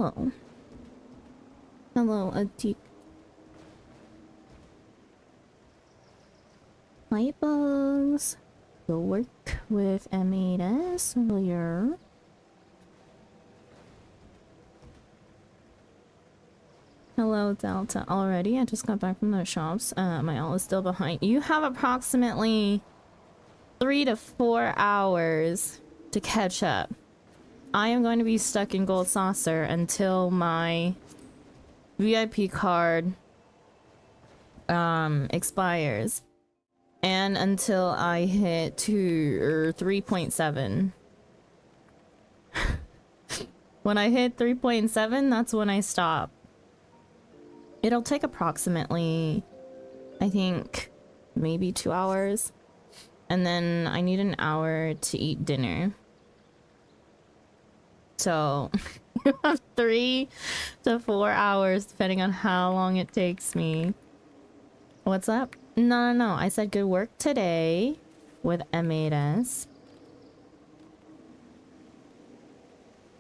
Hello. Hello, Atik. Hi, bugs. Go work with M8S earlier. Hello, Delta. Already? I just got back from the shops. My all is still behind. You have approximately 3 to 4 hours to catch up. I am going to be stuck in Gold Saucer until my VIP card expires. And until I hit 3.7. When I hit 3.7, that's when I stop. It'll take approximately, I think, maybe 2 hours. And then I need an hour to eat dinner. So, you have 3 to 4 hours depending on how long it takes me. What's up? No. I said good work today with M8S.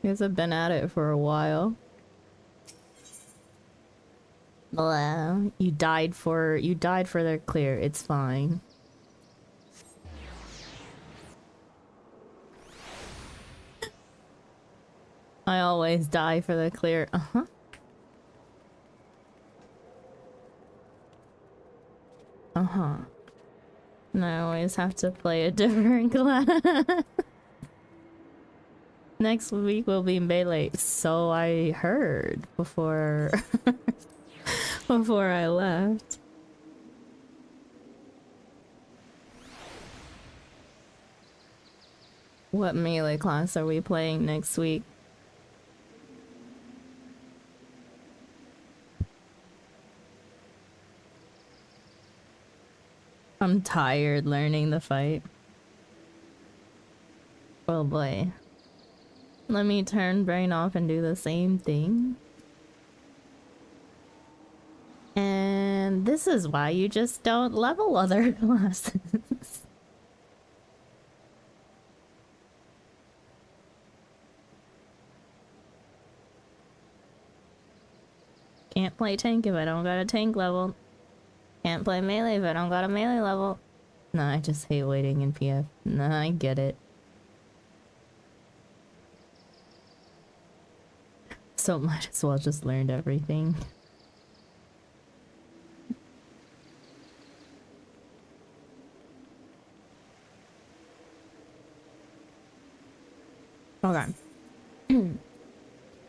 You guys have been at it for a while. Well, you died for their clear. It's fine. I always die for the clear. Uh-huh. Uh-huh. And I always have to play a different class. Next week will be melee. So I heard before before I left. What melee class are we playing next week? I'm tired learning the fight. Oh boy. Let me turn brain off and do the same thing. And this is why you just don't level other classes. Can't play tank if I don't got a tank level. Can't play melee if I don't got a melee level. No, I just hate waiting in PF. No, I get it. So might as well just learned everything. Okay. Since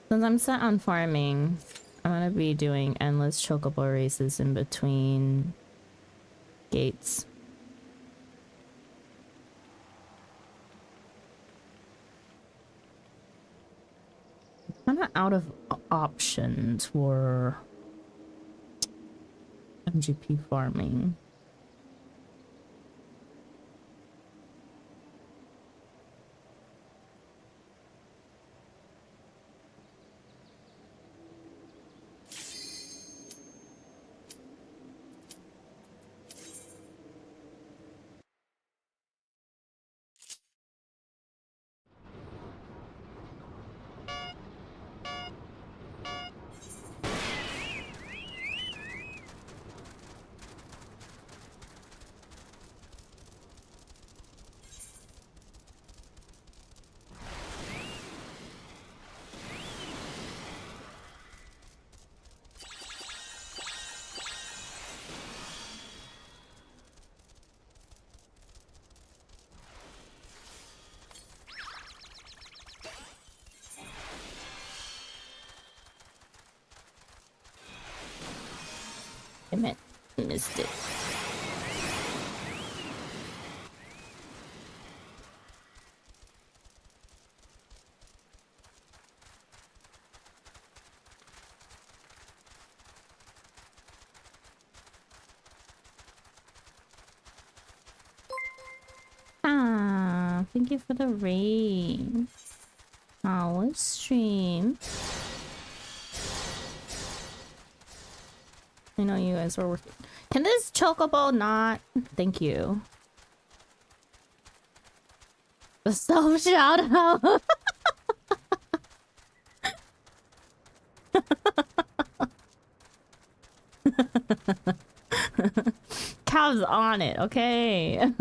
I'm set on farming, I'm gonna be doing endless chocobo races in between gates. I'm kind of out of options for MGP farming. Damn it, missed it. Ah, thank you for the raid. Oh, stream. I know you guys were working. Can this chocobo not? Thank you. The self shout out. Cav's on it, okay?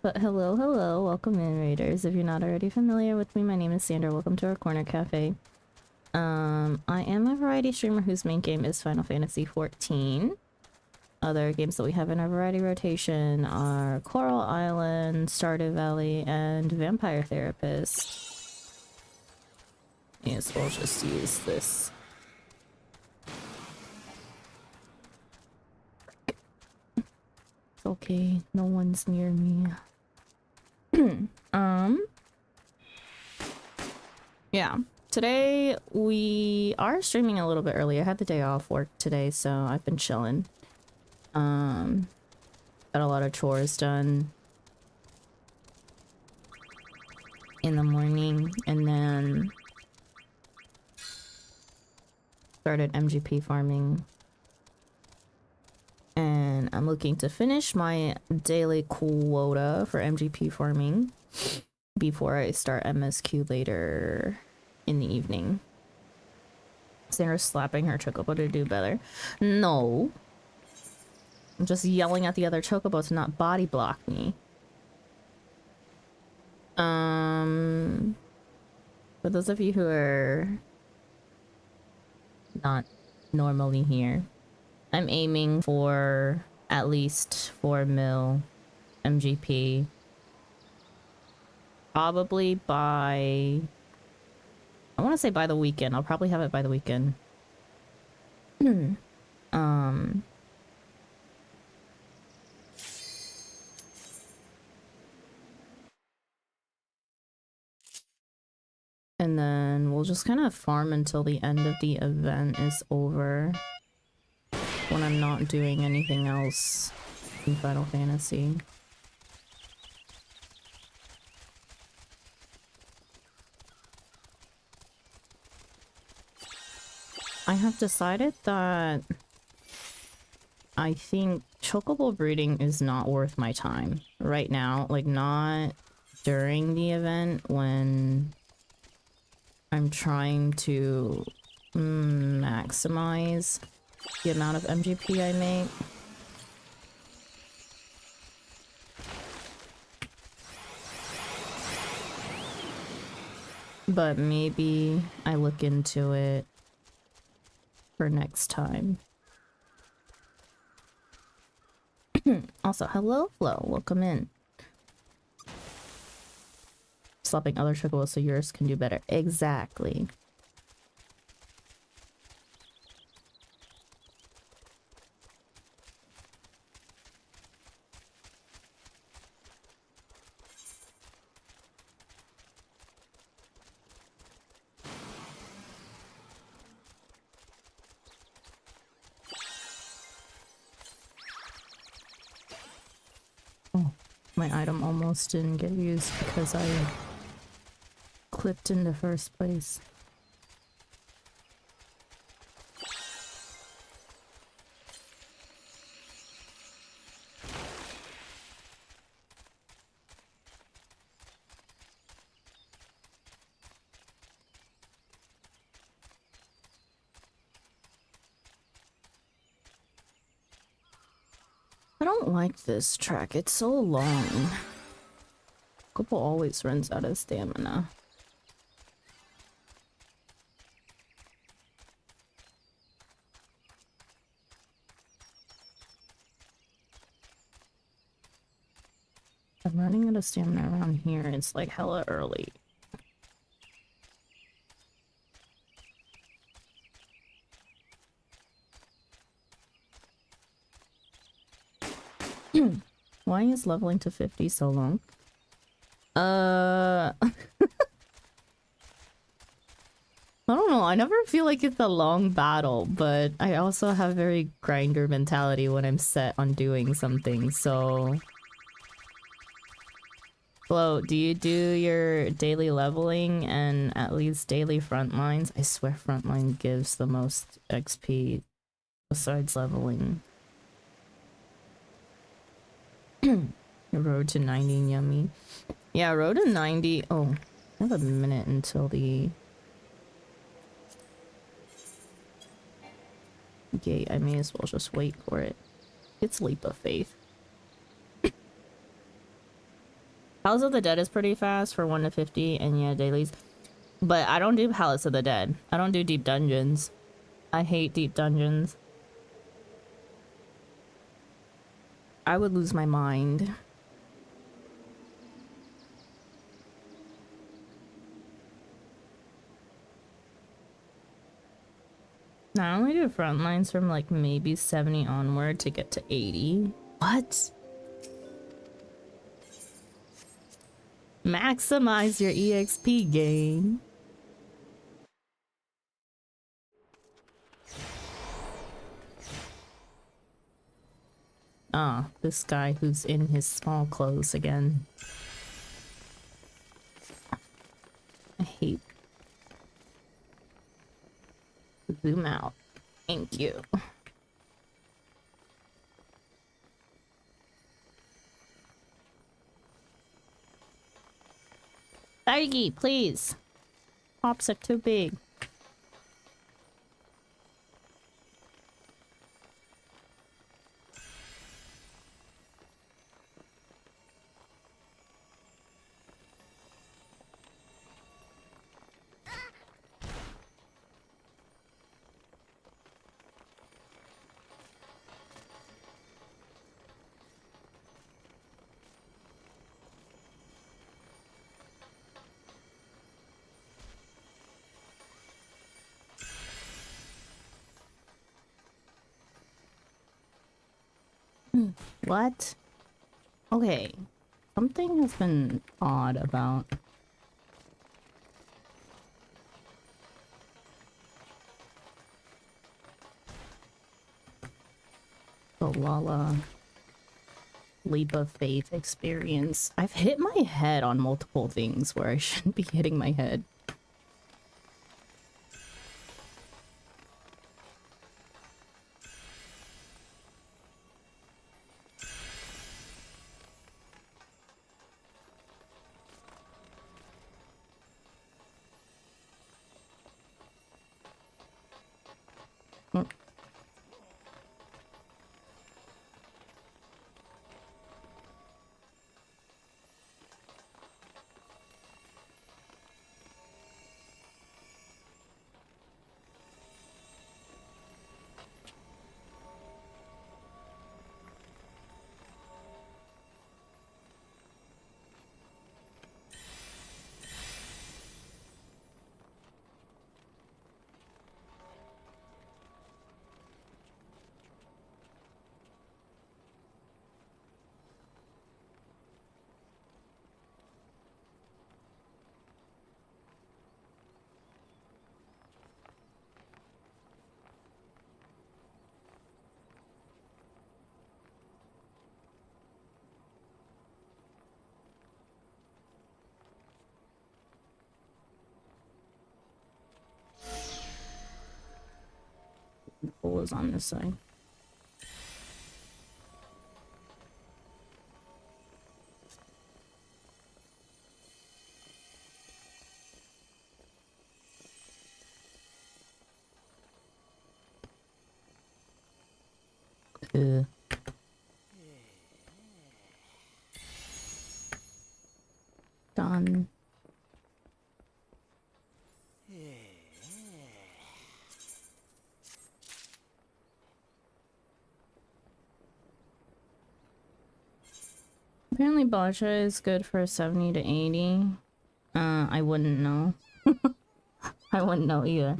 But hello, hello, welcome in, Raiders. If you're not already familiar with me, my name is Sandra. Welcome to our Corner Cafe. I am a variety streamer whose main game is Final Fantasy XIV. Other games that we have in our variety rotation are Coral Island, Stardew Valley, and Vampire Therapist. Yes, we'll just use this. It's okay, no one's near me. Yeah. Today we are streaming a little bit early. I had the day off work today, so I've been chilling. Got a lot of chores done in the morning, and then started MGP Farming. And I'm looking to finish my daily quota for MGP Farming before I start MSQ later in the evening. Sarah's slapping her chocobo to do better. No. I'm just yelling at the other chocobo to not body block me. For those of you who are not normally here, I'm aiming for at least 4 mil MGP. Probably by... I want to say by the weekend. I'll probably have it by the weekend. And then we'll just kind of farm until the end of the event is over. When I'm not doing anything else in Final Fantasy. I have decided that I think chocobo breeding is not worth my time right now. Like, not during the event when I'm trying to maximize the amount of MGP I make. But maybe I look into it for next time. Also, hello, Flo. Welcome in. Slapping other chocobos so yours can do better. Exactly. My item almost didn't get used because I clipped in the first place. I don't like this track, it's so long. Couple always runs out of stamina. I'm running out of stamina around here, it's like hella early. Why is leveling to 50 so long? I don't know, I never feel like it's a long battle, but I also have very grinder mentality when I'm set on doing something, so... Flo, do you do your daily leveling and at least daily frontlines? I swear frontline gives the most XP besides leveling. Road to 90, yummy. Yeah, road to 90. Oh, I have a minute until the gate, I may as well just wait for it. It's leap of faith. Palace of the Dead is pretty fast for 1 to 50, and yeah, dailies. But I don't do Palace of the Dead. I don't do deep dungeons. I hate deep dungeons. I would lose my mind. I only do front lines from like maybe 70 onward to get to 80. What? Maximize your EXP gain. Ah, this guy who's in his small clothes again. I hate. Zoom out. Thank you. Aggie, please. Pops are too big. What? Okay. Something has been odd about the Lala leap of faith experience. I've hit my head on multiple things where I shouldn't be hitting my head. What was on this side? Done. Apparently Baja is good for 70 to 80. I wouldn't know. I wouldn't know either.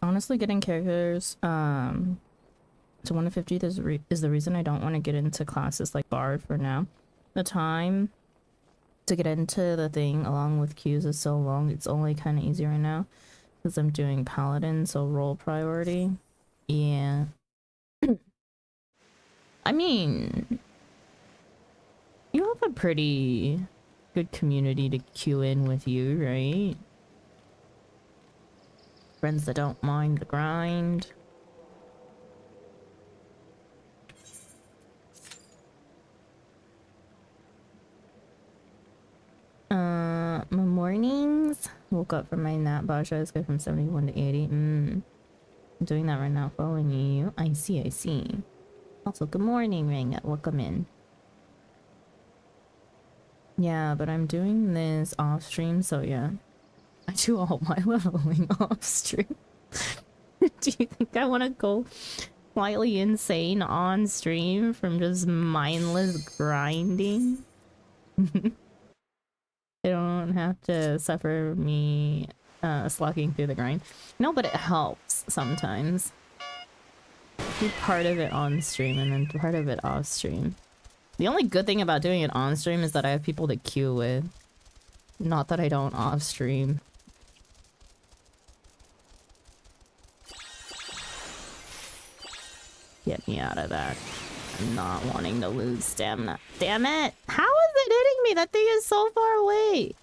Honestly, getting characters to 1 to 50 is the reason I don't want to get into classes like Bard for now. The time to get into the thing along with queues is so long, it's only kind of easier right now because I'm doing Paladin, so role priority. Yeah. I mean, you have a pretty good community to queue in with you, right? Friends that don't mind the grind. My mornings. Woke up from my nap. Basha is good from 71 to 80. doing that right now, following you. I see, I see. Also, good morning, Ring. Welcome in. Yeah, but I'm doing this off stream, so yeah. I do all my leveling off stream. Do you think I want to go slightly insane on stream from just mindless grinding? They don't have to suffer me slugging through the grind. No, but it helps sometimes. Do part of it on stream and then part of it off stream. The only good thing about doing it on stream is that I have people to queue with. Not that I don't off stream. Get me out of that. I'm not wanting to lose stamina. Damn it! How is it hitting me? That thing is so far away!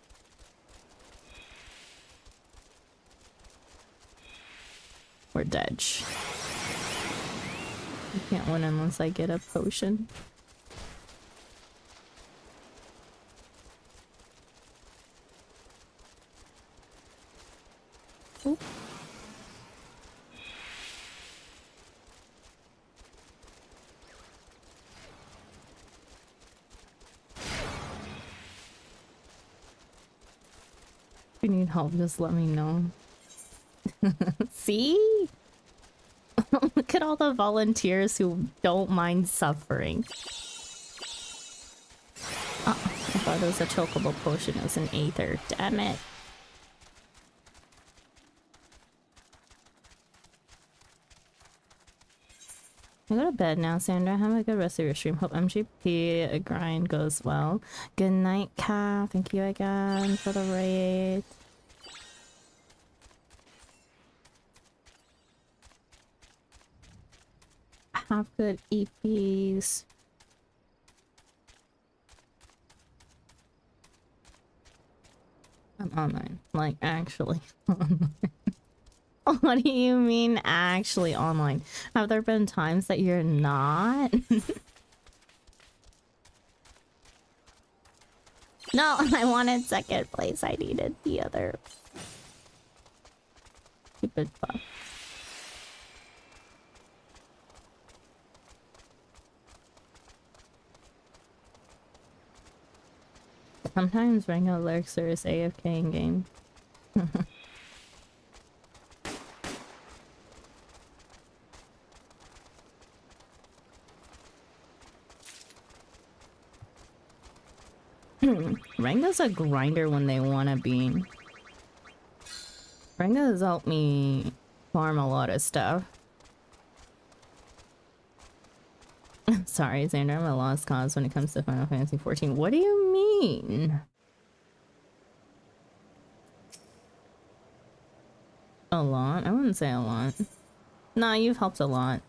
We're dead. I can't win unless I get a potion. Oop. If you need help, just let me know. See? Look at all the volunteers who don't mind suffering. Oh, I thought it was a chocobo potion. It was an aether. Damn it. I go to bed now, Sandra. Have a good rest of your stream. Hope MGP grind goes well. Good night, Kat. Thank you again for the raid. Have good EPs. I'm online. Like, actually online. What do you mean actually online? Have there been times that you're not? No, I wanted second place. I needed the other. Stupid fuck. Sometimes Rango lurks or is AFK in game. Rango's a grinder when they wanna be. Rango has helped me farm a lot of stuff. Sorry, Xander, I'm a lost cause when it comes to Final Fantasy XIV. What do you mean? A lot? I wouldn't say a lot. Nah, you've helped a lot.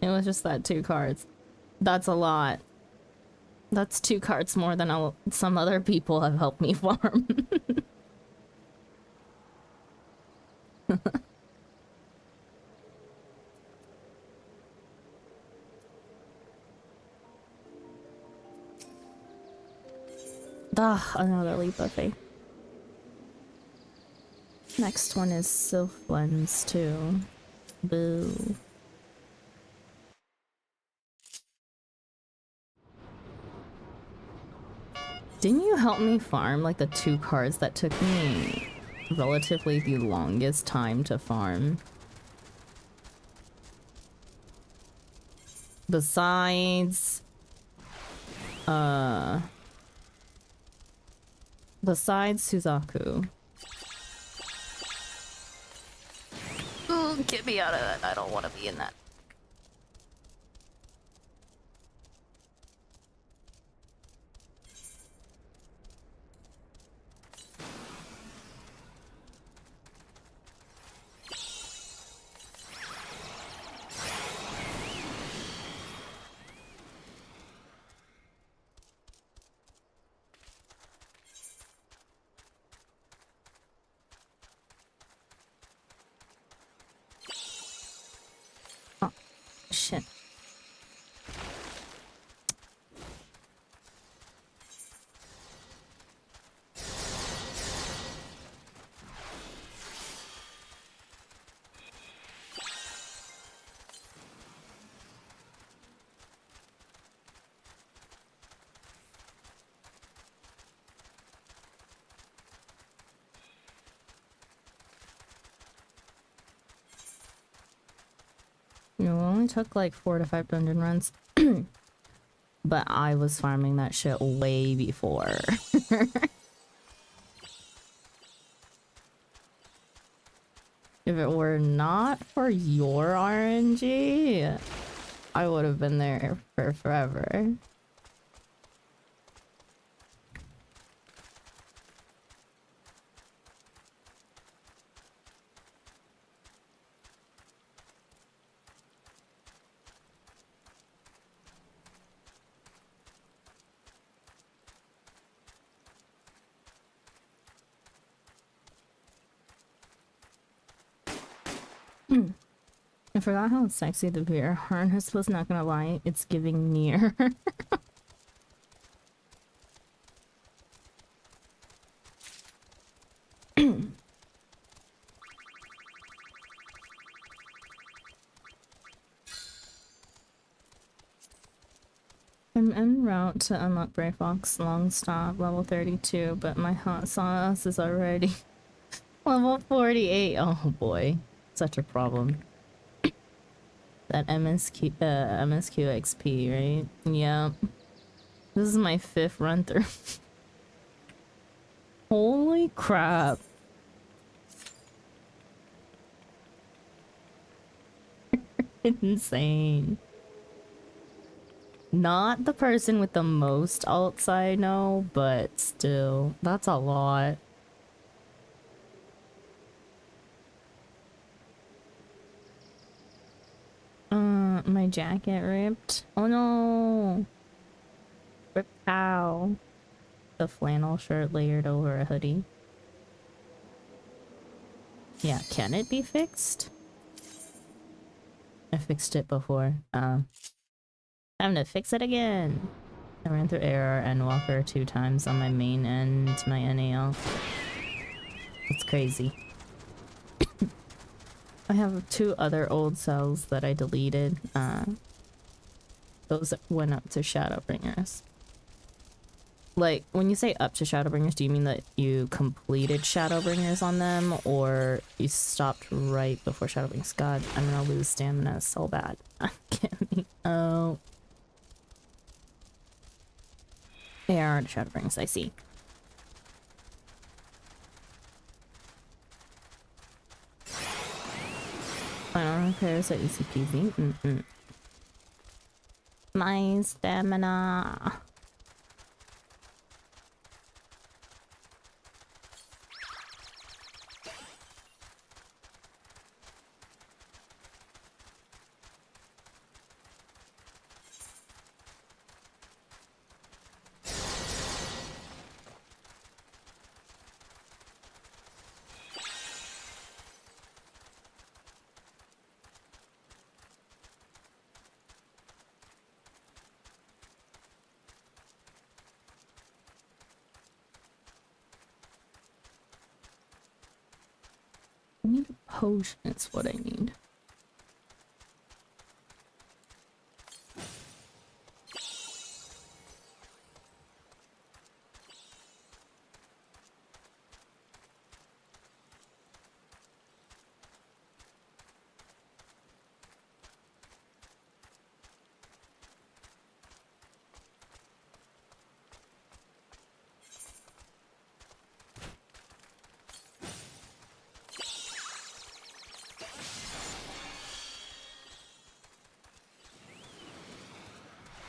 It was just that 2 cards. That's a lot. That's 2 cards more than some other people have helped me farm. Ah, another leap of faith. Next one is Sylph Lens too. Boo. Didn't you help me farm like the 2 cards that took me relatively the longest time to farm? Besides Suzaku. Ooh, get me out of that. I don't want to be in that. only took like 4 to 5 dungeon runs. But I was farming that shit way before. If it were not for your RNG, I would have been there for forever. I forgot how sexy the beer harness was, not gonna lie. It's giving near. I'm en route to unlock Bray Fox Long Stop level 32, but my hot sauce is already level 48. Oh boy, such a problem. That MSQ XP, right? Yeah. This is my 5th run through. Holy crap. Insane. Not the person with the most alts I know, but still, that's a lot. My jacket ripped. Oh no! Ripped how? The flannel shirt layered over a hoodie. Yeah, can it be fixed? I fixed it before. Time to fix it again! I ran through error and walker 2 times on my main end to my NAL. It's crazy. I have 2 other old cells that I deleted. Those went up to Shadowbringers. Like, when you say up to Shadowbringers, do you mean that you completed Shadowbringers on them, or you stopped right before Shadowbringers? God, I'm gonna lose stamina so bad. Get me out. They are Shadowbringers, I see. Final repairs are easy peasy. My stamina. I need a potion, is what I need.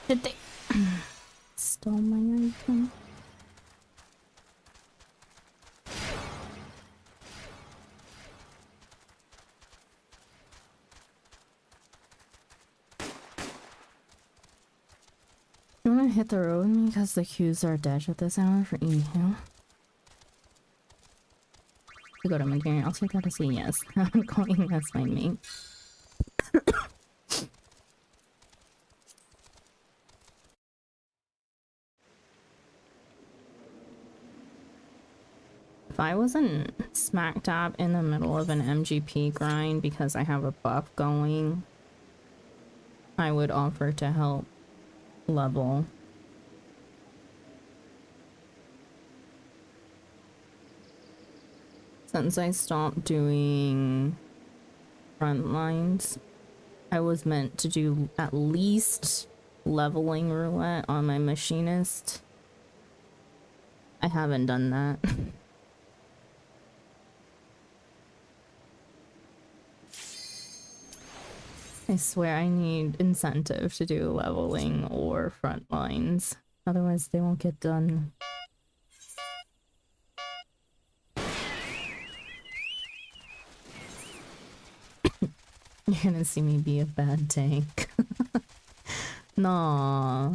Did they stole my item? You wanna hit the road with me because the queues are dead at this hour for e-heal? To go to my I'll take that as a yes. I'm going as my mate. If I wasn't smack dab in the middle of an MGP grind because I have a buff going, I would offer to help level. Since I stopped doing front lines, I was meant to do at least leveling roulette on my machinist. I haven't done that. I swear I need incentive to do leveling or front lines. Otherwise they won't get done. You're gonna see me be a bad tank. Nah.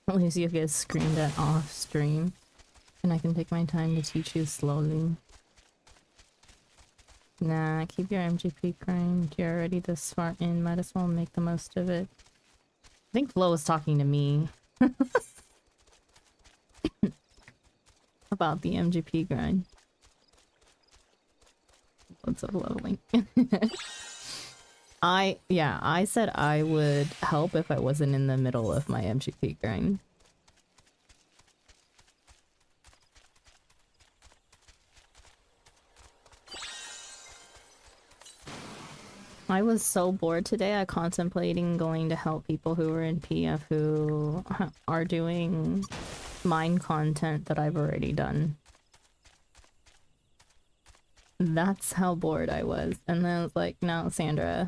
At least you get screamed at off stream, and I can take my time to teach you slowly. Nah, keep your MGP grind. You're already this far in, might as well make the most of it. I think Flo was talking to me about the MGP grind. What's up, leveling? I said I would help if I wasn't in the middle of my MGP grind. I was so bored today, I contemplating going to help people who are in PF who are doing mine content that I've already done. That's how bored I was. And then I was like, no, Sandra,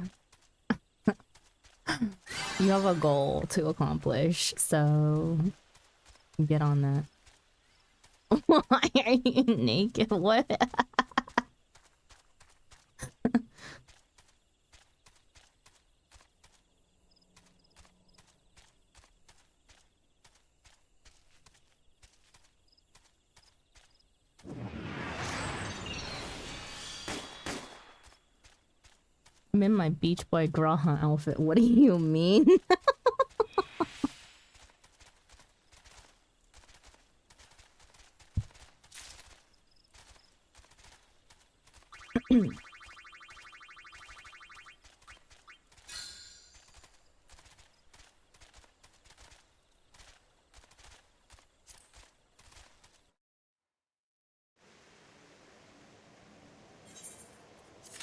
you have a goal to accomplish, so get on that. Why are you naked? What? I'm in my Beach Boy Graha outfit. What do you mean?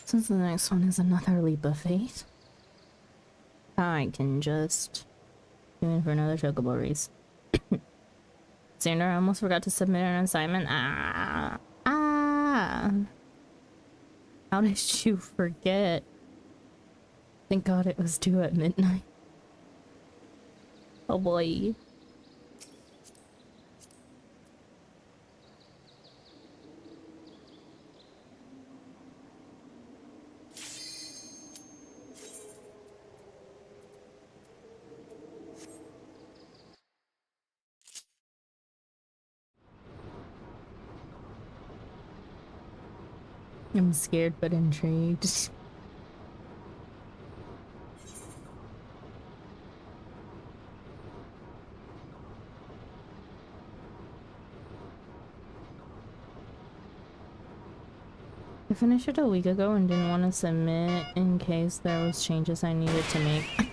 Since the next one is another leap of faith, I can just go in for another chocobo race. Sandra, I almost forgot to submit an assignment. Ah. How did you forget? Thank God it was due at midnight. Oh boy. I'm scared but intrigued. I finished it a week ago and didn't want to submit in case there was changes I needed to make.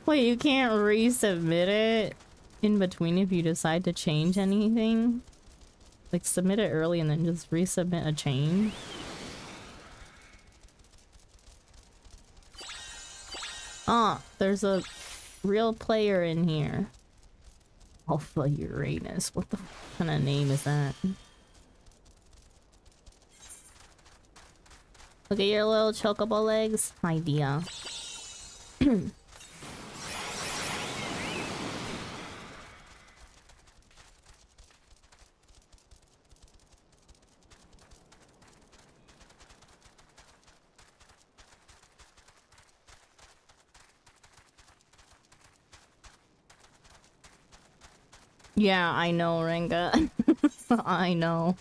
Wait, you can't resubmit it in between if you decide to change anything? Like, submit it early and then just resubmit a change? Ah, there's a real player in here. Alpha Uranus. What the kind of name is that? Look at your little chocobo legs. Idea. Yeah, I know, Renga. I know.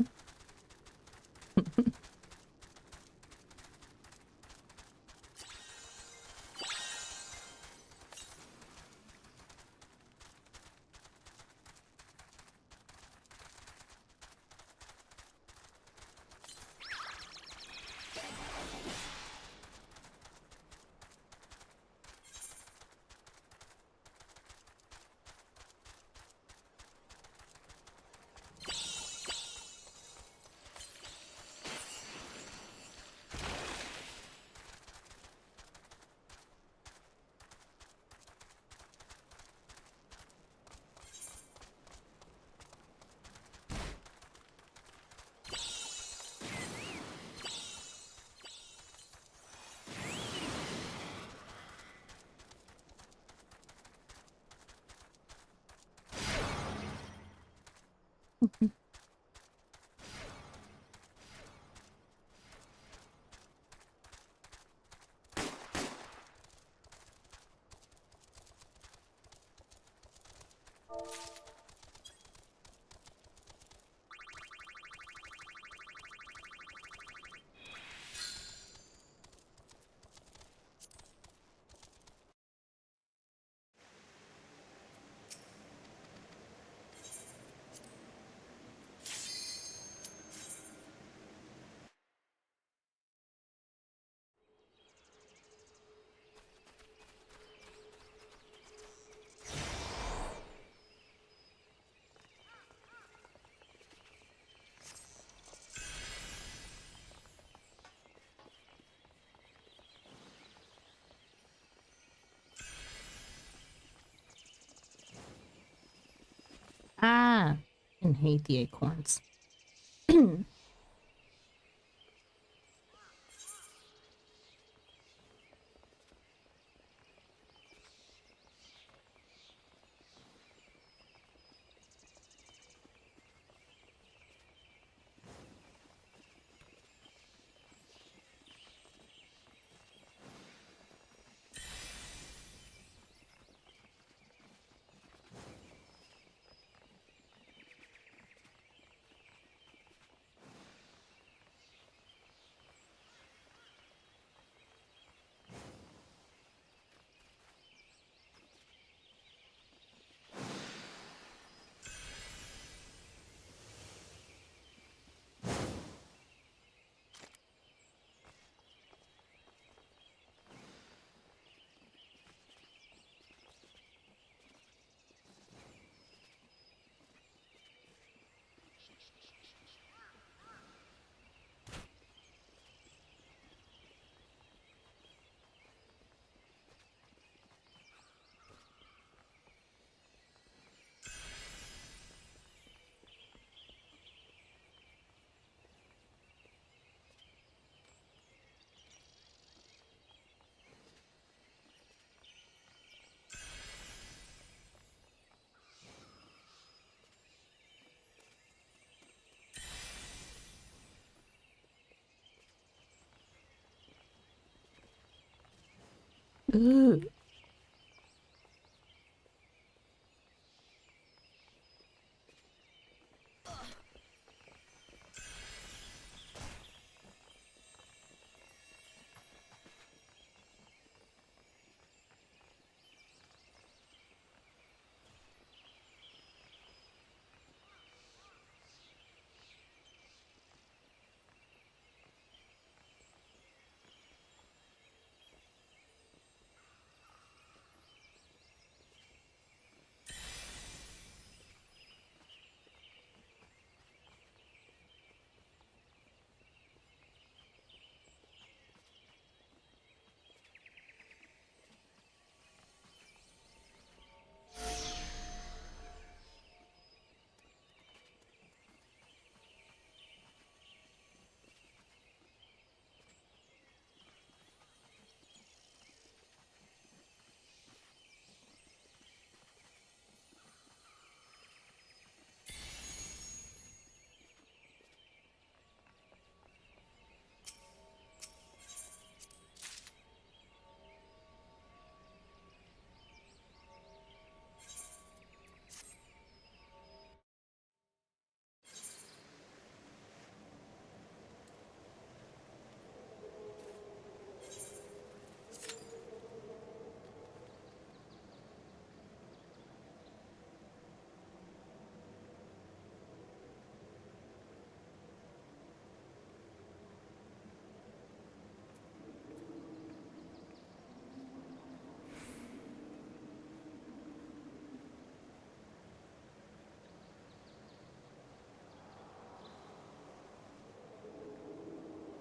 Ah, I hate the acorns. Ugh.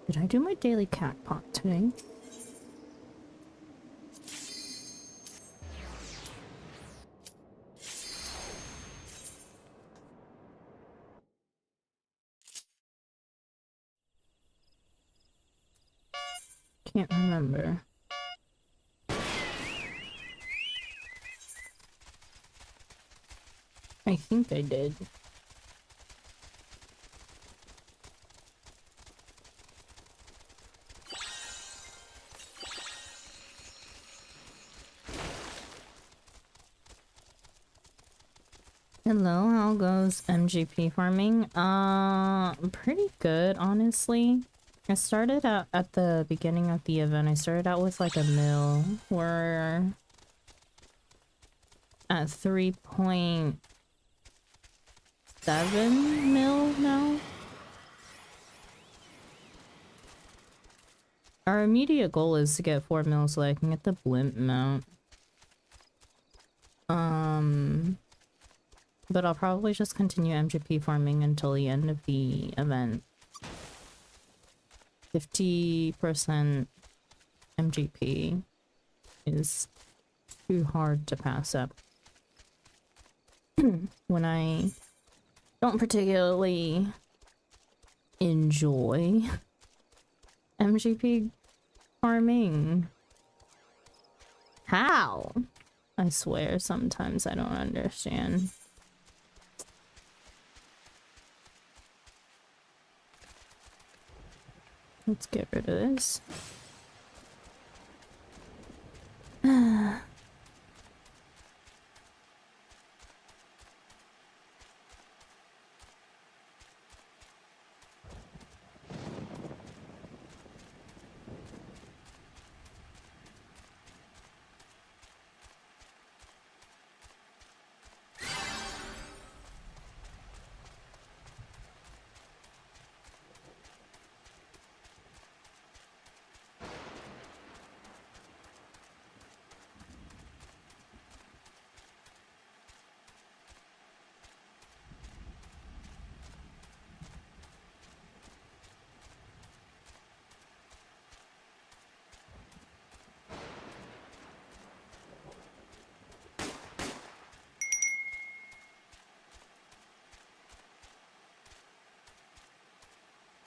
Did I do my daily cat pot today? Can't remember. I think I did. Hello, how goes MGP farming? Pretty good, honestly. I started out at the beginning of the event. I started out with like a mill. We're at 3.7 mil now. Our immediate goal is to get 4 mil so I can get the blimp mount. But I'll probably just continue MGP farming until the end of the event. 50% MGP is too hard to pass up. When I don't particularly enjoy MGP farming. How? I swear sometimes I don't understand. Let's get rid of this.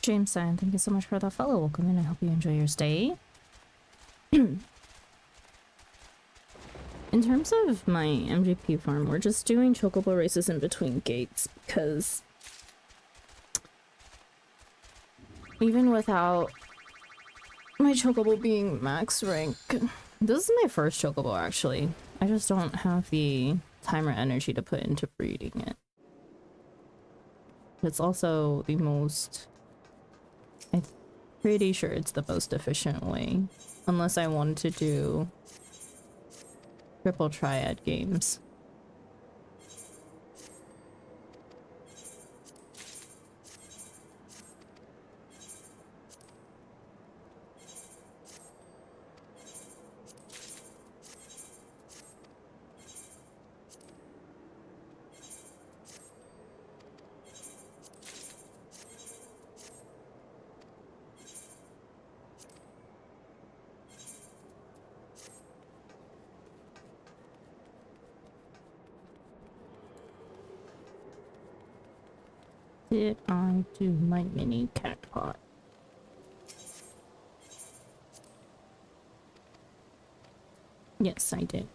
James Stein, thank you so much for the follow. Welcome in. I hope you enjoy your stay. In terms of my MGP farm, we're just doing chocobo races in between gates because even without my chocobo being max rank, this is my first chocobo actually. I just don't have the time or energy to put into breeding it. It's also the most... I'm pretty sure it's the most efficient way. Unless I wanted to do triple triad games. Did I do my mini cat pot? Yes, I did.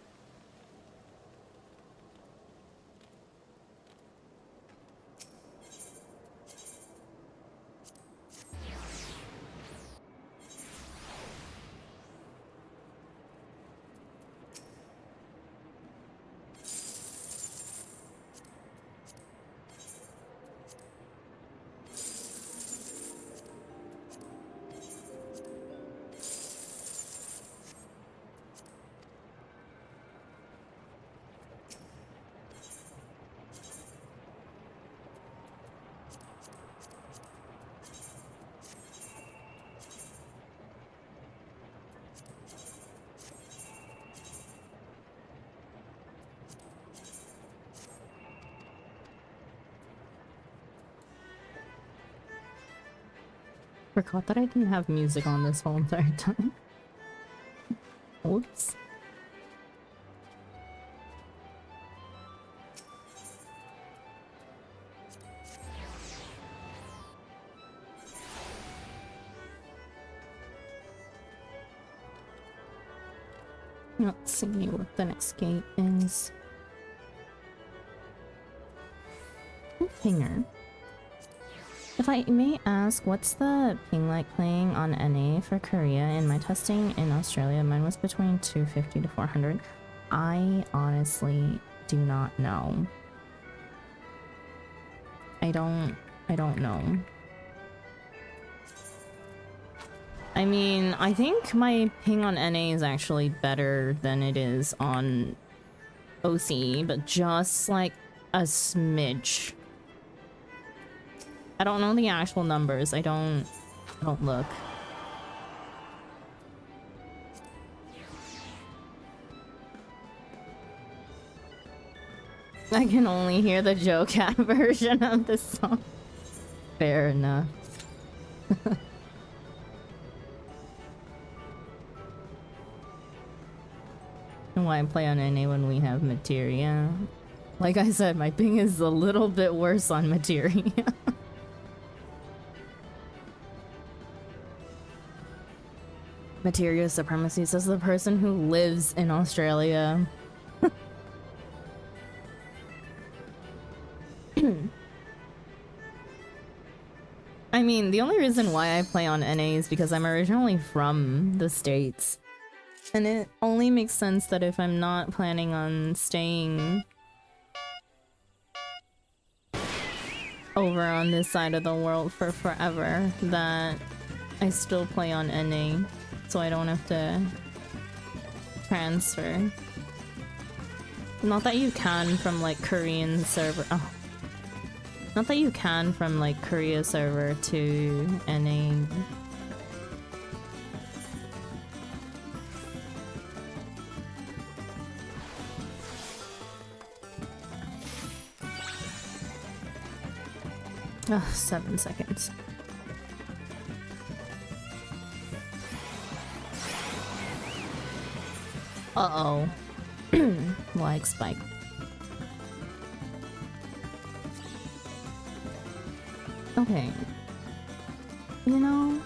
Forgot that I didn't have music on this whole entire time. Oops. Let's see what the next gate is. Pinger. If I may ask, what's the ping like playing on NA for Korea? In my testing in Australia, mine was between 250 to 400. I honestly do not know. I don't know. I mean, I think my ping on NA is actually better than it is on OC, but just like a smidge. I don't know the actual numbers. I don't look. I can only hear the Joe Cat version of this song. Fair enough. Why play on NA when we have materia? Like I said, my ping is a little bit worse on materia. Materia supremacy, says the person who lives in Australia. I mean, the only reason why I play on NA is because I'm originally from the States. And it only makes sense that if I'm not planning on staying over on this side of the world for forever, that I still play on NA, so I don't have to transfer. Not that you can from like Korean server. Oh. Not that you can from like Korea server to NA. Oh, 7 seconds. Uh-oh. Like spike. Okay. You know...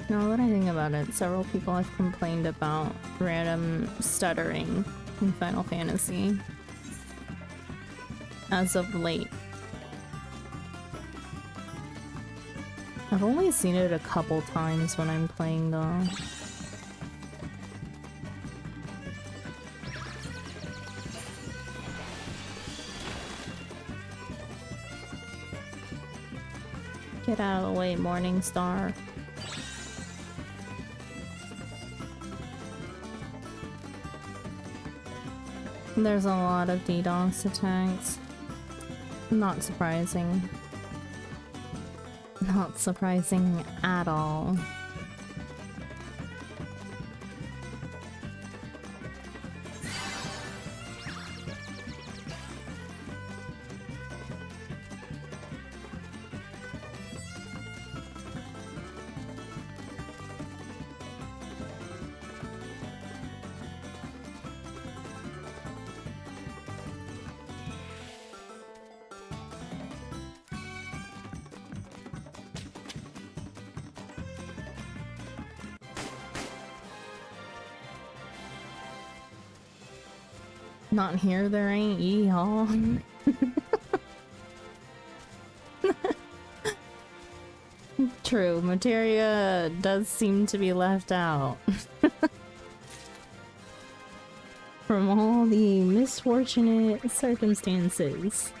Now that I think about it, several people have complained about random stuttering in Final Fantasy as of late. I've only seen it a couple times when I'm playing though. Get out of the way, Morningstar. There's a lot of DDoS attacks. Not surprising. Not surprising at all. Not here, there ain't yeehaw. True, materia does seem to be left out. From all the misfortunate circumstances.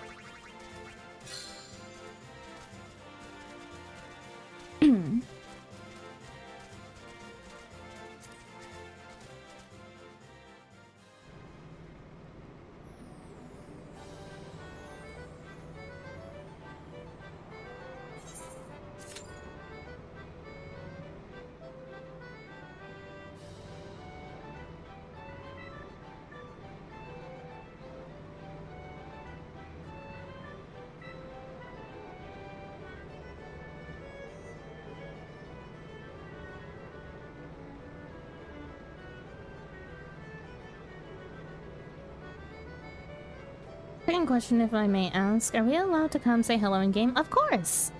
Second question, if I may ask, are we allowed to come say hello in game? Of course!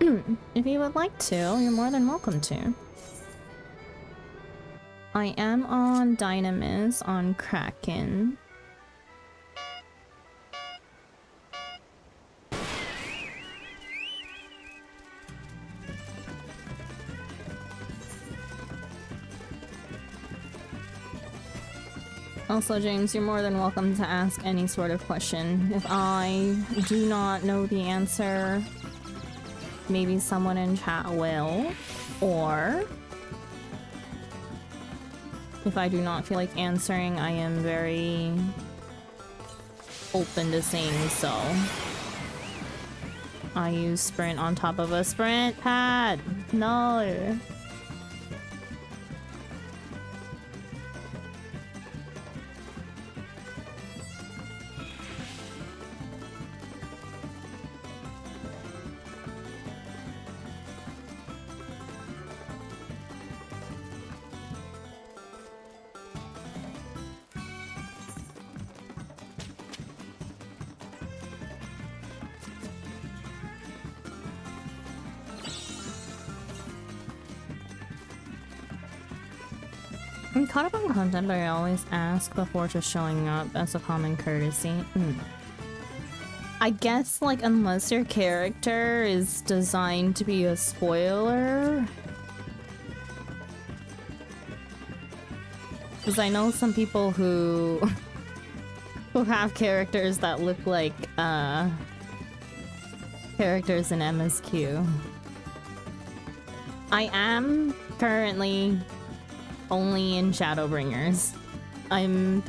If you would like to, you're more than welcome to. I am on Dynamis on Kraken. Also, James, you're more than welcome to ask any sort of question. If I do not know the answer, maybe someone in chat will, or if I do not feel like answering, I am very open to saying so. I use sprint on top of a sprint pad. No. I'm caught up on content, but I always ask before just showing up as a common courtesy. I guess, like, unless your character is designed to be a spoiler. Because I know some people who have characters that look like characters in MSQ. I am currently only in Shadowbringers. I'm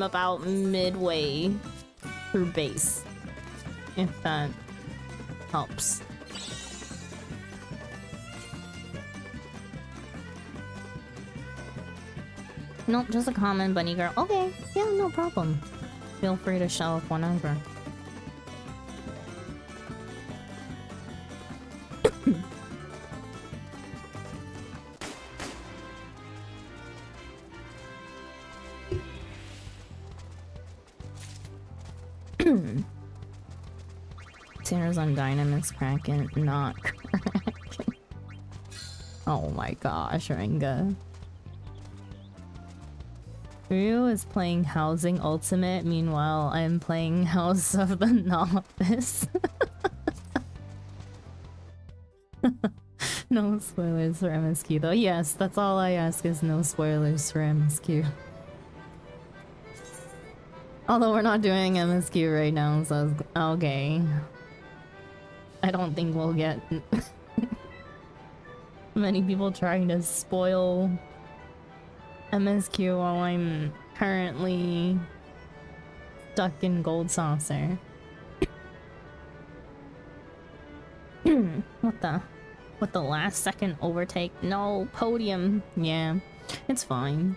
about midway through base, if that helps. Nope, just a common bunny girl. Okay, yeah, no problem. Feel free to show up whenever. Tanner's on Dynamis Kraken, not Kraken. Oh my gosh, Renga. Ryu is playing Housing Ultimate, meanwhile I'm playing House of the Novice. No spoilers for MSQ though. Yes, that's all I ask, is no spoilers for MSQ. Although we're not doing MSQ right now, so okay. I don't think we'll get many people trying to spoil MSQ while I'm currently stuck in Gold Saucer. What the last second overtake? No, podium. Yeah, it's fine.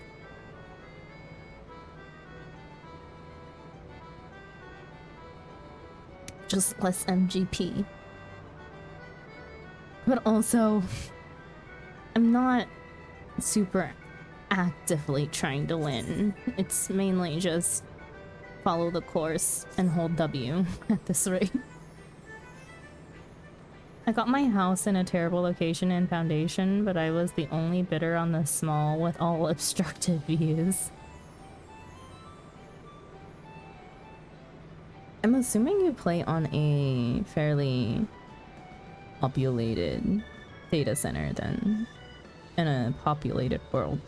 Just less MGP. But also, I'm not super actively trying to win. It's mainly just follow the course and hold W at this rate. I got my house in a terrible location in Foundation, but I was the only bidder on the small with all obstructed views. I'm assuming you play on a fairly populated data center then, in a populated world.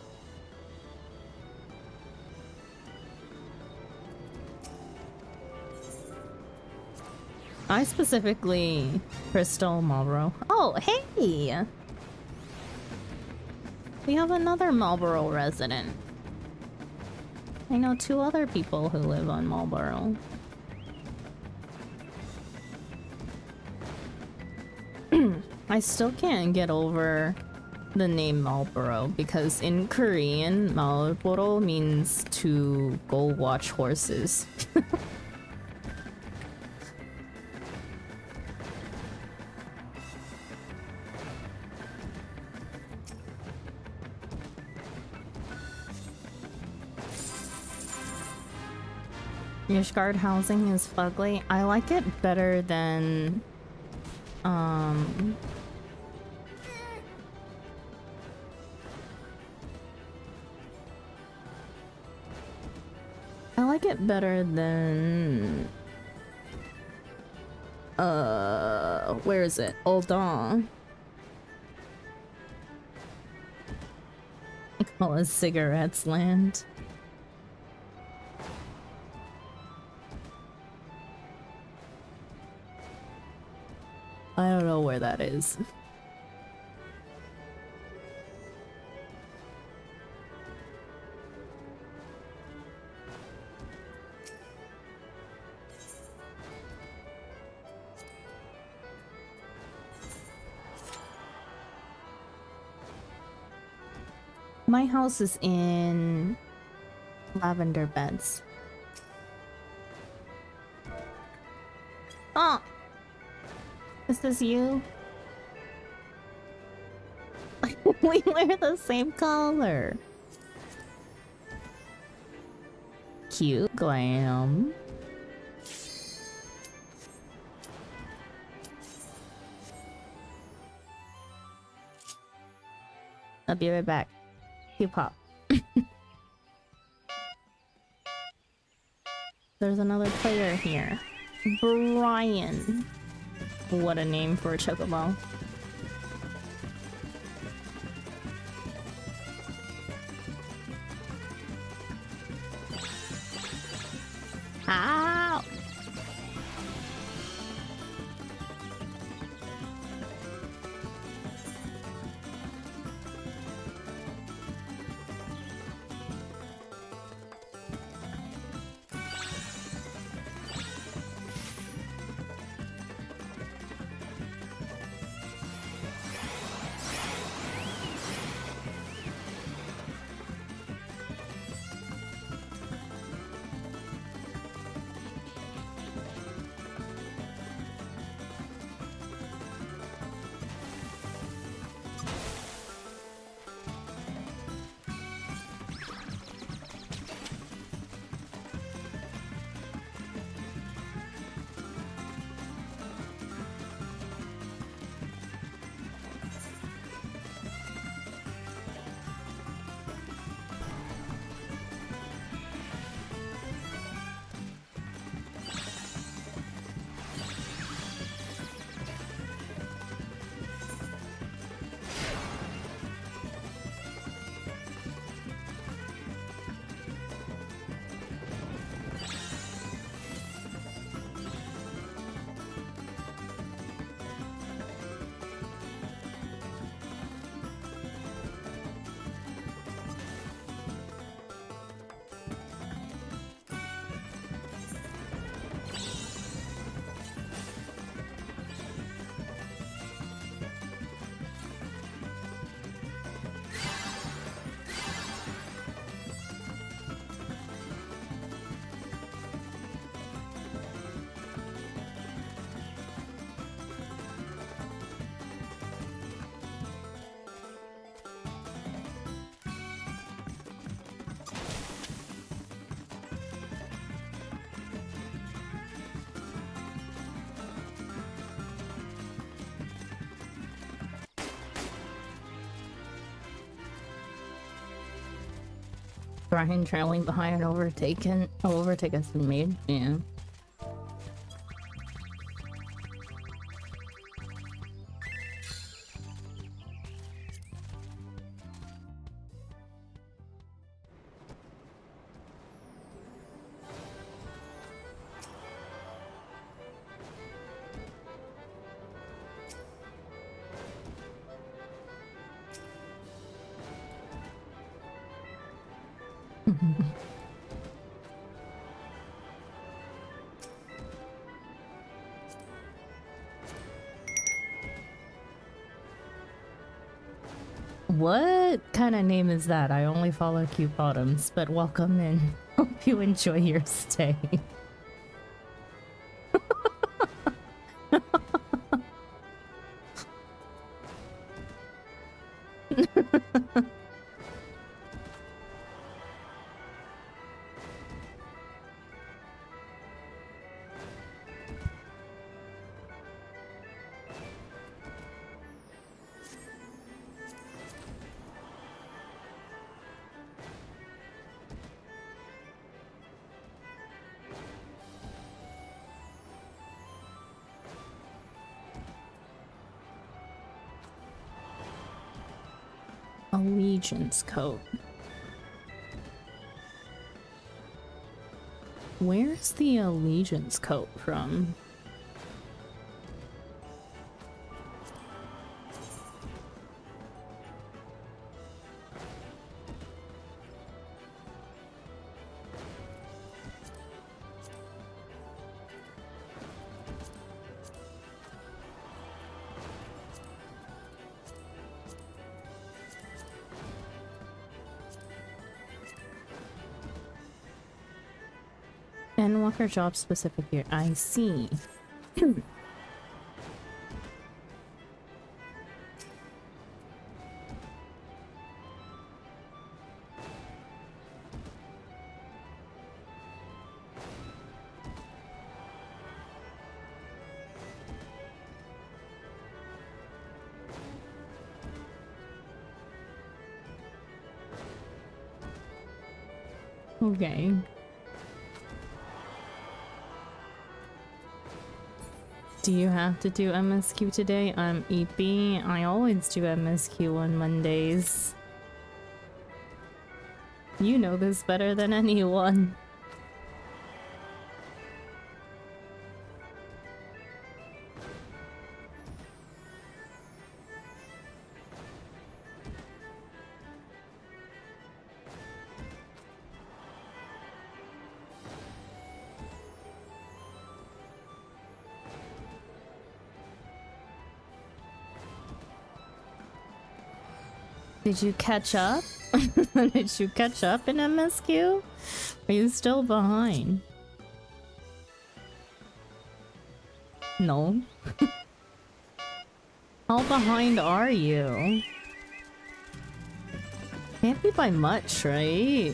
I specifically Crystal Marlboro. Oh, hey! We have another Marlboro resident. I know 2 other people who live on Marlboro. I still can't get over the name Marlboro because in Korean, Marlboro means to go watch horses. Your scarred housing is fugly. I like it better than I like it better than where is it? Oldon. I call it Cigarettes Land. I don't know where that is. My house is in Lavender Beds. Oh! Is this you? We wear the same color. Cute glam. I'll be right back. Cute pop. There's another player here. Brian. What a name for a chocobo. Ow! Brian trailing behind and overtake us in mid. Yeah. What kind of name is that? I only follow cute bottoms, but welcome and hope you enjoy your stay. allegiance coat. Where's the allegiance coat from? And Walker job specific here. I see. Okay. Do you have to do MSQ today? EP. I always do MSQ on Mondays. You know this better than anyone. Did you catch up? Did you catch up in MSQ? Are you still behind? No. How behind are you? Can't be by much, right?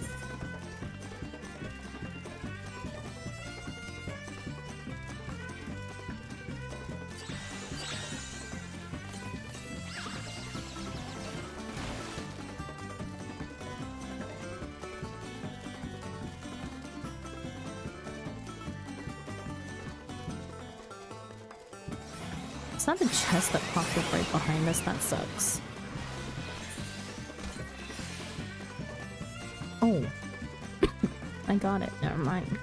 It's not the chest that popped up right behind us, that sucks. Oh. I got it, never mind.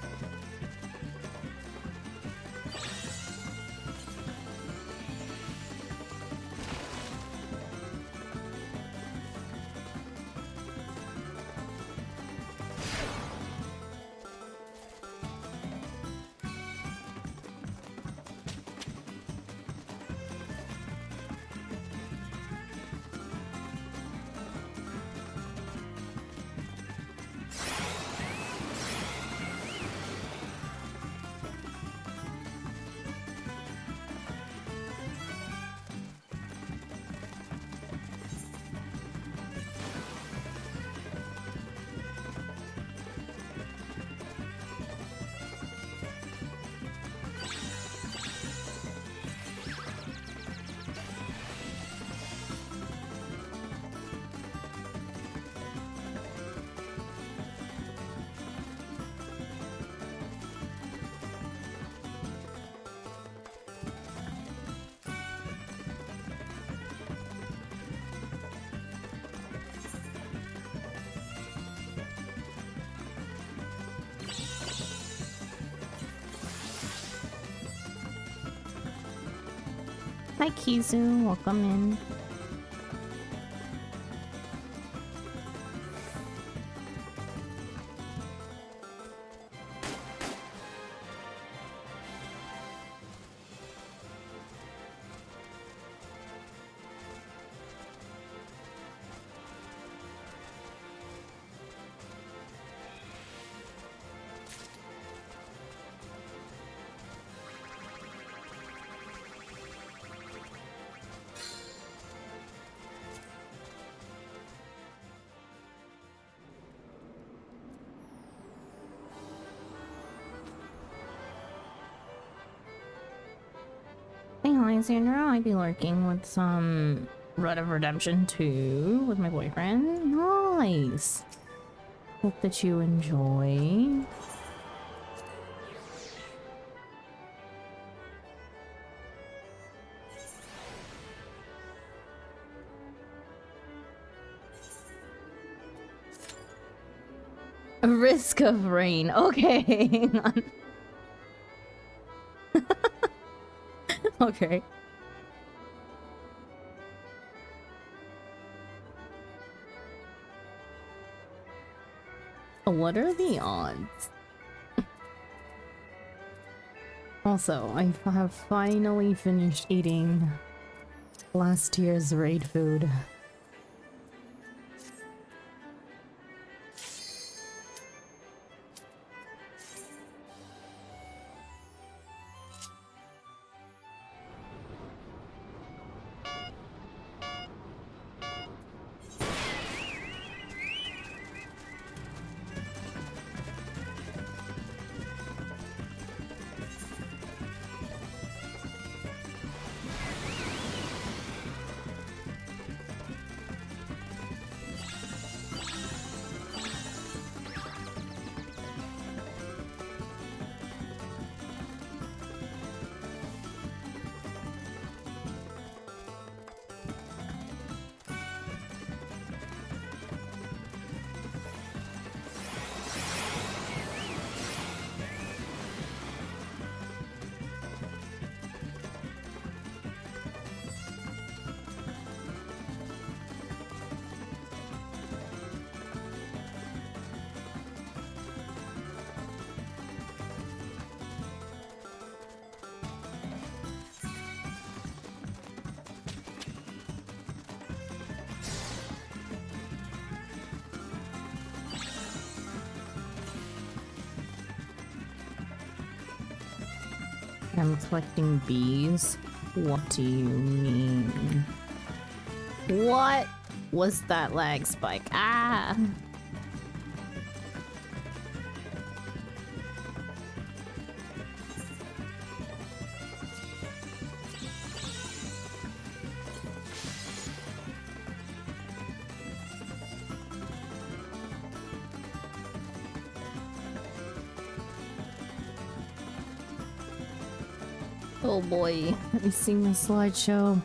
Hi Kizu, welcome in. Hey Alexandra, I'd be lurking with some Red of Redemption 2 with my boyfriend. Nice! Hope that you enjoy. A risk of rain. Okay, hang on. Okay. What are the odds? Also, I have finally finished eating last year's raid food. I'm collecting bees. What do you mean? What was that lag spike? Ah! Oh boy, let me sing the slideshow.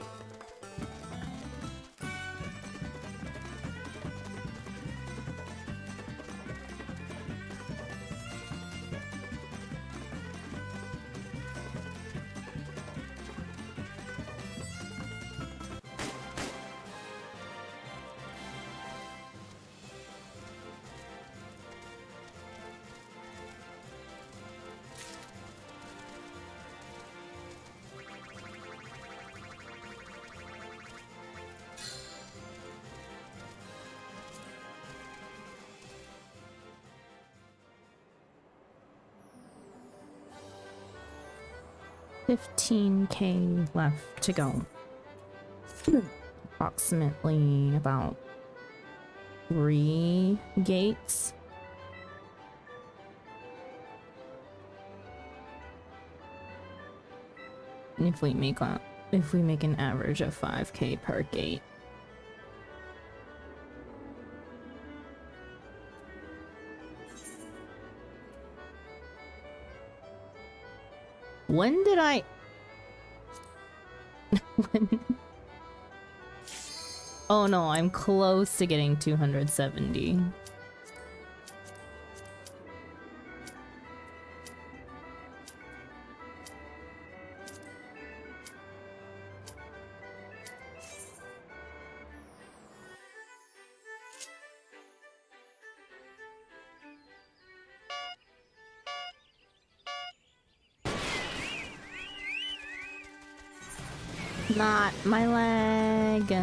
$15K left to go. Approximately about 3 gates. And if we make an average of 5K per gate. When did I... when... Oh no, I'm close to getting 270. Not my leg.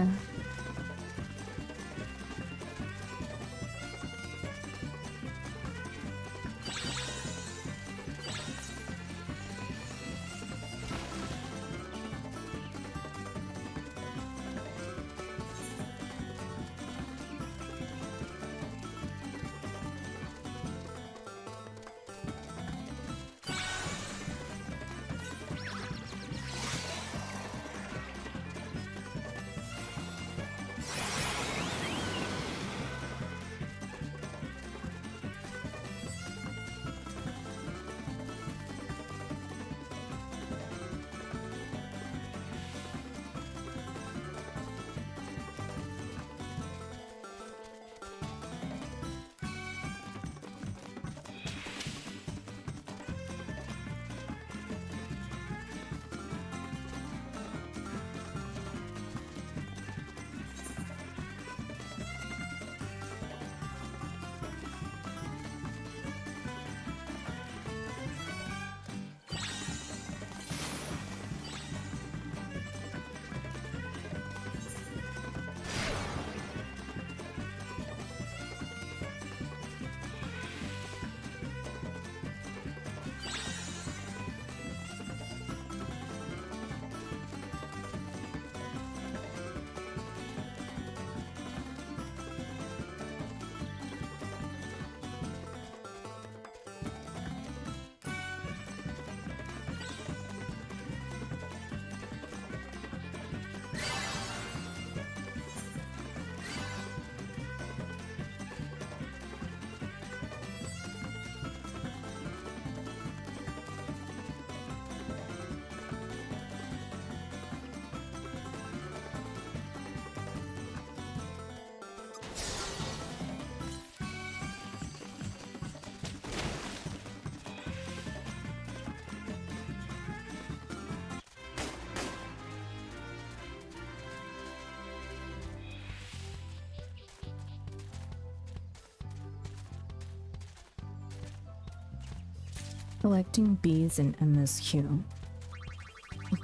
Collecting bees in MSQ.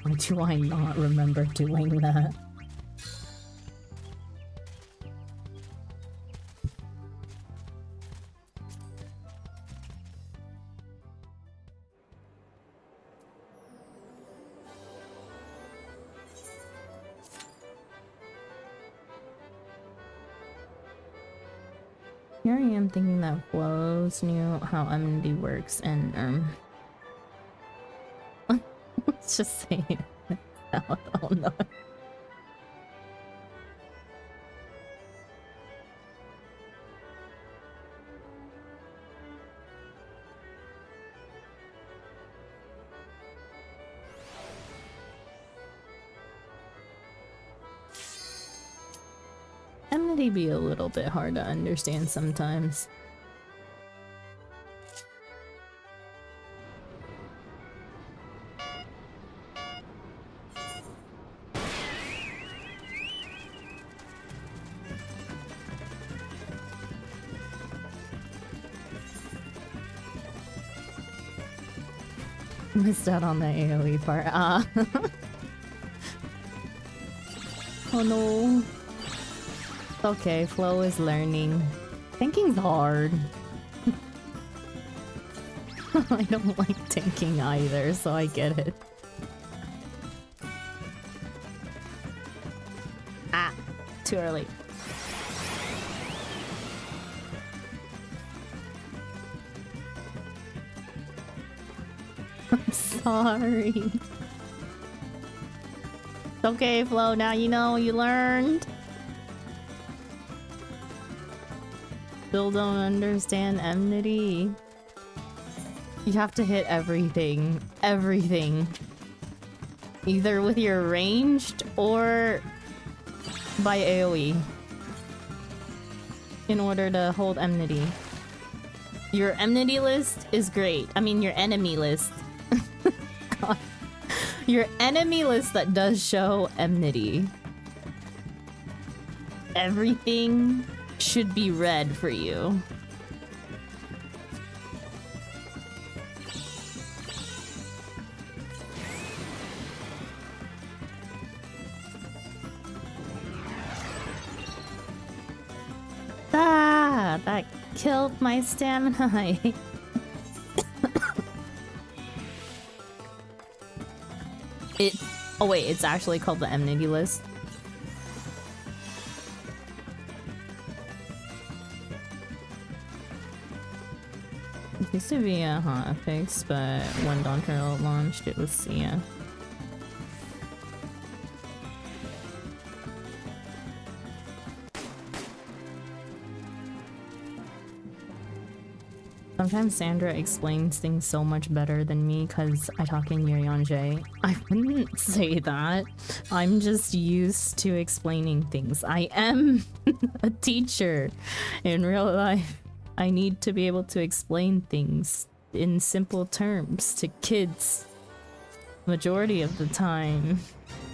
Why do I not remember doing that? Here I am thinking that Flows knew how MD works and let's just say it. Oh no. MD be a little bit hard to understand sometimes. Missed out on the AoE part. Oh no. Okay, Flo is learning. Tanking's hard. I don't like tanking either, so I get it. Ah, too early. I'm sorry. It's okay, Flo, now you know you learned. Still don't understand enmity. You have to hit everything. Everything. Either with your ranged or by AoE. In order to hold enmity. Your enmity list is great. I mean, your enemy list. God. Your enemy list that does show enmity. Everything should be red for you. Ah, that killed my stamina. Oh wait, it's actually called the enmity list. It used to be a hotfix, but when Dawn Trail launched, it was Sia. Sometimes Sandra explains things so much better than me because I talk in Yurianje. I wouldn't say that. I'm just used to explaining things. I am a teacher in real life. I need to be able to explain things in simple terms to kids majority of the time.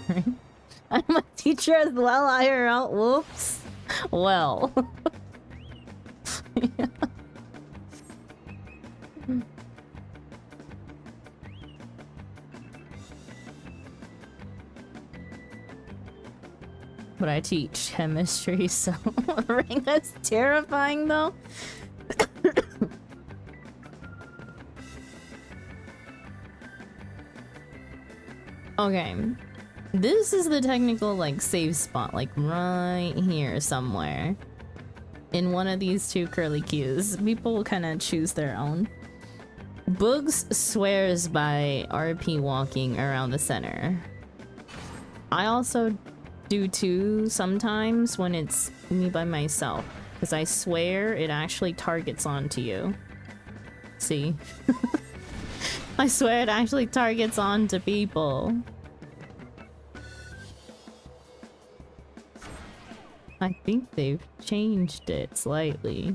Right? I'm a teacher as well, IRL. Whoops. Well. Yeah. But I teach chemistry, so that's terrifying though. Okay, this is the technical like save spot, like right here somewhere in one of these two curly cues. People will kind of choose their own. Boogs swears by RP walking around the center. I also do too sometimes when it's me by myself, because I swear it actually targets onto you. See? I swear it actually targets onto people. I think they've changed it slightly.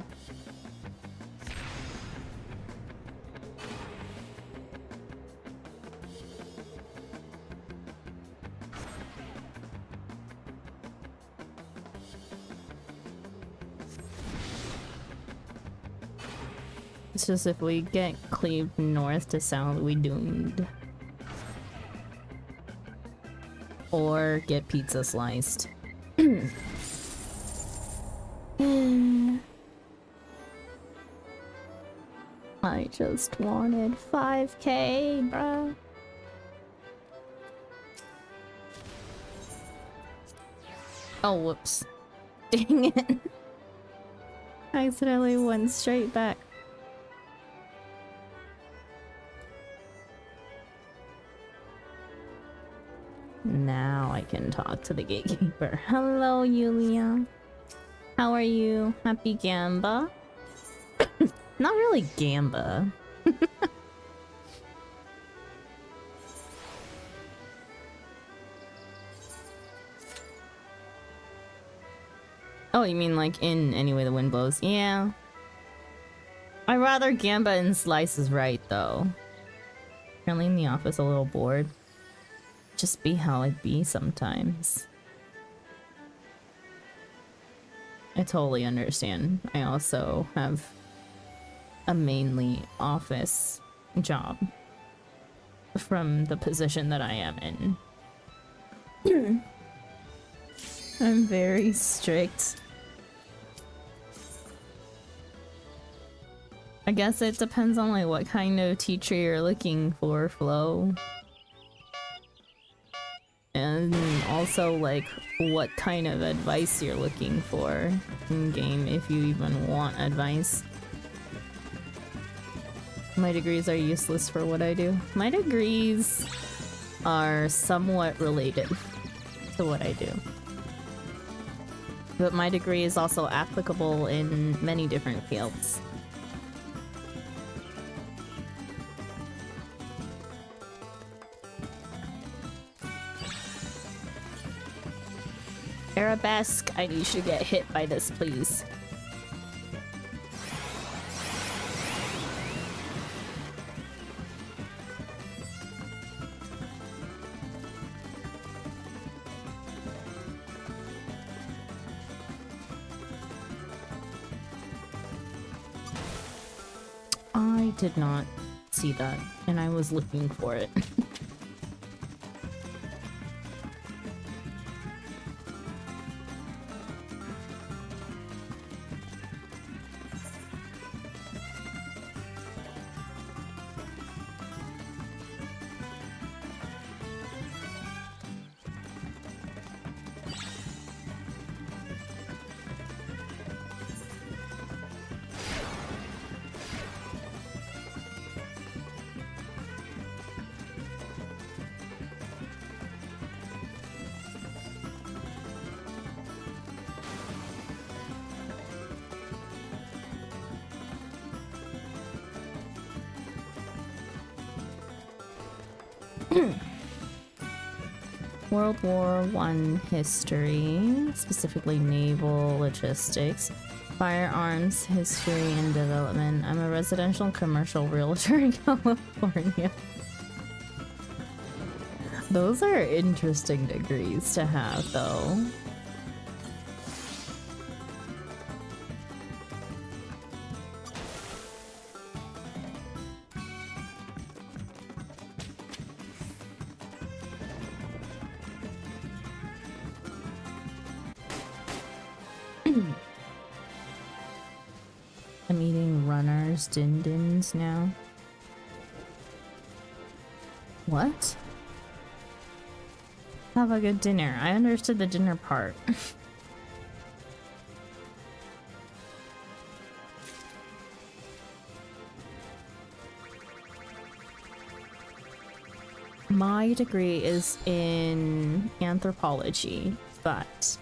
It's just if we get cleaved north to south, we doomed. Or get pizza sliced. I just wanted 5K, bruh. Oh, whoops. Dang it. I accidentally went straight back. Now I can talk to the gatekeeper. Hello, Yulia. How are you? Happy Gamba? Not really Gamba. Oh, you mean like in Any Way the Wind Blows? Yeah. I'd rather Gamba and Slice is right, though. Currently in the office a little bored. Just be how it be sometimes. I totally understand. I also have a mainly office job from the position that I am in. I'm very strict. I guess it depends on like what kind of teacher you're looking for, Flo. And also like what kind of advice you're looking for in game, if you even want advice. My degrees are useless for what I do. My degrees are somewhat related to what I do. But my degree is also applicable in many different fields. Arabesque, I need you to get hit by this, please. I did not see that, and I was looking for it. World War I history, specifically naval logistics, firearms history and development. I'm a residential and commercial realtor in California. Those are interesting degrees to have, though. I'm eating runners, din-dins now. What? Have a good dinner. I understood the dinner part. My degree is in anthropology, but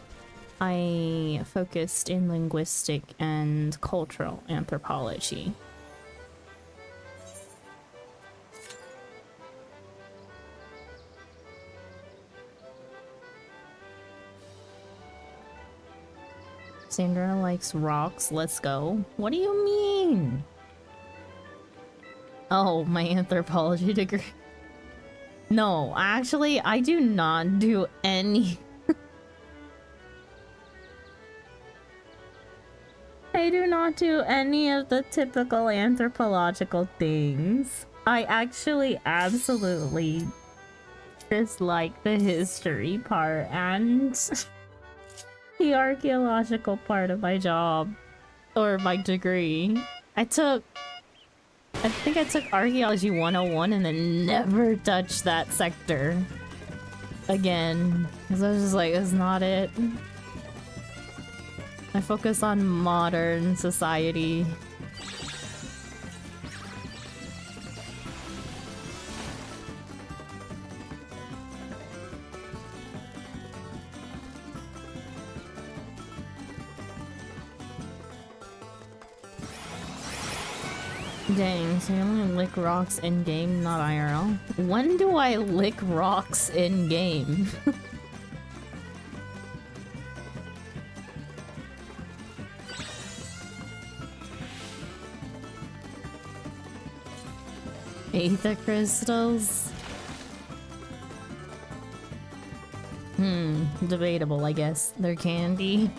I focused in linguistic and cultural anthropology. Sandra likes rocks. Let's go. What do you mean? Oh, my anthropology degree. No, actually, I do not do any. I I do not do any of the typical anthropological things. I actually absolutely dislike the history part and the archaeological part of my job or my degree. I think I took Archaeology 101 and then never touched that sector again. Because I was just like, it's not it. I focus on modern society. Dang, so you only lick rocks in-game, not IRL? When do I lick rocks in-game? Aether crystals? Debatable, I guess. They're candy.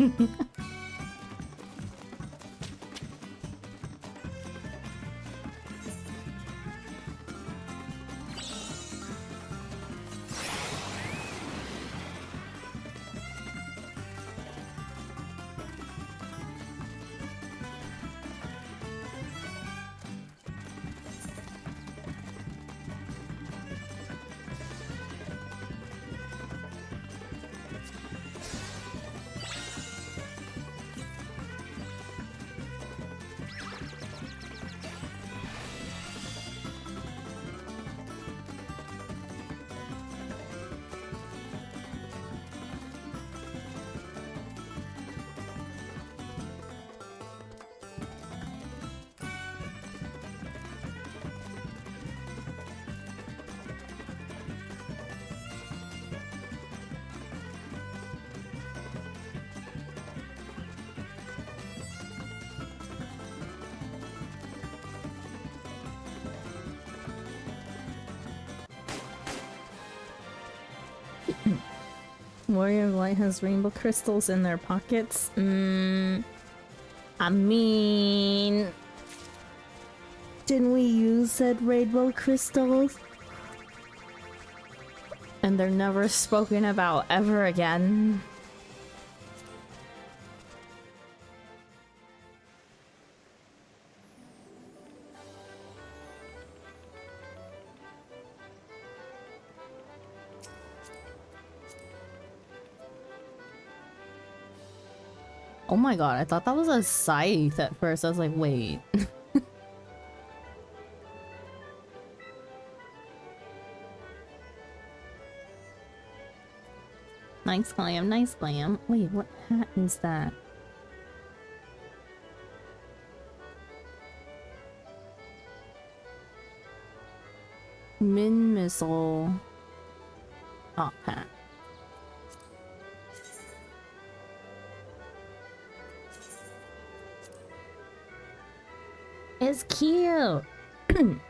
Warrior of Light has rainbow crystals in their pockets. I mean... Didn't we use said rainbow crystals? And they're never spoken about ever again. Oh my god, I thought that was a scythe at first. I was like, wait. Nice glam, nice glam. Wait, what hat is that? Min missile. Top hat. It's cute. You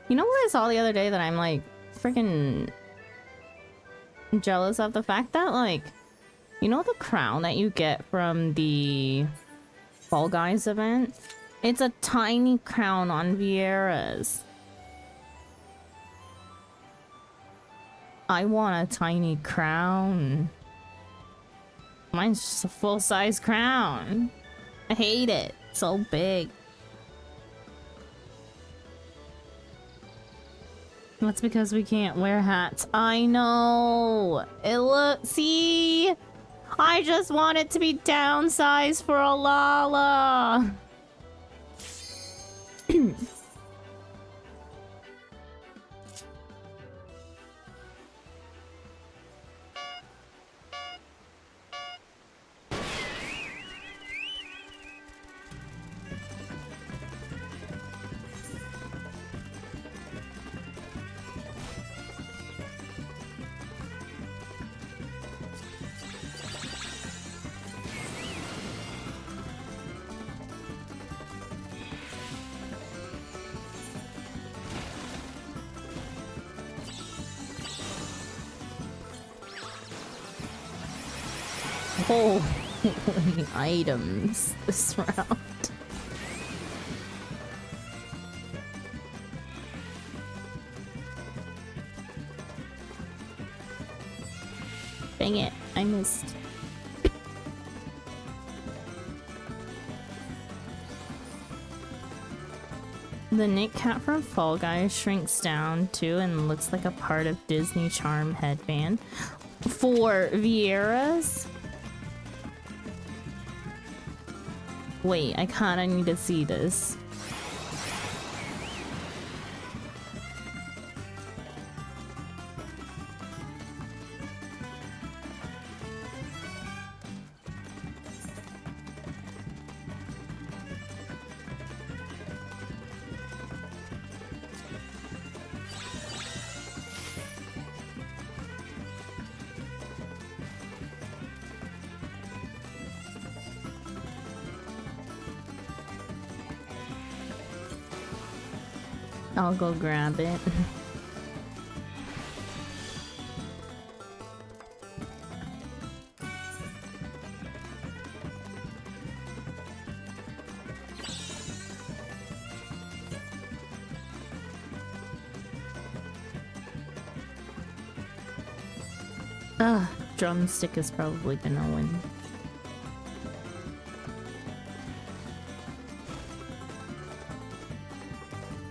know what I saw the other day that I'm like freaking jealous of? The fact that, like, you know the crown that you get from the Fall Guys event? It's a tiny crown on Vieira's. I want a tiny crown. Mine's just a full-size crown. I hate it. It's so big. That's because we can't wear hats. I know. See? I just want it to be downsized for a Lala. Oh, any items this round. Dang it, I missed. The Nick Cat from Fall Guys shrinks down too and looks like a part of Disney Charm headband. For Vieira's? Wait, I kinda need to see this. I'll go grab it. Drumstick is probably gonna win.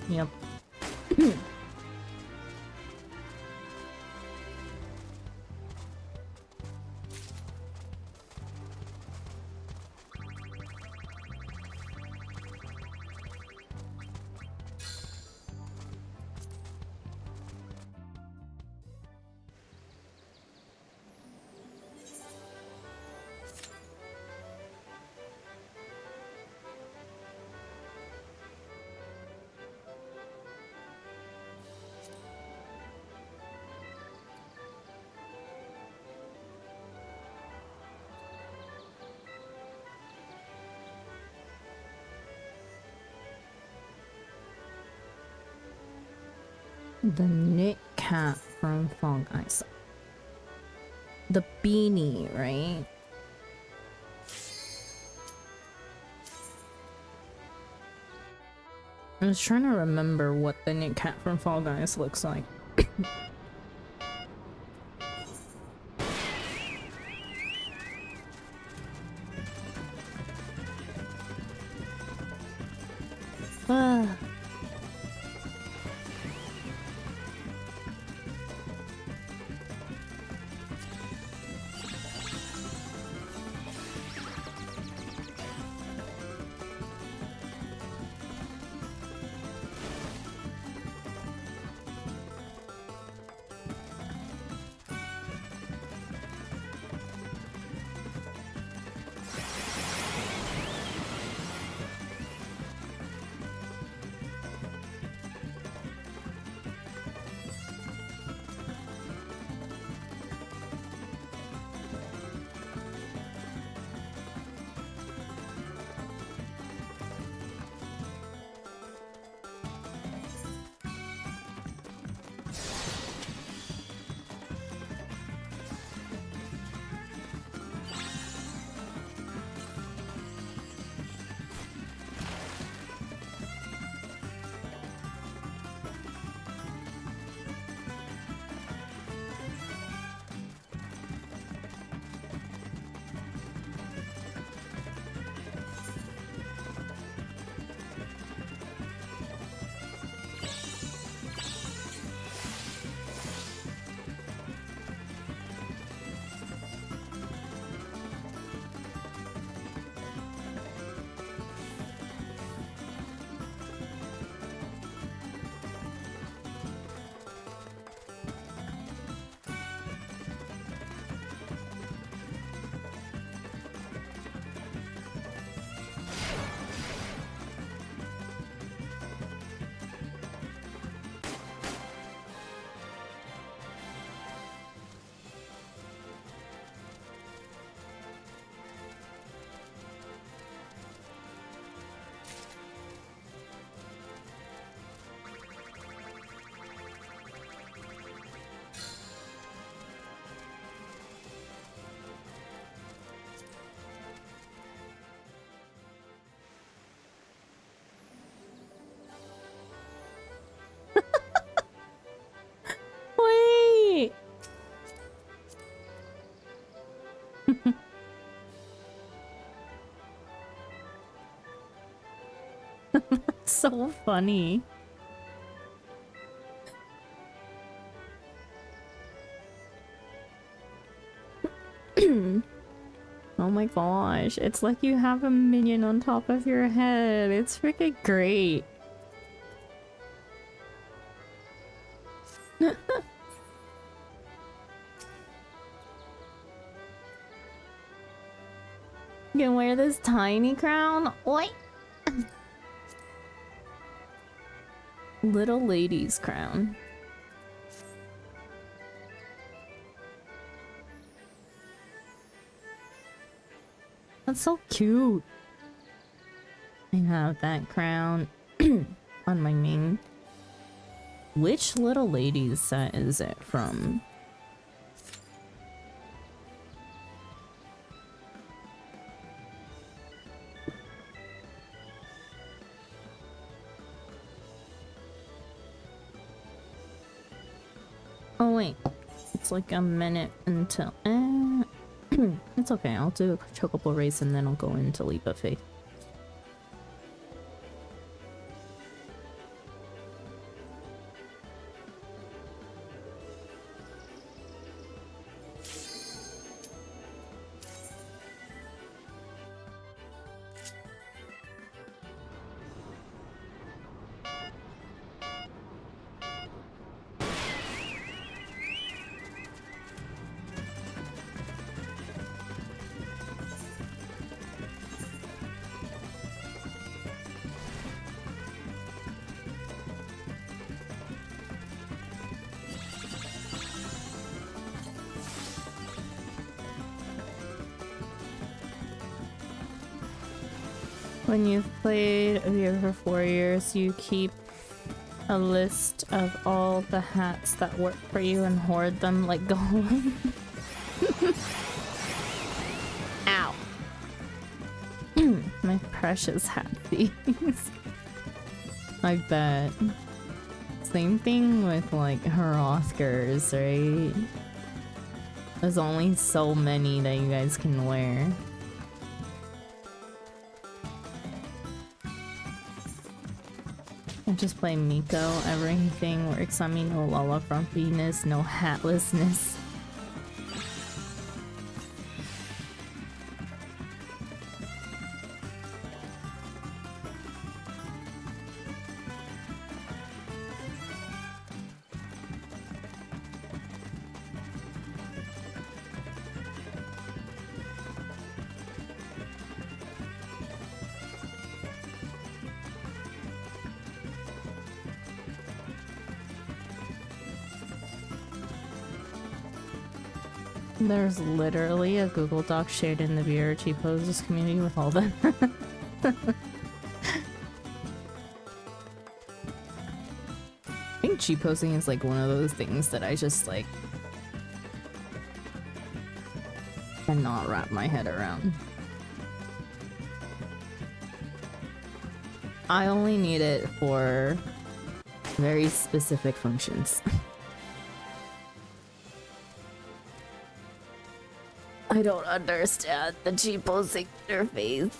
Yep. The Nick Cat from Fall Guys. The beanie, right? I was trying to remember what the Nick Cat from Fall Guys looks like. So funny. Oh my gosh, it's like you have a minion on top of your head. It's freaking great. You can wear this tiny crown. Oi! Little lady's crown. That's so cute. I have that crown on my main. Which little ladies set is it from? Oh wait, it's like a minute until. It's okay. I'll do a chocobo race and then I'll go into Leap of Faith. When you've played a game for 4 years, you keep a list of all the hats that work for you and hoard them like Gollum. Ow. My precious hat thieves. I bet. Same thing with like her Oscars, right? There's only so many that you guys can wear. I just play Miko. Everything works on me. No Lala frumpiness, no hatlessness. There's literally a Google Doc shared in the BRG poses community with all the I think cheat posting is like one of those things that I just like cannot wrap my head around. I only need it for very specific functions. I don't understand the cheat posting interface.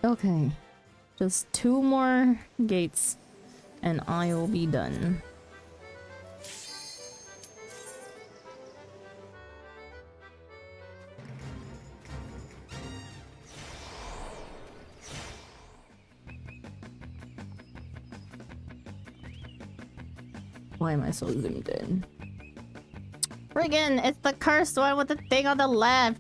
Okay, just 2 more gates and I will be done. Why am I so zoomed in? Friggin', it's the cursed one with the thing on the left.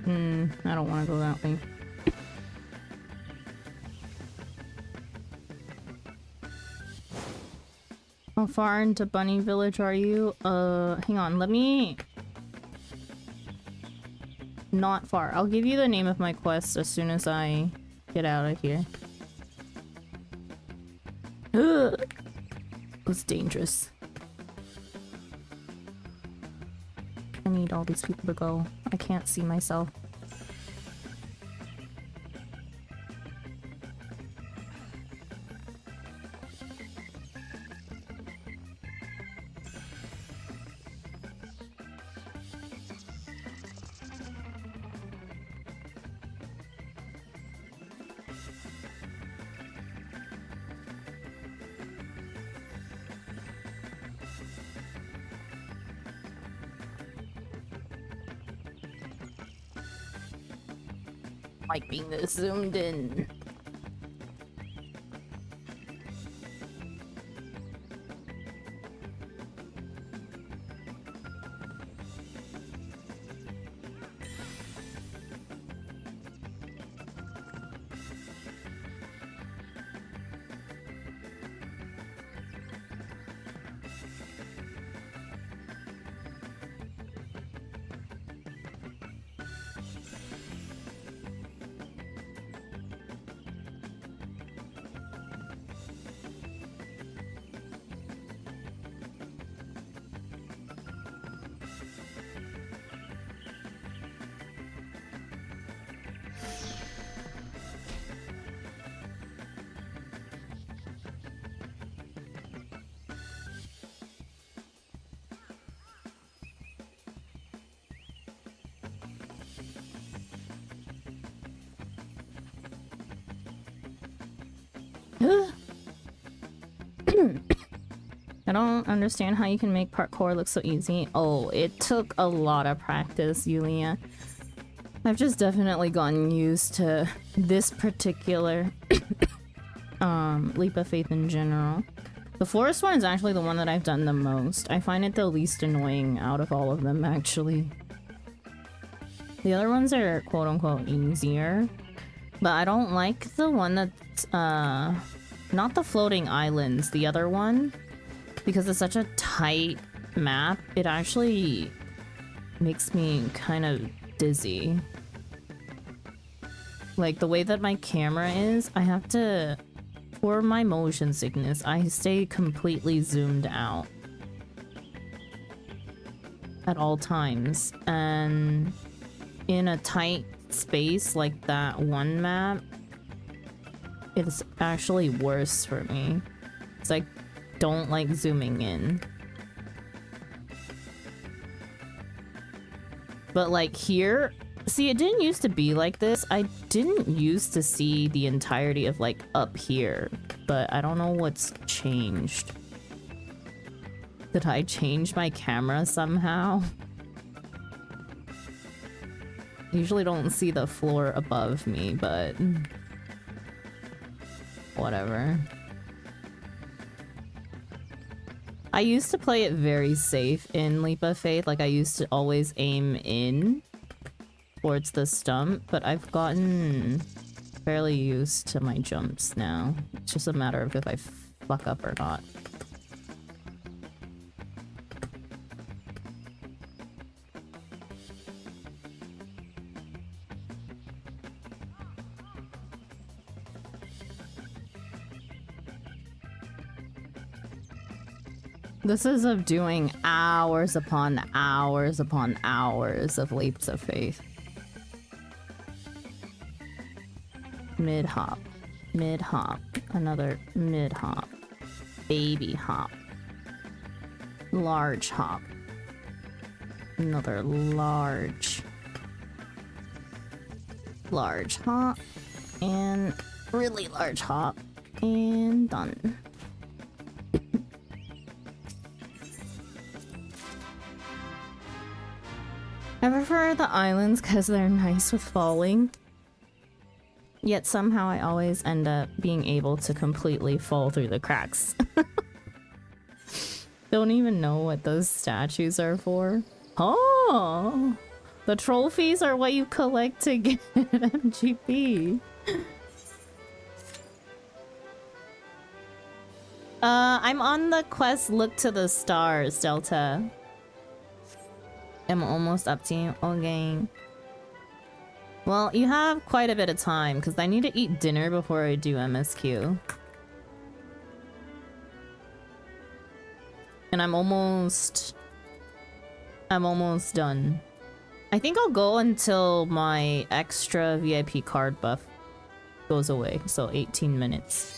I don't want to go that way. How far into Bunny Village are you? Hang on, let me... Not far. I'll give you the name of my quest as soon as I get out of here. Ugh! It was dangerous. I need all these people to go. I can't see myself. Like being this zoomed in. I don't understand how you can make parkour look so easy. Oh, it took a lot of practice, Yulia. I've just definitely gotten used to this particular leap of faith in general. The forest one is actually the one that I've done the most. I find it the least annoying out of all of them, actually. The other ones are quote-unquote easier, but I don't like the one that's not the floating islands, the other one. Because it's such a tight map, it actually makes me kind of dizzy. Like, the way that my camera is, I have to... For my motion sickness, I stay completely zoomed out. At all times. And in a tight space like that one map, it's actually worse for me. It's like... don't like zooming in. But like here, see, it didn't used to be like this. I didn't used to see the entirety of like up here, but I don't know what's changed. Did I change my camera somehow? Usually don't see the floor above me, but whatever. I used to play it very safe in Leap of Faith, like I used to always aim in towards the stump, but I've gotten fairly used to my jumps now. It's just a matter of if I fuck up or not. This is of doing hours upon hours upon hours of leaps of faith. Mid hop, another mid hop, baby hop, large hop, another large hop, and really large hop, and done. I prefer the islands because they're nice with falling. Yet somehow I always end up being able to completely fall through the cracks. Don't even know what those statues are for. Oh! The trophies are what you collect to get MGP. I'm on the quest Look to the Stars, Delta. I'm almost up to you. Okay. Well, you have quite a bit of time, because I need to eat dinner before I do MSQ. And I'm almost done. I think I'll go until my extra VIP card buff goes away, so 18 minutes.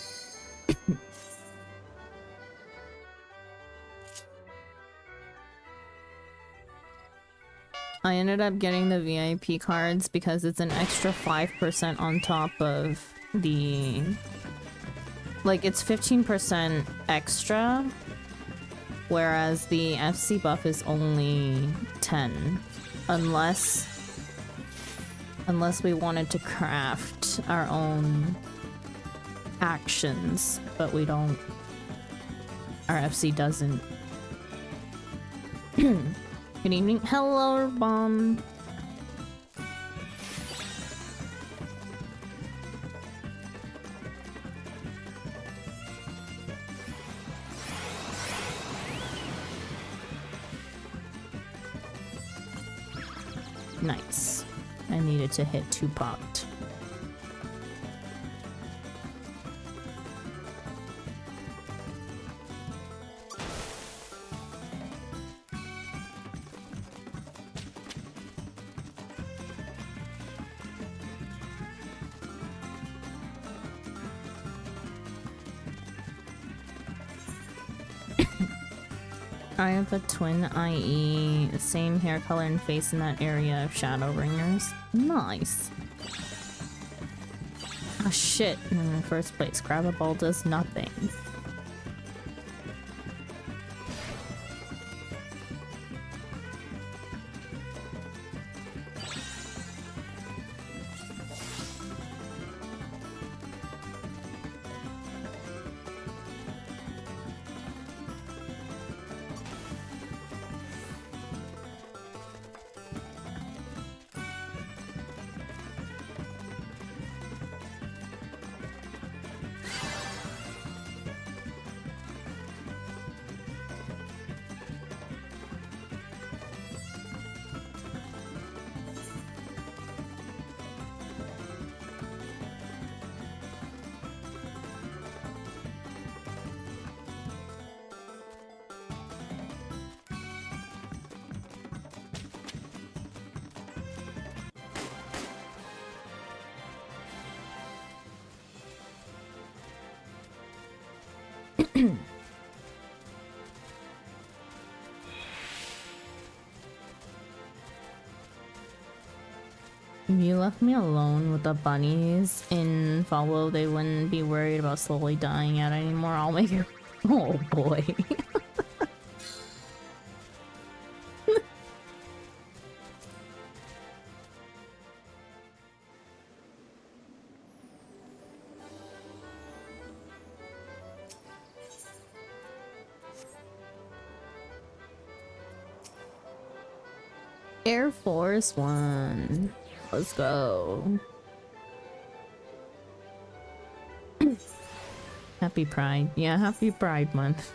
I ended up getting the VIP cards because it's an extra 5% on top of the... Like, it's 15% extra, whereas the FC buff is only 10. Unless we wanted to craft our own actions, but we don't. Our FC doesn't. Good evening. Hello, Bomb. Nice. I needed to hit 2 popped. I have a twin, i.e. same hair color and face in that area of Shadowbringers. Nice. Oh shit, in the first place, grab a ball does nothing. If you left me alone with the bunnies in follow, they wouldn't be worried about slowly dying out anymore. I'll make it. Oh boy. Air Force One. Let's go. Happy Pride. Yeah, happy Pride Month.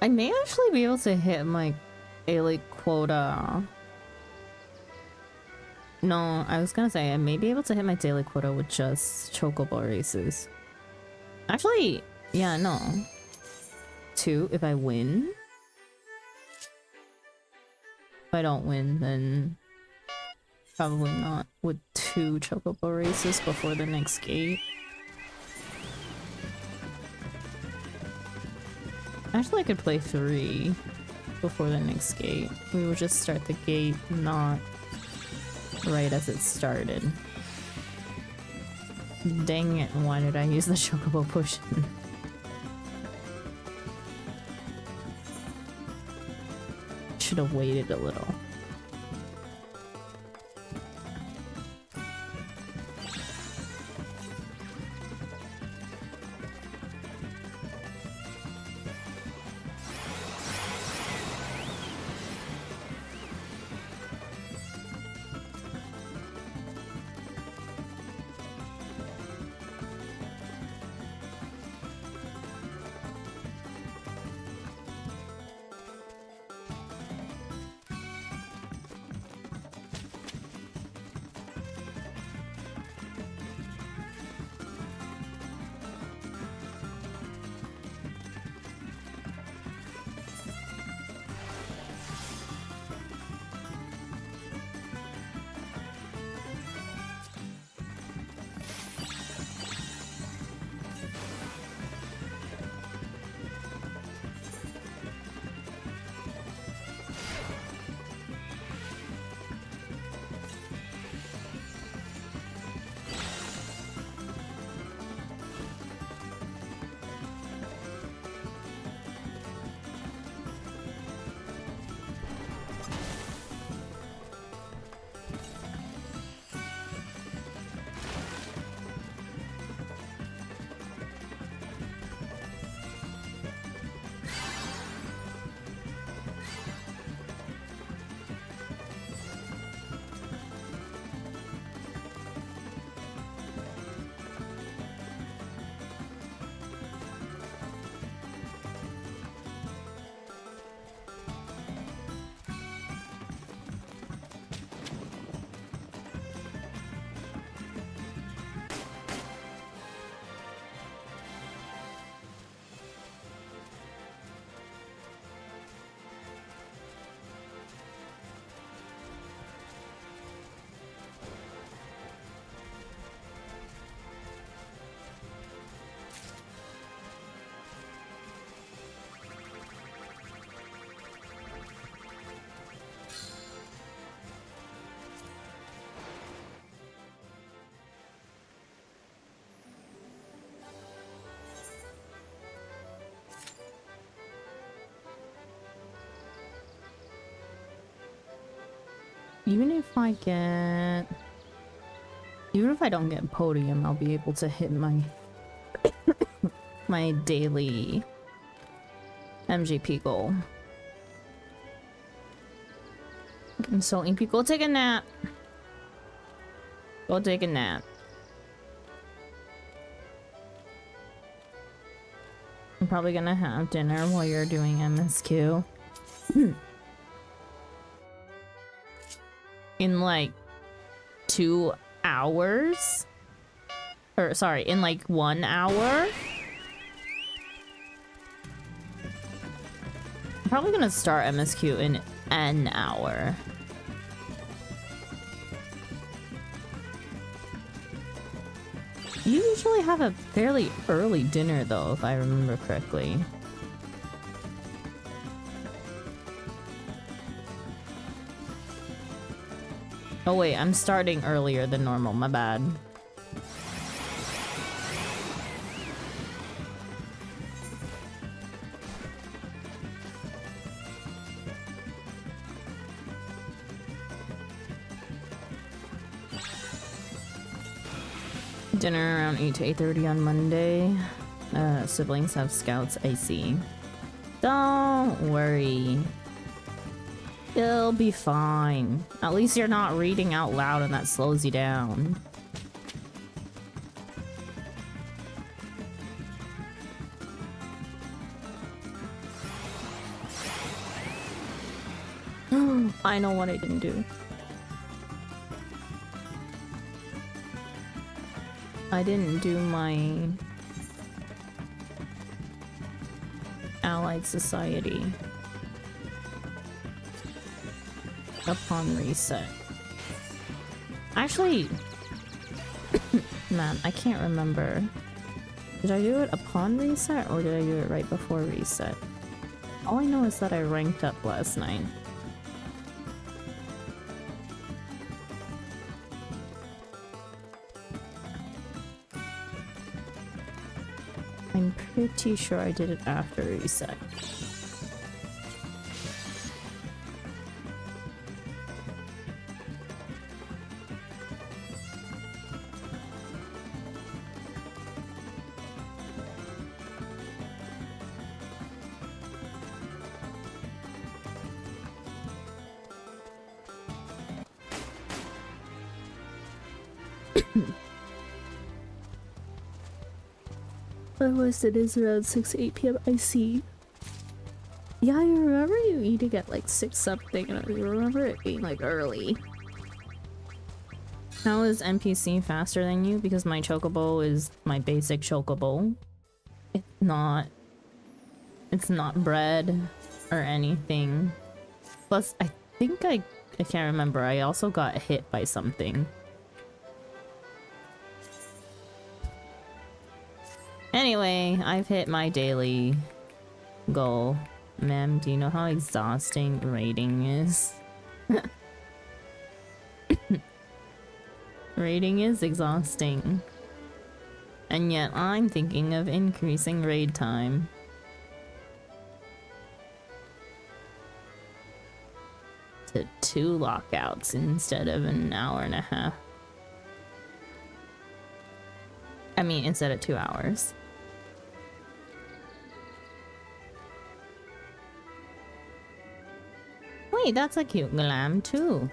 I may actually be able to hit my daily quota. No, I was gonna say I may be able to hit my daily quota with just chocobo races. Actually, yeah, no. 2 if I win. If I don't win, then probably not with 2 chocobo races before the next gate. Actually, I could play 3 before the next gate. We would just start the gate not right as it started. Dang it, why did I use the chocobo potion? should have waited a little. Even if I don't get podium, I'll be able to hit my my daily MGP goal. Insulting people. Go take a nap. Go take a nap. I'm probably gonna have dinner while you're doing MSQ. In like 2 hours, or sorry, in like 1 hour. I'm probably gonna start MSQ in an hour. You usually have a fairly early dinner though, if I remember correctly. Oh wait, I'm starting earlier than normal, my bad. Dinner around 8 to 8:30 on Monday. Siblings have scouts, I see. Don't worry. It'll be fine. At least you're not reading out loud and that slows you down. I know what I didn't do. I didn't do my Allied Society upon reset. Actually, man, I can't remember. Did I do it upon reset or did I do it right before reset? All I know is that I ranked up last night. I'm pretty sure I did it after reset. Otherwise it is around 6 8 p.m. I see. Yeah, I remember you eating at like 6 something and I remember it being like early. How is NPC faster than you? Because my chocobo is my basic chocobo. It's not bred or anything. Plus, I think I can't remember. I also got hit by something. Anyway, I've hit my daily goal. Ma'am, do you know how exhausting raiding is? Raiding is exhausting. And yet I'm thinking of increasing raid time. To 2 lockouts instead of an hour and a half. I mean, instead of 2 hours. Wait, that's a cute glam too.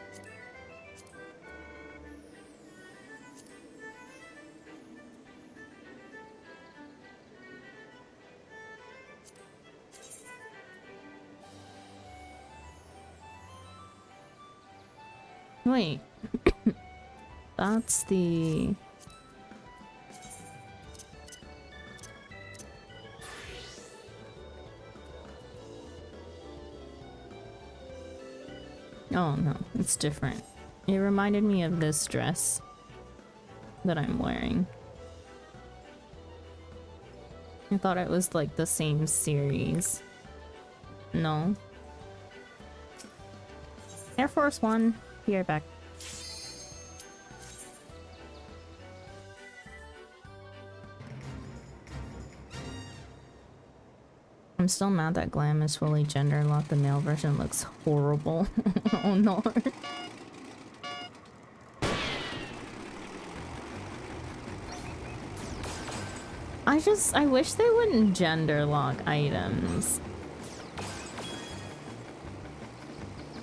Wait. That's the... Oh no, it's different. It reminded me of this dress that I'm wearing. I thought it was like the same series. No. Air Force One, be right back. I'm still mad that Glam is fully gender locked. The male version looks horrible. Oh no. I wish they wouldn't gender lock items.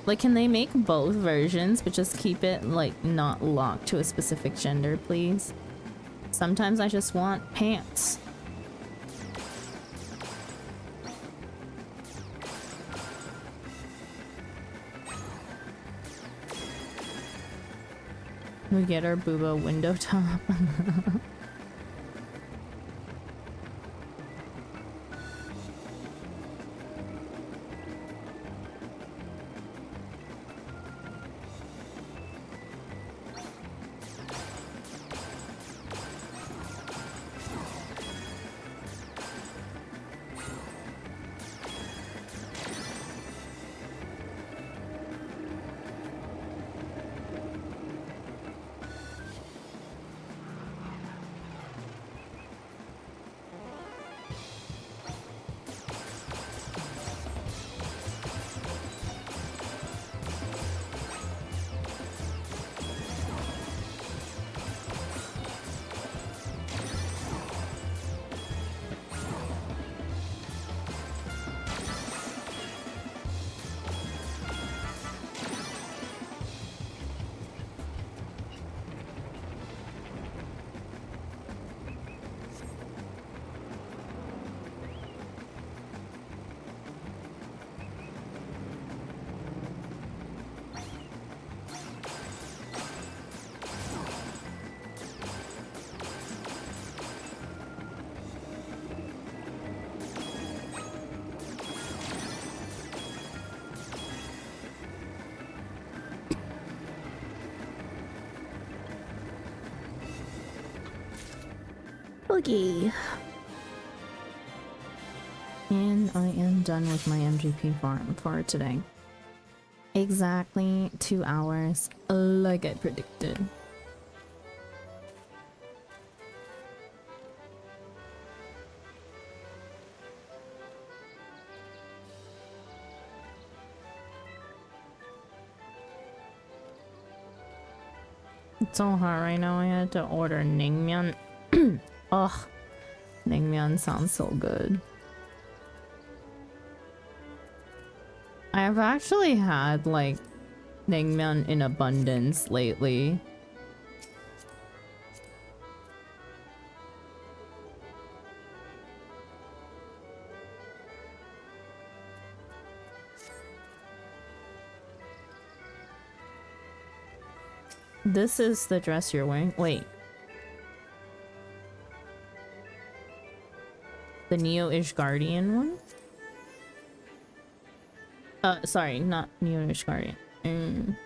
Like, can they make both versions but just keep it like not locked to a specific gender, please? Sometimes I just want pants. We get our booba window top. Okay. And I am done with my MGP farm for today. Exactly 2 hours, like I predicted. It's so hot right now. I had to order naengmyeon. Ugh, naengmyeon sounds so good. I've actually had like naengmyeon in abundance lately. This is the dress you're wearing. Wait. The Neo-ish Guardian one? Sorry, not Neo-ish Guardian.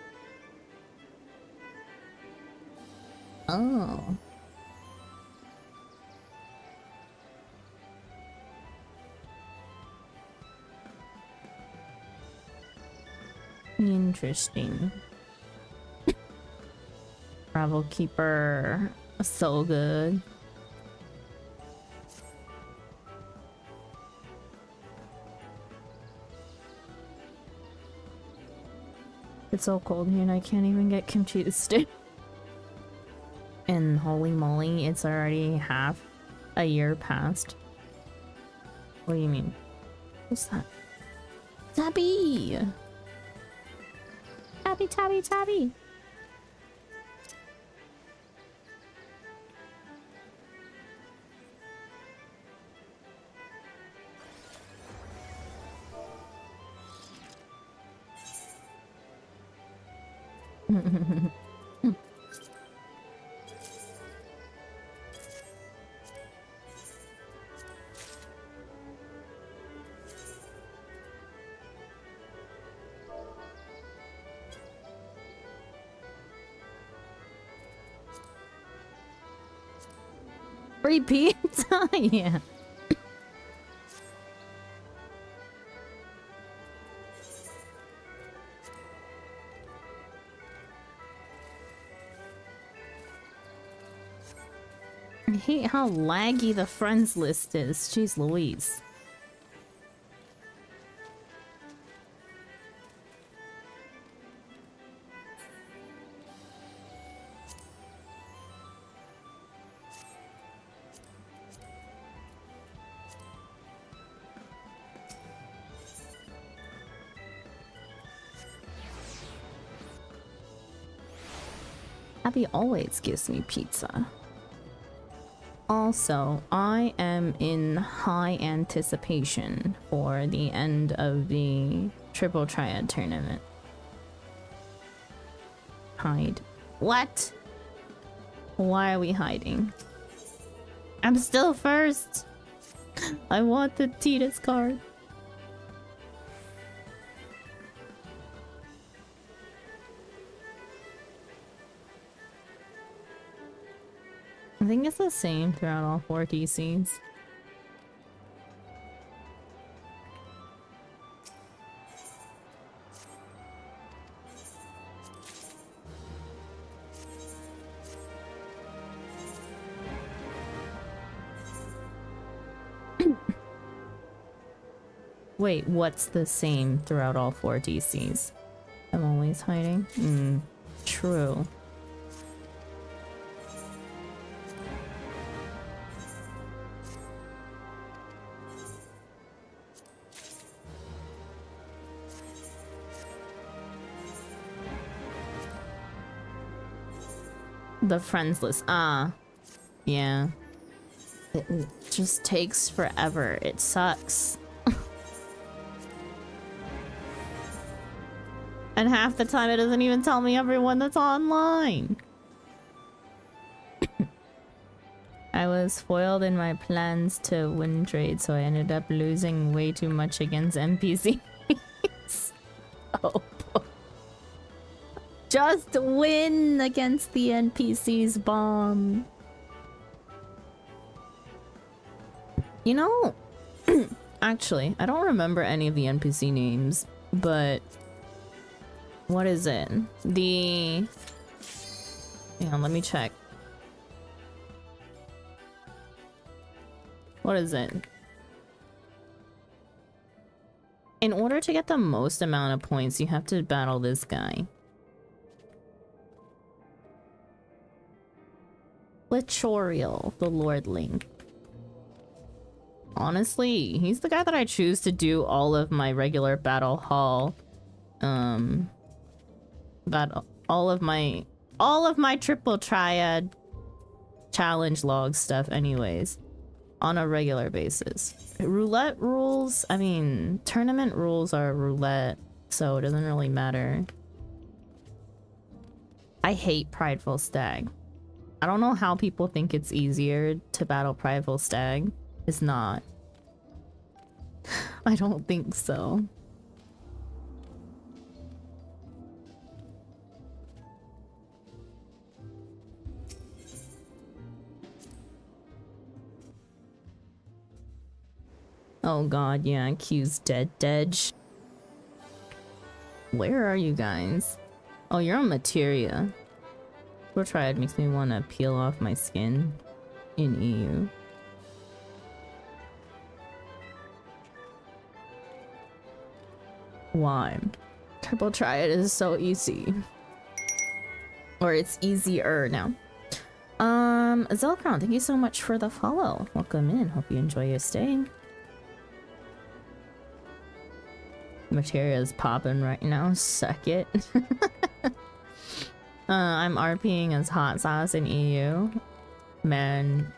Oh. Interesting. Travel Keeper. So good. It's so cold here and I can't even get kimchi to stick. And holy moly, it's already half a year past. What do you mean? What's that? Tabby! Tabby, tabby, tabby! Free pizza? Yeah. I hate how laggy the friends list is. Jeez Louise. Abby always gives me pizza. Also, I am in high anticipation for the end of the Triple Triad tournament. Hide. What? Why are we hiding? I'm still first! I want the Titus card. I think it's the same throughout all 4 DCs. Wait, what's the same throughout all 4 DCs? I'm always hiding? True. The friends list. Yeah. It just takes forever. It sucks. And half the time it doesn't even tell me everyone that's online. I was foiled in my plans to win trade, so I ended up losing way too much against NPCs. Oh boy. Just win against the NPCs, bomb. You know, actually, I don't remember any of the NPC names, but what is it? Hang on, let me check. What is it? In order to get the most amount of points, you have to battle this guy. Lichorial, the Lordling. Honestly, he's the guy that I choose to do all of my regular battle hall, all of my triple triad challenge log stuff anyways, on a regular basis. Roulette rules, I mean, tournament rules are roulette, so it doesn't really matter. I hate Prideful Stag. I don't know how people think it's easier to battle Prideful Stag. It's not. I don't think so. Oh god, yeah, Q's dead. Where are you guys? Oh, you're on Materia. We'll try it. Makes me want to peel off my skin in EU. Why? Triple Triad is so easy. Or it's easier now. Zelcrown, thank you so much for the follow. Welcome in. Hope you enjoy your stay. Materia is popping right now. Suck it. I'm RPing as Hot Sauce in EU. Man,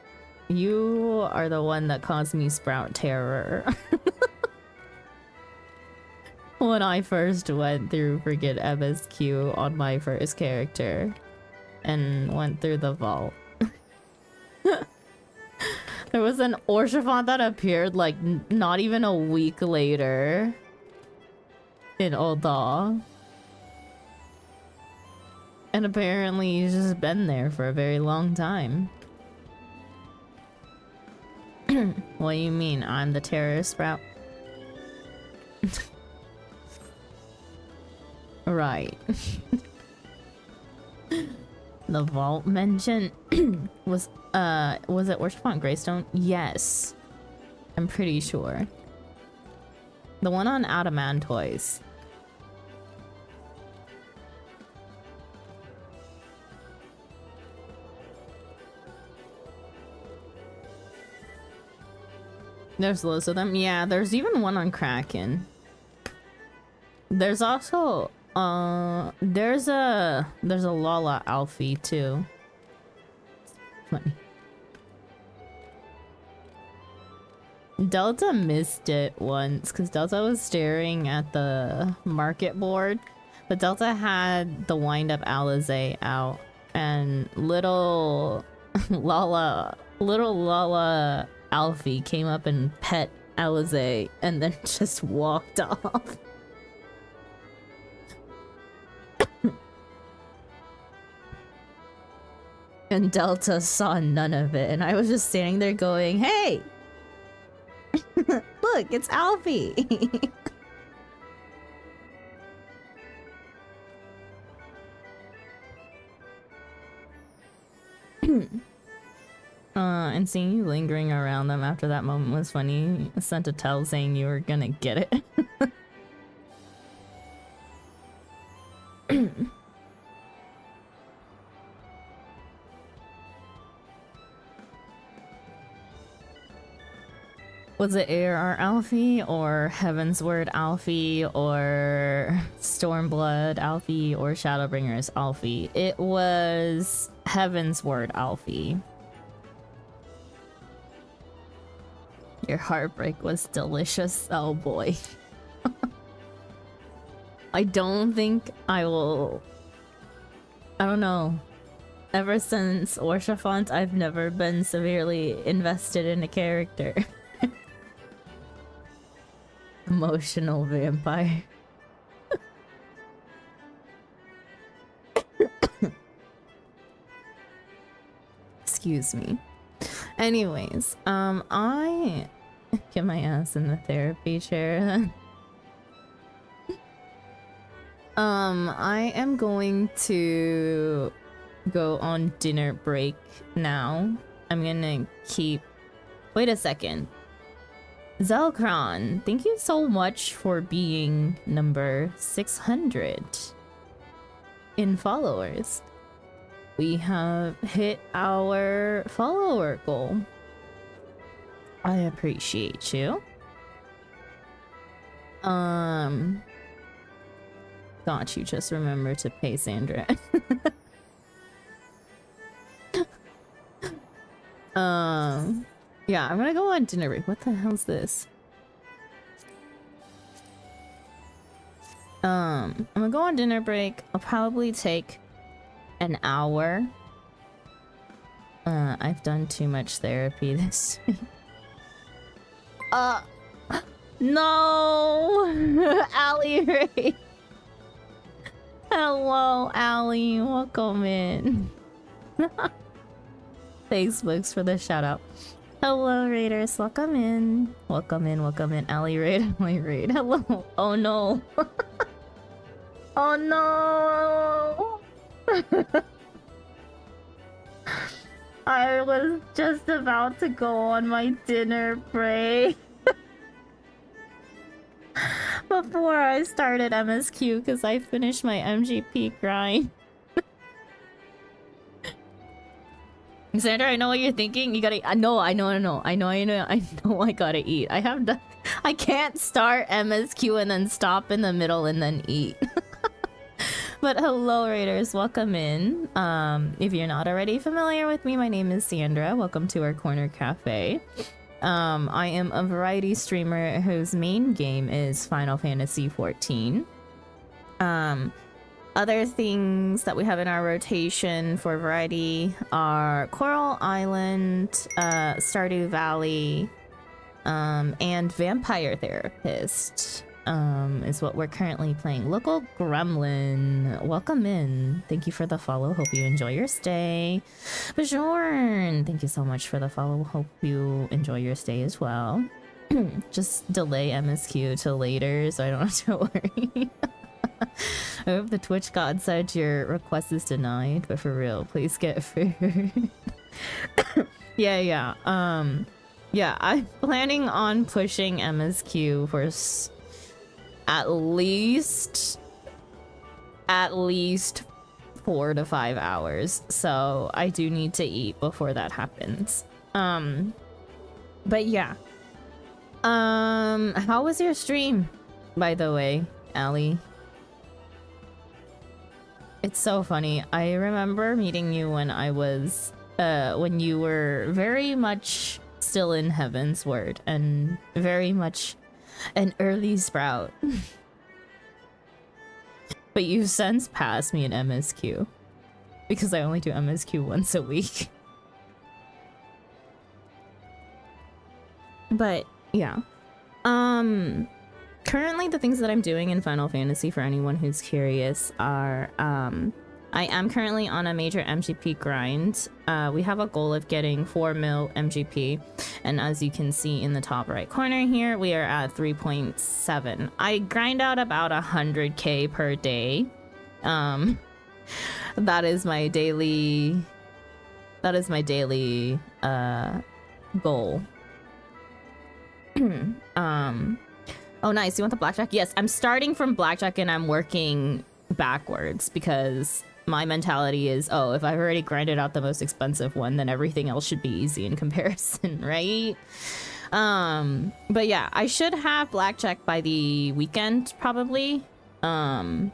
you are the one that caused me Sprout terror. When I first went through friggin' MSQ on my first character and went through the vault. There was an Orchifant that appeared like not even a week later in Oda. And apparently he's just been there for a very long time. What do you mean? I'm the terrorist Sprout? Right. The vault mention was it Orchifant Greystone? Yes. I'm pretty sure. The one on Adamantoise. There's loads of them. Yeah, there's even one on Kraken. There's also there's a Lala Alfie too. Funny. Delta missed it once because Delta was staring at the market board, but Delta had the wind up Alizé out, and little Lala Alfie came up and pet Alizé and then just walked off. And Delta saw none of it, and I was just standing there going, hey! Look, it's Alfie! And seeing you lingering around them after that moment was funny. I sent a tell saying you were gonna get it. Was it AR Alfie or Heaven's Word Alfie or Stormblood Alfie or Shadowbringers Alfie? It was Heaven's Word Alfie. Your heartbreak was delicious. Oh boy. I don't think I will... I don't know. Ever since Orchifant, I've never been severely invested in a character. Emotional vampire. Excuse me. Anyways, I get my ass in the therapy chair then. I am going to go on dinner break now. I'm gonna keep... Wait a second. Zelcron, thank you so much for being number 600 in followers. We have hit our follower goal. I appreciate you. Thought you just remember to pay Sandra. Yeah, I'm gonna go on dinner break. What the hell's this? I'm gonna go on dinner break. I'll probably take an hour. I've done too much therapy this week. No! Allie Ray. Hello, Allie. Welcome in. Thanks, Books, for the shout out. Hello, Raiders. Welcome in. Welcome in, welcome in. Allie Raid, Allie Raid. Hello. Oh no. Oh no. I was just about to go on my dinner break before I started MSQ because I finished my MGP grind. Sandra, I know what you're thinking. You gotta. I know. I know. I gotta eat. I can't start MSQ and then stop in the middle and then eat. But hello, Raiders. Welcome in. If you're not already familiar with me, my name is Sandra. Welcome to our Corner Cafe. I am a variety streamer whose main game is Final Fantasy XIV. Other things that we have in our rotation for variety are Coral Island, Stardew Valley, and Vampire Therapist is what we're currently playing. Local Gremlin, welcome in. Thank you for the follow. Hope you enjoy your stay. Bajorn, thank you so much for the follow. Hope you enjoy your stay as well. Just delay MSQ till later so I don't have to worry. I hope the Twitch god said your request is denied, but for real, please get food. Yeah, I'm planning on pushing MSQ for at least 4 to 5 hours, so I do need to eat before that happens. But yeah. How was your stream, by the way, Allie? It's so funny. I remember meeting you when I was, when you were very much still in Heaven's Word and very much an early sprout. But you've since passed me in MSQ because I only do MSQ once a week. But yeah. Currently, the things that I'm doing in Final Fantasy, for anyone who's curious, are I am currently on a major MGP grind. We have a goal of getting 4 mil MGP, and as you can see in the top right corner here, we are at 3.7. I grind out about 100k per day. That is my daily goal. Oh nice, you want the blackjack? Yes, I'm starting from blackjack and I'm working backwards because my mentality is, oh, if I've already grinded out the most expensive one, then everything else should be easy in comparison, right? But yeah, I should have blackjack by the weekend probably. And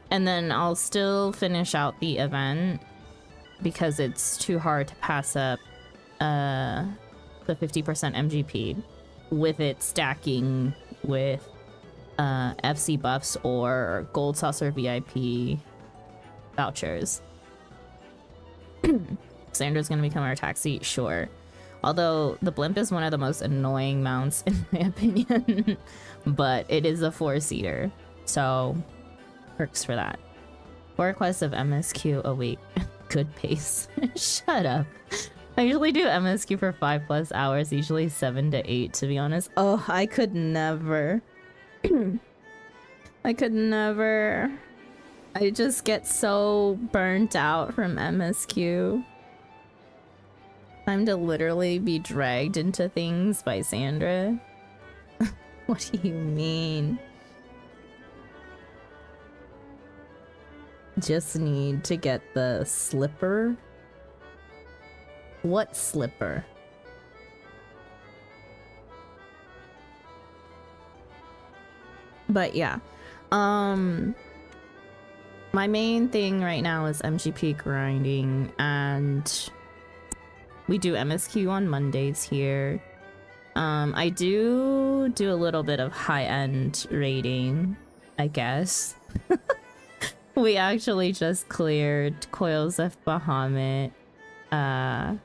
then I'll still finish out the event because it's too hard to pass up the 50% MGP with it stacking with FC buffs or Gold Saucer VIP vouchers. Sandra's gonna become our taxi, sure. Although the blimp is one of the most annoying mounts in my opinion, but it is a 4-seater, so perks for that. 4 requests of MSQ a week. Good pace. Shut up. I usually do MSQ for 5+ hours, usually 7 to 8 to be honest. Oh, I could never. I could never. I just get so burnt out from MSQ. Time to literally be dragged into things by Sandra. What do you mean? Just need to get the slipper. What slipper? But yeah, my main thing right now is MGP grinding, and we do MSQ on Mondays here. I do a little bit of high-end raiding, I guess. We actually just cleared Coils of Bahamut. Synced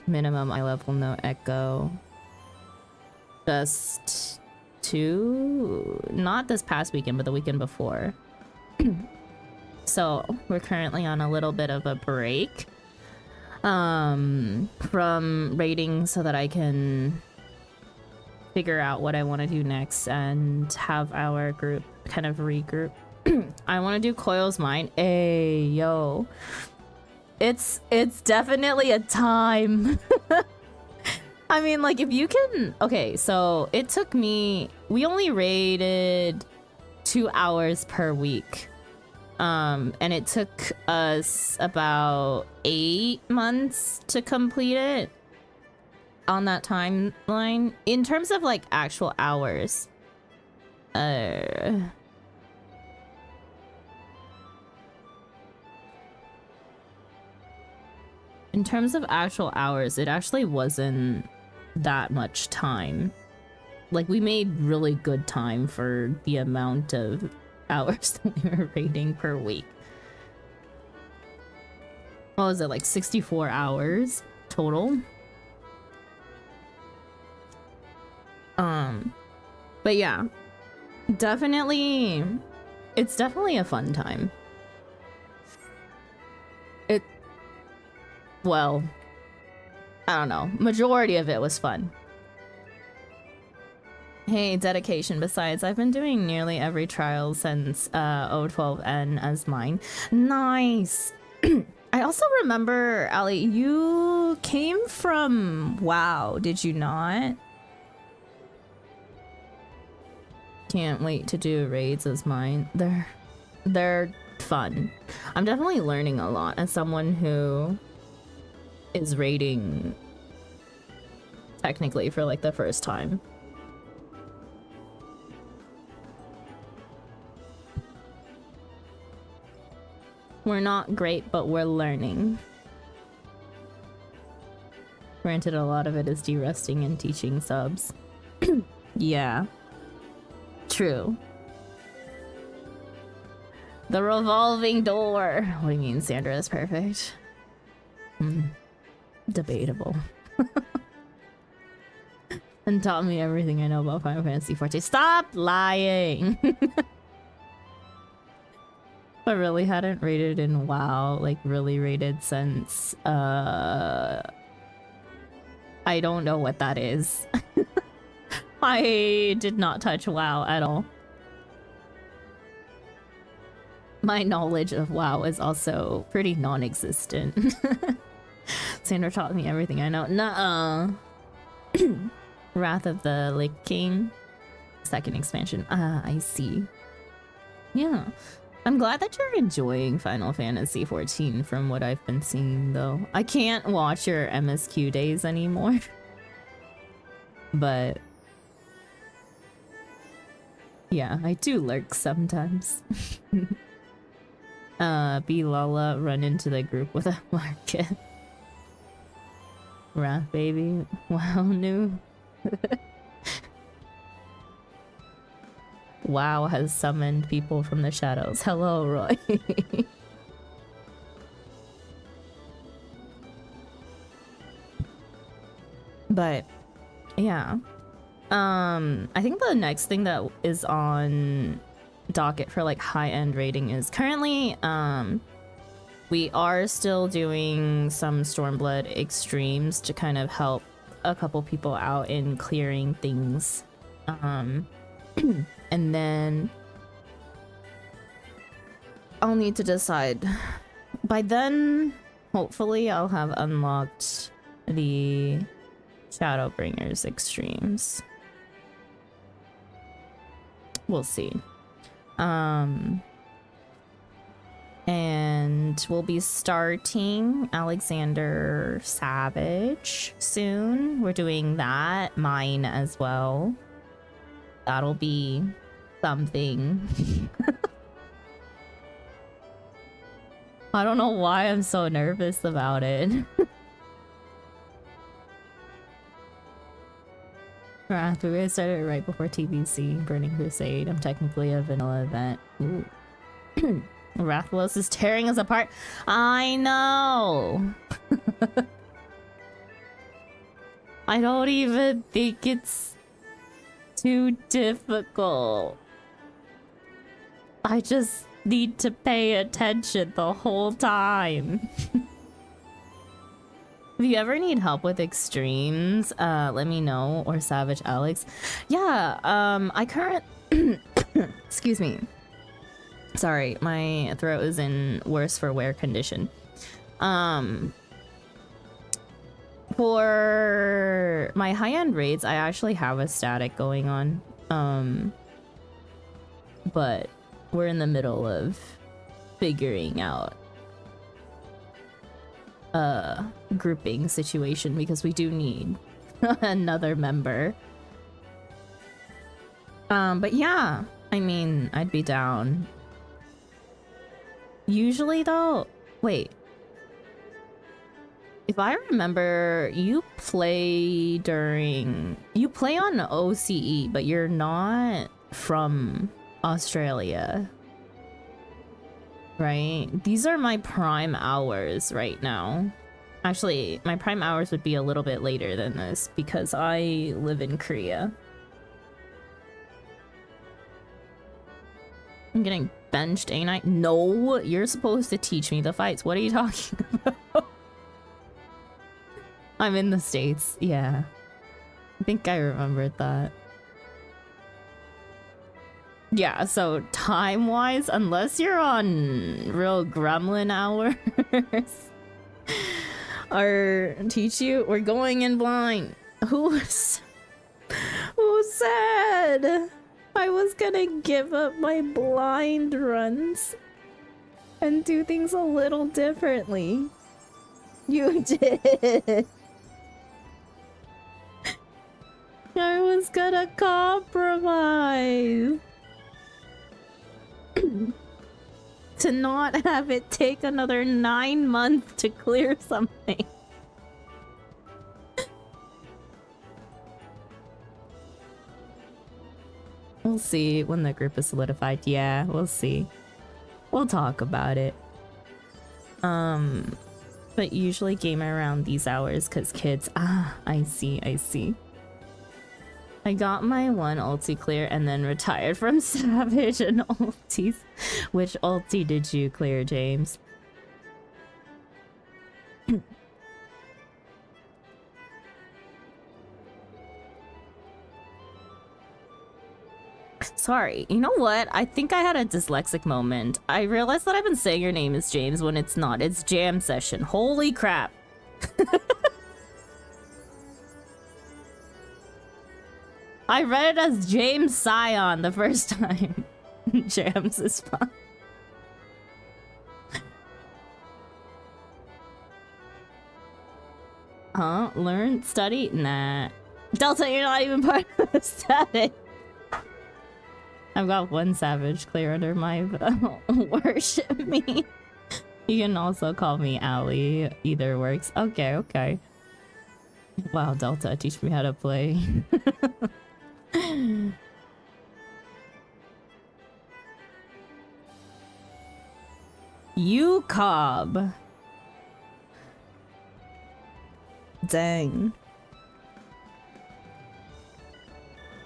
minimum eye level, no echo. Just not this past weekend, but the weekend before. So we're currently on a little bit of a break from raiding so that I can figure out what I want to do next and have our group kind of regroup. I want to do Coil's Mine. Hey, yo. It's definitely a time. I mean, like, if you can... Okay, so it took me... We only raided 2 hours per week. And it took us about 8 months to complete it on that timeline. In terms of, like, actual hours. In terms of actual hours, it actually wasn't that much time. Like, we made really good time for the amount of hours that we were raiding per week. What was it, like 64 hours total? But yeah, definitely, it's definitely a fun time. Well, I don't know. Majority of it was fun. Hey, dedication. Besides, I've been doing nearly every trial since O12N as mine. Nice. I also remember, Ali, you came from WoW, did you not? Can't wait to do raids as mine. They're fun. I'm definitely learning a lot as someone who is raiding technically for like the first time. We're not great, but we're learning. Granted, a lot of it is de-rusting and teaching subs. Yeah. True. The revolving door. What do you mean Sandra is perfect? Debatable. And taught me everything I know about Final Fantasy XIV. Stop lying! I really hadn't rated in WoW, like really rated since, I don't know what that is. I did not touch WoW at all. My knowledge of WoW is also pretty non-existent. Sandra taught me everything I know. Nuh-uh. Wrath of the Lake King. Second expansion. Ah, I see. Yeah. I'm glad that you're enjoying Final Fantasy XIV from what I've been seeing, though. I can't watch your MSQ days anymore. But... yeah, I do lurk sometimes. B Lala run into the group with a market. Wrath baby. Wow, new. WoW has summoned people from the shadows. Hello, Roy. But yeah. I think the next thing that is on docket for like high-end rating is currently we are still doing some Stormblood extremes to kind of help a couple people out in clearing things. And then I'll need to decide. By then, hopefully I'll have unlocked the Shadowbringers extremes. We'll see. And we'll be starting Alexander Savage soon. We're doing that. Mine as well. That'll be something. I don't know why I'm so nervous about it. After we started right before TBC, Burning Crusade. I'm technically a vanilla event. Ooh. Rathalos is tearing us apart. I know. I don't even think it's too difficult. I just need to pay attention the whole time. If you ever need help with extremes, let me know, or Savage Alex. Yeah, excuse me. Sorry, my throat is in worse for wear condition. For my high-end raids, I actually have a static going on. But we're in the middle of figuring out grouping situation because we do need another member. But yeah, I mean, I'd be down. Usually though, wait. If I remember, you play on OCE, but you're not from Australia. Right? These are my prime hours right now. Actually, my prime hours would be a little bit later than this because I live in Korea. I'm getting benched, ain't I? No, you're supposed to teach me the fights. What are you talking about? I'm in the States, yeah. I think I remembered that. Yeah, so time-wise, unless you're on real gremlin hours, or teach you, we're going in blind. Who said I was gonna give up my blind runs and do things a little differently? You did. I was gonna compromise. To not have it take another 9 months to clear something. We'll see when the group is solidified. Yeah, we'll see. We'll talk about it. But usually game around these hours because kids. Ah, I see. I got my one ulti clear and then retired from Savage and ultis. Which ulti did you clear, James? Sorry, you know what? I think I had a dyslexic moment. I realized that I've been saying your name is James when it's not. It's Jam Session. Holy crap. I read it as James Sion the first time. Jams is fun. Huh? Learn? Study? Nah. Delta, you're not even part of the study. I've got one savage clear under my worship me. You can also call me Allie. Either works. Okay. Wow, Delta, teach me how to play. You cob. Dang.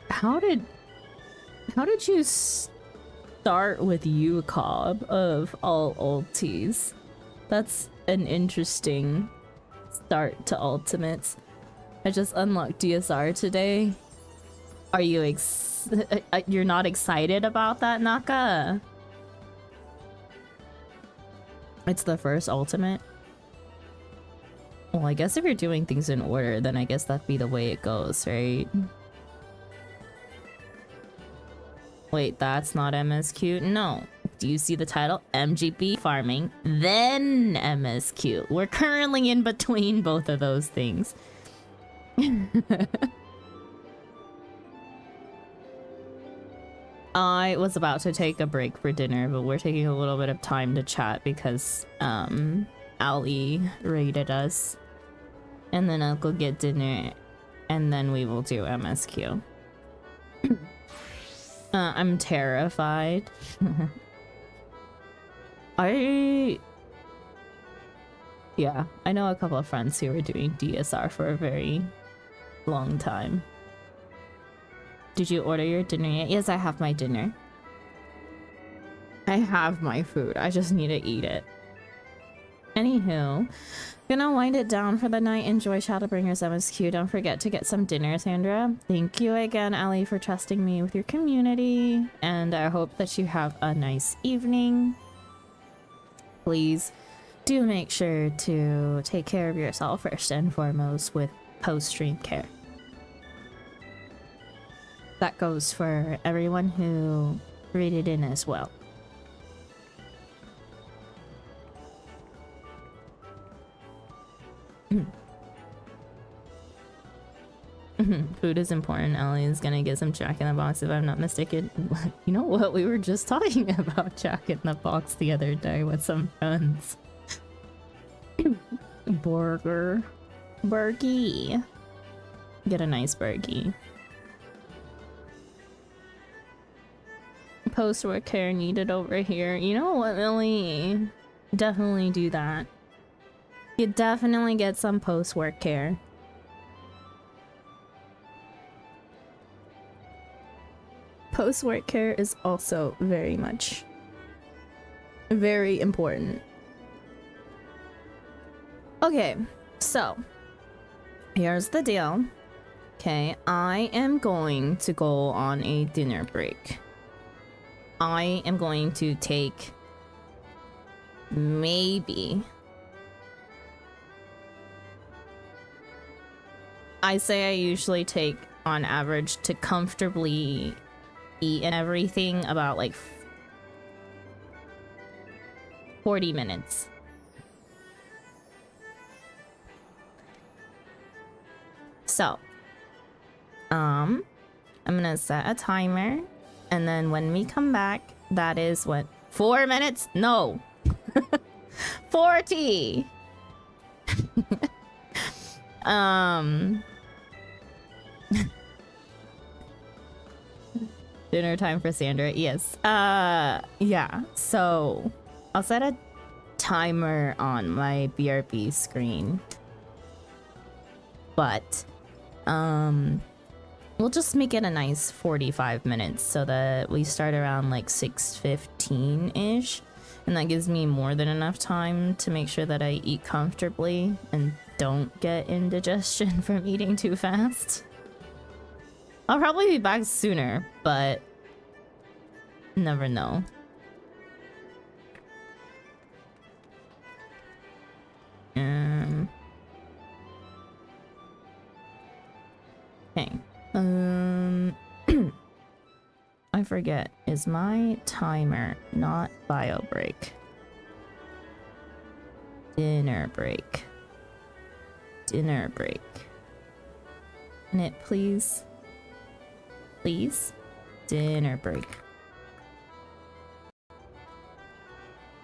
How did you start with you cob of all ultis? That's an interesting start to ultimates. I just unlocked DSR today. Are you you're not excited about that, Naka? It's the first ultimate. Well, I guess if you're doing things in order, then I guess that'd be the way it goes, right? Wait, that's not MSQ? No. Do you see the title? MGP Farming, then MSQ. We're currently in between both of those things. I was about to take a break for dinner, but we're taking a little bit of time to chat because Ali raided us. And then I'll go get dinner and then we will do MSQ. I'm terrified. Yeah, I know a couple of friends who were doing DSR for a very long time. Did you order your dinner yet? Yes, I have my dinner. I have my food. I just need to eat it. Anywho, gonna wind it down for the night. Enjoy Shadowbringers MSQ. Don't forget to get some dinner, Sandra. Thank you again, Ellie, for trusting me with your community. And I hope that you have a nice evening. Please do make sure to take care of yourself first and foremost with post-stream care. That goes for everyone who rated in as well. Food is important. Ellie is gonna get some Jack in the Box if I'm not mistaken. You know what? We were just talking about Jack in the Box the other day with some friends. Burger. Burgie. Get a nice burgie. Post-work care needed over here. You know what, Ellie? Definitely do that. You definitely get some post-work care. Post-work care is also very important. Okay, so here's the deal. Okay, I am going to go on a dinner break. I am going to take maybe, I say I usually take on average to comfortably eat and everything about like 40 minutes. So, I'm gonna set a timer, and then when we come back, that is what, 4 minutes? No, 40. Dinner time for Sandra. Yes. Yeah. So I'll set a timer on my BRB screen, but we'll just make it a nice 45 minutes so that we start around like 6:15-ish, and that gives me more than enough time to make sure that I eat comfortably and don't get indigestion from eating too fast. I'll probably be back sooner, but never know. Okay. I forget. Is my timer not bio break? Dinner break. Dinner break. Can it please? Please? Dinner break.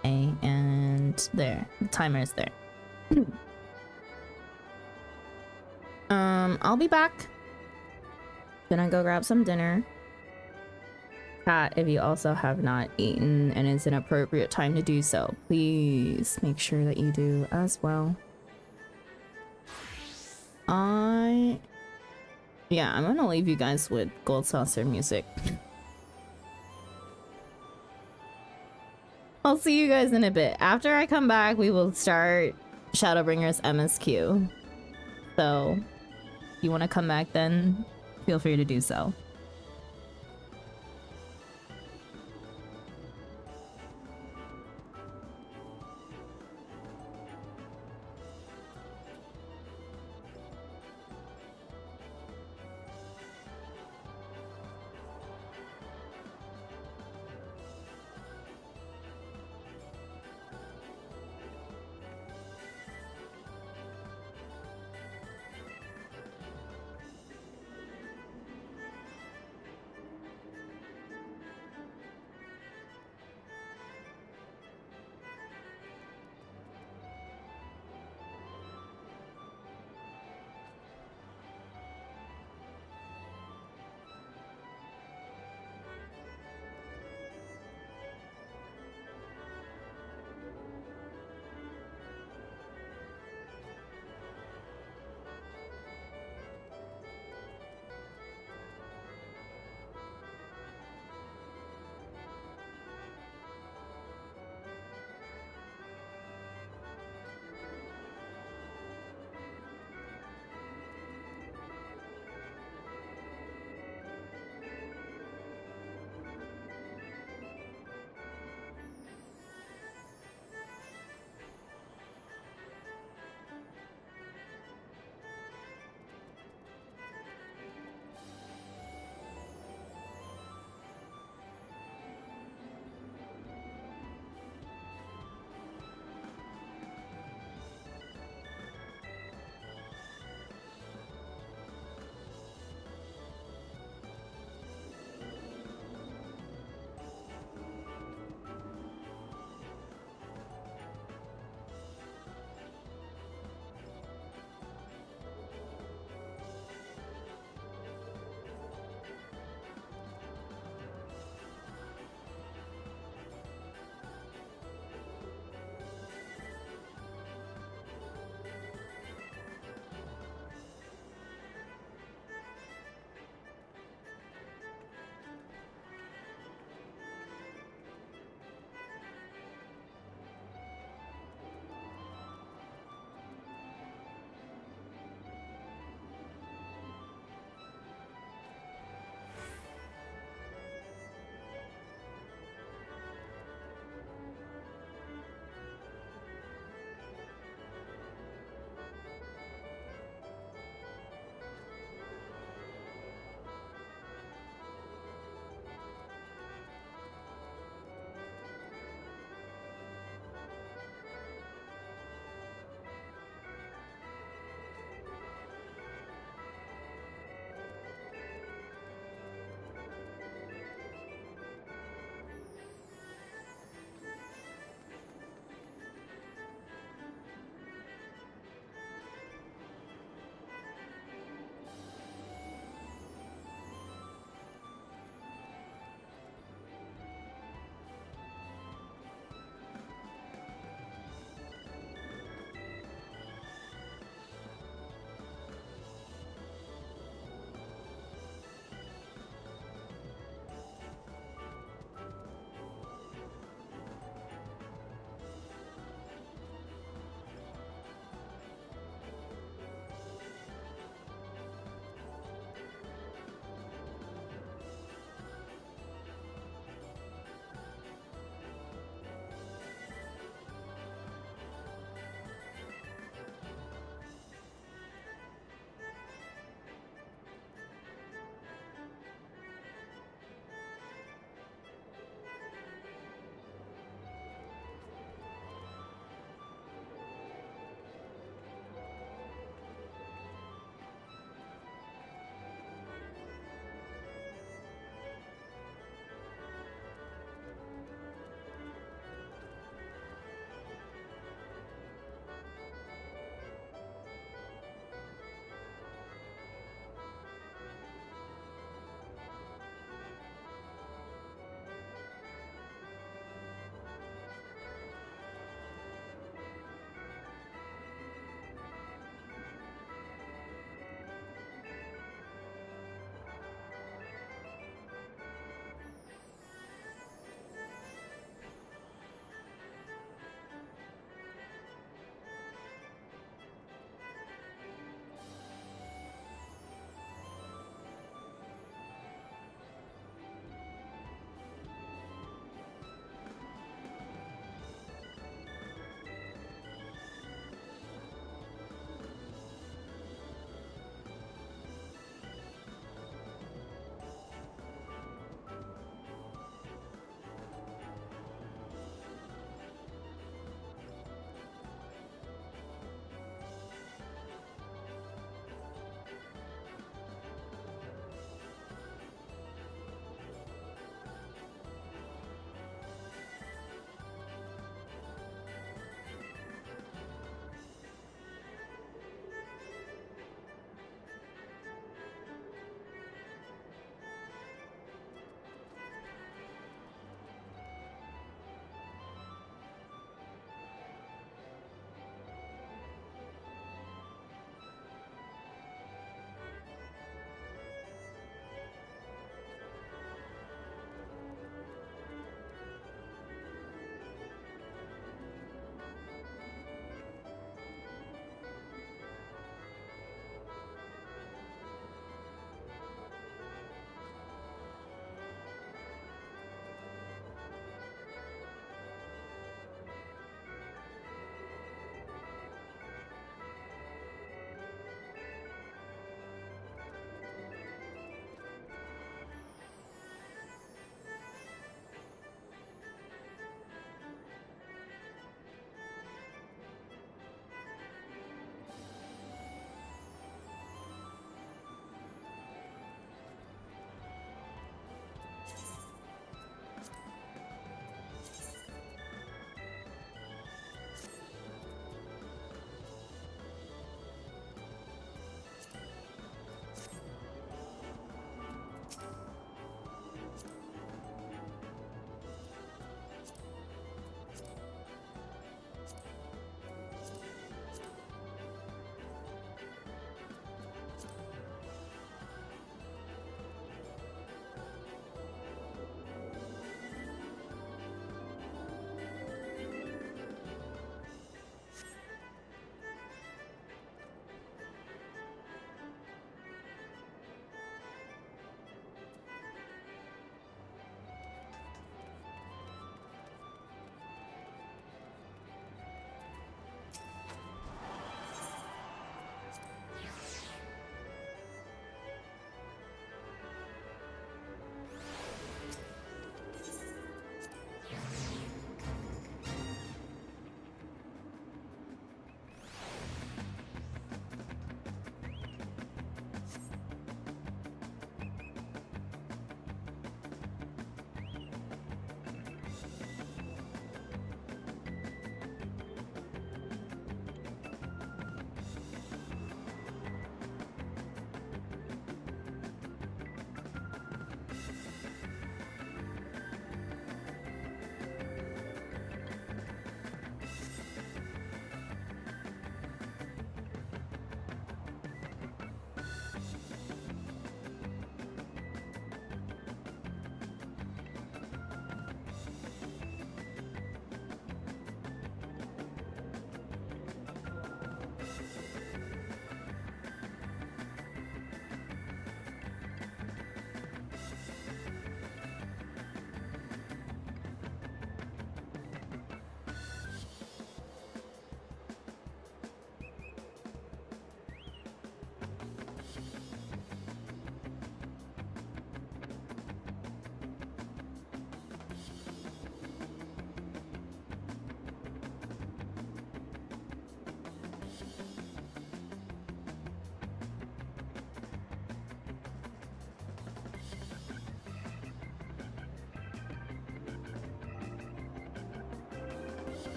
Okay, and there. The timer is there. I'll be back. Gonna go grab some dinner. Cat, if you also have not eaten and it's an appropriate time to do so, please make sure that you do as well. Yeah, I'm gonna leave you guys with Gold Saucer music. I'll see you guys in a bit. After I come back, we will start Shadowbringers MSQ. So, if you want to come back then, feel free to do so.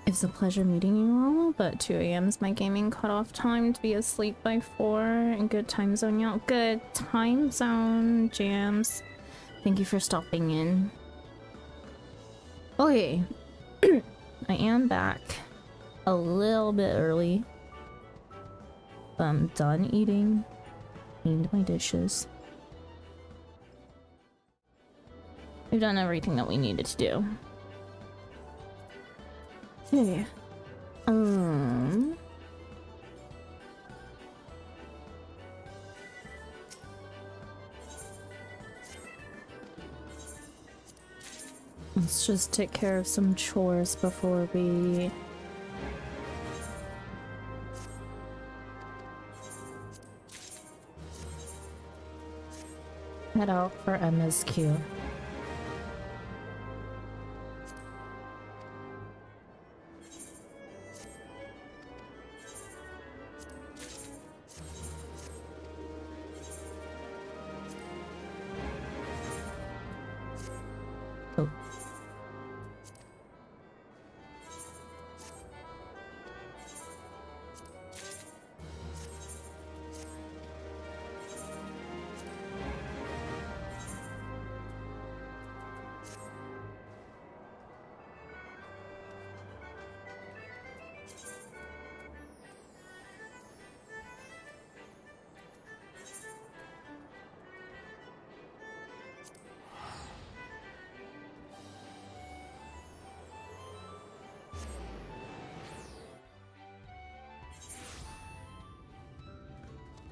It's a pleasure meeting you all, but 2 a.m. is my gaming cutoff time to be asleep by 4 and good time zone, y'all. Good time zone, Jams. Thank you for stopping in. Okay. I am back a little bit early. I'm done eating. Cleaned my dishes. We've done everything that we needed to do. Okay. Let's just take care of some chores before we head out for MSQ. Oh.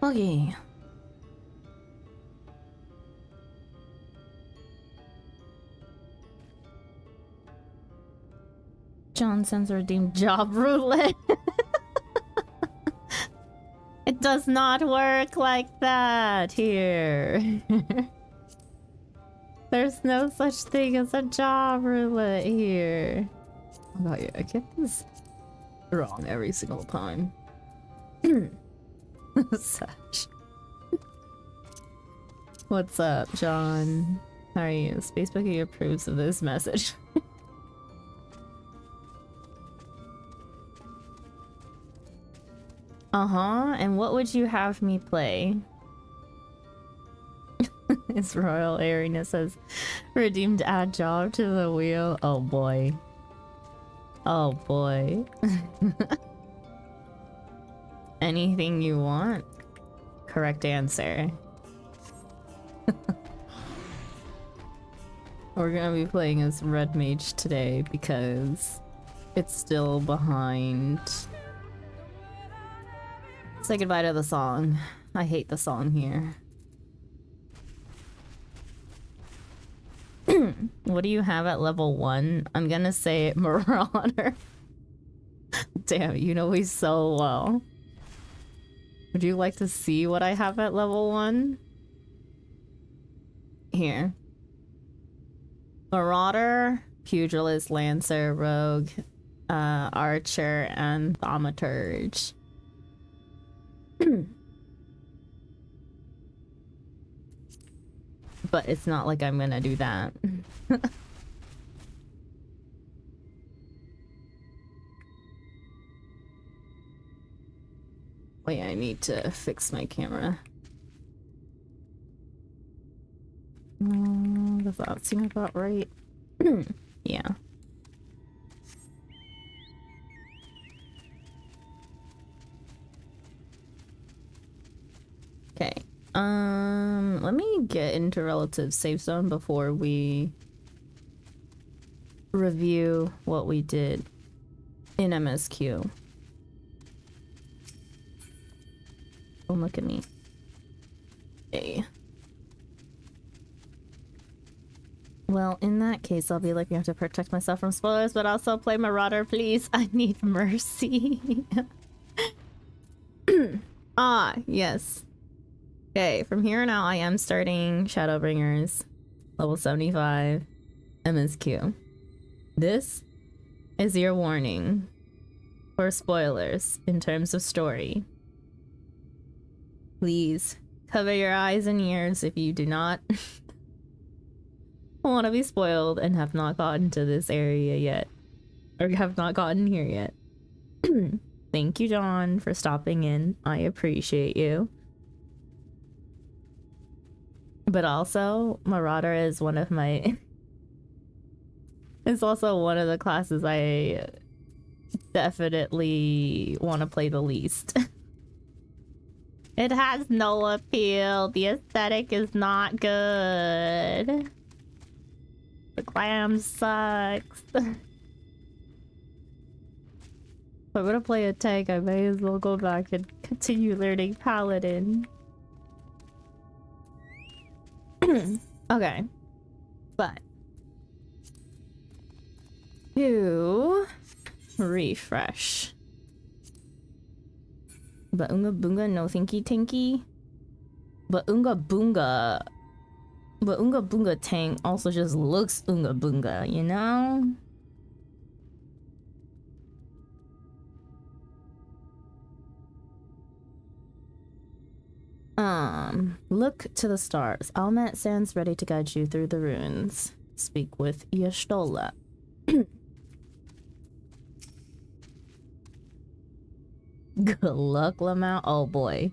Okay. John sends a redeemed job roulette. It does not work like that here. There's no such thing as a job roulette here. Oh, yeah, I get this wrong every single time. Such. What's up, John? How are you? Spacebookie approves of this message. And what would you have me play? His royal airiness has redeemed add job to the wheel. Oh boy. Oh boy. Anything you want. Correct answer. We're gonna be playing as Red Mage today because it's still behind. Say goodbye to the song. I hate the song here. What do you have at level 1? I'm gonna say Marauder. Damn, you know me so well. Would you like to see what I have at level 1? Here. Marauder, Pugilist, Lancer, Rogue, Archer, and Thaumaturge. But it's not like I'm gonna do that. Wait, I need to fix my camera. Does that seem about right? Yeah. Okay. Let me get into relative safe zone before we review what we did in MSQ. Don't look at me. Okay. Well, in that case, I'll be like, you have to protect myself from spoilers, but also play Marauder, please. I need mercy. Ah, yes. Okay, from here on out, I am starting Shadowbringers level 75 MSQ. This is your warning for spoilers in terms of story. Please cover your eyes and ears if you do not want to be spoiled and have not gotten to this area yet. or have not gotten here yet. Thank you, John, for stopping in. I appreciate you. But also, Marauder is one of my... it's also one of the classes I definitely want to play the least. It has no appeal. The aesthetic is not good. The glam sucks. If I'm gonna play a tank, I may as well go back and continue learning Paladin. Okay. But to refresh. But Unga Boonga no thinky tinky. But Unga Boonga tank also just looks Unga Boonga, you know? Look to the stars. Almet stands ready to guide you through the ruins. Speak with Yashtola. Good luck, Lamau. Oh boy.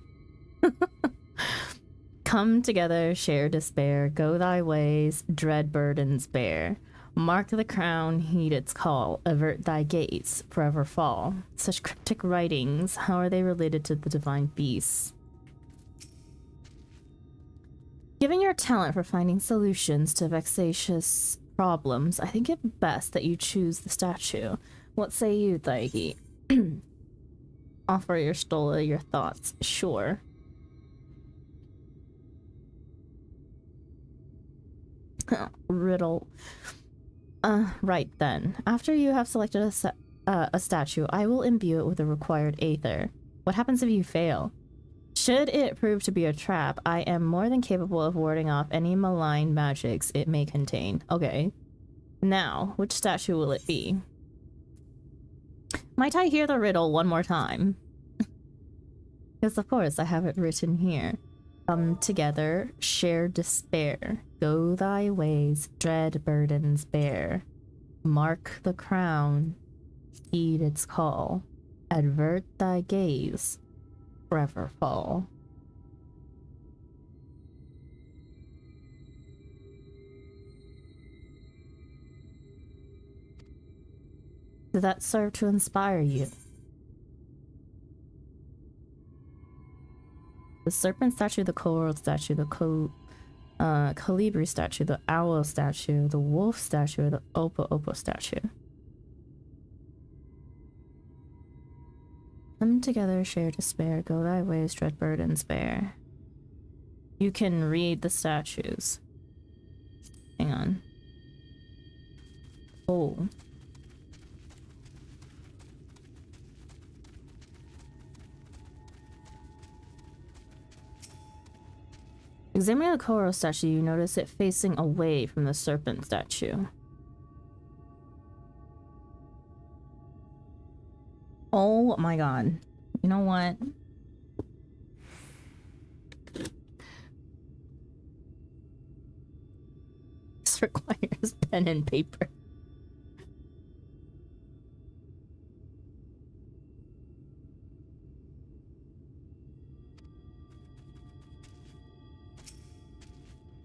Come together, share despair, go thy ways, dread burdens bear. Mark the crown, heed its call, avert thy gaze, forever fall. Such cryptic writings, how are they related to the divine beasts? Given your talent for finding solutions to vexatious problems, I think it best that you choose the statue. What say you, Thaigi? Offer your Stola your thoughts, sure. Riddle. Right then. After you have selected a statue, I will imbue it with the required aether. What happens if you fail? Should it prove to be a trap, I am more than capable of warding off any malign magics it may contain. Okay. Now, which statue will it be? Might I hear the riddle one more time? Yes, of course, I have it written here. Come together, share despair. Go thy ways, dread burdens bear. Mark the crown, heed its call. Advert thy gaze, forever fall. Did that serve to inspire you? The serpent statue, the coral statue, the colibri statue, the owl statue, the wolf statue, the opo statue. Come together, share despair, go thy ways, dread burdens bear. You can read the statues. Hang on. Oh. Examining the coral statue, you notice it facing away from the serpent statue. Oh my god. You know what? This requires pen and paper.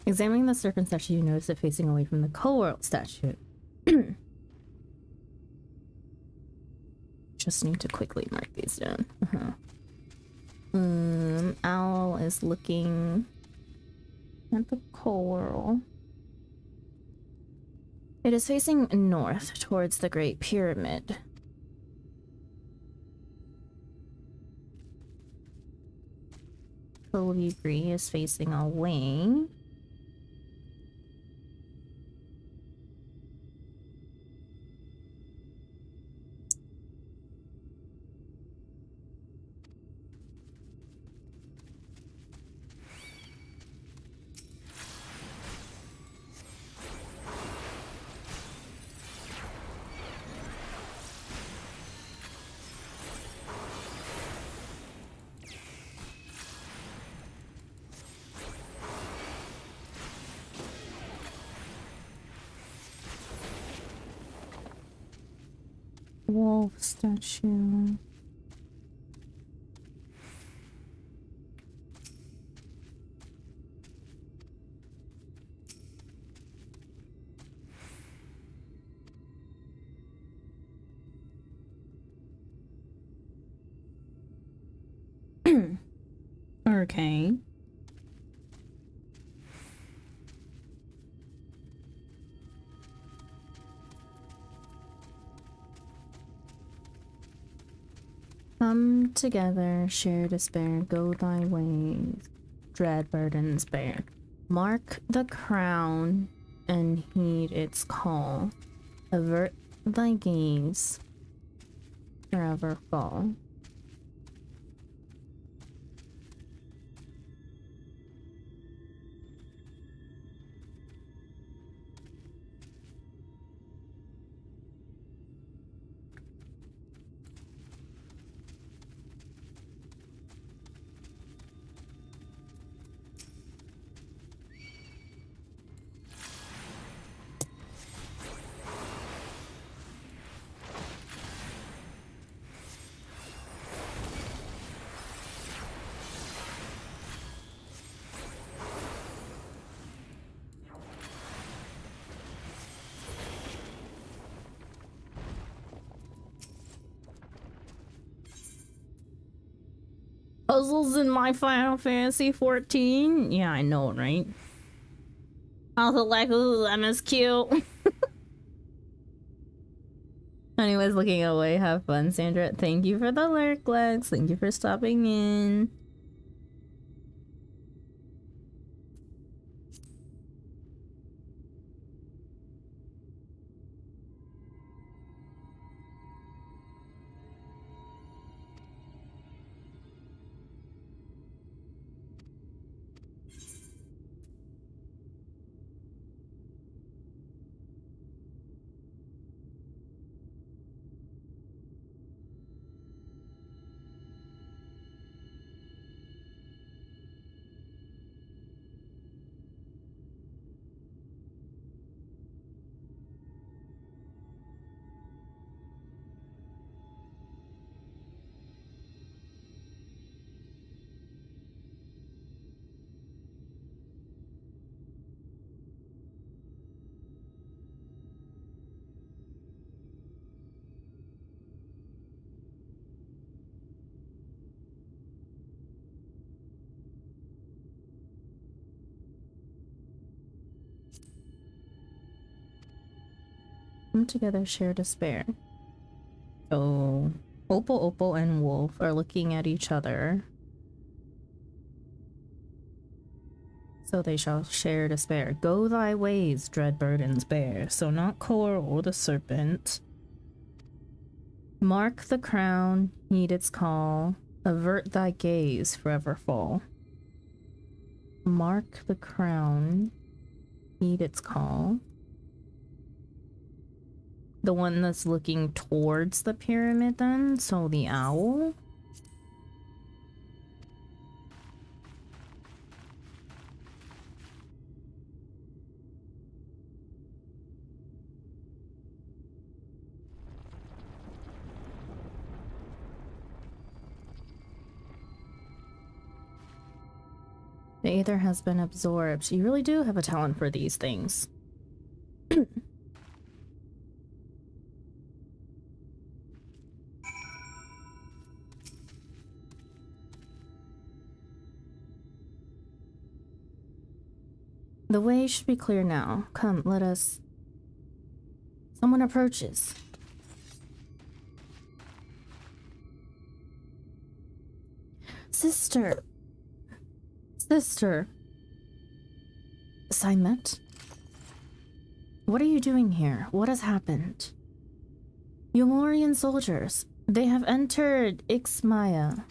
Examining the serpent statue, you notice it facing away from the coral statue. Just need to quickly mark these down. Owl is looking at the coral. It is facing north towards the Great Pyramid. Colibri is facing away. wolf statue. Okay. Come together, share despair, go thy ways, dread burdens bear. Mark the crown and heed its call. Avert thy gaze, forever fall. Puzzles in my Final Fantasy 14? Yeah, I know, right? Also like, ooh, MSQ. Anyways, looking away, have fun, Sandra. Thank you for the lurk, Lex. Thank you for stopping in. Come together, share despair. So, Opal and Wolf are looking at each other. So they shall share despair. Go thy ways, dread burdens bear. So not Kor or the serpent. Mark the crown, heed its call. Avert thy gaze, forever fall. Mark the crown, heed its call. The one that's looking towards the pyramid then, so the owl. The aether has been absorbed. You really do have a talent for these things. The way should be clear now. Come, let us... Someone approaches. Sister! Sister! Simet? What are you doing here? What has happened? Umorian soldiers. They have entered Ixmaya.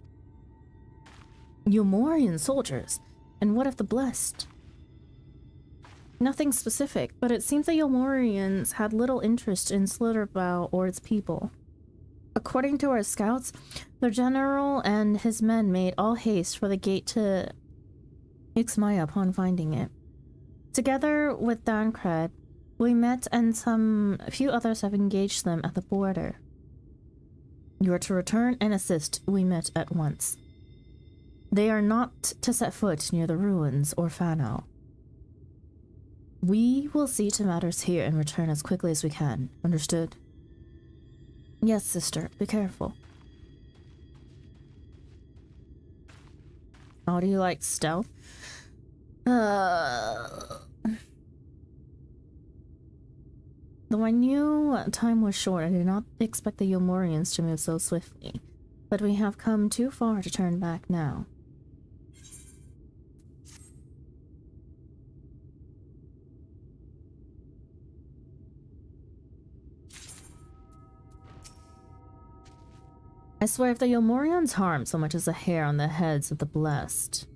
Umorian soldiers? And what of the blessed? Nothing specific, but it seems the Umorians had little interest in Slitterbow or its people. According to our scouts, the general and his men made all haste for the gate to Ixmaya upon finding it. Together with Dancred, we met and a few others have engaged them at the border. You are to return and assist. We met at once. They are not to set foot near the ruins or Fano. We will see to matters here and return as quickly as we can. Understood? Yes, sister. Be careful. How do you like stealth? Though I knew time was short, I did not expect the Yomorians to move so swiftly. But we have come too far to turn back now. I swear if the Yomorians harm so much as a hair on the heads of the blessed.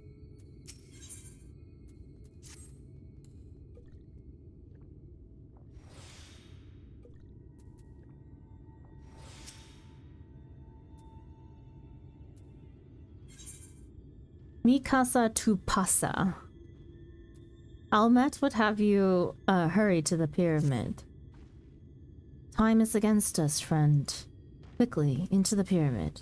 Mikasa to pasa. Almet would have you hurry to the pyramid. Time is against us, friend. Quickly, into the pyramid.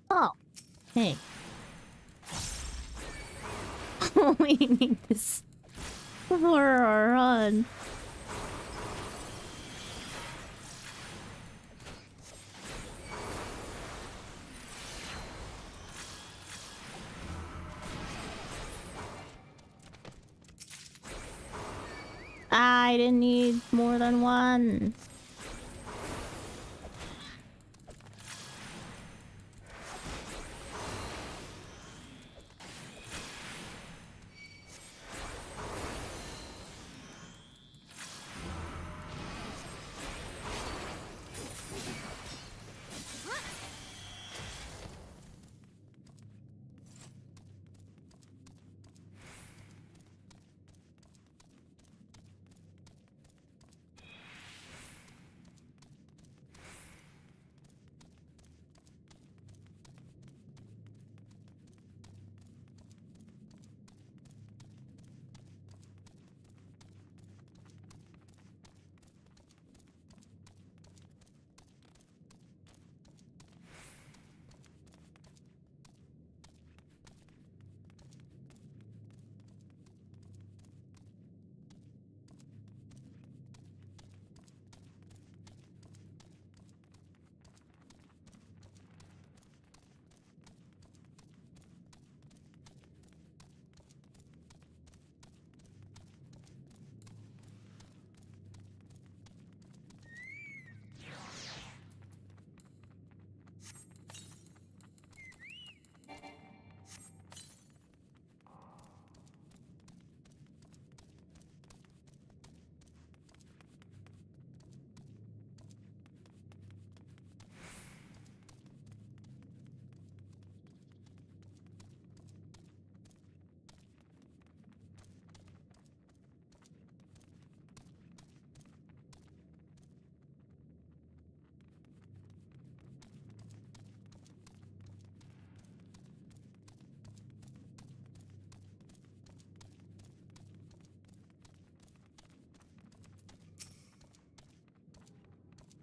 Oh, hey. We need this for our run. I didn't need more than one.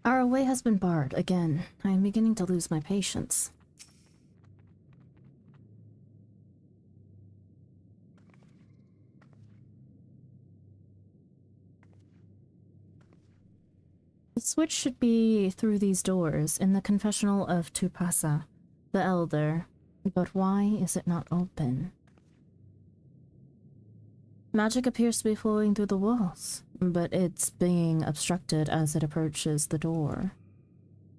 Our way has been barred again. I am beginning to lose my patience. switch should be through these doors in the confessional of Tupasa, the Elder. But why is it not open? Magic appears to be flowing through the walls, but it's being obstructed as it approaches the door.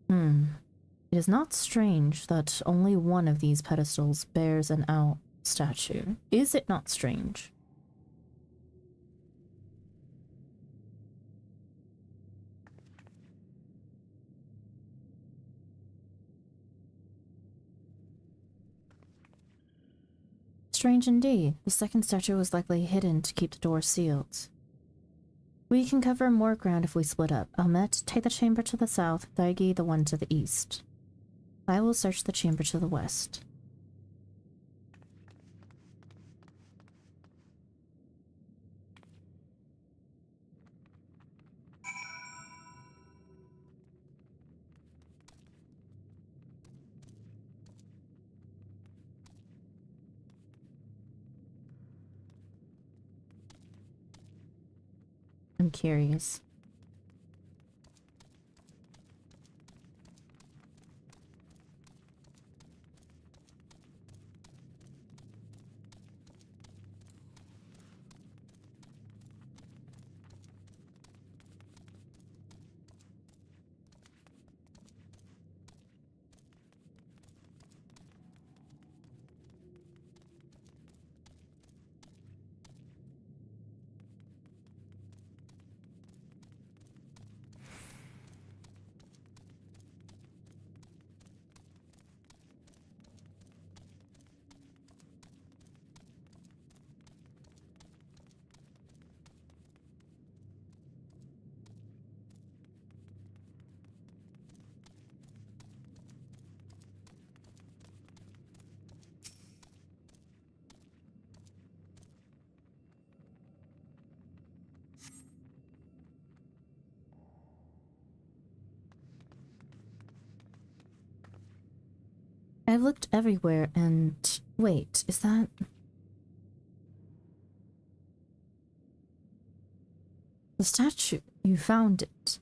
It is not strange that only one of these pedestals bears an owl statue. Is it not strange? Strange indeed. The second statue was likely hidden to keep the door sealed. We can cover more ground if we split up. Almet, take the chamber to the south, Thaigi the one to the east. I will search the chamber to the west. I'm curious. I've looked everywhere and... Wait, is that... The statue. You found it.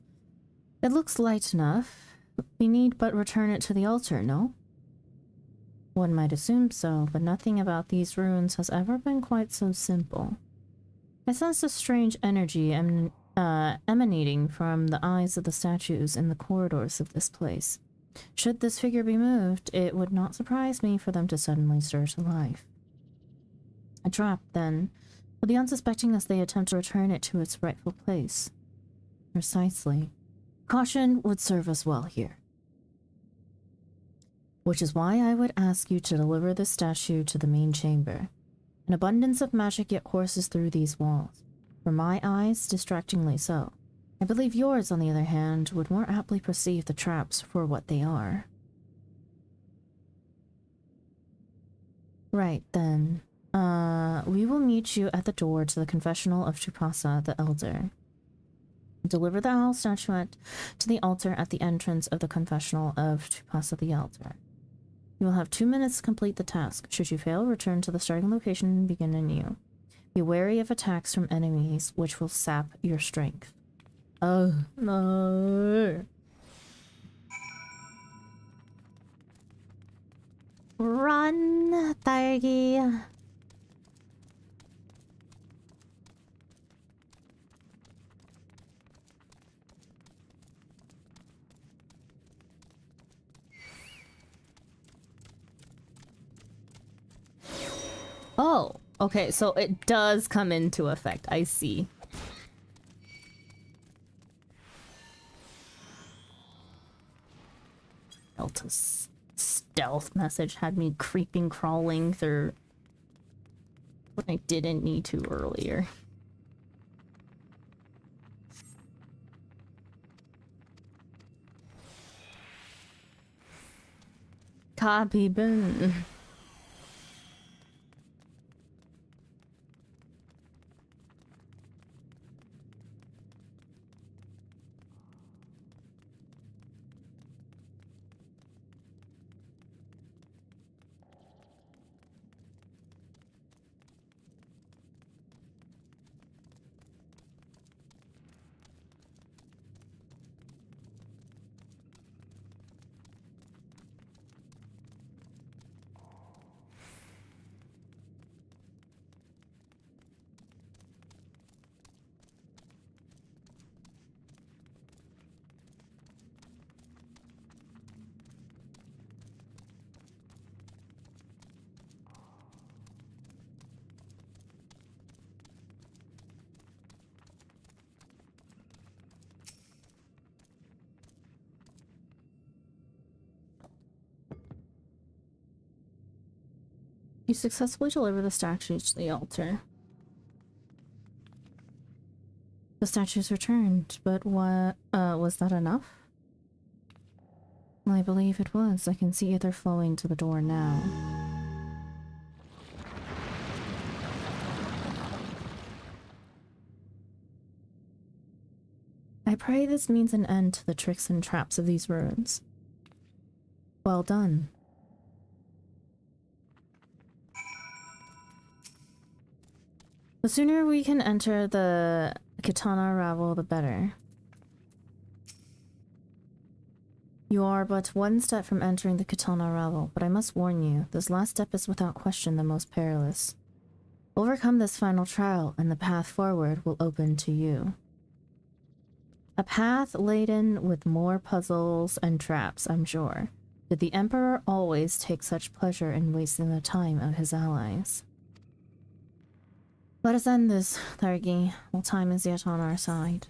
It looks light enough. We need but return it to the altar, no? One might assume so, but nothing about these ruins has ever been quite so simple. I sense a strange energy emanating from the eyes of the statues in the corridors of this place. Should this figure be moved, it would not surprise me for them to suddenly stir to life. A trap, then, for the unsuspecting as they attempt to return it to its rightful place. Precisely. Caution would serve us well here. Which is why I would ask you to deliver this statue to the main chamber. An abundance of magic yet courses through these walls. For my eyes, distractingly so. I believe yours, on the other hand, would more aptly perceive the traps for what they are. Right, then. We will meet you at the door to the confessional of Tupasa the Elder. Deliver the owl statuette to the altar at the entrance of the confessional of Tupasa the Elder. You will have 2 minutes to complete the task. Should you fail, return to the starting location and begin anew. Be wary of attacks from enemies, which will sap your strength. Oh, no. Run, Thaigi. Oh, okay, so it does come into effect. I see. Delta's stealth message had me creeping, crawling through what I didn't need to earlier. Copy, boom. You successfully deliver the statues to the altar. The statues returned, but what, was that enough? Well, I believe it was. I can see ether flowing to the door now. I pray this means an end to the tricks and traps of these ruins. Well done. The sooner we can enter the Katana Ravel, the better. You are but one step from entering the Katana Ravel, but I must warn you, this last step is without question the most perilous. Overcome this final trial, and the path forward will open to you. A path laden with more puzzles and traps, I'm sure. Did the Emperor always take such pleasure in wasting the time of his allies? Let us end this, Thargi, while time is yet on our side.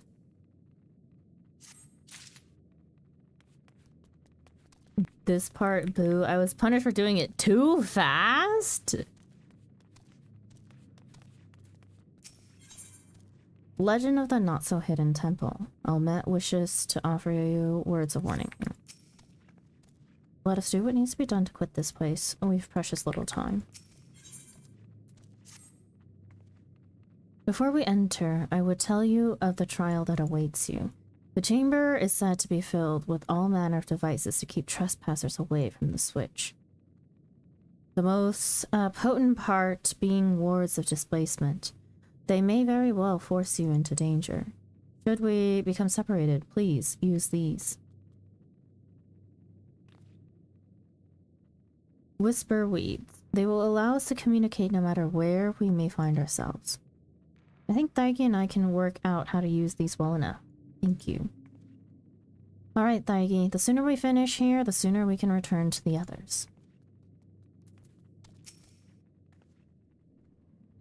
This part, boo. I was punished for doing it too fast? Legend of the Not-So-Hidden Temple. Almet wishes to offer you words of warning. Let us do what needs to be done to quit this place. We've precious little time. Before we enter, I would tell you of the trial that awaits you. The chamber is said to be filled with all manner of devices to keep trespassers away from the switch. The most potent part being wards of displacement. They may very well force you into danger. Should we become separated, please use these. Whisper weeds. They will allow us to communicate no matter where we may find ourselves. I think Thargi and I can work out how to use these well enough. Thank you. Alright, Thargi, the sooner we finish here, the sooner we can return to the others.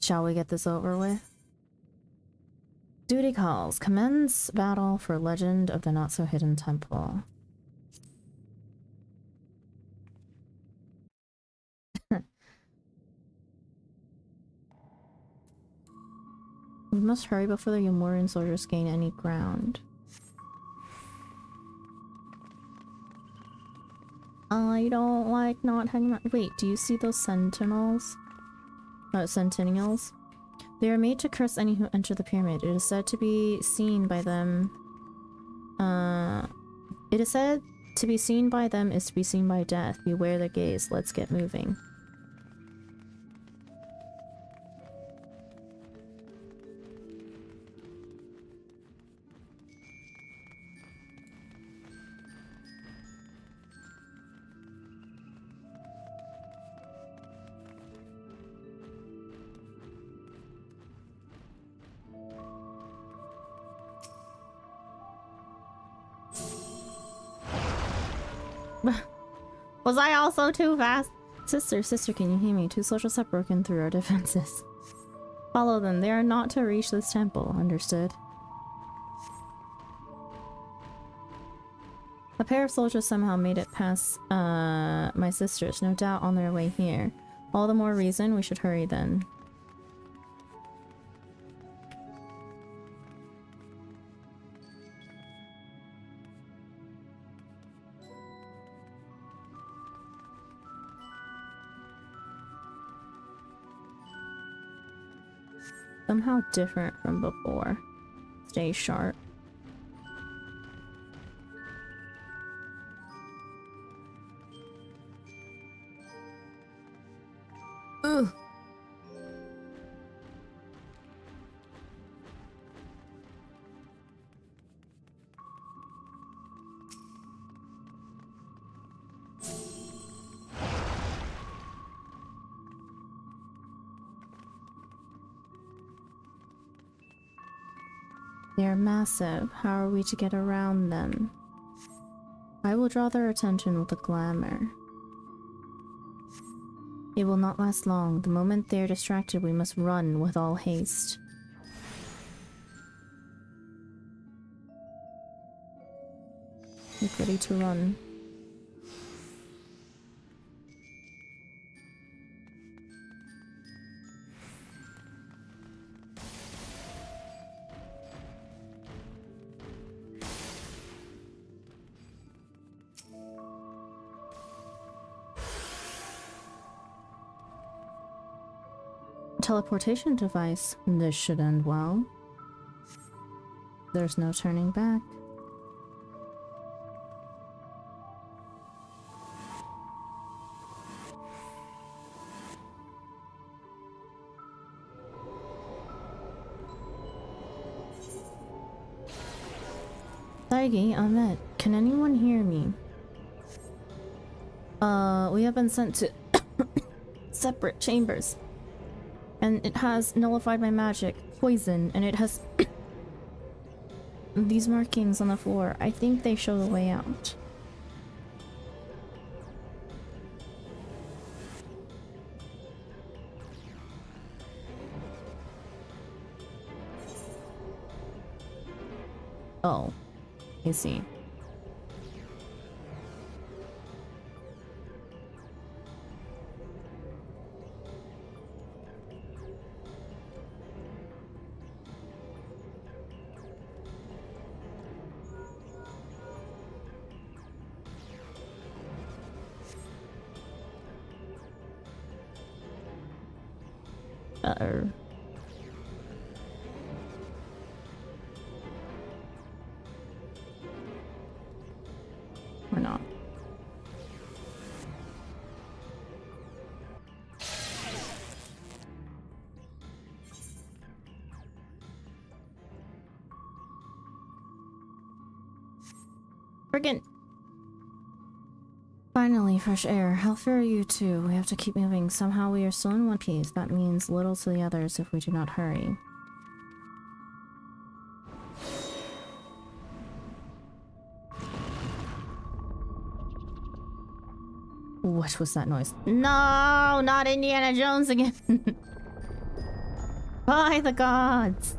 Shall we get this over with? Duty calls. Commence battle for Legend of the Not-So-Hidden Temple. We must hurry before the Yomorian soldiers gain any ground. I don't like not hanging out. Wait, do you see those sentinels? Sentinels? They are made to curse any who enter the pyramid. It is said to be seen by them. It is said to be seen by them is to be seen by death. Beware their gaze. Let's get moving. Was I also too fast? Sister, can you hear me? Two soldiers have broken through our defenses. Follow them. They are not to reach this temple. Understood? A pair of soldiers somehow made it past my sisters, no doubt on their way here. All the more reason we should hurry then. Somehow different from before. Stay sharp. Ugh. They're massive. How are we to get around them? I will draw their attention with a glamour. It will not last long. The moment they are distracted, we must run with all haste. Get ready to run. teleportation device. This should end well. There's no turning back. Saigi, Ahmed, can anyone hear me? We have been sent to separate chambers. And it has nullified my magic, poison, and it has these markings on the floor. I think they show the way out. Oh, I see. Uh-oh. Or not. Friggin'. Finally, fresh air. How fair are you two? We have to keep moving. Somehow we are still in one piece. That means little to the others if we do not hurry. What was that noise? No, not Indiana Jones again. By the gods.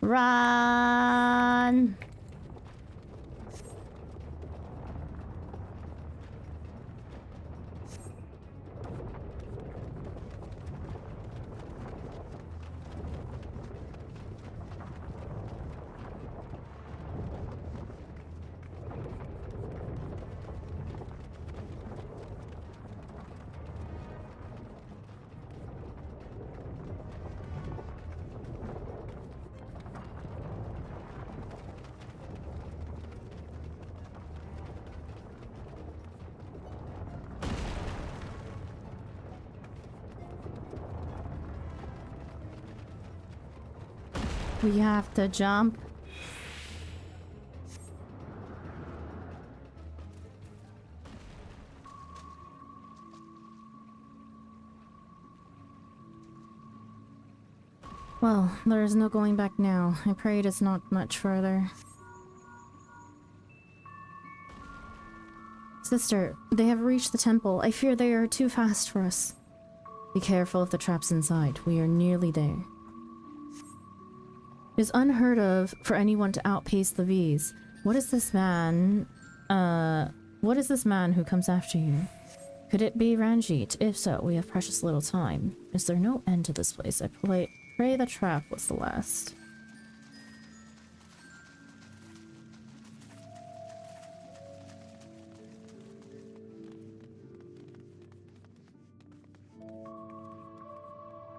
Run. We have to jump. Well, there is no going back now. I pray it is not much further. Sister, they have reached the temple. I fear they are too fast for us. Be careful of the traps inside. We are nearly there. It is unheard of for anyone to outpace the V's. What is this man who comes after you? Could it be Ranjit? If so, we have precious little time. Is there no end to this place? I pray the trap was the last.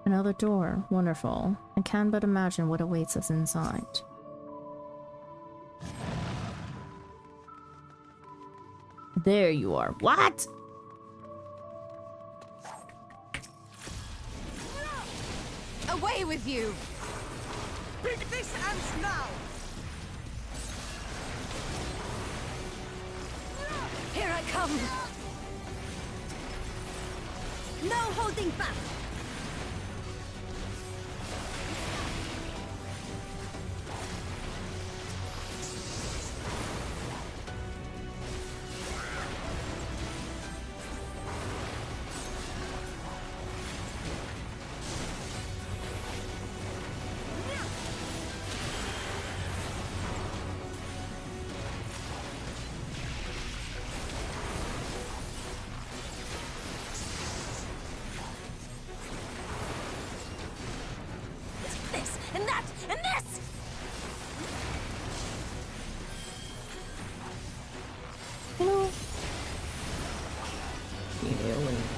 Another door. Wonderful. I can but imagine what awaits us inside. There you are. What? Away with you! This ends now! Here I come! No holding back!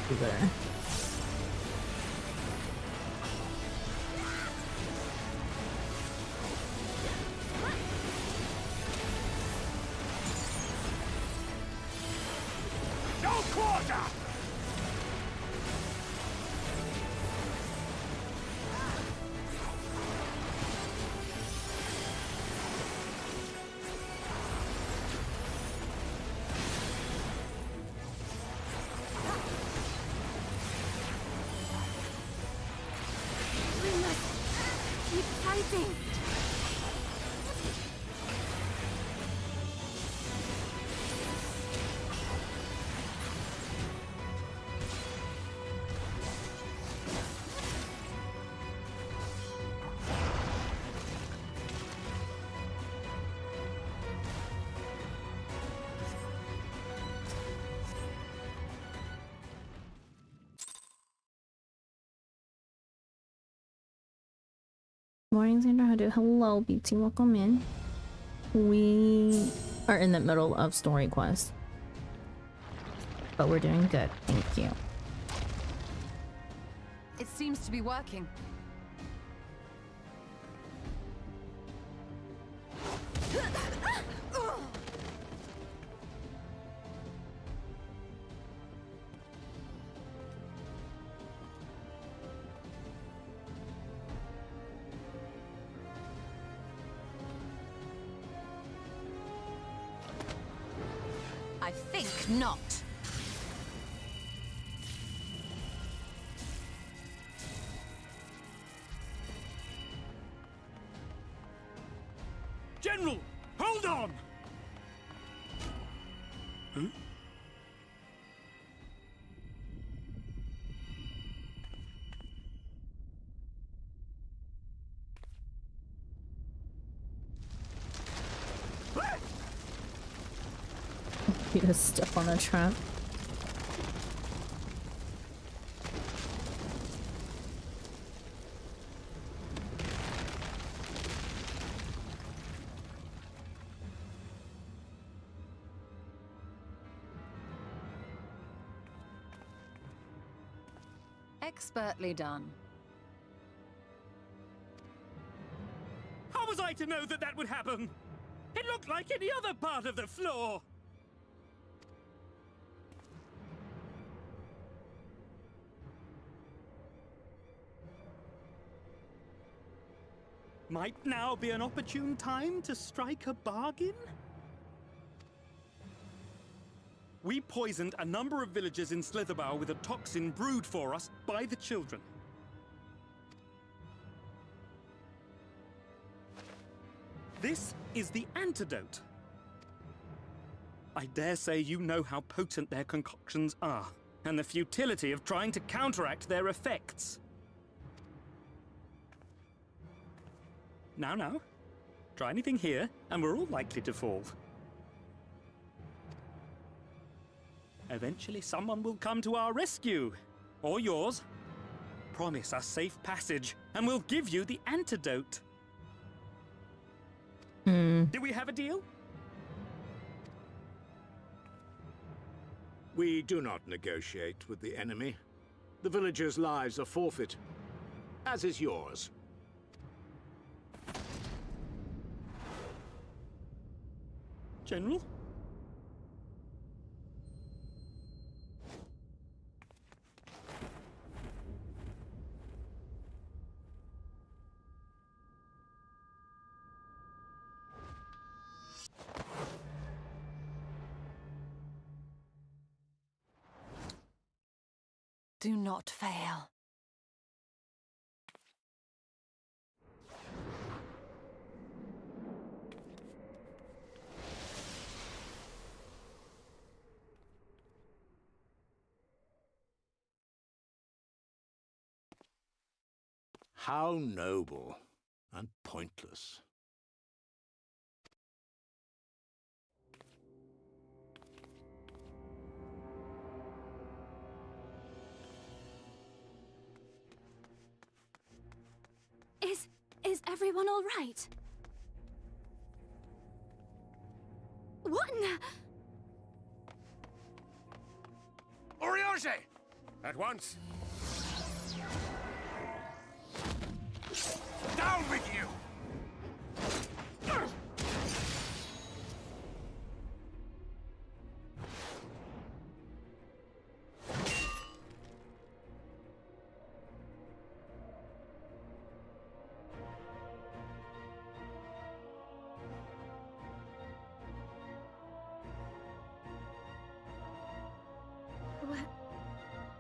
There. No quarter! We must keep fighting. Morning, Sandra. How do? Hello, BT. Welcome in. We are in the middle of story quest, but we're doing good. Thank you. It seems to be working. I think not. General, hold on! Huh? You just step on a trap. Expertly done. How was I to know that that would happen? It looked like any other part of the floor. Might now be an opportune time to strike a bargain? We poisoned a number of villagers in Slitherbow with a toxin brewed for us by the children. This is the antidote. I dare say you know how potent their concoctions are, and the futility of trying to counteract their effects. Now, try anything here, and we're all likely to fall. Eventually someone will come to our rescue, or yours. Promise us safe passage, and we'll give you the antidote. Do we have a deal? We do not negotiate with the enemy. The villagers' lives are forfeit, as is yours. General? Do not fail. How noble and pointless. Is everyone all right? What in the... Oriage! At once. Down with you!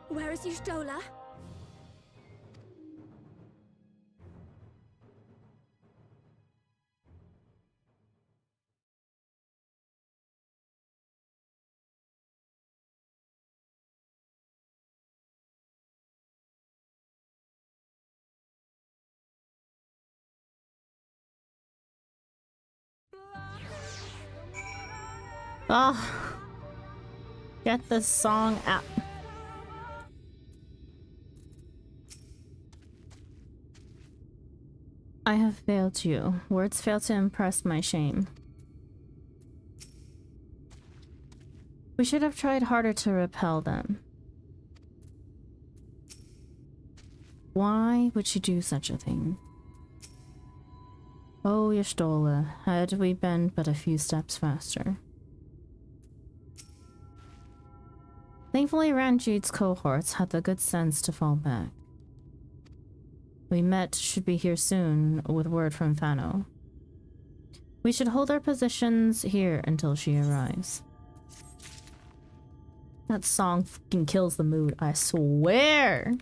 Where is Y'shtola? Oh, get this song out. I have failed you. Words fail to impress my shame. We should have tried harder to repel them. Why would she do such a thing? Oh, Y'shtola, had we been but a few steps faster. Thankfully, Ranjit's cohorts had the good sense to fall back. We met should be here soon with word from Fano. We should hold our positions here until she arrives. That song fucking kills the mood, I swear!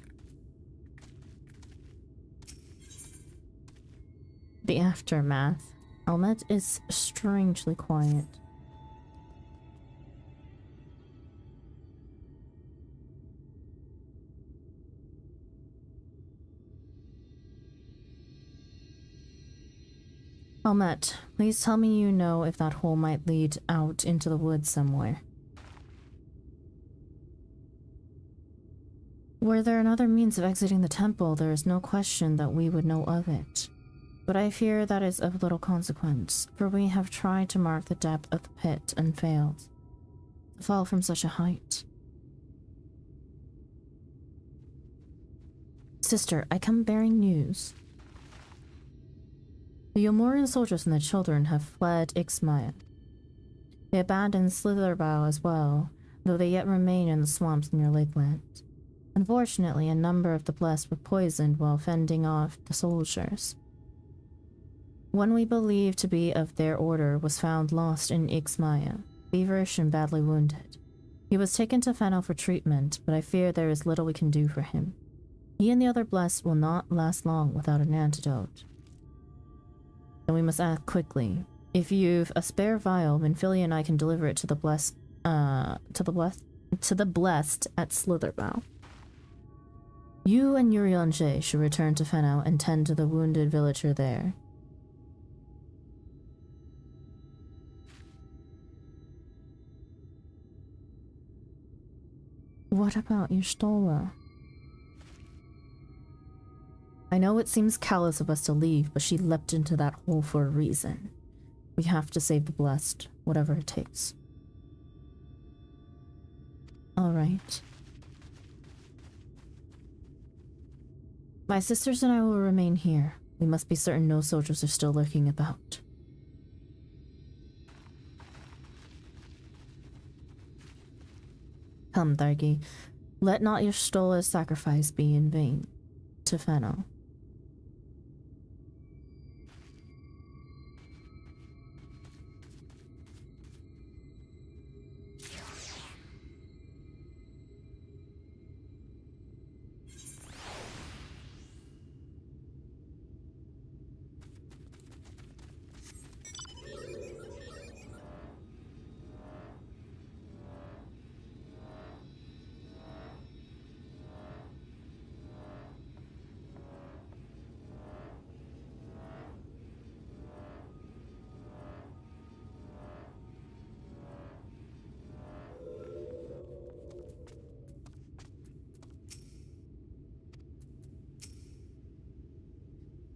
The aftermath. Elmet is strangely quiet. Elmet, please tell me you know if that hole might lead out into the woods somewhere. Were there another means of exiting the temple, there is no question that we would know of it. But I fear that is of little consequence, for we have tried to mark the depth of the pit and failed. To fall from such a height. Sister, I come bearing news. The Yomorian soldiers and the children have fled Ixmaya. They abandoned Slitherbow as well, though they yet remain in the swamps near Lakeland. Unfortunately, a number of the blessed were poisoned while fending off the soldiers. One we believe to be of their order was found lost in Ixmaya, feverish and badly wounded. He was taken to Fano for treatment, but I fear there is little we can do for him. He and the other blessed will not last long without an antidote. Then we must act quickly. If you've a spare vial, Minfilia and I can deliver it to the blessed at Slitherbow. You and Urianger should return to Fano and tend to the wounded villager there. What about Y'shtola? I know it seems callous of us to leave, but she leapt into that hole for a reason. We have to save the blessed, whatever it takes. Alright. My sisters and I will remain here. We must be certain no soldiers are still lurking about. Come, Thargi. Let not Y'shtola's sacrifice be in vain. To Fano.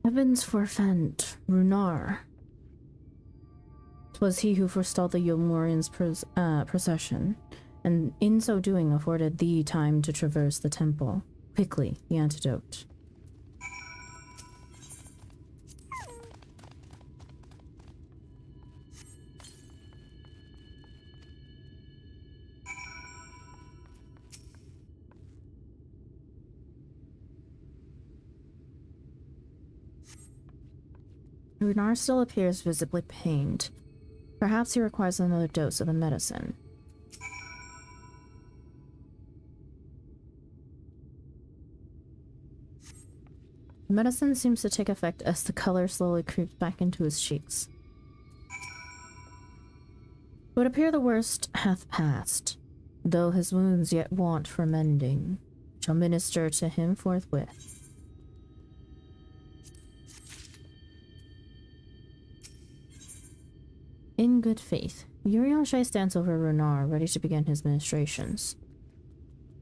Heavens forfend, Runar. 'Twas he who forestalled the Yomorians' procession, and in so doing afforded thee time to traverse the temple. Quickly, the antidote. Runar still appears visibly pained. Perhaps he requires another dose of the medicine. The medicine seems to take effect as the color slowly creeps back into his cheeks. It would appear the worst hath passed, though his wounds yet want for mending. Shall minister to him forthwith. In good faith, Urianshe stands over Runar, ready to begin his ministrations.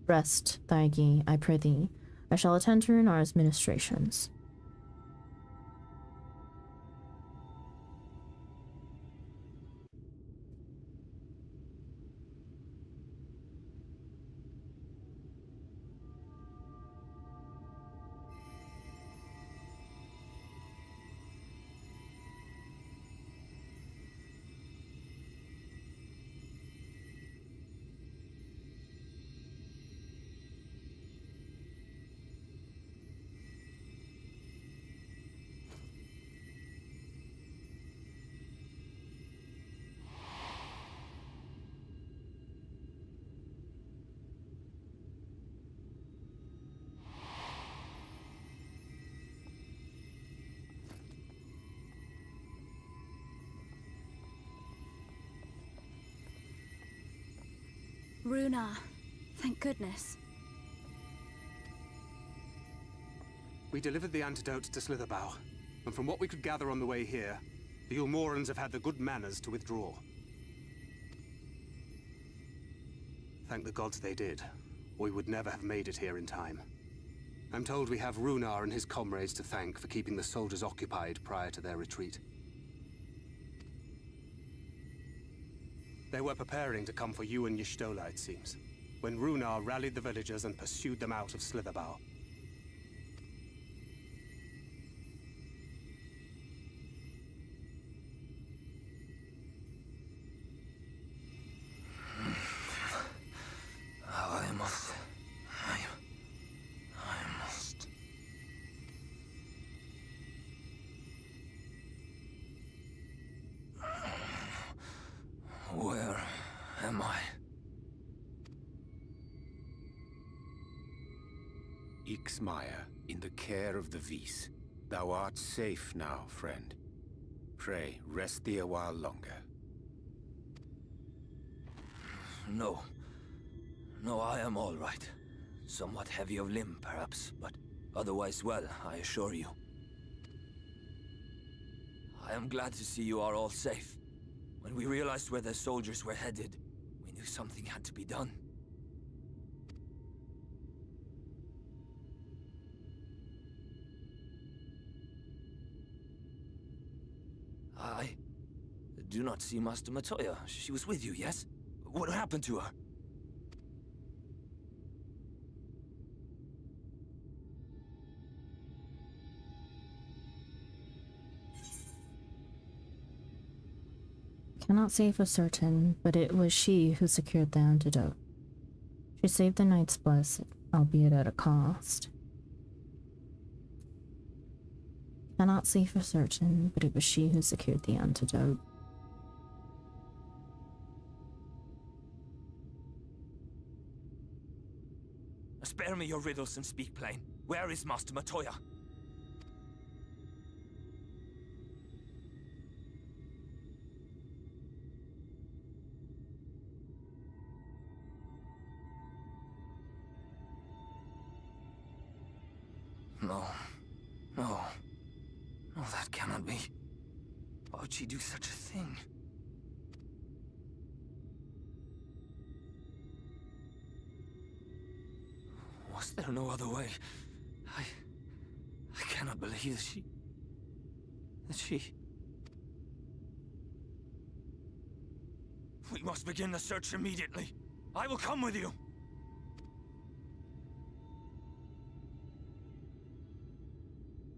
Rest, Thaigi, I prithee. I shall attend to Runar's ministrations. Runar, thank goodness. We delivered the antidote to Slitherbow, and from what we could gather on the way here, the Ulmorans have had the good manners to withdraw. Thank the gods they did, or we would never have made it here in time. I'm told we have Runar and his comrades to thank for keeping the soldiers occupied prior to their retreat. They were preparing to come for you and Y'shtola, it seems, when Runar rallied the villagers and pursued them out of Slitherbow. I must. Where am I? Ixmaya, in the care of the Vis. Thou art safe now, friend. Pray, rest thee a while longer. No. No, I am all right. Somewhat heavy of limb, perhaps, but otherwise well, I assure you. I am glad to see you are all safe. When we realized where the soldiers were headed, we knew something had to be done. I do not see Master Matoya. She was with you, yes? What happened to her? Cannot say for certain, but it was she who secured the antidote. She saved the Knight's Blessed, albeit at a cost. Cannot say for certain, but it was she who secured the antidote. Spare me your riddles and speak plain. Where is Master Matoya? No. No. No, that cannot be. Why would she do such a thing? Was there no other way? I cannot believe that she... We must begin the search immediately. I will come with you!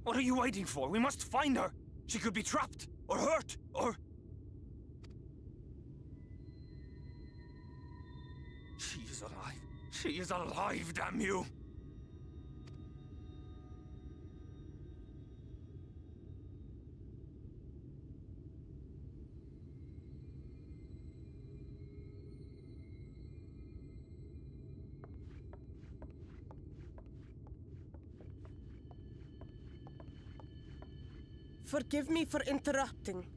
What are you waiting for? We must find her! She could be trapped, or hurt, or... She is alive. She is alive, damn you! Forgive me for interrupting,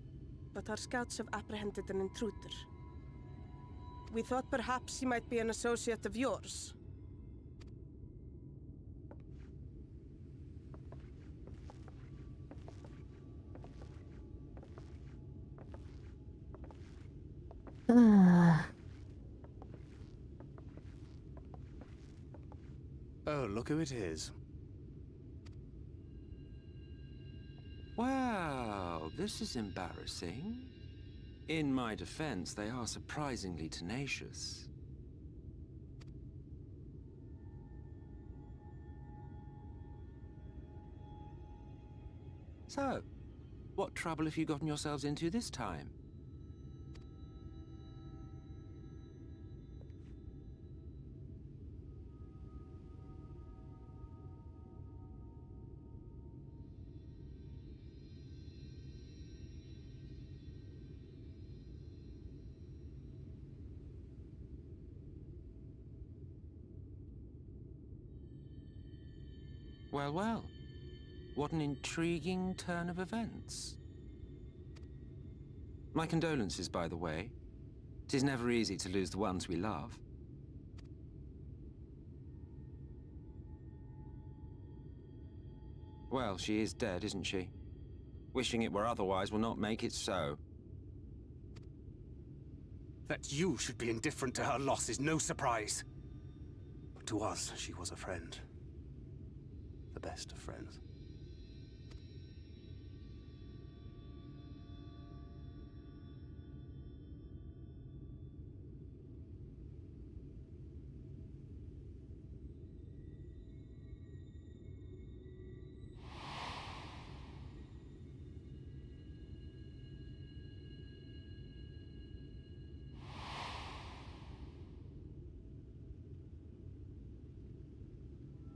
but our scouts have apprehended an intruder. We thought perhaps he might be an associate of yours. Oh, look who it is. Well, this is embarrassing. In my defense, they are surprisingly tenacious. So, what trouble have you gotten yourselves into this time? Well, well. What an intriguing turn of events. My condolences, by the way. 'Tis never easy to lose the ones we love. Well, she is dead, isn't she? Wishing it were otherwise will not make it so. That you should be indifferent to her loss is no surprise. But to us, she was a friend. The best of friends.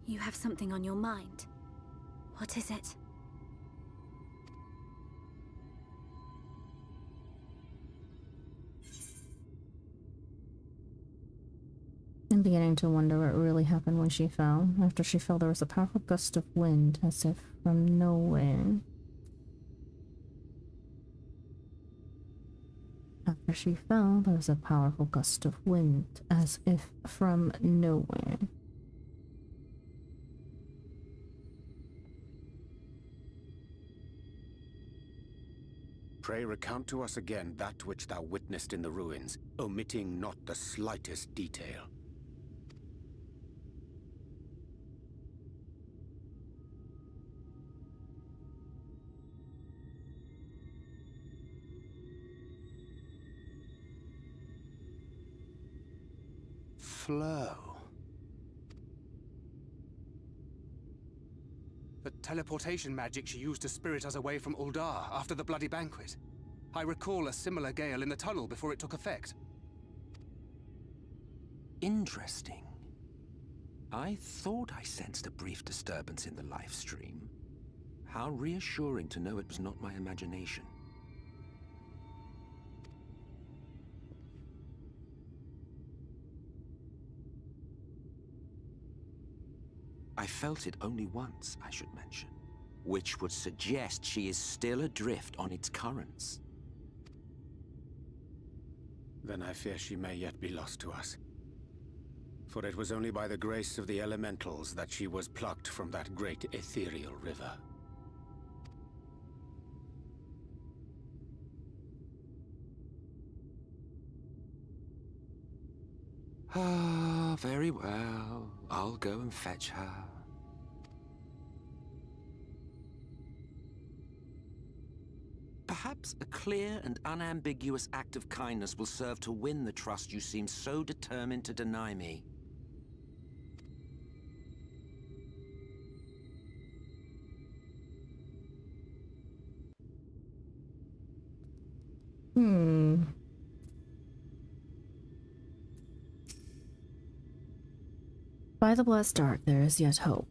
You have something on your mind. What is it? I'm beginning to wonder what really happened when she fell. After she fell, there was a powerful gust of wind, as if from nowhere. After she fell, there was a powerful gust of wind, as if from nowhere. Pray recount to us again that which thou witnessed in the ruins, omitting not the slightest detail. Flow. The teleportation magic she used to spirit us away from Uldar after the bloody banquet. I recall a similar gale in the tunnel before it took effect. Interesting. I thought I sensed a brief disturbance in the live stream. How reassuring to know it was not my imagination. I felt it only once, I should mention, which would suggest she is still adrift on its currents. Then I fear she may yet be lost to us. For it was only by the grace of the elementals that she was plucked from that great ethereal river. Ah, very well. I'll go and fetch her. Perhaps Perhaps a clear and unambiguous act of kindness will serve to win the trust you seem so determined to deny me. By the blessed dark, there is yet hope.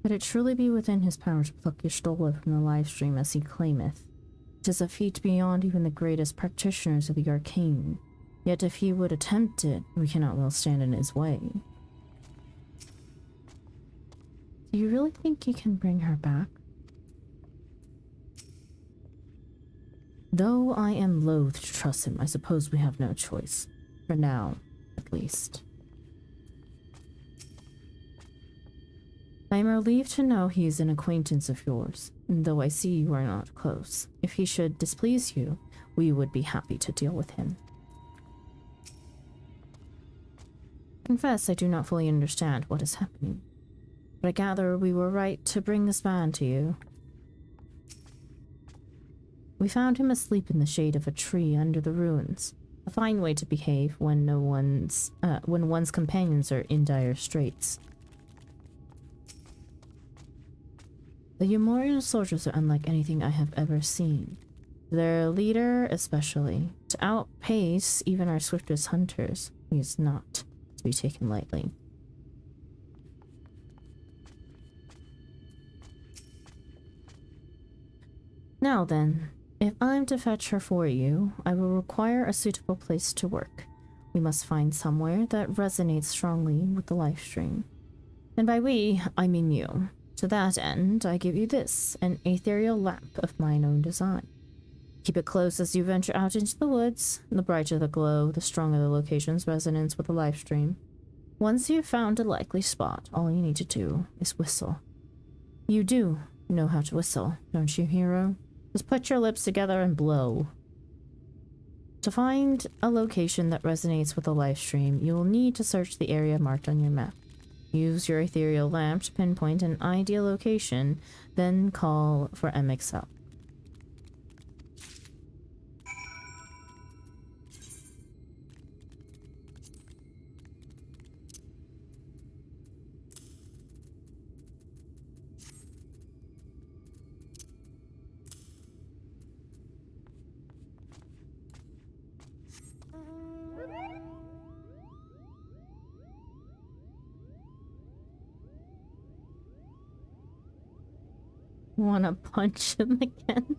Could it truly be within his power to pluck your Stola from the live stream as he claimeth? It is a feat beyond even the greatest practitioners of the arcane. Yet if he would attempt it, we cannot well stand in his way. Do you really think you can bring her back? Though I am loath to trust him, I suppose we have no choice. For now, at least. I am relieved to know he is an acquaintance of yours, though I see you are not close. If he should displease you, we would be happy to deal with him. Confess I do not fully understand what is happening, but I gather we were right to bring this man to you. We found him asleep in the shade of a tree under the ruins. A fine way to behave when one's companions are in dire straits. The Umorian soldiers are unlike anything I have ever seen. Their leader especially. To outpace even our swiftest hunters, he is not to be taken lightly. Now then, if I'm to fetch her for you, I will require a suitable place to work. We must find somewhere that resonates strongly with the live stream. And by we, I mean you. To that end, I give you this, an ethereal lamp of mine own design. Keep it close as you venture out into the woods. The brighter the glow, the stronger the location's resonance with the live stream. Once you've found a likely spot, all you need to do is whistle. You do know how to whistle, don't you, hero? Just put your lips together and blow. To find a location that resonates with the live stream, you will need to search the area marked on your map. Use your ethereal lamp to pinpoint an ideal location, then call for MXL. Wanna punch him again?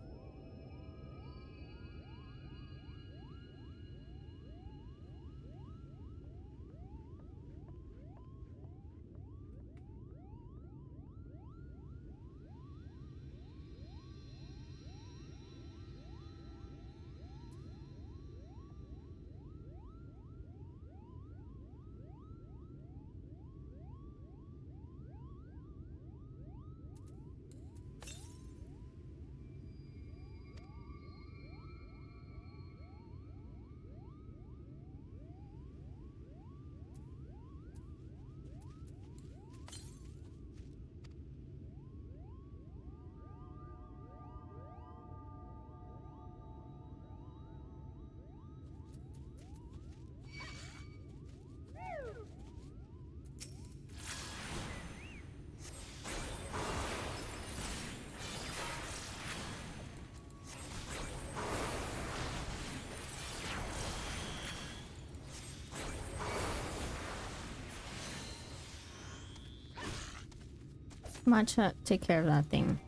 Might take care of that thing.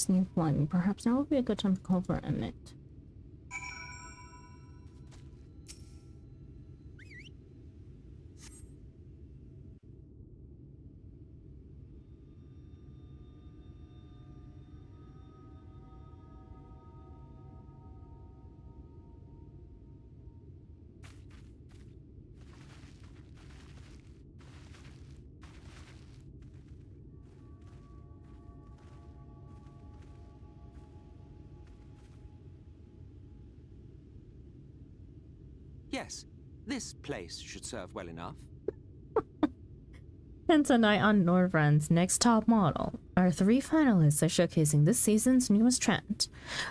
sneak blind. Perhaps now would be a good time to call for Emmett. Yes, this place should serve well enough. And tonight on Nordbrand's Next Top Model, our 3 finalists are showcasing this season's newest trend,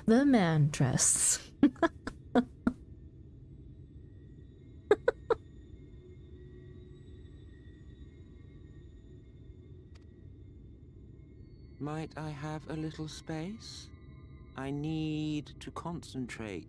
the man dress. Might I have a little space? I need to concentrate.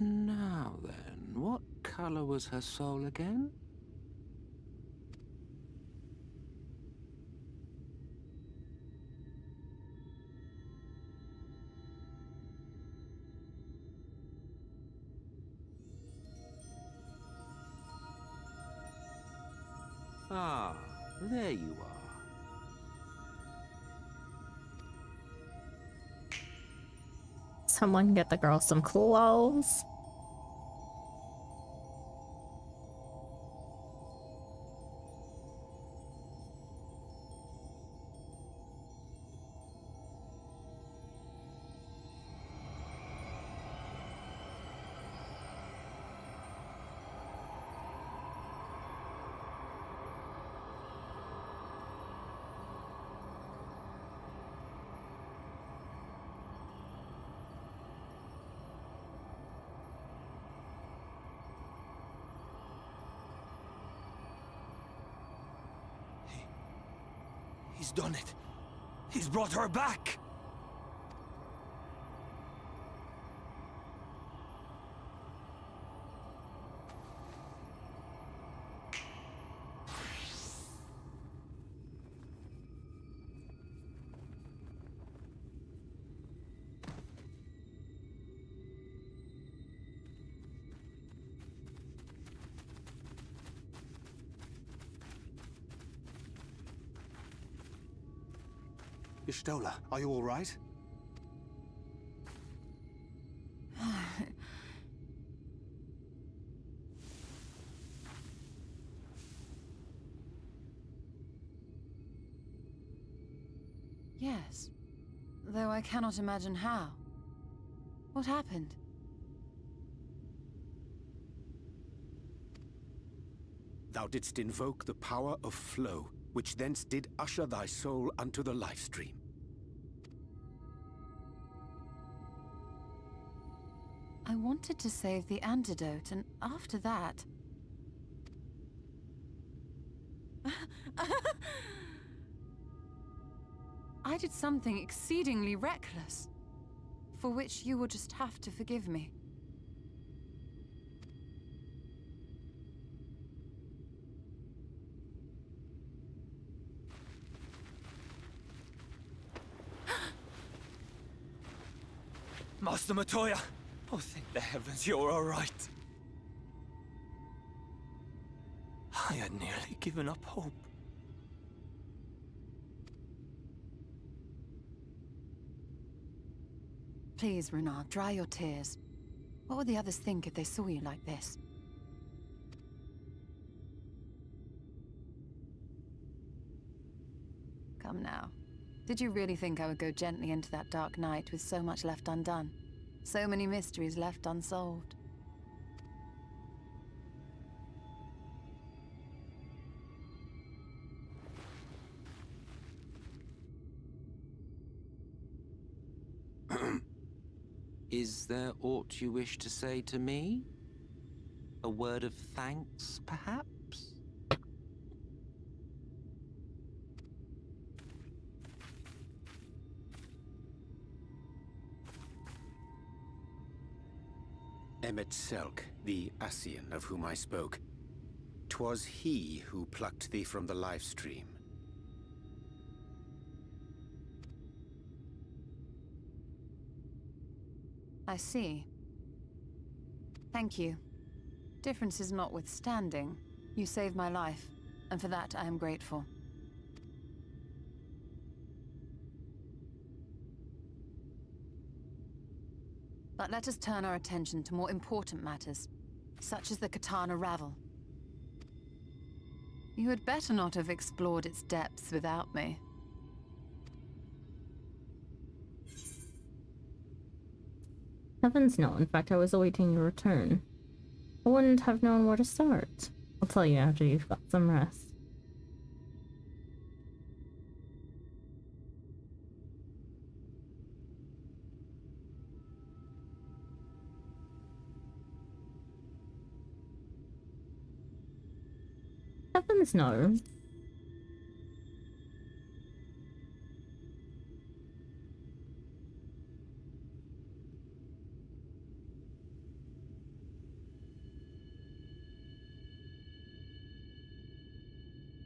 Now then, what color was her soul again? Ah, there you are. Someone get the girl some clothes. He's done it. He's brought her back. Y'shtola, are you all right? Yes, though I cannot imagine how. What happened? Thou didst invoke the power of flow, which thence did usher thy soul unto the life stream. I wanted to save the antidote, and after that... I did something exceedingly reckless, for which you will just have to forgive me. Master Matoya! Oh, thank the heavens you're all right. I had nearly given up hope. Please, Runar, dry your tears. What would the others think if they saw you like this? Come now. Did you really think I would go gently into that dark night with so much left undone? So many mysteries left unsolved. Is there aught you wish to say to me? word of thanks, perhaps? Emmet Selk, the Ascian of whom I spoke. 'Twas he who plucked thee from the live stream. I see. Thank you. Differences notwithstanding, you saved my life, and for that I am grateful. But let us turn our attention to more important matters, such as the Katana Ravel. You had better not have explored its depths without me. Heavens no, in fact I was awaiting your return. I wouldn't have known where to start. I'll tell you after you've got some rest. Heavens no.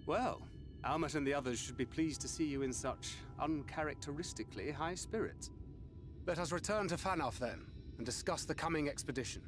Well, Almet and the others should be pleased to see you in such uncharacteristically high spirits. Let us return to Fanoff then, and discuss the coming expedition.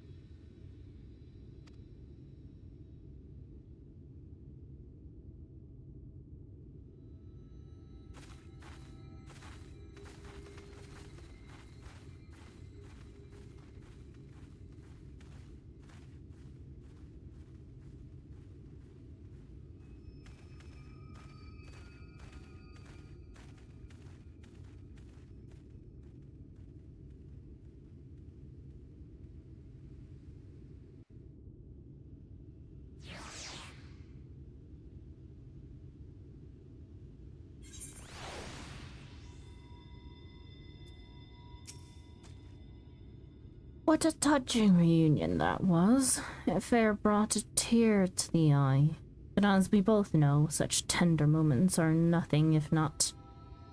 What a touching reunion that was. It fair brought a tear to the eye. But as we both know, such tender moments are nothing if not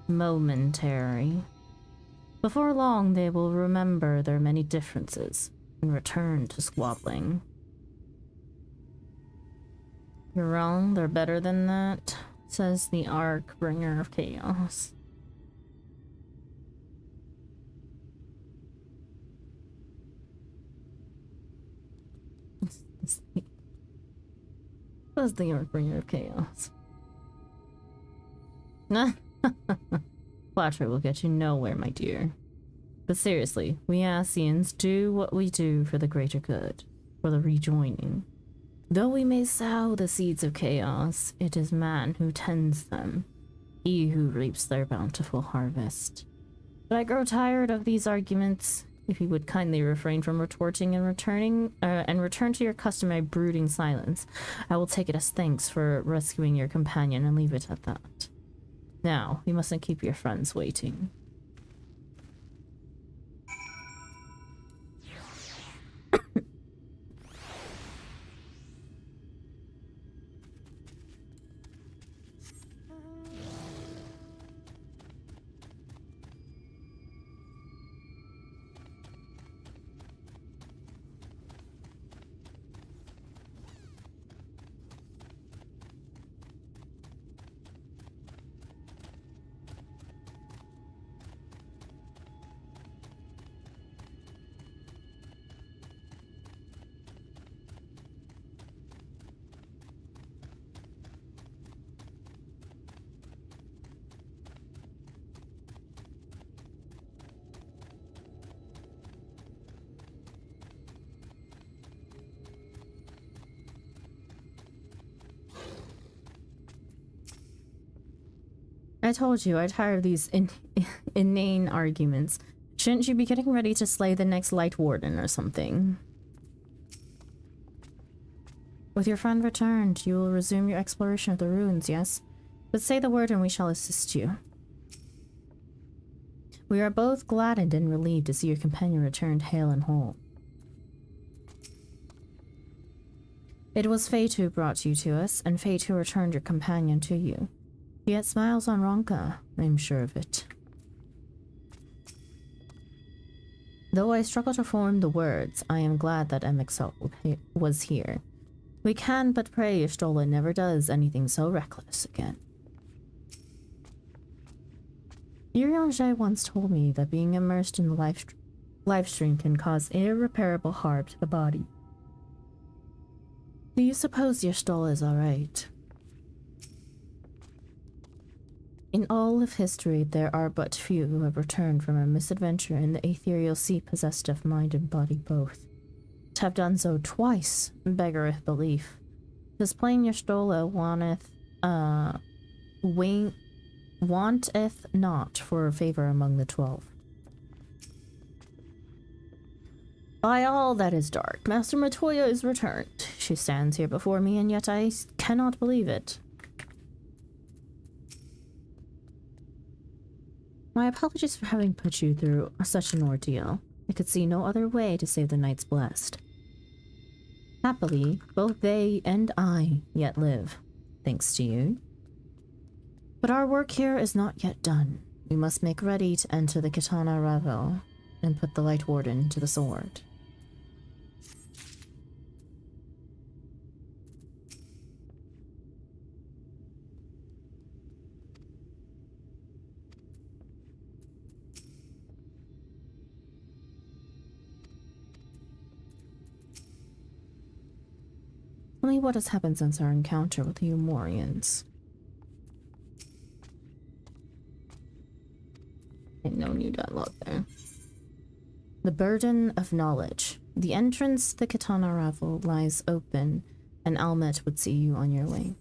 momentary. Before long, they will remember their many differences and return to squabbling. You're wrong, they're better than that, says the Ark Bringer of Chaos. Says the Ark Bringer of Chaos. Flattery will get you nowhere, my dear. But seriously, we Ascians do what we do for the greater good, for the rejoining. Though we may sow the seeds of chaos, it is man who tends them, he who reaps their bountiful harvest. But I grow tired of these arguments. If you would kindly refrain from retorting and return to your customary brooding silence, I will take it as thanks for rescuing your companion and leave it at that. Now, we mustn't keep your friends waiting. I told you, I'm tired of these inane arguments. Shouldn't you be getting ready to slay the next Light Warden or something? With your friend returned, you will resume your exploration of the ruins, yes? But say the word and we shall assist you. We are both gladdened and relieved to see your companion returned hale and whole. It was fate who brought you to us, and fate who returned your companion to you. He had smiles on Ronka, I'm sure of it. Though I struggle to form the words, I am glad that MXO was here. We can but pray Stola never does anything so reckless again. Urianger once told me that being immersed in the live stream can cause irreparable harm to the body. Do you suppose your Stola is alright? In all of history, there are but few who have returned from a misadventure in the ethereal sea possessed of mind and body both. To have done so twice beggareth belief. 'Tis plain your Stola wanteth not for favor among the 12. By all that is dark, Master Matoya is returned. She stands here before me, and yet I cannot believe it. My apologies for having put you through such an ordeal. I could see no other way to save the Knights Blessed. Happily, both they and I yet live, thanks to you. But our work here is not yet done. We must make ready to enter the Katana Lvl and put the Light Warden to the sword. Tell me what has happened since our encounter with the Umorians. No new dialogue there. The burden of knowledge. The entrance to the Katana Lvl lies open, and Almet would see you on your way.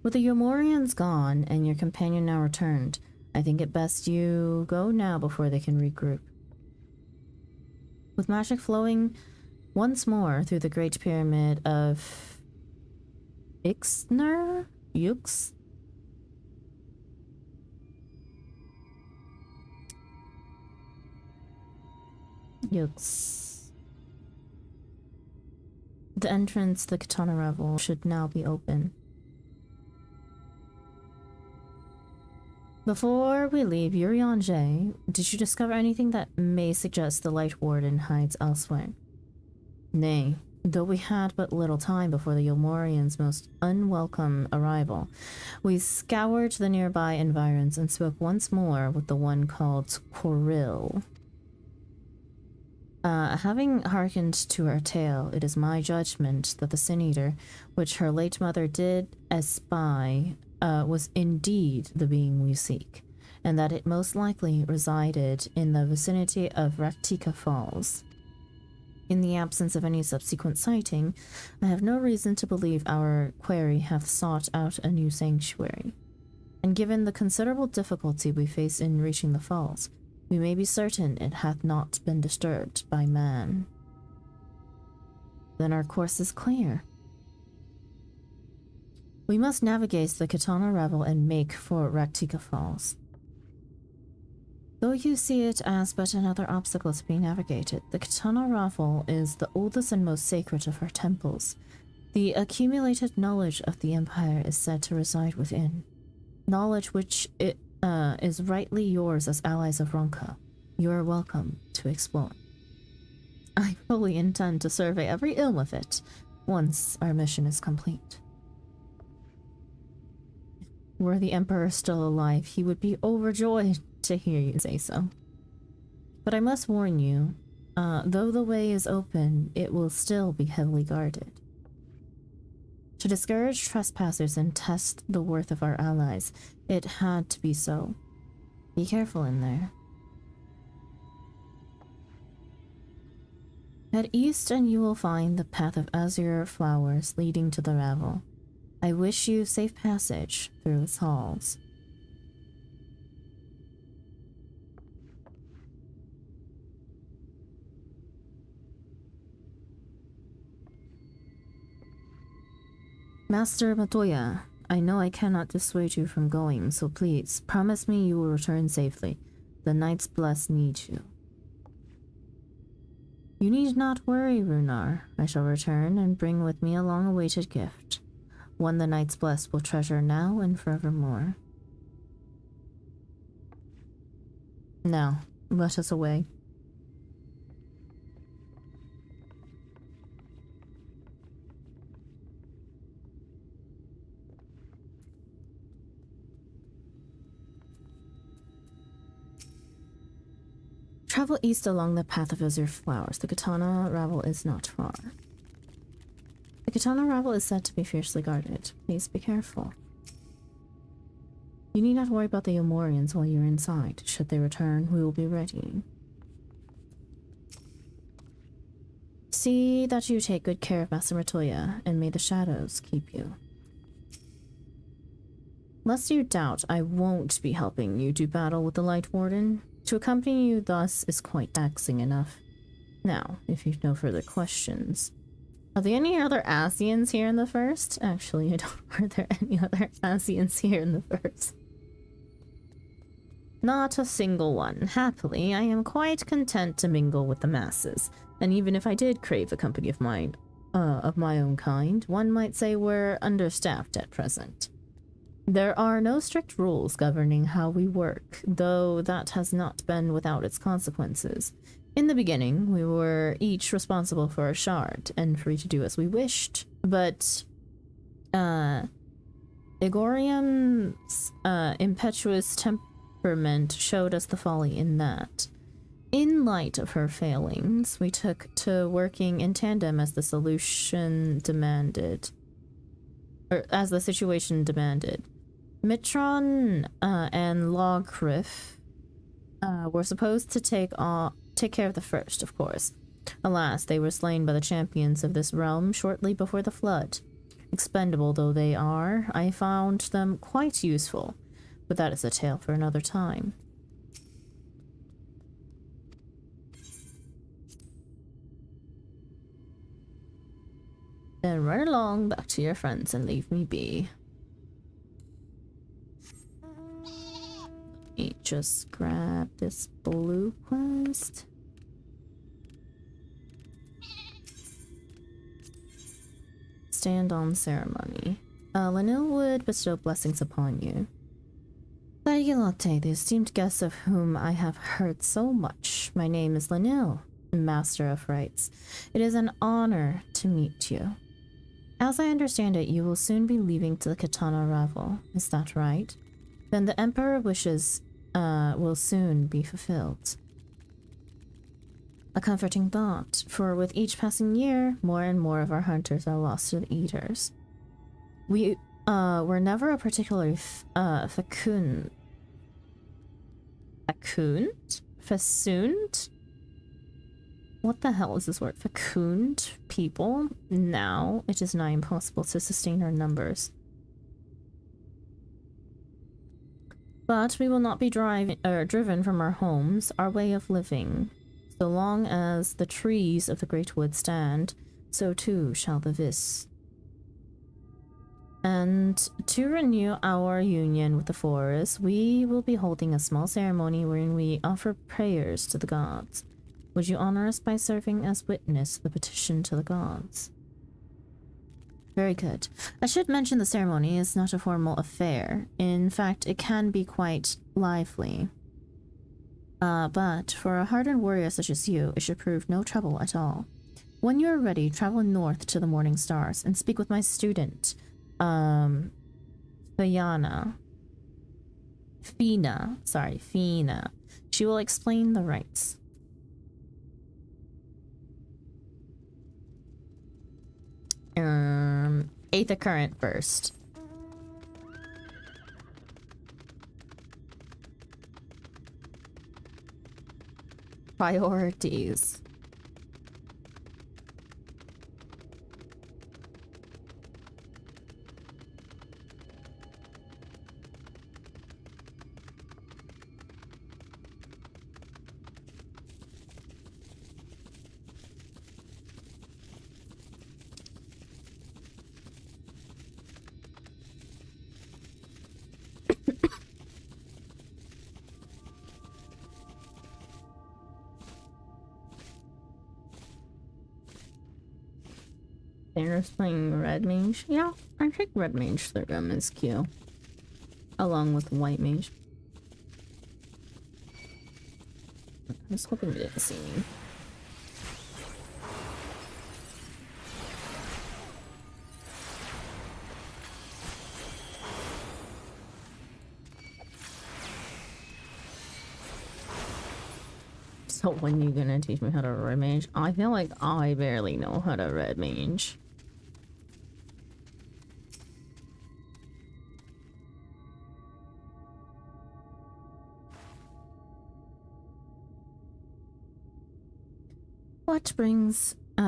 With the Umorians gone and your companion now returned, I think it best you go now before they can regroup. With magic flowing once more through the Great Pyramid of Ixner? Yux? Yux. The entrance to the Katana Lvl should now be open. Before we leave Urianger, did you discover anything that may suggest the Light Warden hides elsewhere? Nay, though we had but little time before the Umorians' most unwelcome arrival, we scoured the nearby environs and spoke once more with the one called Koril. Having hearkened to her tale, it is my judgment that the Sin Eater, which her late mother did espy, was indeed the being we seek, and that it most likely resided in the vicinity of Raktika Falls. In the absence of any subsequent sighting, I have no reason to believe our quarry hath sought out a new sanctuary. And given the considerable difficulty we face in reaching the falls, we may be certain it hath not been disturbed by man. Then our course is clear. We must navigate the Katana Lvl and make for Raktika Falls. Though you see it as but another obstacle to be navigated, the Katana Lvl is the oldest and most sacred of our temples. The accumulated knowledge of the Empire is said to reside within. Knowledge which is rightly yours as allies of Ronka. You are welcome to explore. I fully intend to survey every ilm of it once our mission is complete. Were the Emperor still alive, he would be overjoyed to hear you say so. But I must warn you, though the way is open, it will still be heavily guarded. To discourage trespassers and test the worth of our allies, it had to be so. Be careful in there. Head east and you will find the path of azure flowers leading to the Lvl. I wish you safe passage through its halls. Master Matoya, I know I cannot dissuade you from going, so please, promise me you will return safely. The Knights Blessed need you. You need not worry, Runar. I shall return and bring with me a long-awaited gift. One the Knights Blessed will treasure now and forevermore. Now, let us away. Travel east along the path of azure flowers. The Katana Ravel is not far. The Katana Ravel is said to be fiercely guarded. Please be careful. You need not worry about the Amorians while you're inside. Should they return, we will be ready. See that you take good care of Master Matoya, and may the shadows keep you. Lest you doubt, I won't be helping you do battle with the Light Warden. To accompany you thus is quite taxing enough. Now, if you've no further questions. Are there any other Asians here in the first? Actually, I don't. Are there any other Asians here in the first? Not a single one. Happily, I am quite content to mingle with the masses. And even if I did crave the company of my own kind, one might say we're understaffed at present. There are no strict rules governing how we work, though that has not been without its consequences. In the beginning, we were each responsible for a shard, and free to do as we wished, but Igorium's impetuous temperament showed us the folly in that. In light of her failings, we took to working in tandem as the solution demanded, or as the situation demanded. Mitron and Logriff were supposed to take care of the first, of course. Alas, they were slain by the champions of this realm shortly before the flood. Expendable though they are, I found them quite useful, but that is a tale for another time. Then run along back to your friends and leave me be. Let me just grab this blue quest. Stand on ceremony. Lanil would bestow blessings upon you. Sagilote, the esteemed guest of whom I have heard so much. My name is Lanil, Master of Rites. It is an honor to meet you. As I understand it, you will soon be leaving to the Katana Ravel. Is that right? Then the Emperor wishes will soon be fulfilled. A comforting thought, for with each passing year, more and more of our hunters are lost to the Eaters. We were never a particularly festooned what the hell is this word? Fecund people. Now it is nigh impossible to sustain our numbers. But we will not be driven from our homes, our way of living. So long as the trees of the Great Wood stand, so too shall the Vis. And to renew our union with the forest, we will be holding a small ceremony wherein we offer prayers to the gods. Would you honor us by serving as witness to the petition to the gods? Very good. I should mention the ceremony is not a formal affair. In fact, it can be quite lively. But for a hardened warrior such as you, it should prove no trouble at all. When you are ready, travel north to the Morning Stars and speak with my student, Fina. She will explain the rites. Aether Current first. Priorities. Thanos playing Red Mage. Yeah, I take Red Mage through MSQ. Along with White Mage. I was hoping you didn't see me. So when you gonna teach me how to Red Mage? I feel like I barely know how to Red Mage.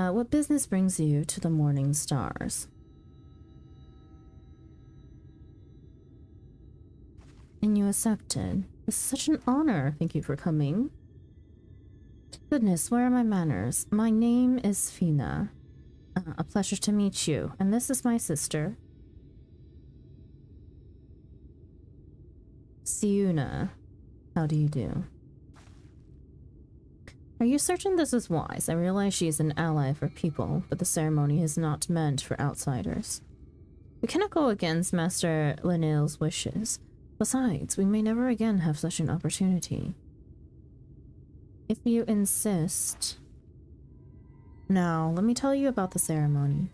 What business brings you to the Morning Stars? And you accepted. It's such an honor. Thank you for coming. Goodness, where are my manners? My name is Fina. A pleasure to meet you. And this is my sister. Siuna. How do you do? Are you certain this is wise? I realize she is an ally for people, but the ceremony is not meant for outsiders. We cannot go against Master Lvl's wishes. Besides, we may never again have such an opportunity. If you insist. Now, let me tell you about the ceremony.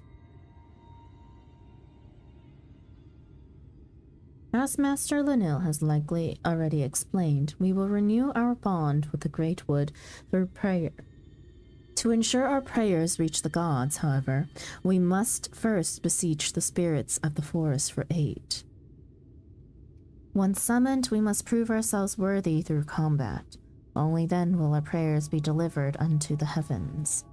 As Master Lvl has likely already explained, we will renew our bond with the Great Wood through prayer. To ensure our prayers reach the gods, however, we must first beseech the spirits of the forest for aid. Once summoned, we must prove ourselves worthy through combat. Only then will our prayers be delivered unto the heavens.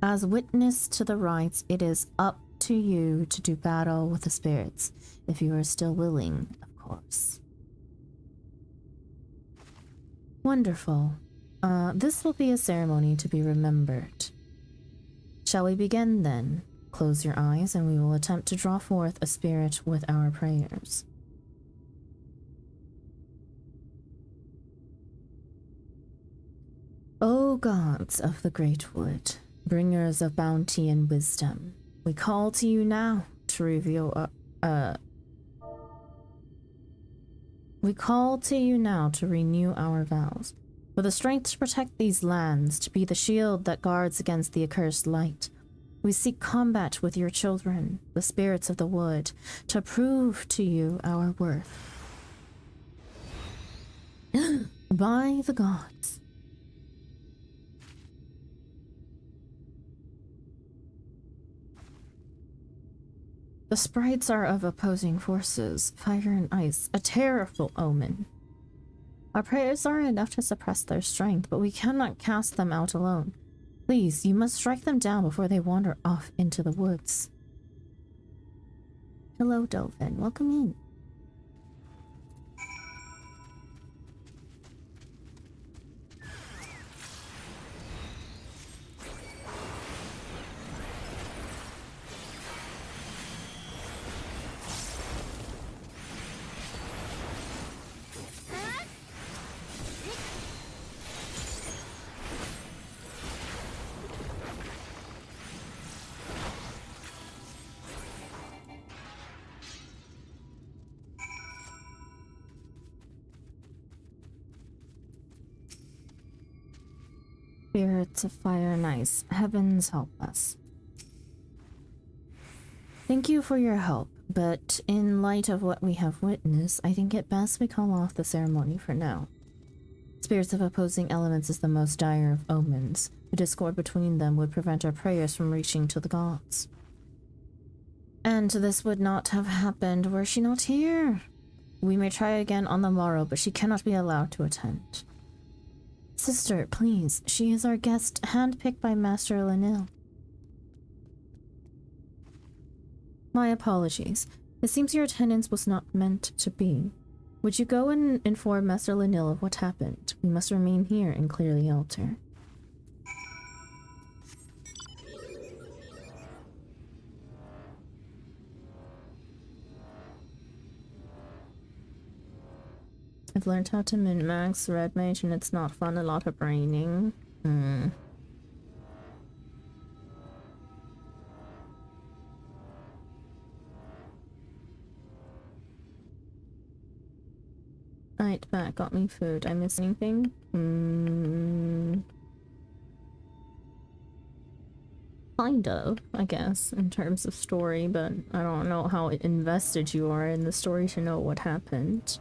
As witness to the rites, it is up to you to do battle with the spirits, if you are still willing, of course. Wonderful. This will be a ceremony to be remembered. Shall we begin then? Close your eyes and we will attempt to draw forth a spirit with our prayers. O gods of the Great Wood, bringers of bounty and wisdom, we call to you now to reveal we call to you now to renew our vows. For the strength to protect these lands, to be the shield that guards against the accursed light. We seek combat with your children, the spirits of the wood, to prove to you our worth. By the gods. The sprites are of opposing forces, fire and ice, a terrible omen. Our prayers are enough to suppress their strength, but we cannot cast them out alone. Please, you must strike them down before they wander off into the woods. Hello, Dolphin. Welcome in. Spirits of fire and ice, heavens help us. Thank you for your help, but in light of what we have witnessed, I think it best we call off the ceremony for now. Spirits of opposing elements is the most dire of omens. A discord between them would prevent our prayers from reaching to the gods. And this would not have happened were she not here. We may try again on the morrow, but she cannot be allowed to attend. Sister, please, she is our guest, handpicked by Master Lvl. My apologies. It seems your attendance was not meant to be. Would you go and inform Master Lvl of what happened? We must remain here and clear the altar. I've learned how to min-max Red Mage and it's not fun, a lot of braining. Right back, got me food. I miss anything? Kind of, I guess, in terms of story, but I don't know how invested you are in the story to know what happened.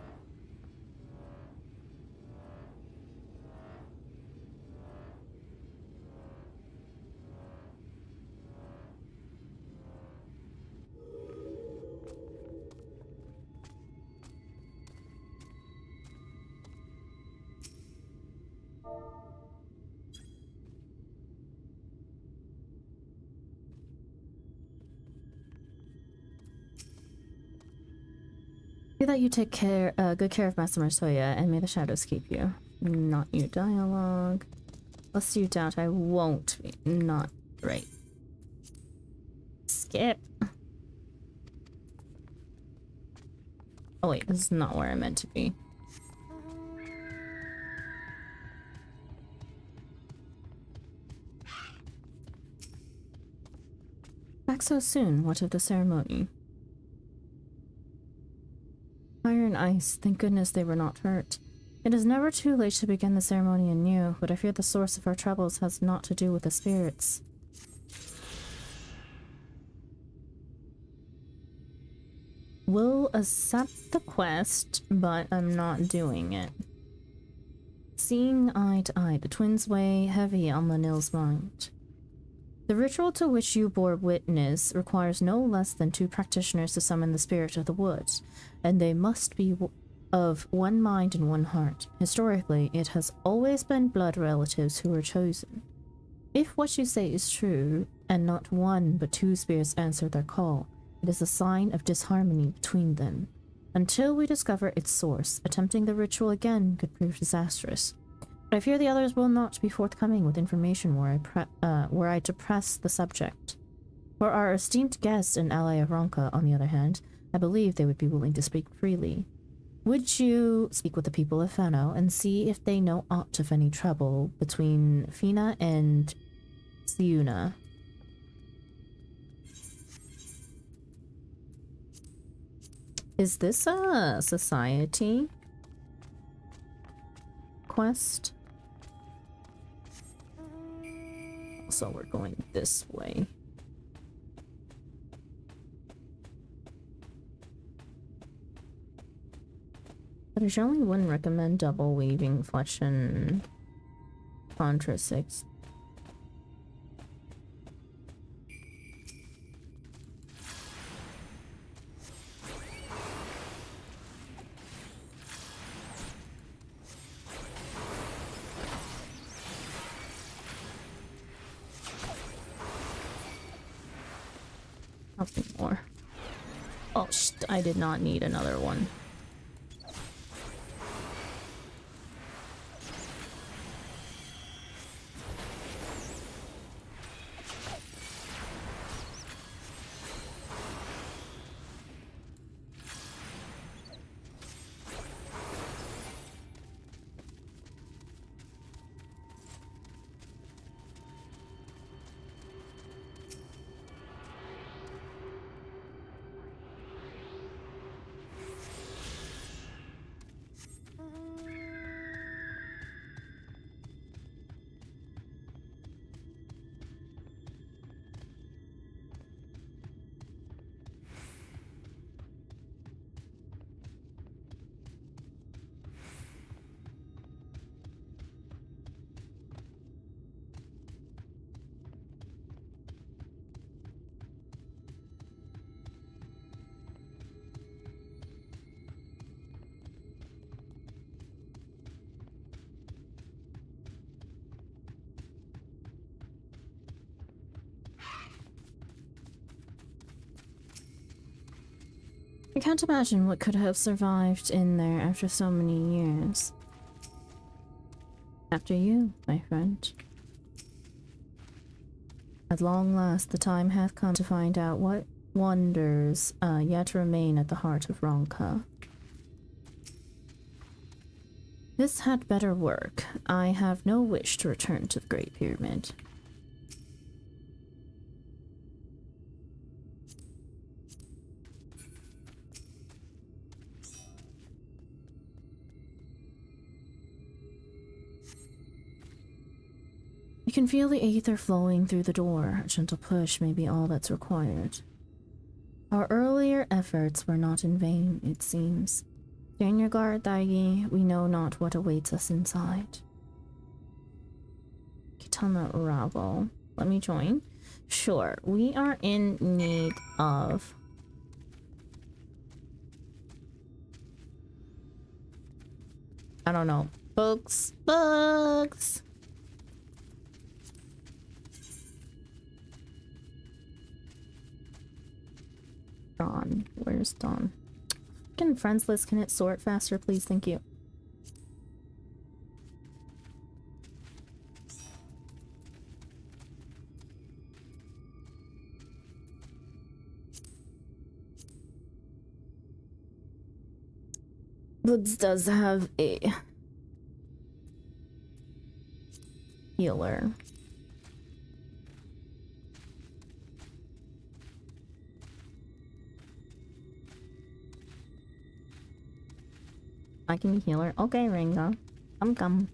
Pray that you take good care of Master Marsoya, and may the shadows keep you. Not new dialogue. Lest you doubt, I won't be. Not right. Skip. Oh wait, this is not where I meant to be. Back so soon, what of the ceremony? Fire and ice, thank goodness they were not hurt. It is never too late to begin the ceremony anew, but I fear the source of our troubles has naught to do with the spirits. Will accept the quest, but I'm not doing it. Seeing eye to eye, the twins weigh heavy on Lanil's mind. The ritual to which you bore witness requires no less than 2 practitioners to summon the spirit of the woods, and they must be of one mind and one heart. Historically, it has always been blood relatives who are chosen. If what you say is true, and not 1 but 2 spirits answer their call, it is a sign of disharmony between them. Until we discover its source, attempting the ritual again could prove disastrous. But I fear the others will not be forthcoming with information were I to press the subject. For our esteemed guest and ally of Ronka, on the other hand, I believe they would be willing to speak freely. Would you speak with the people of Fano and see if they know aught of any trouble between Fina and Siuna? Is this a society quest? So we're going this way. But I generally wouldn't recommend double weaving flesh and Contra 6. Nothing more. Oh, I did not need another one. I can't imagine what could have survived in there after so many years. After you, my friend. At long last, the time hath come to find out what wonders yet remain at the heart of Ronka. This had better work. I have no wish to return to the Great Pyramid. can feel the aether flowing through the door. A gentle push may be all that's required. Our earlier efforts were not in vain, it seems. Stay on your guard, Daigi. We know not what awaits us inside. Kitana Ravo. Let me join. Sure, we are in need of... I don't know. Books. Books! Dawn. Where's Dawn? Fucking friends list, can it sort faster, please? Thank you. Woods does have a healer. I can be healer. Okay, Ringo. Come.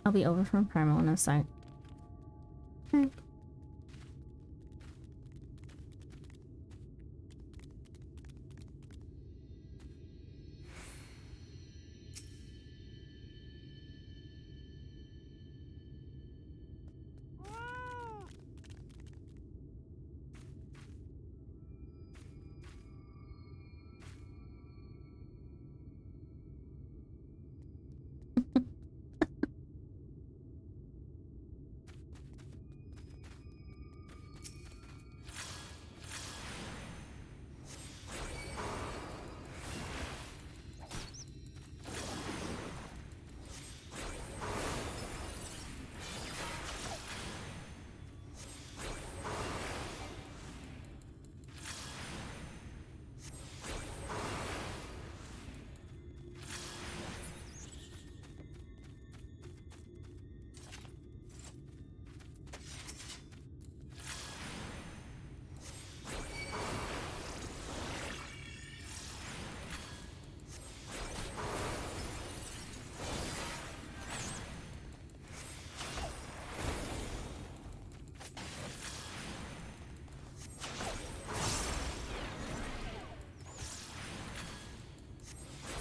I'll be over from Primal in a sec. Okay.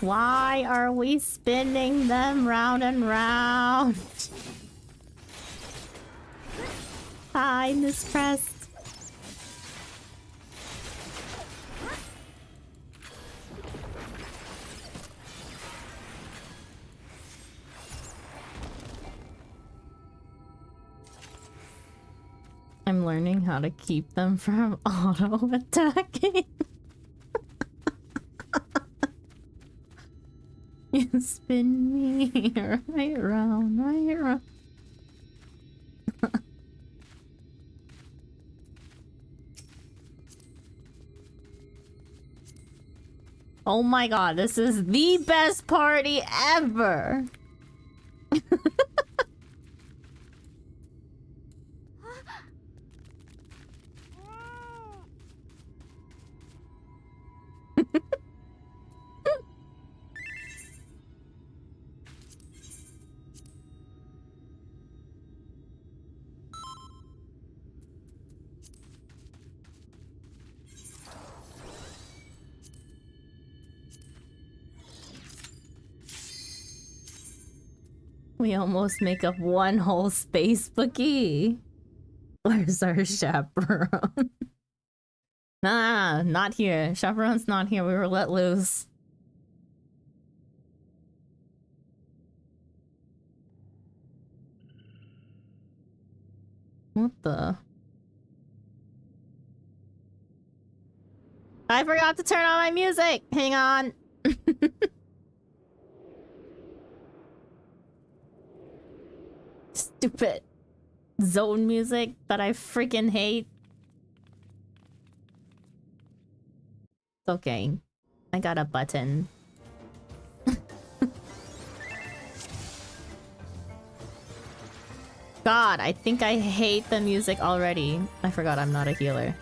Why are we spinning them round and round? Hi, Miss Press. I'm learning how to keep them from auto attacking. You spin me right around, right around. Oh my god, this is the best party ever! We almost make up one whole space bookie. Where's our chaperone? Nah, not here. Chaperone's not here. We were let loose. What the? I forgot to turn on my music. Hang on. Stupid zone music that I freaking hate. It's okay. I got a button. God, I think I hate the music already. I forgot I'm not a healer.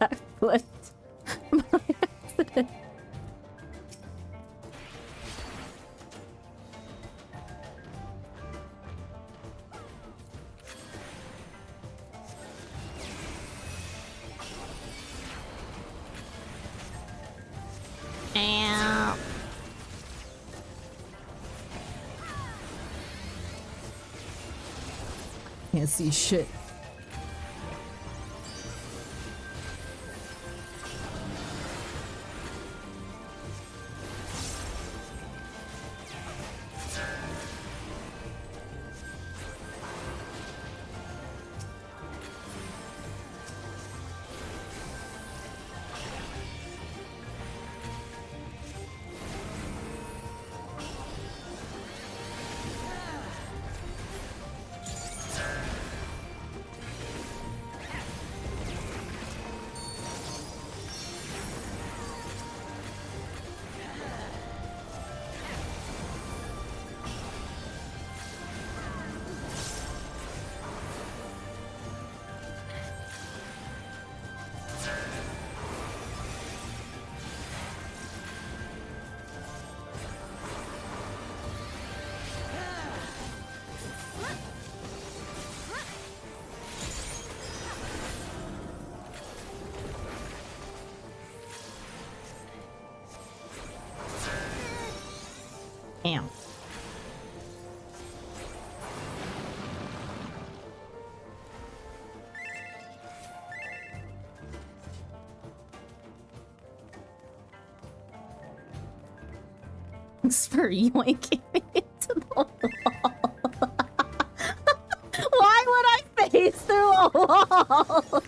Backflipped by accident. Ow. Can't see shit. Damn. Thanks for yoinking me into the wall. Why would I face through a wall?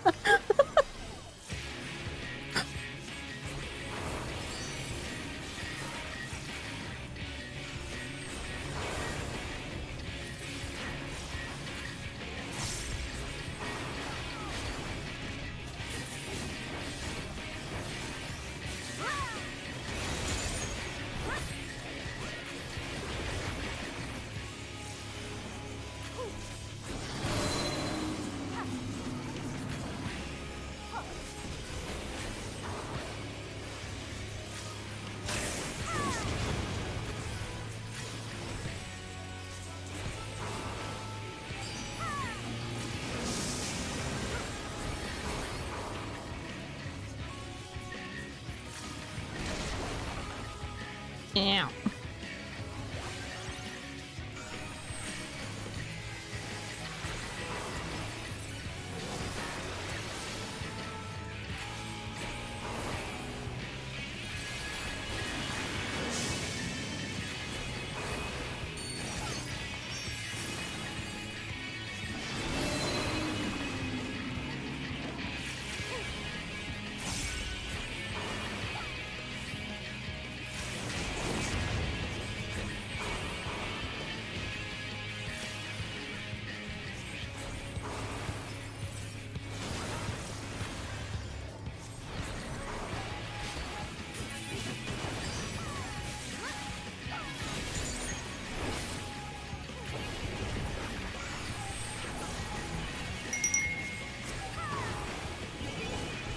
Yeah.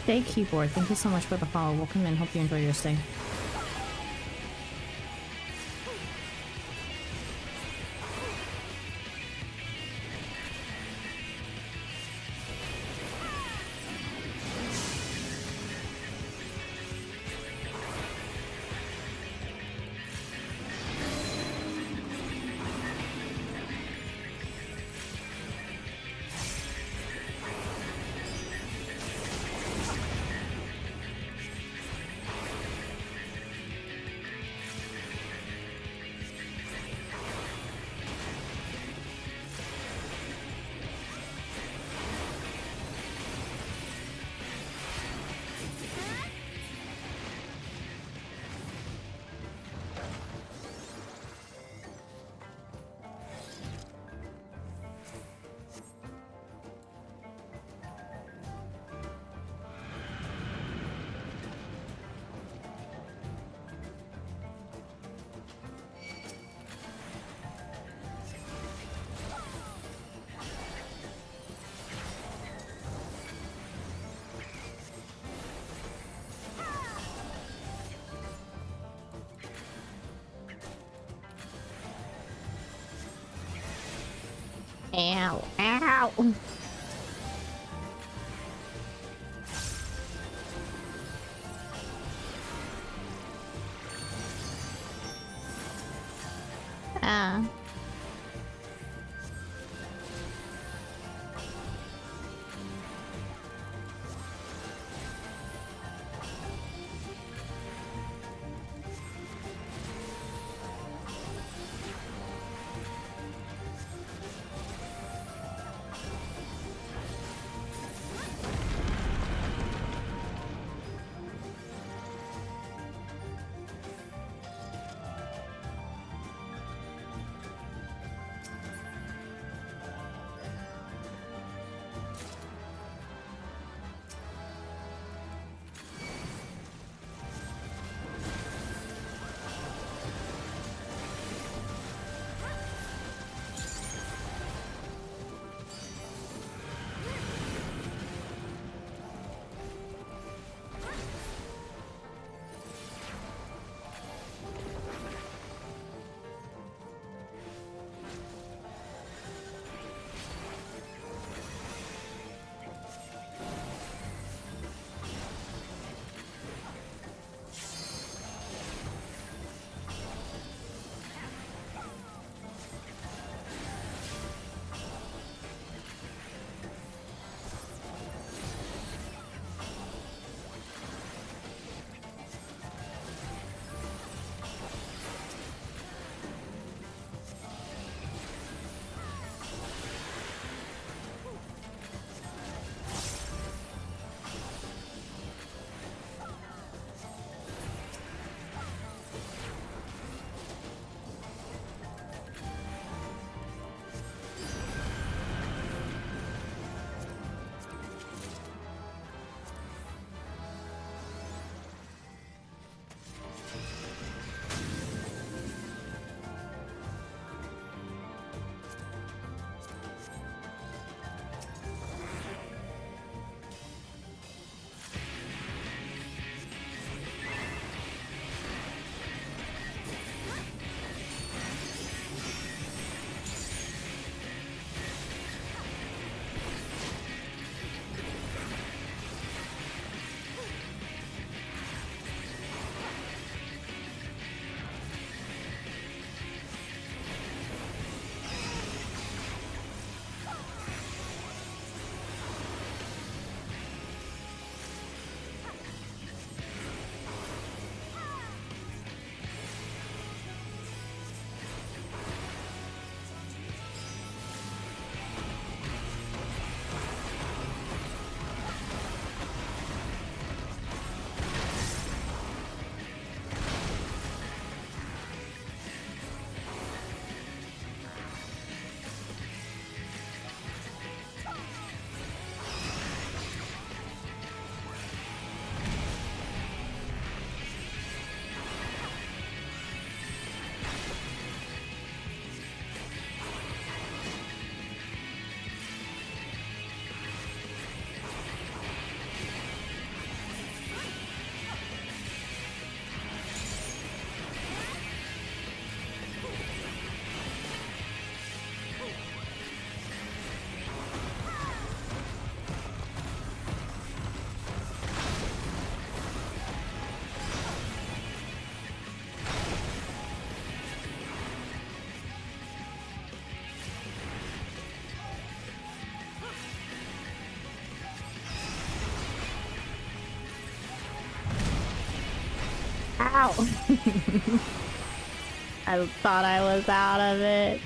Stay keyboard. Thank you so much for the follow. Welcome in. Hope you enjoy your stay. Ow, ow. Ah. Ow! I thought I was out of it.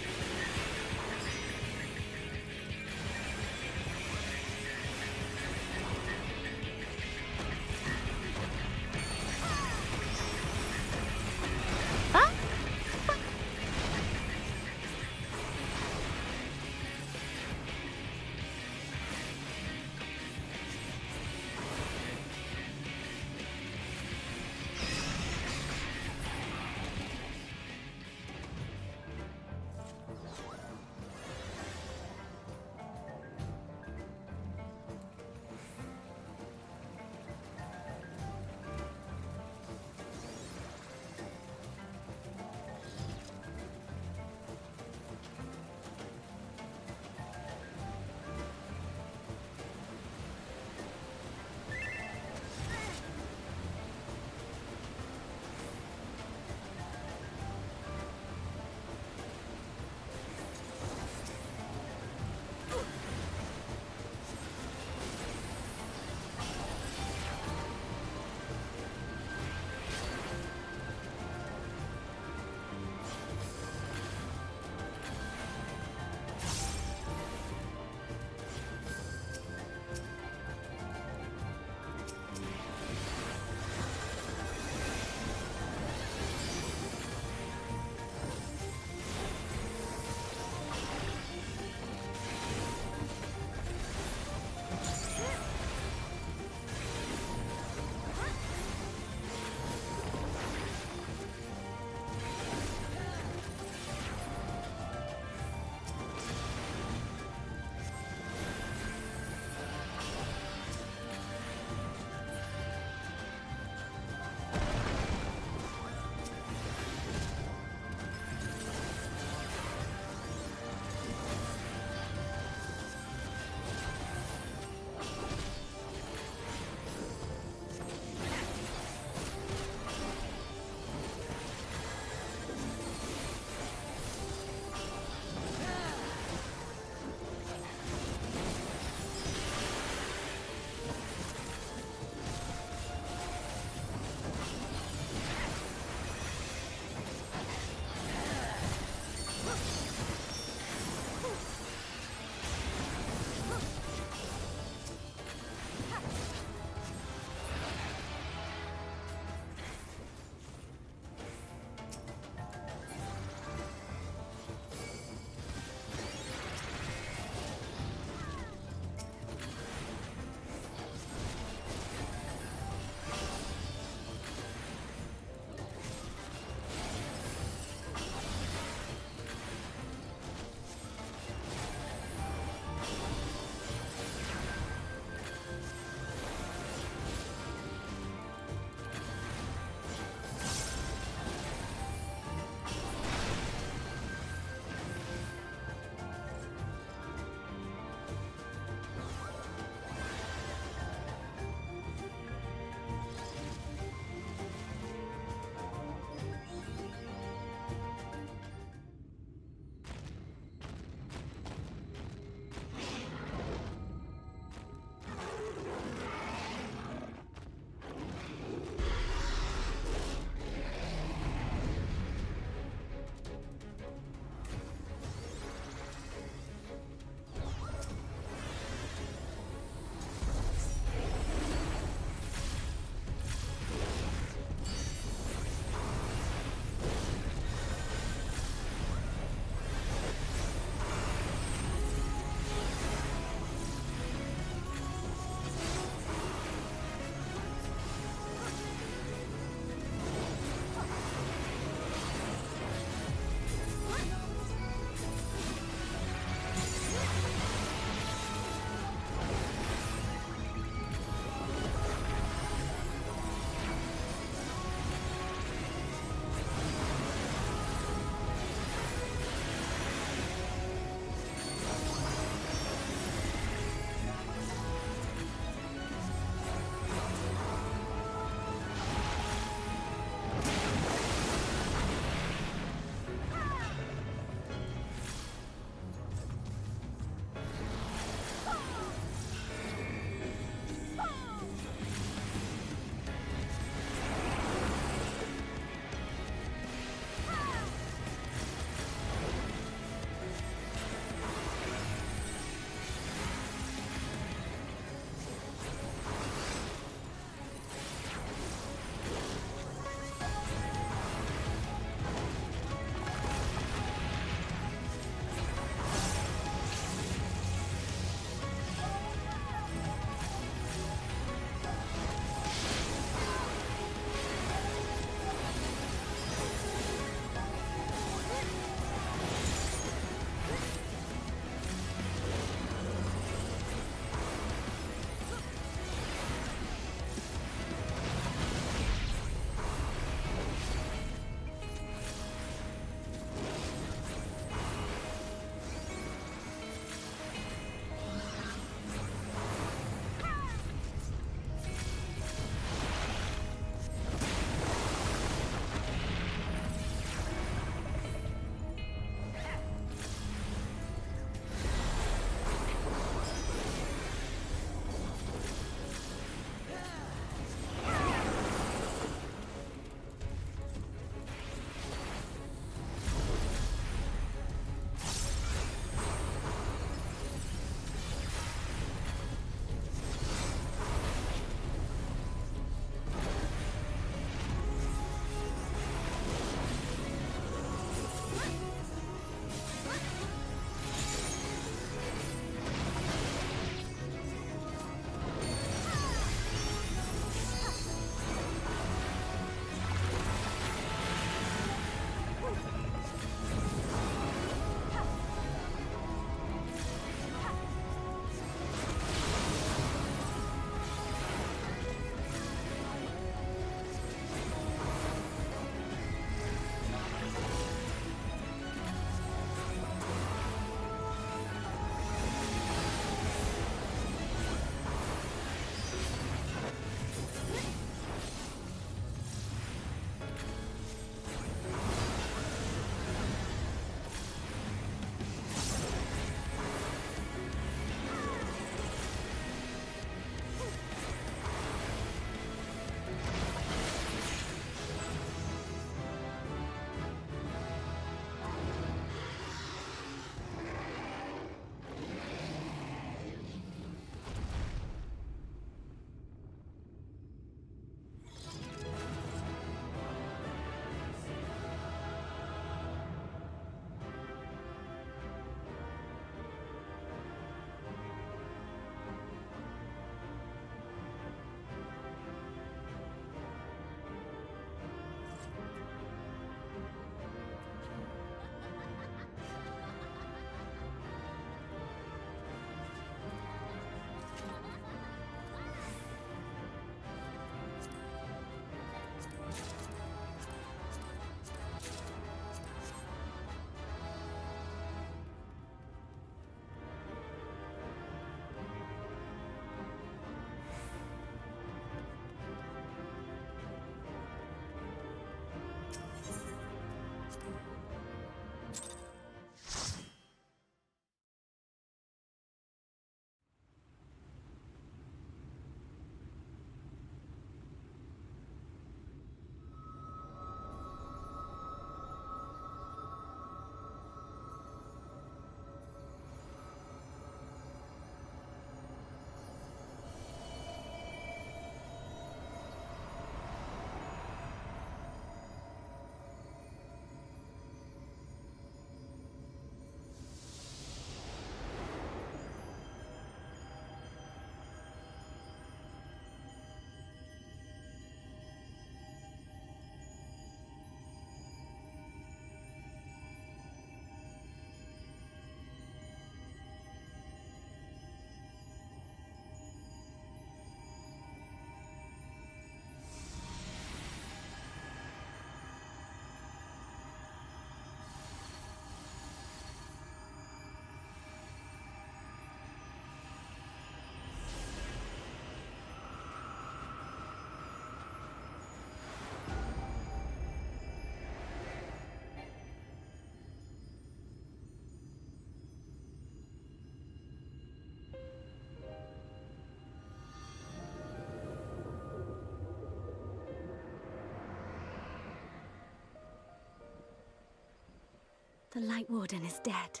The Light Warden is dead.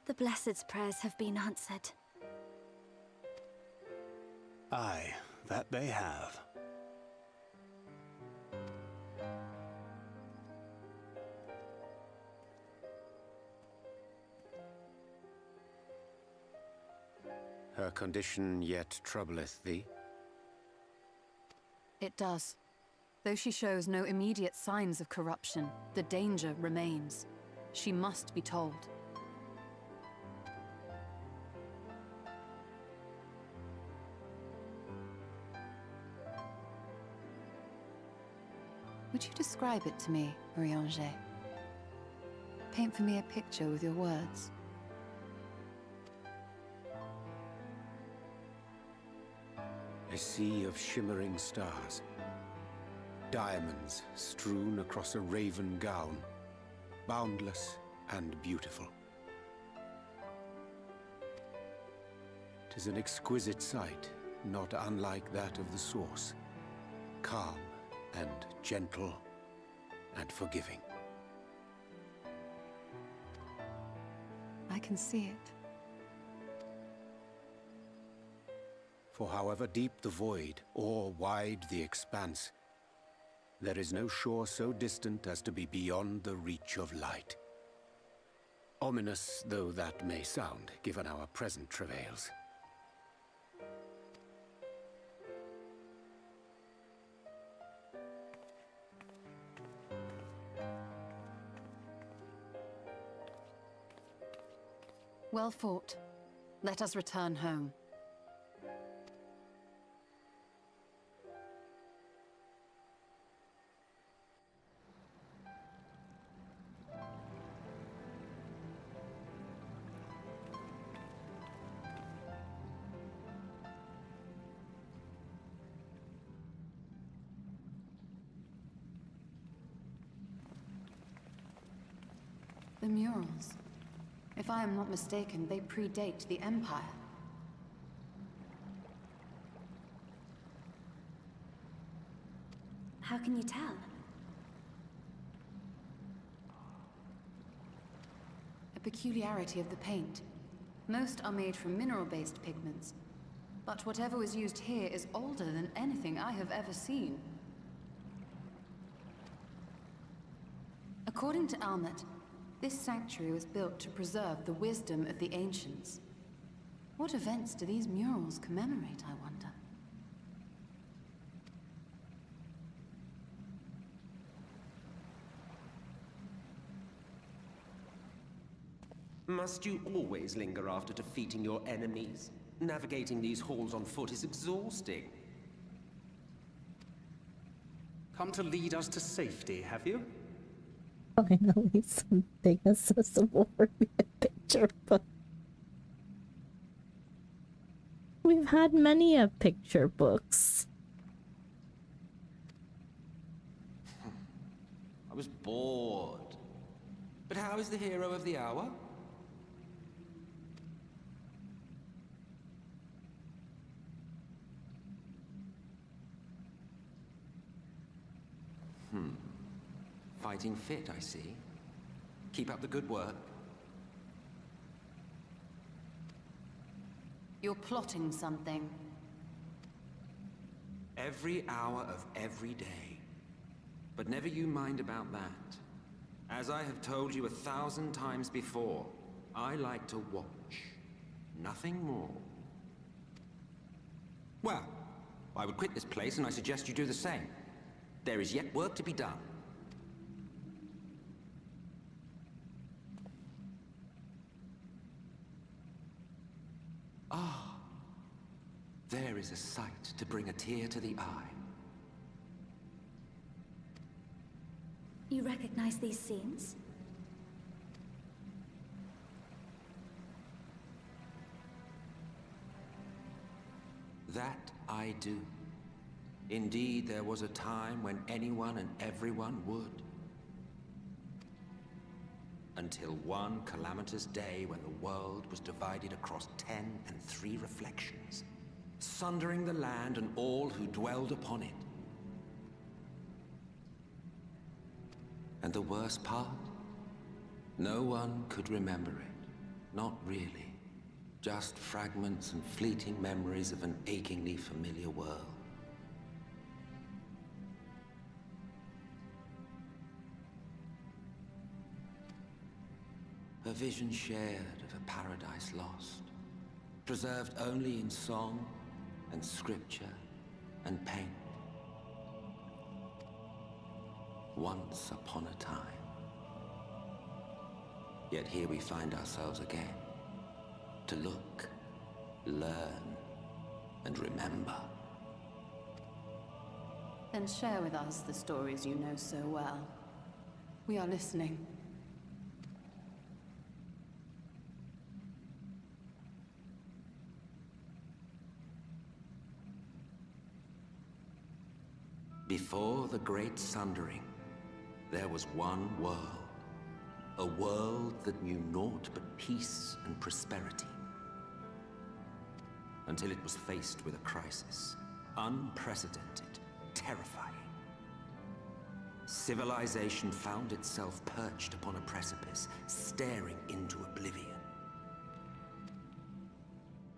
The Blessed's prayers have been answered. Aye, that they have. Her condition yet troubleth thee? It does. Though she shows no immediate signs of corruption, the danger remains. She must be told. Would you describe it to me, Marie-Angé? Paint for me a picture with your words. A sea of shimmering stars. Diamonds strewn across a raven gown. Boundless and beautiful. 'Tis an exquisite sight, not unlike that of the source. Calm and gentle and forgiving. I can see it. For however deep the void, or wide the expanse, there is no shore so distant as to be beyond the reach of light. Ominous though that may sound, given our present travails. Well fought. Let us return home. The murals. If I am not mistaken, they predate the Empire. How can you tell? A peculiarity of the paint. Most are made from mineral-based pigments. But whatever was used here is older than anything I have ever seen. According to Almet, this sanctuary was built to preserve the wisdom of the ancients. What events do these murals commemorate, I wonder? Must you always linger after defeating your enemies? Navigating these halls on foot is exhausting. Come to lead us to safety, have you? Finally, something accessible for me to picture book. We've had many of picture books. I was bored. But how is the hero of the hour? Fighting fit, I see. Keep up the good work. You're plotting something. Every hour of every day. But never you mind about that. As I have told you 1,000 times before, I like to watch. Nothing more. Well, I would quit this place and I suggest you do the same. There is yet work to be done. Ah, there is a sight to bring a tear to the eye. You recognize these scenes? That I do. Indeed, there was a time when anyone and everyone would. Until one calamitous day when the world was divided across 10 and 3 reflections, sundering the land and all who dwelled upon it. And the worst part? No one could remember it. Not really. Just fragments and fleeting memories of an achingly familiar world. A vision shared of a paradise lost, preserved only in song and scripture and paint. Once upon a time. Yet here we find ourselves again, to look, learn, and remember. Then share with us the stories you know so well. We are listening. Before the Great Sundering, there was one world. A world that knew naught but peace and prosperity. Until it was faced with a crisis. Unprecedented, terrifying. Civilization found itself perched upon a precipice, staring into oblivion.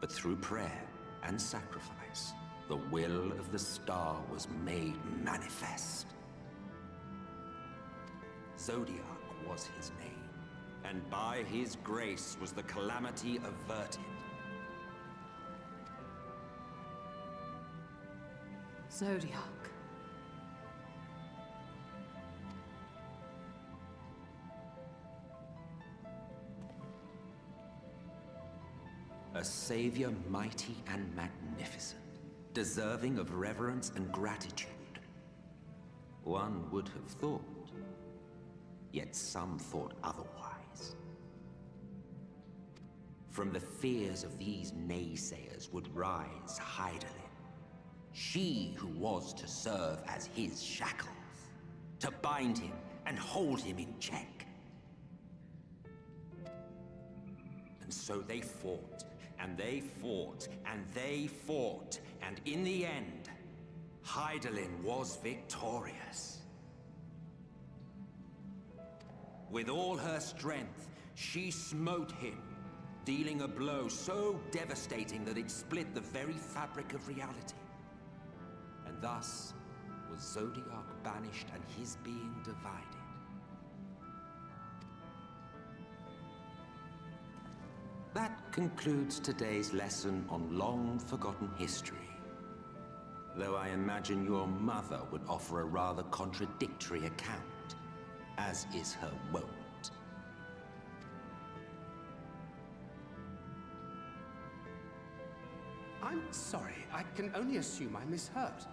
But through prayer and sacrifice, the will of the star was made manifest. Zodiac was his name, and by his grace was the calamity averted. Zodiac. A savior mighty and magnificent, deserving of reverence and gratitude. One would have thought. Yet some thought otherwise. From the fears of these naysayers would rise Hydaelyn. She who was to serve as his shackles. To bind him and hold him in check. And so they fought, and they fought, and they fought, and in the end, Hydaelyn was victorious. With all her strength, she smote him, dealing a blow so devastating that it split the very fabric of reality. And thus was Zodiac banished and his being divided. That concludes today's lesson on long-forgotten history. Though I imagine your mother would offer a rather contradictory account. As is her wont. I'm sorry, I can only assume I misheard.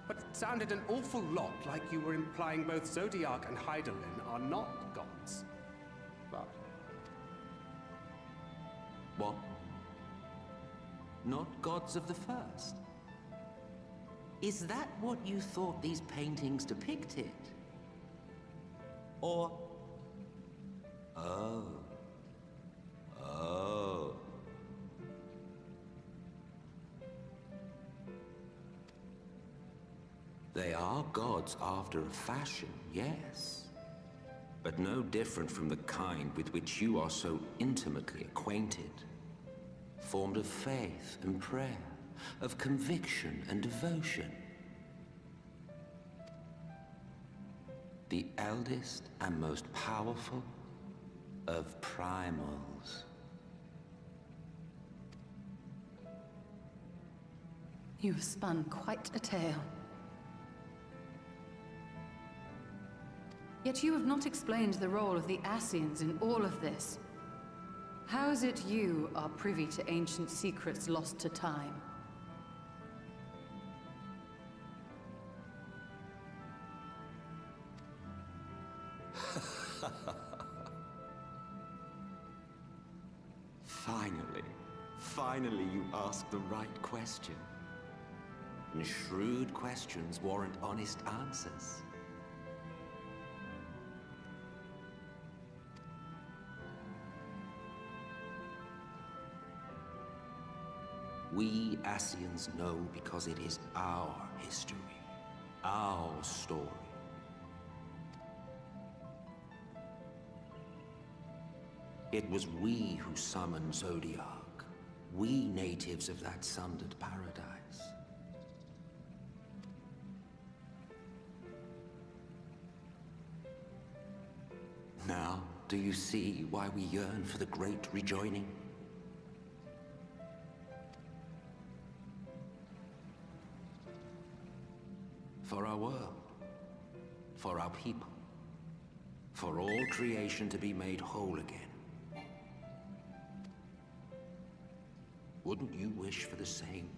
But it sounded an awful lot like you were implying both Zodiac and Hydaelyn are not gods. But... What? Not gods of the first? Is that what you thought these paintings depicted? Or... Oh. Oh. They are gods after a fashion, yes. But no different from the kind with which you are so intimately acquainted. Formed of faith and prayer, of conviction and devotion. The eldest and most powerful of primals. You have spun quite a tale. Yet you have not explained the role of the Ascians in all of this. How is it you are privy to ancient secrets lost to time? Finally you ask the right question. And shrewd questions warrant honest answers. We Ascians know because it is our history, our story. It was we who summoned Zodiac. We natives of that sundered paradise. Now, do you see why we yearn for the great rejoining? For our world, for our people, for all creation to be made whole again. Wouldn't you wish for the same?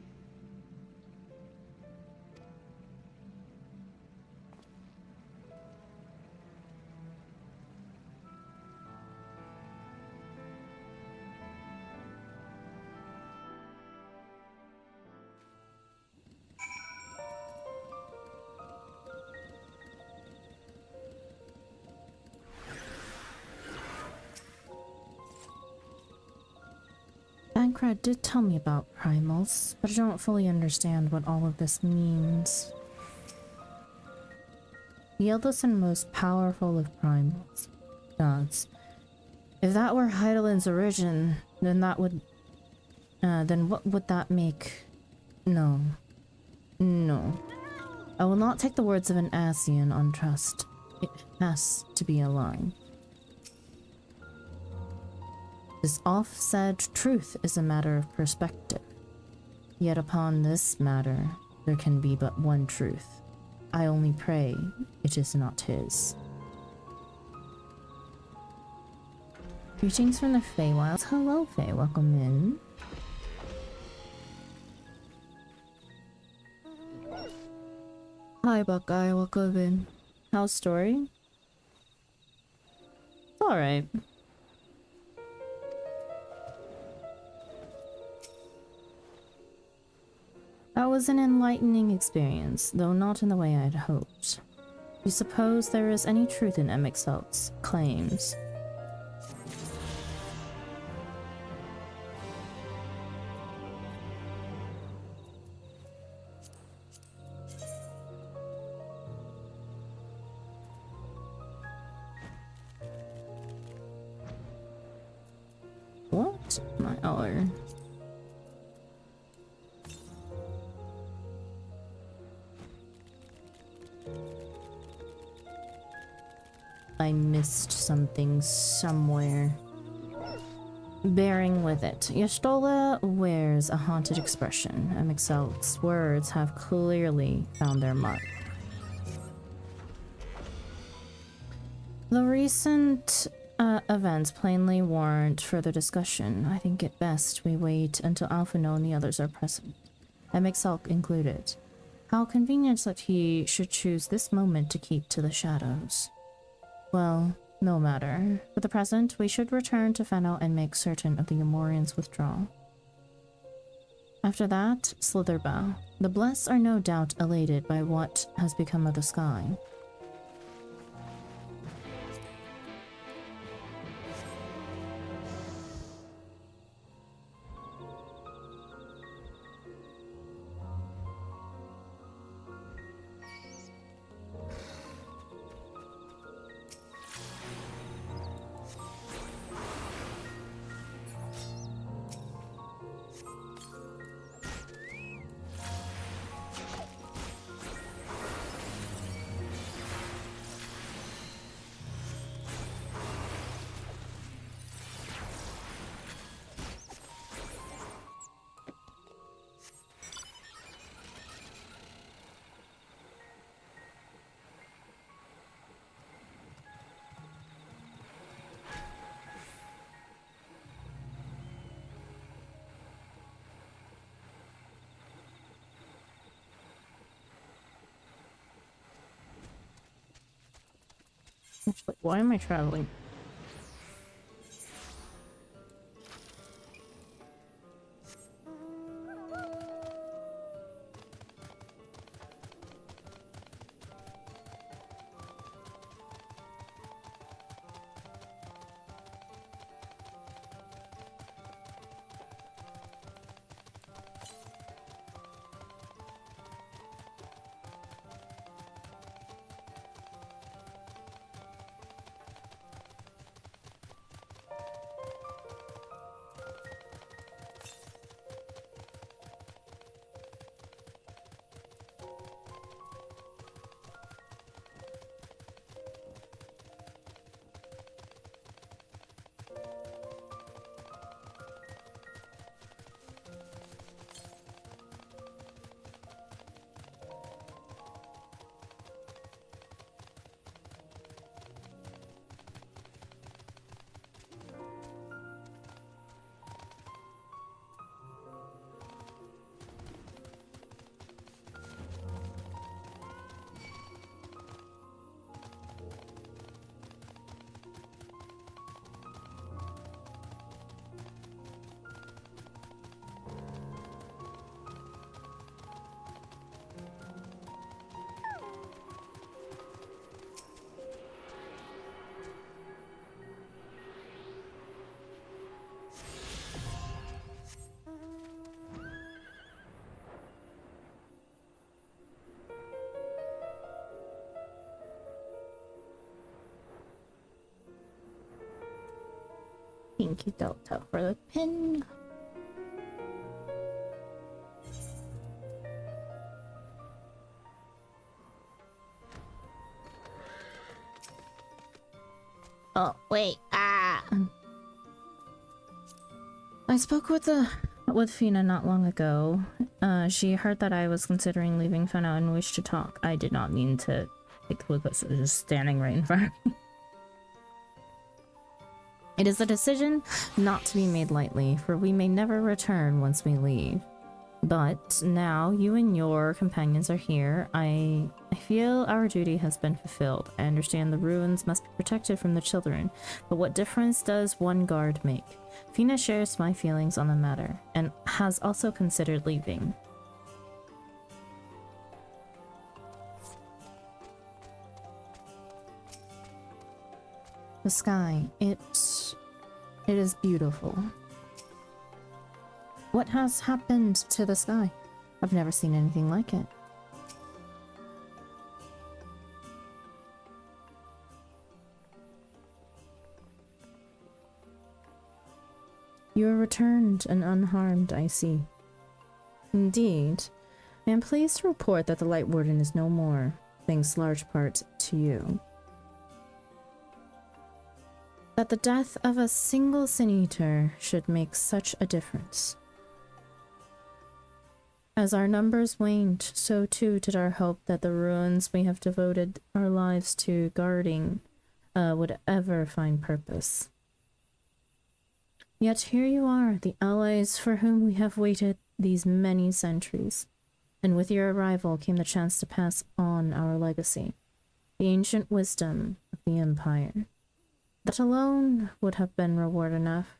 Bankrat did tell me about primals, but I don't fully understand what all of this means. The eldest and most powerful of primals, gods. If that were Heidelin's origin, then that would... then what would that make? No. No. I will not take the words of an Asian on trust. It has to be a lie. This oft-said truth is a matter of perspective. Yet upon this matter, there can be but one truth. I only pray it is not his. Greetings from the Feywilds. Hello, Fey. Welcome in. Hi, Buckeye. Welcome in. How's story? It's alright. That was an enlightening experience, though not in the way I'd hoped. Do you suppose there is any truth in MXL's claims? What? My hour. I missed something somewhere. Bearing with it. Y'shtola wears a haunted expression. MXL's words have clearly found their mark. The recent events plainly warrant further discussion. I think it best we wait until Alphino and the others are present. MXL included. How convenient that he should choose this moment to keep to the shadows. Well, no matter. For the present, we should return to Fennel and make certain of the Amorians' withdrawal. After that, Slitherbow. The Blessed are no doubt elated by what has become of the sky. Actually, why am I traveling? Thank you, Delta, for the pin. Oh, wait. Ah. I spoke with Fina not long ago. She heard that I was considering leaving for now and wished to talk. I did not mean to take Lucas is just standing right in front of me. It is a decision not to be made lightly, for we may never return once we leave. But now you and your companions are here. I feel our duty has been fulfilled. I understand the ruins must be protected from the children, but what difference does one guard make? Fina shares my feelings on the matter, and has also considered leaving. The sky, it is beautiful. What has happened to the sky? I've never seen anything like it. You are returned and unharmed, I see. Indeed. I am pleased to report that the Light Warden is no more, thanks large part to you. That the death of a single Sin Eater should make such a difference. As our numbers waned, so too did our hope that the ruins we have devoted our lives to guarding would ever find purpose. Yet here you are, the allies for whom we have waited these many centuries, and with your arrival came the chance to pass on our legacy, the ancient wisdom of the Empire. That alone would have been reward enough.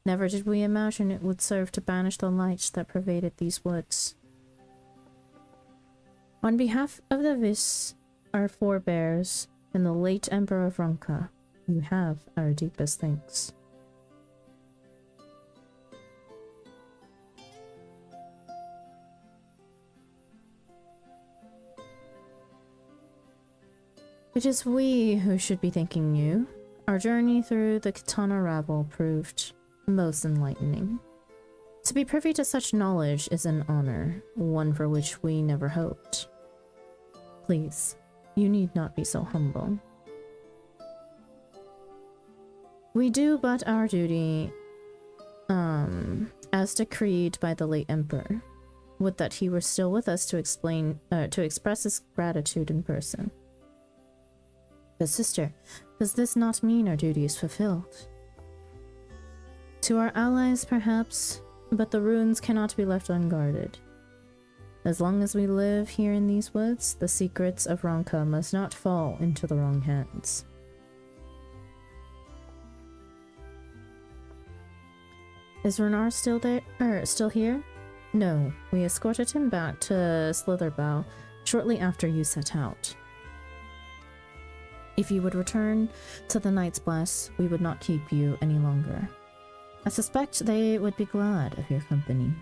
Never did we imagine it would serve to banish the light that pervaded these woods. On behalf of the Vis, our forebears, and the late Emperor of Ronka, you have our deepest thanks. It is we who should be thanking you. Our journey through the Katana rabble proved most enlightening. To be privy to such knowledge is an honor, one for which we never hoped. Please, you need not be so humble. We do but our duty, as decreed by the late Emperor. Would that he were still with us to express his gratitude in person. But sister, does this not mean our duty is fulfilled? To our allies, perhaps, but the ruins cannot be left unguarded. As long as we live here in these woods, the secrets of Ronka must not fall into the wrong hands. Is Renar still here? No, we escorted him back to Slitherbow shortly after you set out. If you would return to the Knight's Bless, we would not keep you any longer. I suspect they would be glad of your company.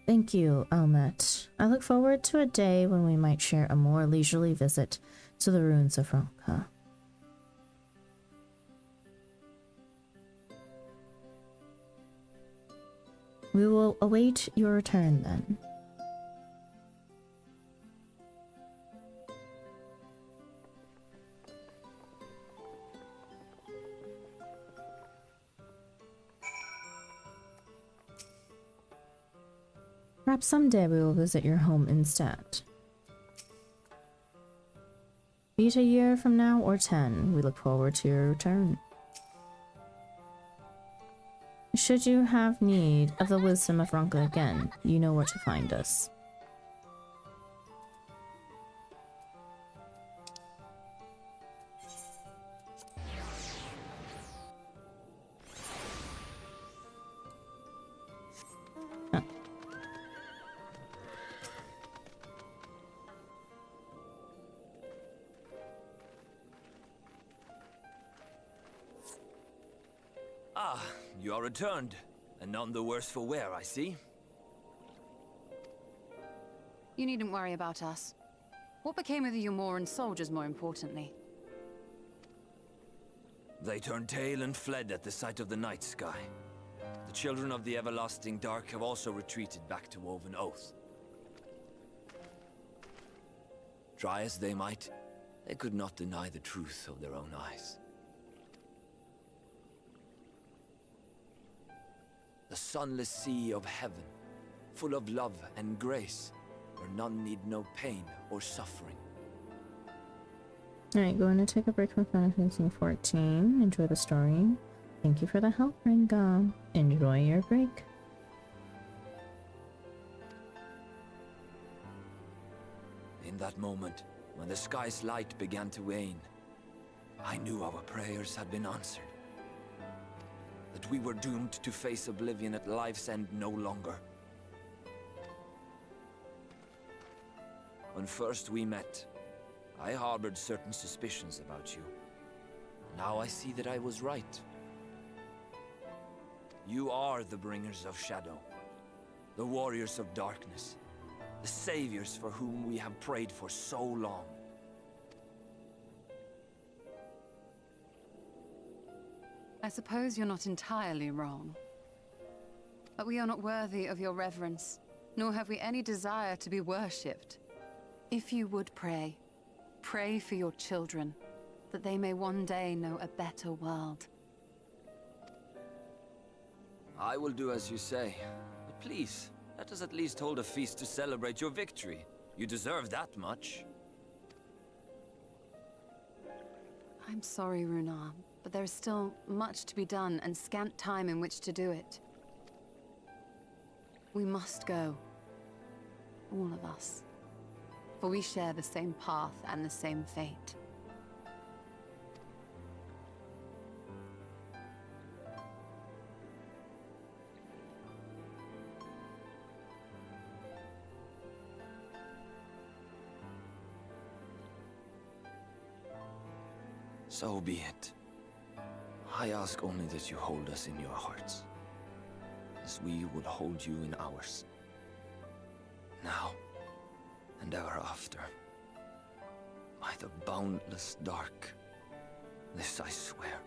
Thank you, Elmet. I look forward to a day when we might share a more leisurely visit to the ruins of Ronka. We will await your return then. Perhaps someday we will visit your home instead. Be it a year from now or 10, we look forward to your return. Should you have need of the wisdom of Ronka again, you know where to find us. Ah, you are returned, and none the worse for wear, I see. You needn't worry about us. What became of the Umoran soldiers, more importantly? They turned tail and fled at the sight of the night sky. The children of the everlasting dark have also retreated back to Woven Oath. Try as they might, they could not deny the truth of their own eyes. The sunless sea of heaven, full of love and grace, where none need know pain or suffering. Alright, going to take a break from Final Fantasy 14. Enjoy the story. Thank you for the help, Ringo. Enjoy your break. In that moment, when the sky's light began to wane, I knew our prayers had been answered. That we were doomed to face oblivion at life's end no longer. When first we met, I harbored certain suspicions about you. Now I see that I was right. You are the bringers of shadow, the warriors of darkness, the saviors for whom we have prayed for so long. I suppose you're not entirely wrong. But we are not worthy of your reverence, nor have we any desire to be worshipped. If you would pray, pray for your children, that they may one day know a better world. I will do as you say, but please, let us at least hold a feast to celebrate your victory. You deserve that much. I'm sorry, Runar, but there is still much to be done and scant time in which to do it. We must go. All of us. For we share the same path and the same fate. So be it. I ask only that you hold us in your hearts, as we will hold you in ours. Now, and ever after. By the boundless dark, this I swear.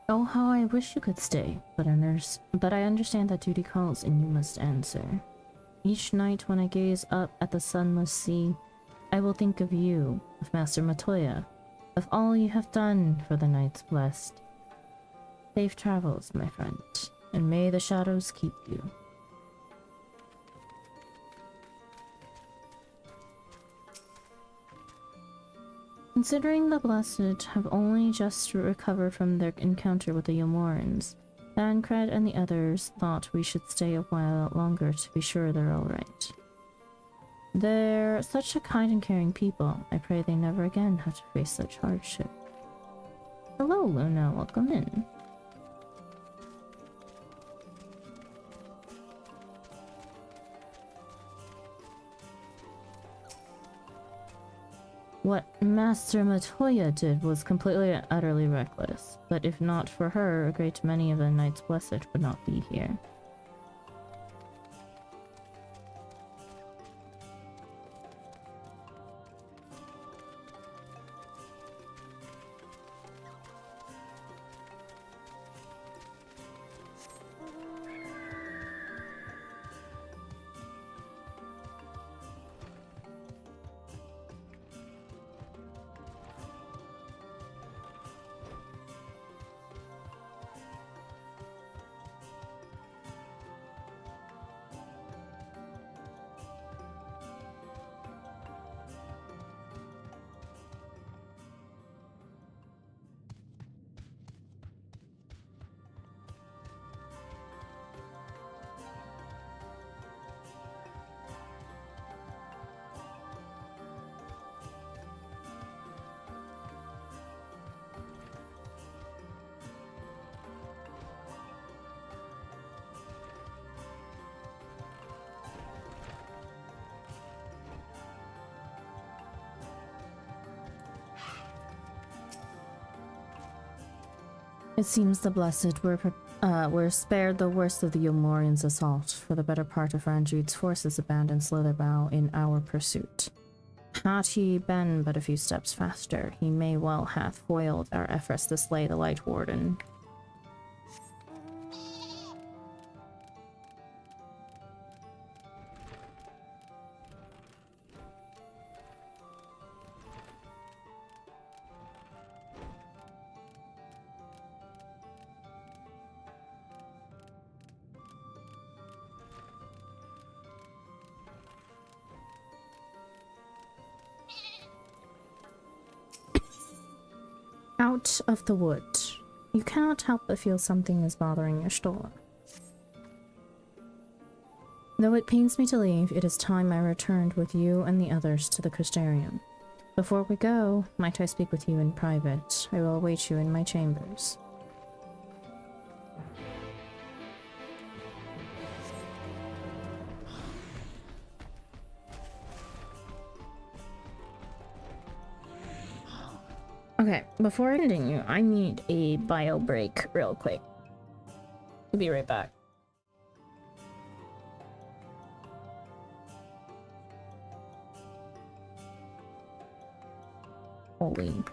Oh, how I wish you could stay, but I understand that duty calls and you must answer. Each night when I gaze up at the sunless sea, I will think of you, of Master Matoya, of all you have done for the Knights Blessed. Safe travels, my friend, and may the shadows keep you. Considering the Blessed have only just recovered from their encounter with the Yomorans, Thancred and the others thought we should stay a while longer to be sure they're alright. They're such a kind and caring people. I pray they never again have to face such hardship. Hello, Luna. Welcome in. What Master Matoya did was completely and utterly reckless, but if not for her, a great many of the Knights Blessed would not be here. It seems the Blessed were spared the worst of the Yomorians' assault, for the better part of Ranjud's forces abandoned Slitherbow in our pursuit. Had he been but a few steps faster, he may well have foiled our efforts to slay the Light Warden. Out of the wood. You cannot help but feel something is bothering your store. Though it pains me to leave, it is time I returned with you and the others to the Crystarium. Before we go, might I speak with you in private? I will await you in my chambers. Okay, before I continue, I need a bio break real quick. I'll be right back. Holy.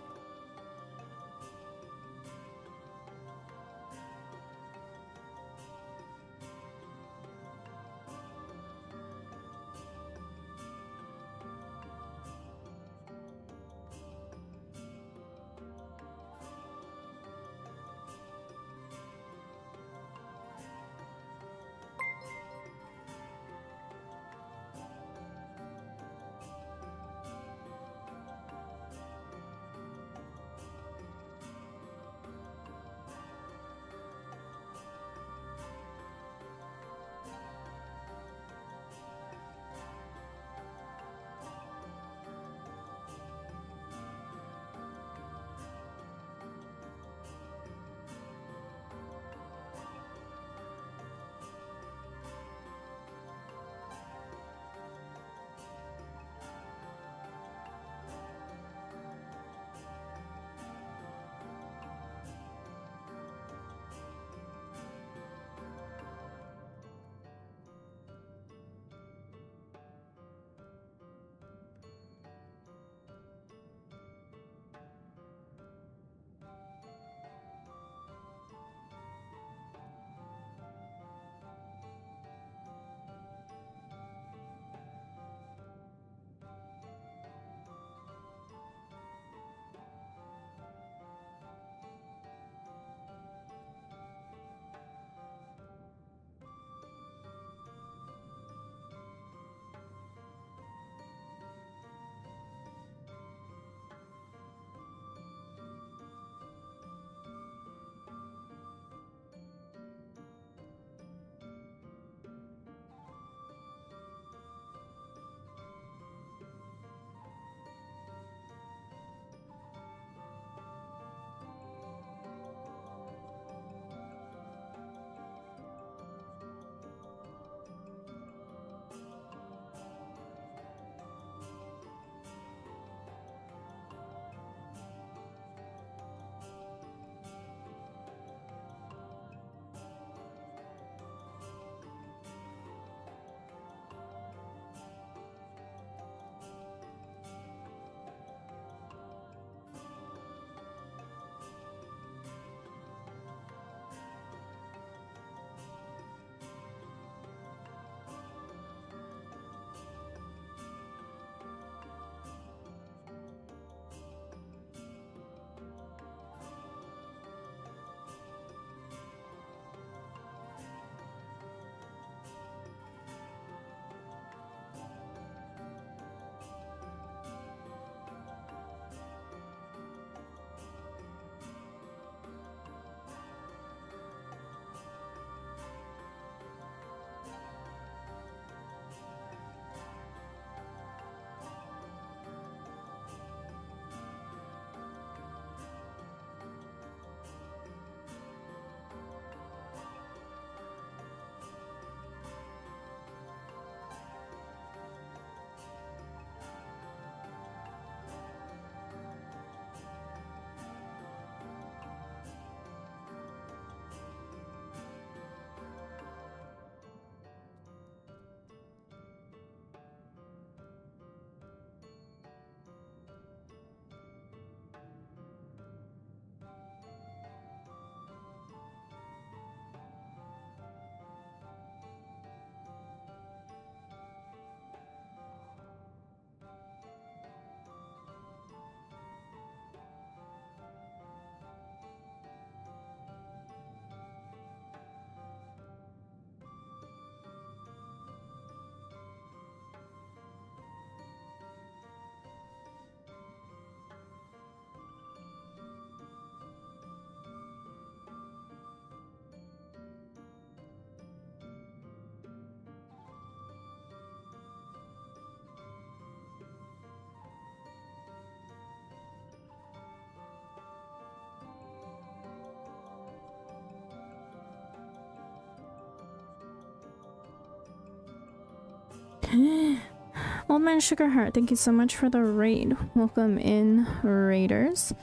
Old Man Sugarheart, thank you so much for the raid. Welcome in, raiders.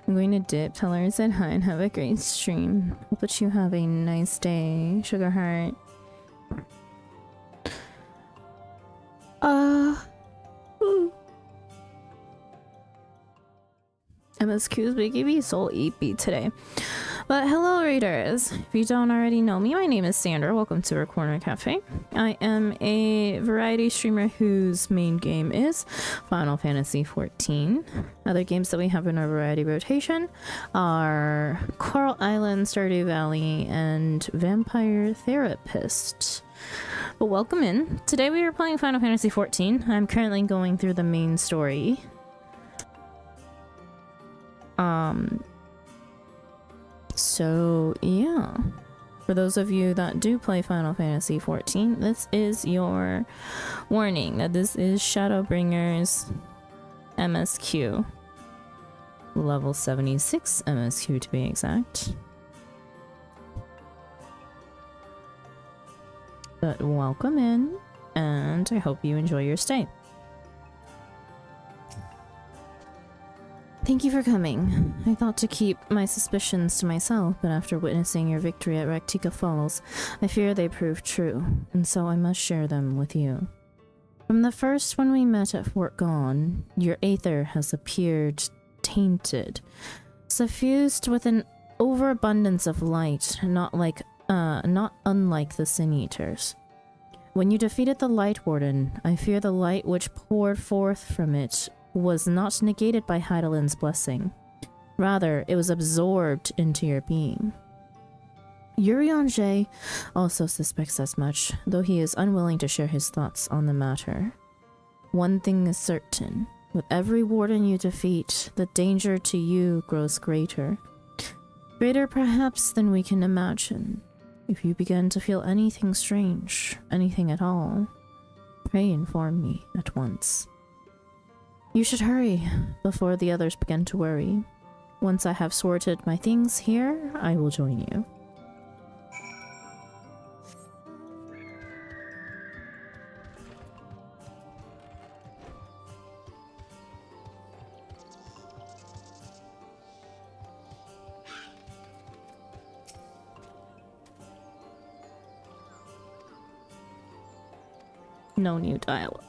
I'm going to dip. Tell her I said hi and have a great stream. Hope that you have a nice day, Sugarheart. MSQ's Biggie be so EP today. But hello, readers. If you don't already know me, my name is Sandra. Welcome to our Corner Cafe. I am a variety streamer whose main game is Final Fantasy XIV. Other games that we have in our variety rotation are Coral Island, Stardew Valley, and Vampire Therapist. But welcome in. Today we are playing Final Fantasy XIV. I'm currently going through the main story. So yeah, for those of you that do play Final Fantasy XIV, this is your warning that this is Shadowbringers MSQ. Level 76 MSQ to be exact. But welcome in, and I hope you enjoy your stay. Thank you for coming. I thought to keep my suspicions to myself, but after witnessing your victory at Raktika Falls, I fear they proved true, and so I must share them with you. From the first when we met at Fort Gone, your aether has appeared tainted, suffused with an overabundance of light, not unlike the Sin Eaters. When you defeated the Light Warden, I fear the light which poured forth from it was not negated by Heidelin's blessing. Rather, it was absorbed into your being. Urianger also suspects as much, though he is unwilling to share his thoughts on the matter. One thing is certain. With every warden you defeat, the danger to you grows greater. Greater perhaps than we can imagine. If you begin to feel anything strange, anything at all, pray inform me at once. You should hurry before the others begin to worry. Once I have sorted my things here, I will join you. No new dialogue.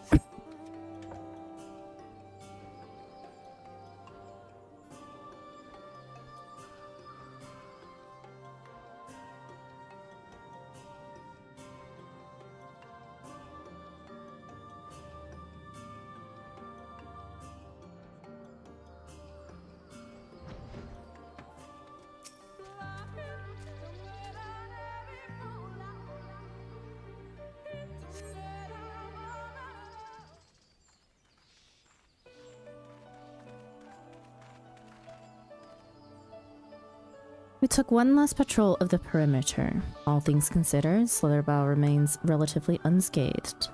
We took one last patrol of the perimeter. All things considered, Slitherbough remains relatively unscathed.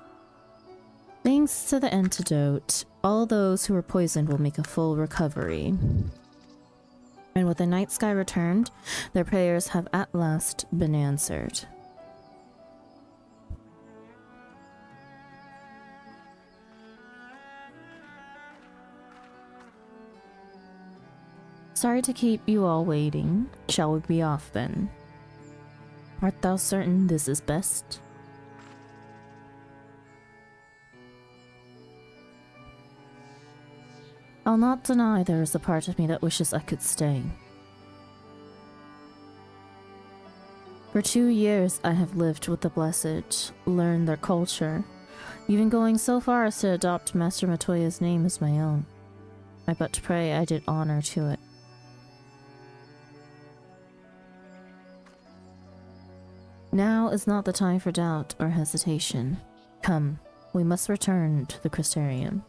Thanks to the antidote, all those who were poisoned will make a full recovery. And with the night sky returned, their prayers have at last been answered. Sorry to keep you all waiting. Shall we be off then? Art thou certain this is best? I'll not deny there is a part of me that wishes I could stay. For 2 years I have lived with the Blessed, learned their culture, even going so far as to adopt Master Matoya's name as my own. I but pray I did honor to it. Now is not the time for doubt or hesitation. Come, we must return to the Crystarium.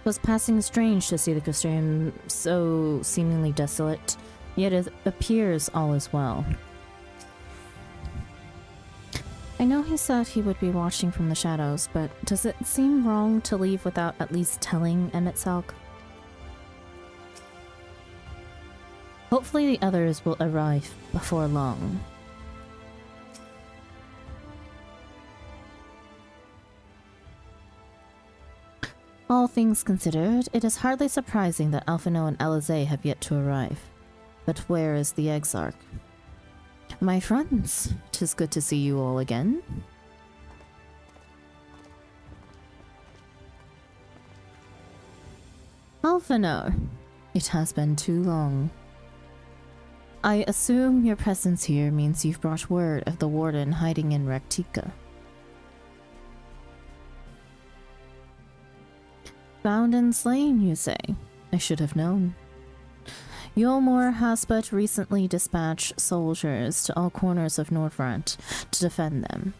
'Twas passing strange to see the Castrium so seemingly desolate, yet it appears all is well. I know he said he would be watching from the shadows, but does it seem wrong to leave without at least telling Emet-Selch? Hopefully the others will arrive before long. All things considered, it is hardly surprising that Alphino and Alizé have yet to arrive. But where is the Exarch? My friends, 'tis good to see you all again. Alphino, it has been too long. I assume your presence here means you've brought word of the Warden hiding in Raktika. Found and slain, you say? I should have known. Ylmor has but recently dispatched soldiers to all corners of Nordfront to defend them.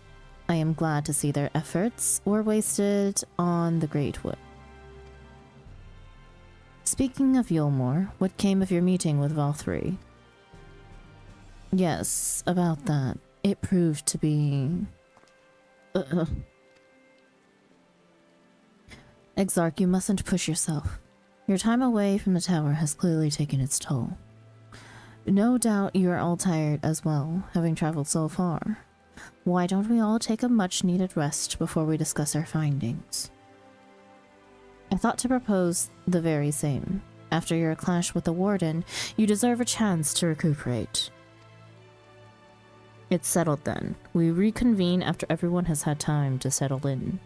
I am glad to see their efforts were wasted on the Great Wood. Speaking of Ylmor, what came of your meeting with Valkyrie? Yes, about that. It proved to be... Exarch, you mustn't push yourself. Your time away from the tower has clearly taken its toll. No doubt you are all tired as well, having traveled so far. Why don't we all take a much-needed rest before we discuss our findings? I thought to propose the very same. After your clash with the Warden, you deserve a chance to recuperate. It's settled then. We reconvene after everyone has had time to settle in.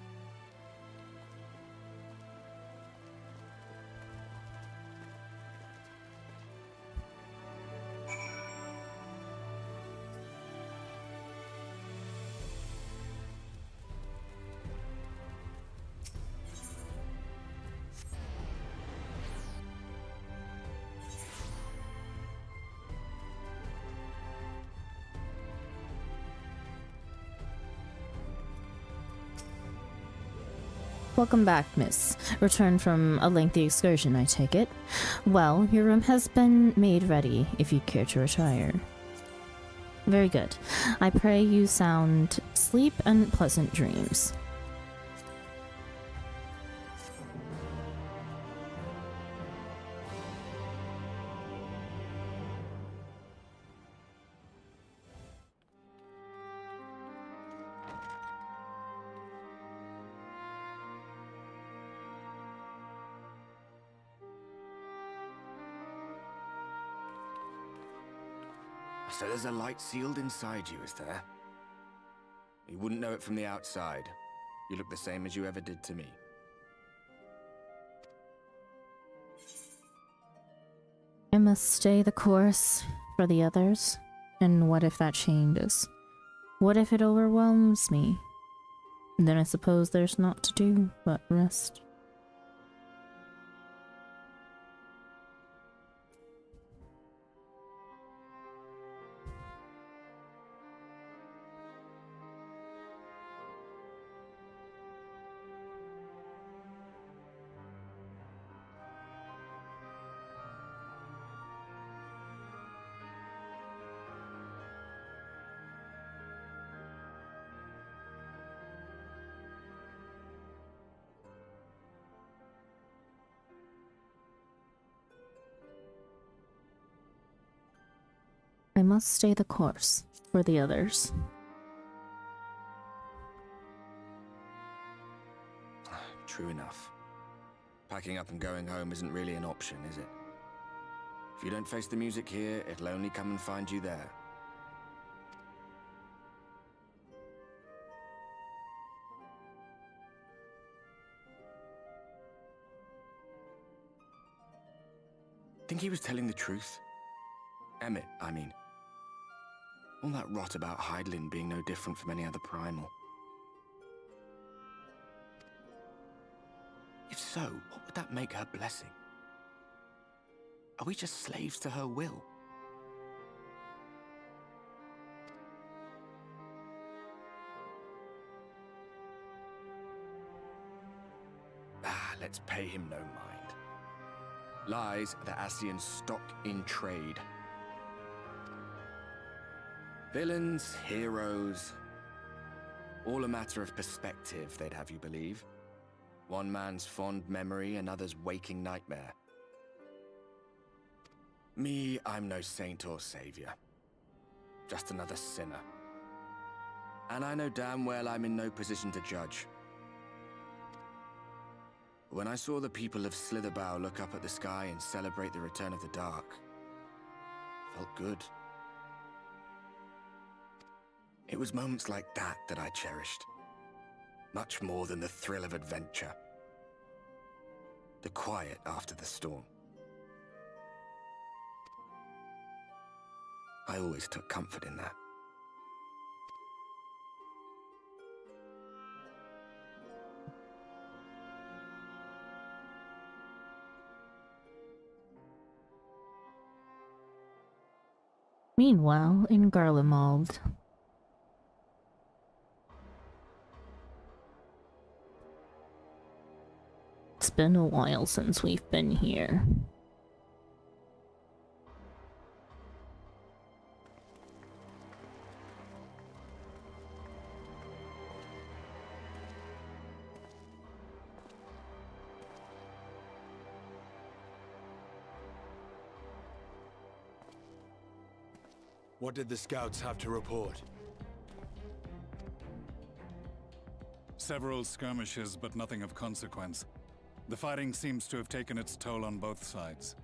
Welcome back, miss. Returned from a lengthy excursion, I take it. Well, your room has been made ready, if you care to retire. Very good. I pray you sound sleep and pleasant dreams. So there's a light sealed inside you, is there? You wouldn't know it from the outside. You look the same as you ever did to me. I must stay the course for the others. And what if that changes? What if it overwhelms me? Then I suppose there's naught to do but rest. I must stay the course for the others. True enough. Packing up and going home isn't really an option, is it? If you don't face the music here, it'll only come and find you there. Think he was telling the truth? Emmett, I mean. All that rot about Hydaelyn being no different from any other primal. If so, what would that make her blessing? Are we just slaves to her will? Ah, let's pay him no mind. Lies the Ascian stock in trade. Villains, heroes, all a matter of perspective, they'd have you believe. One man's fond memory, another's waking nightmare. Me, I'm no saint or savior. Just another sinner. And I know damn well I'm in no position to judge. When I saw the people of Slitherbow look up at the sky and celebrate the return of the dark, felt good. It was moments like that that I cherished. Much more than the thrill of adventure. The quiet after the storm. I always took comfort in that. Meanwhile, in Garlemald. It's been a while since we've been here. What did the scouts have to report? Several skirmishes, but nothing of consequence. The fighting seems to have taken its toll on both sides.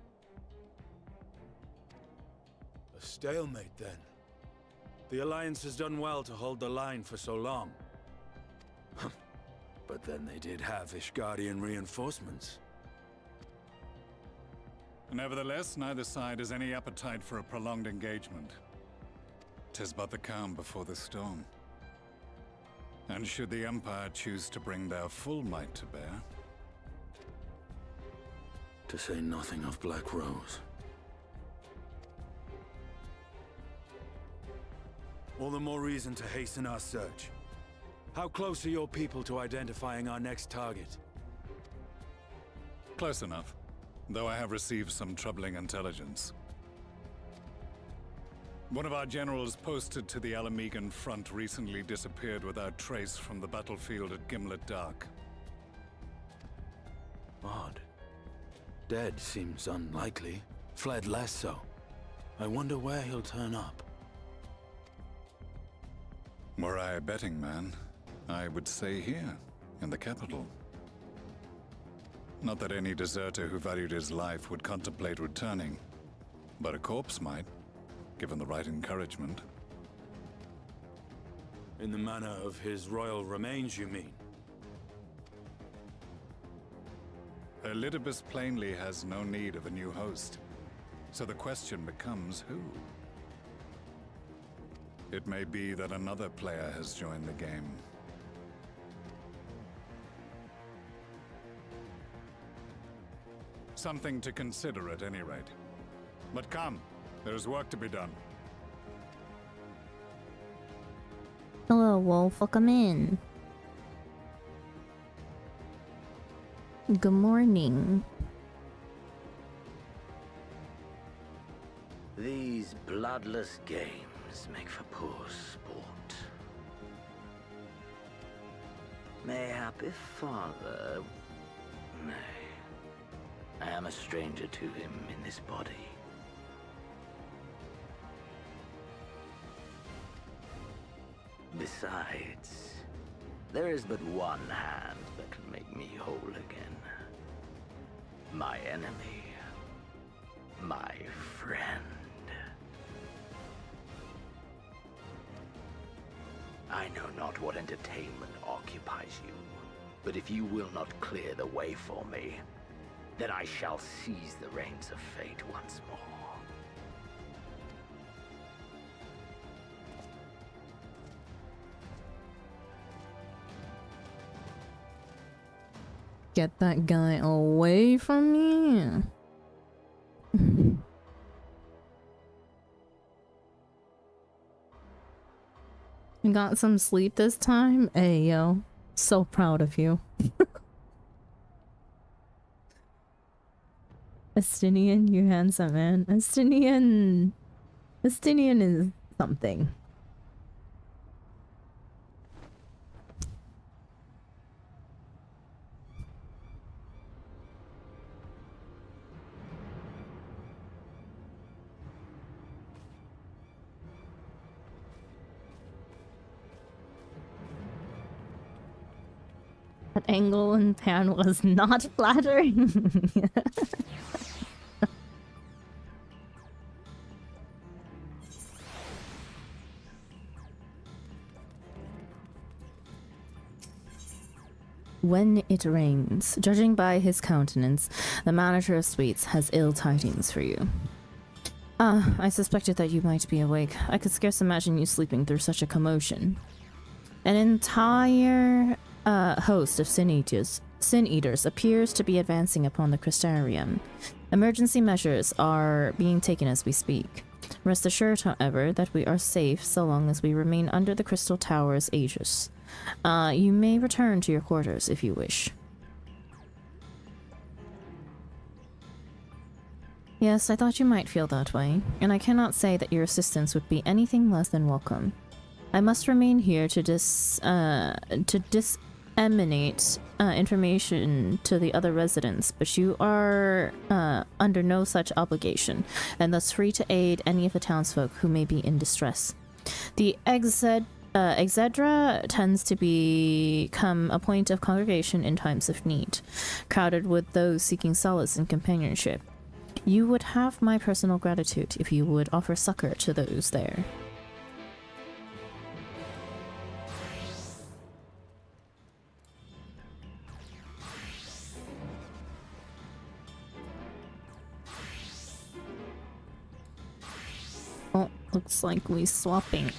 A stalemate, then. The Alliance has done well to hold the line for so long. But then they did have Ishgardian reinforcements. Nevertheless, neither side has any appetite for a prolonged engagement. 'Tis but the calm before the storm. And should the Empire choose to bring their full might to bear... To say nothing of Black Rose. All the more reason to hasten our search. How close are your people to identifying our next target? Close enough, though I have received some troubling intelligence. One of our generals posted to the Alamegan front recently disappeared without trace from the battlefield at Gimlet Dark. Odd. Dead seems unlikely. Fled less so. I wonder where he'll turn up. Were I a betting man, I would say here, in the capital. Not that any deserter who valued his life would contemplate returning, but a corpse might, given the right encouragement. In the manner of his royal remains, you mean? Elidibus plainly has no need of a new host, so the question becomes who? It may be that another player has joined the game. Something to consider at any rate. But come, there's work to be done. Hello, Wolf. Welcome in. Good morning. These bloodless games make for poor sport. Mayhap if father... Nay. I am a stranger to him in this body. Besides, there is but one hand that can make me whole again. My enemy. My friend. I know not what entertainment occupies you, but if you will not clear the way for me, then I shall seize the reins of fate once more. Get that guy away from me. You got some sleep this time? Hey, yo. So proud of you. Estinian, you handsome man. Estinian is something. That angle and pan was not flattering. When it rains, judging by his countenance, the manager of suites has ill tidings for you. Ah, I suspected that you might be awake. I could scarce imagine you sleeping through such a commotion. An entire host of sin eaters appears to be advancing upon the Crystarium. Emergency measures are being taken as we speak. Rest assured, however, that we are safe so long as we remain under the Crystal Tower's aegis. You may return to your quarters if you wish. Yes, I thought you might feel that way, and I cannot say that your assistance would be anything less than welcome. I must remain here to disseminate information to the other residents, but you are under no such obligation, and thus free to aid any of the townsfolk who may be in distress. The Exedra tends to become a point of congregation in times of need, crowded with those seeking solace and companionship. You would have my personal gratitude if you would offer succor to those there. Oh, looks like we swapping.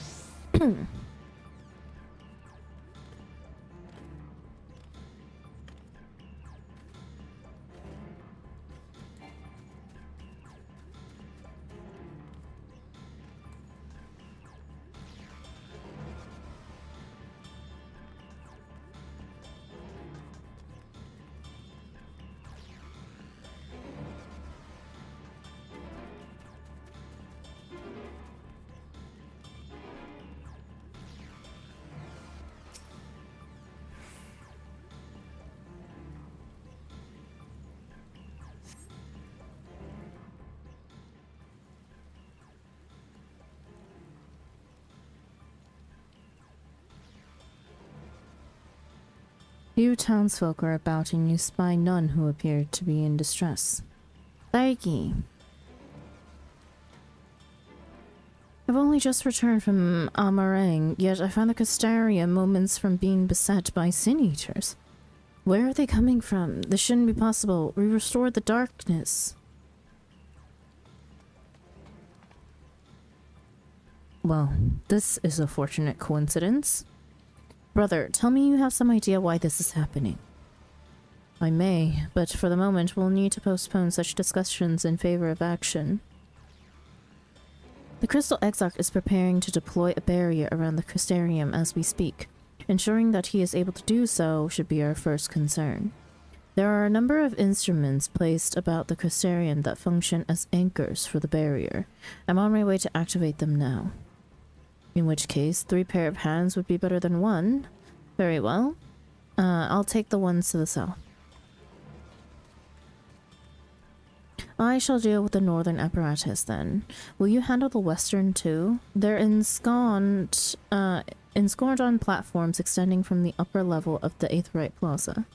Few townsfolk are about, and you spy none who appear to be in distress. Thaiki. I've only just returned from Amarang, yet I found the Castaria moments from being beset by sin eaters. Where are they coming from? This shouldn't be possible. We restored the darkness. Well, this is a fortunate coincidence. Brother, tell me you have some idea why this is happening. I may, but for the moment we'll need to postpone such discussions in favor of action. The Crystal Exarch is preparing to deploy a barrier around the Crystarium as we speak. Ensuring that he is able to do so should be our first concern. There are a number of instruments placed about the Crystarium that function as anchors for the barrier. I'm on my way to activate them now. In which case, 3 pair of hands would be better than 1. Very well. I'll take the ones to the south. I shall deal with the northern apparatus then. Will you handle the western too? They're ensconced on platforms extending from the upper level of the Aetheryte Plaza.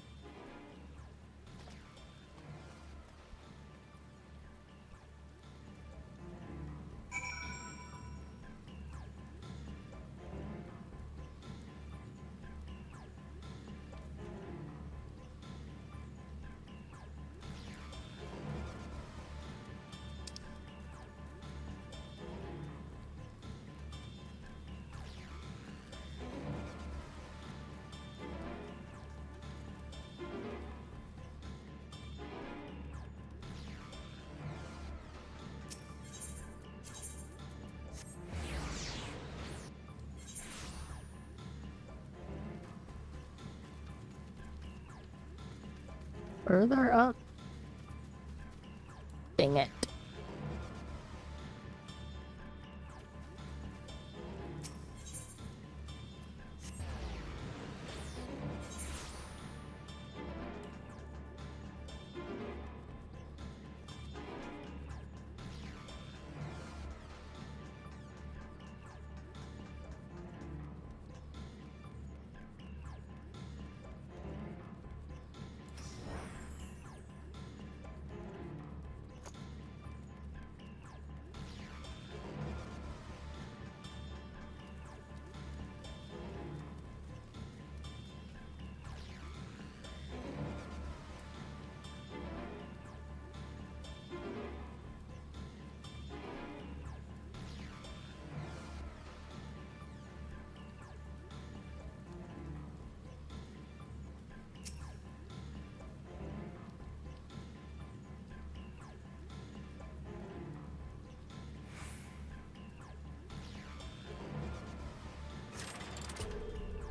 Further up.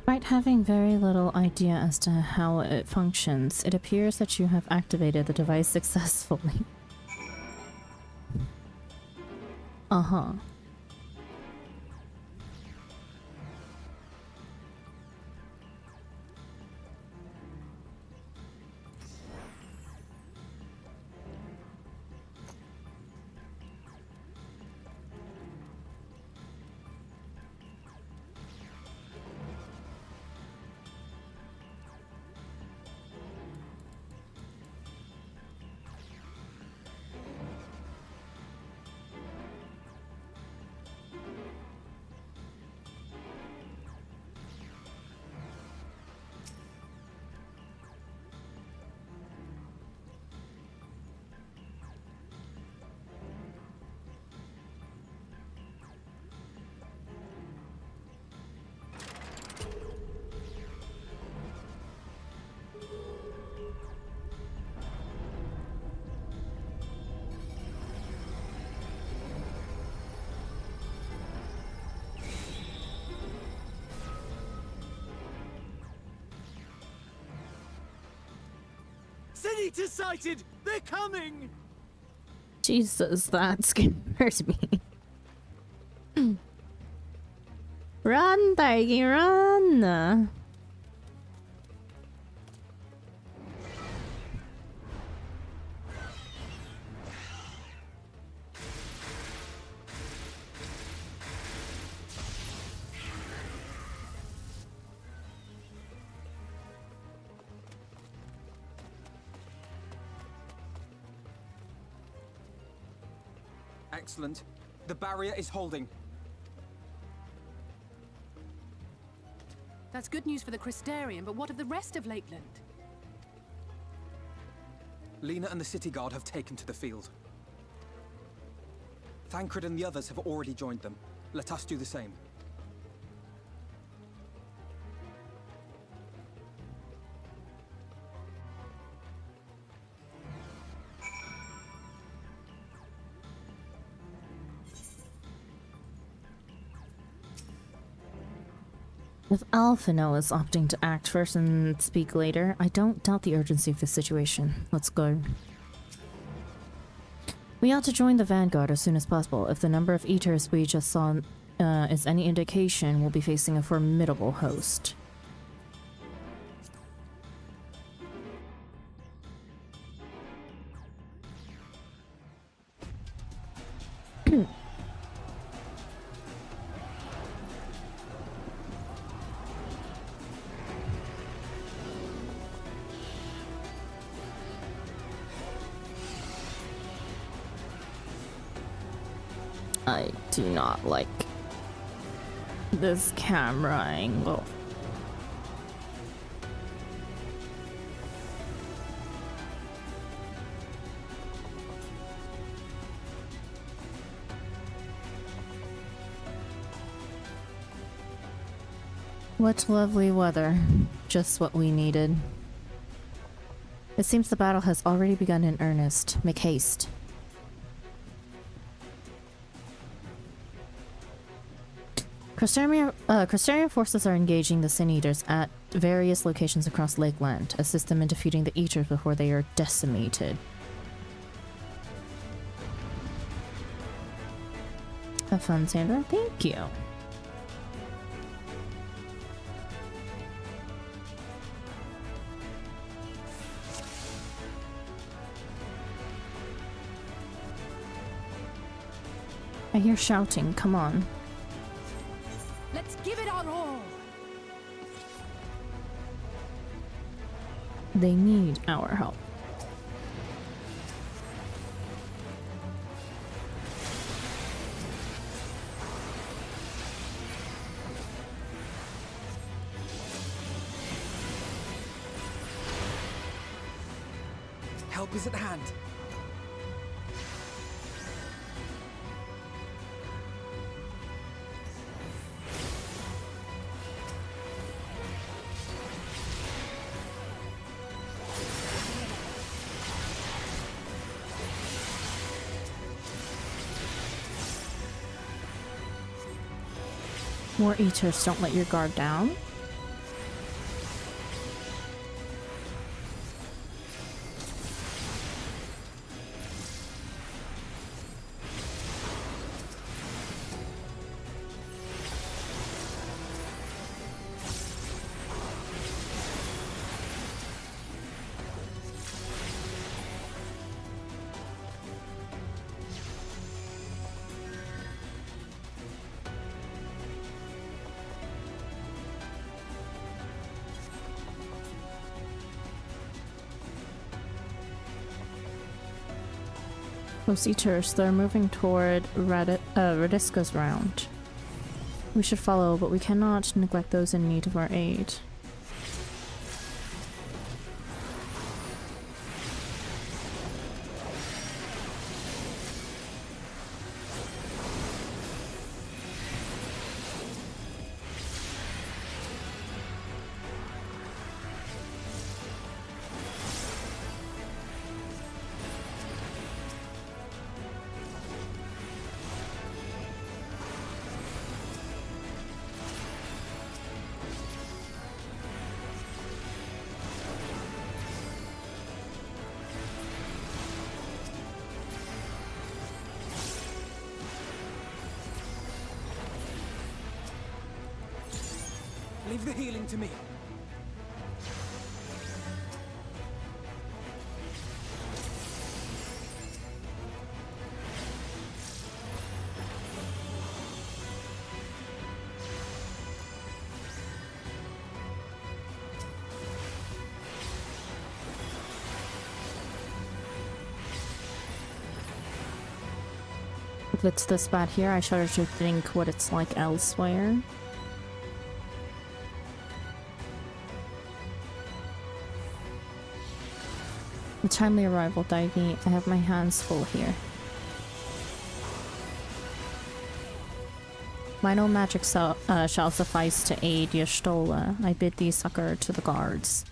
Despite having very little idea as to how it functions, it appears that you have activated the device successfully. Uh-huh. Senator sighted! They're coming! Jesus, that scares me. Run, Tiggy, run! Excellent. The barrier is holding. That's good news for the Crystarian, but what of the rest of Lakeland? Lena and the City Guard have taken to the field. Thancred and the others have already joined them. Let us do the same. With Alphino is opting to act first and speak later, I don't doubt the urgency of the situation. Let's go. We ought to join the Vanguard as soon as possible. If the number of Eaters we just saw is any indication, we'll be facing a formidable host. I do not like this camera angle. What lovely weather. Just what we needed. It seems the battle has already begun in earnest. Make haste. Crystarian forces are engaging the Sin Eaters at various locations across Lakeland. Assist them in defeating the Eaters before they are decimated. Have fun, Sandra. Thank you. I hear shouting. Come on. Let's give it our all. They need our help. Help is at hand. More Eaters, don't let your guard down. Those eaters, they're moving toward Radiska's round. We should follow, but we cannot neglect those in need of our aid. Leave the healing to me. If it's this bad here, I shudder to think what it's like elsewhere. A timely arrival, Daigi. I have my hands full here. My no magic shall suffice to aid Y'shtola. I bid thee succor to the guards.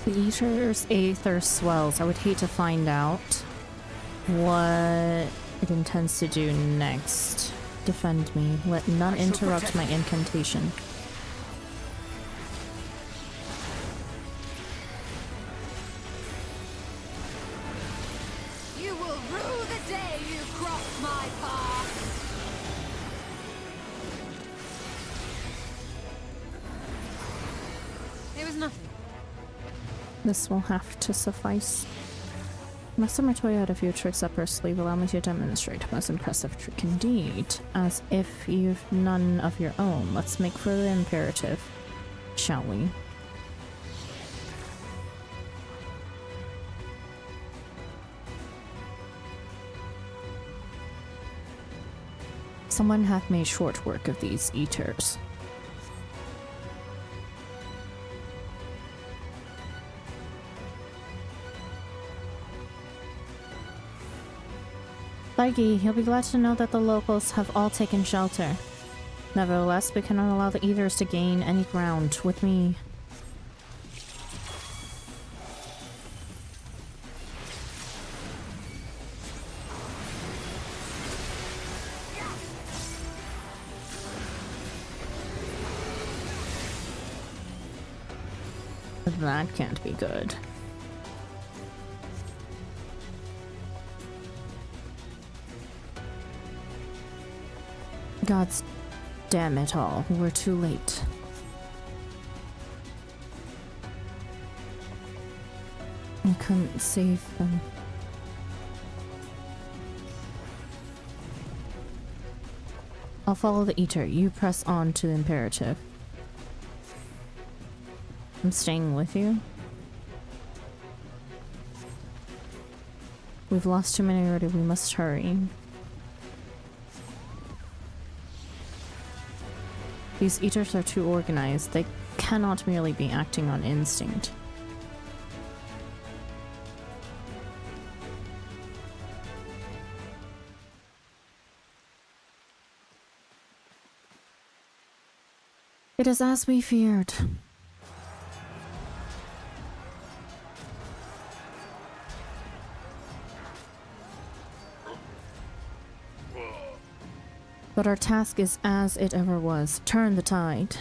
The Eater's aether swells. I would hate to find out what it intends to do next. Defend me. Let none interrupt my incantation. You will rue the day you crossed my path. It was nothing. This will have to suffice. Master Matoya had a few tricks up her sleeve. Allow me to demonstrate. Most impressive trick indeed. As if you've none of your own. Let's make for the imperative, shall we? Someone hath made short work of these eaters. Daigi, you'll be glad to know that the locals have all taken shelter. Nevertheless, we cannot allow the eaters to gain any ground with me. That can't be good. Gods damn it all, we're too late. I couldn't save them. I'll follow the Eater. You press on to the imperative. I'm staying with you. We've lost too many already. We must hurry. These Eaters are too organized. They cannot merely be acting on instinct. It is as we feared. But our task is as it ever was. Turn the tide.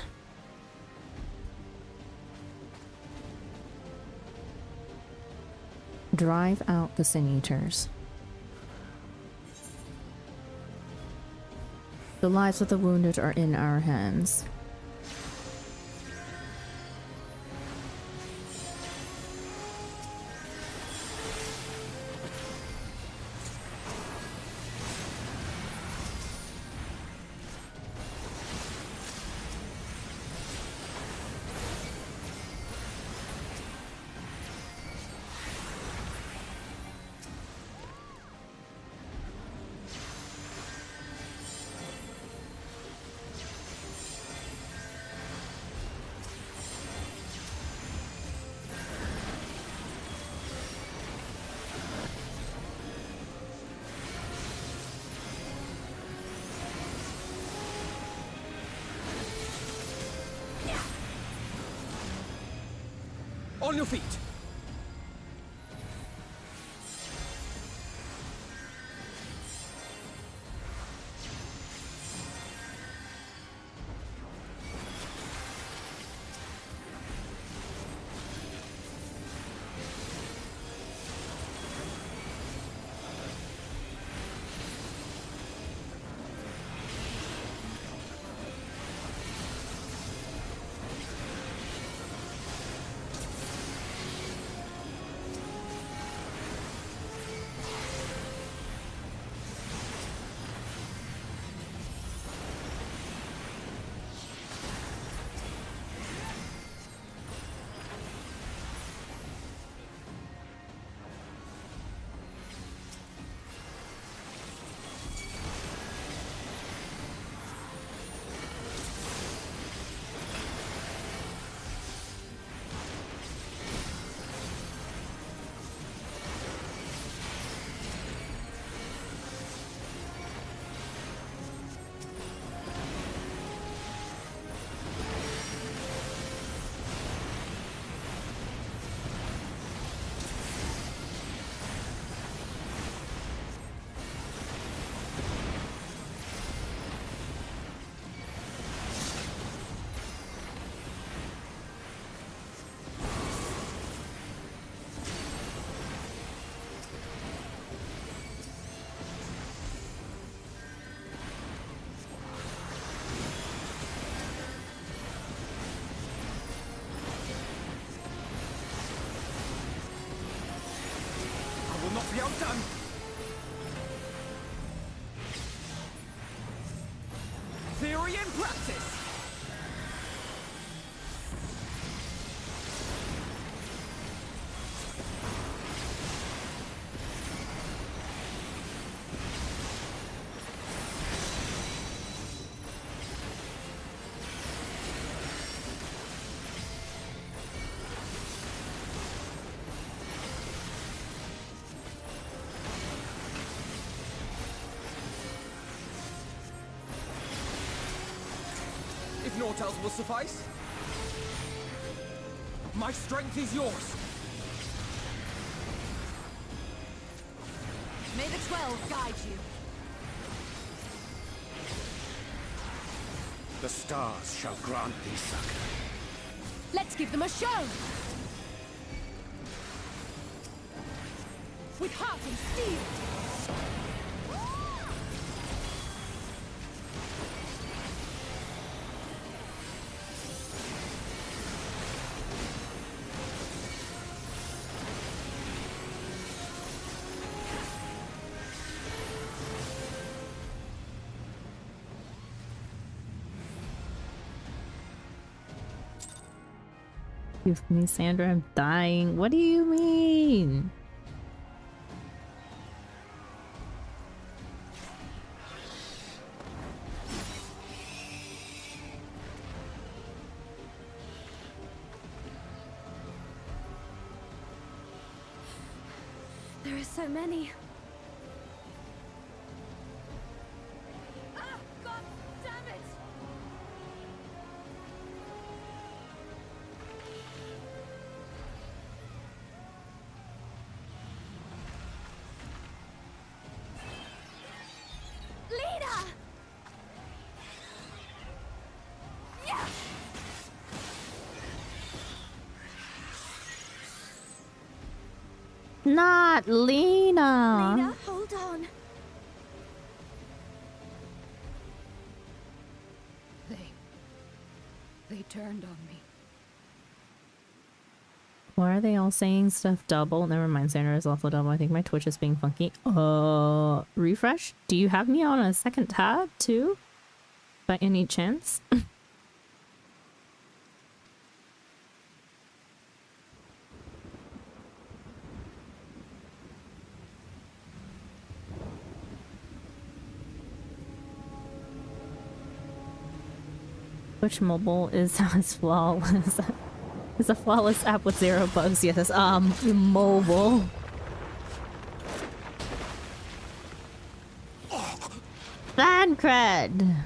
Drive out the Sin Eaters. The lives of the wounded are in our hands. On your feet! Not be outdone! Theory and practice! If naught else will suffice, my strength is yours. May the 12 guide you. The stars shall grant thee succor. Let's give them a show! With heart and steel! Excuse me, Sandra, I'm dying. What do you mean? There are so many. Ah! God damn it! Not Lena. Lena, hold on. They turned on me. Why are they all saying stuff double? Never mind, Sandra is also double. I think my Twitch is being funky. Refresh? Do you have me on a second tab too? By any chance? Twitch mobile is as flawless. It's a flawless app with 0 bugs. Yes, mobile. Fan cred.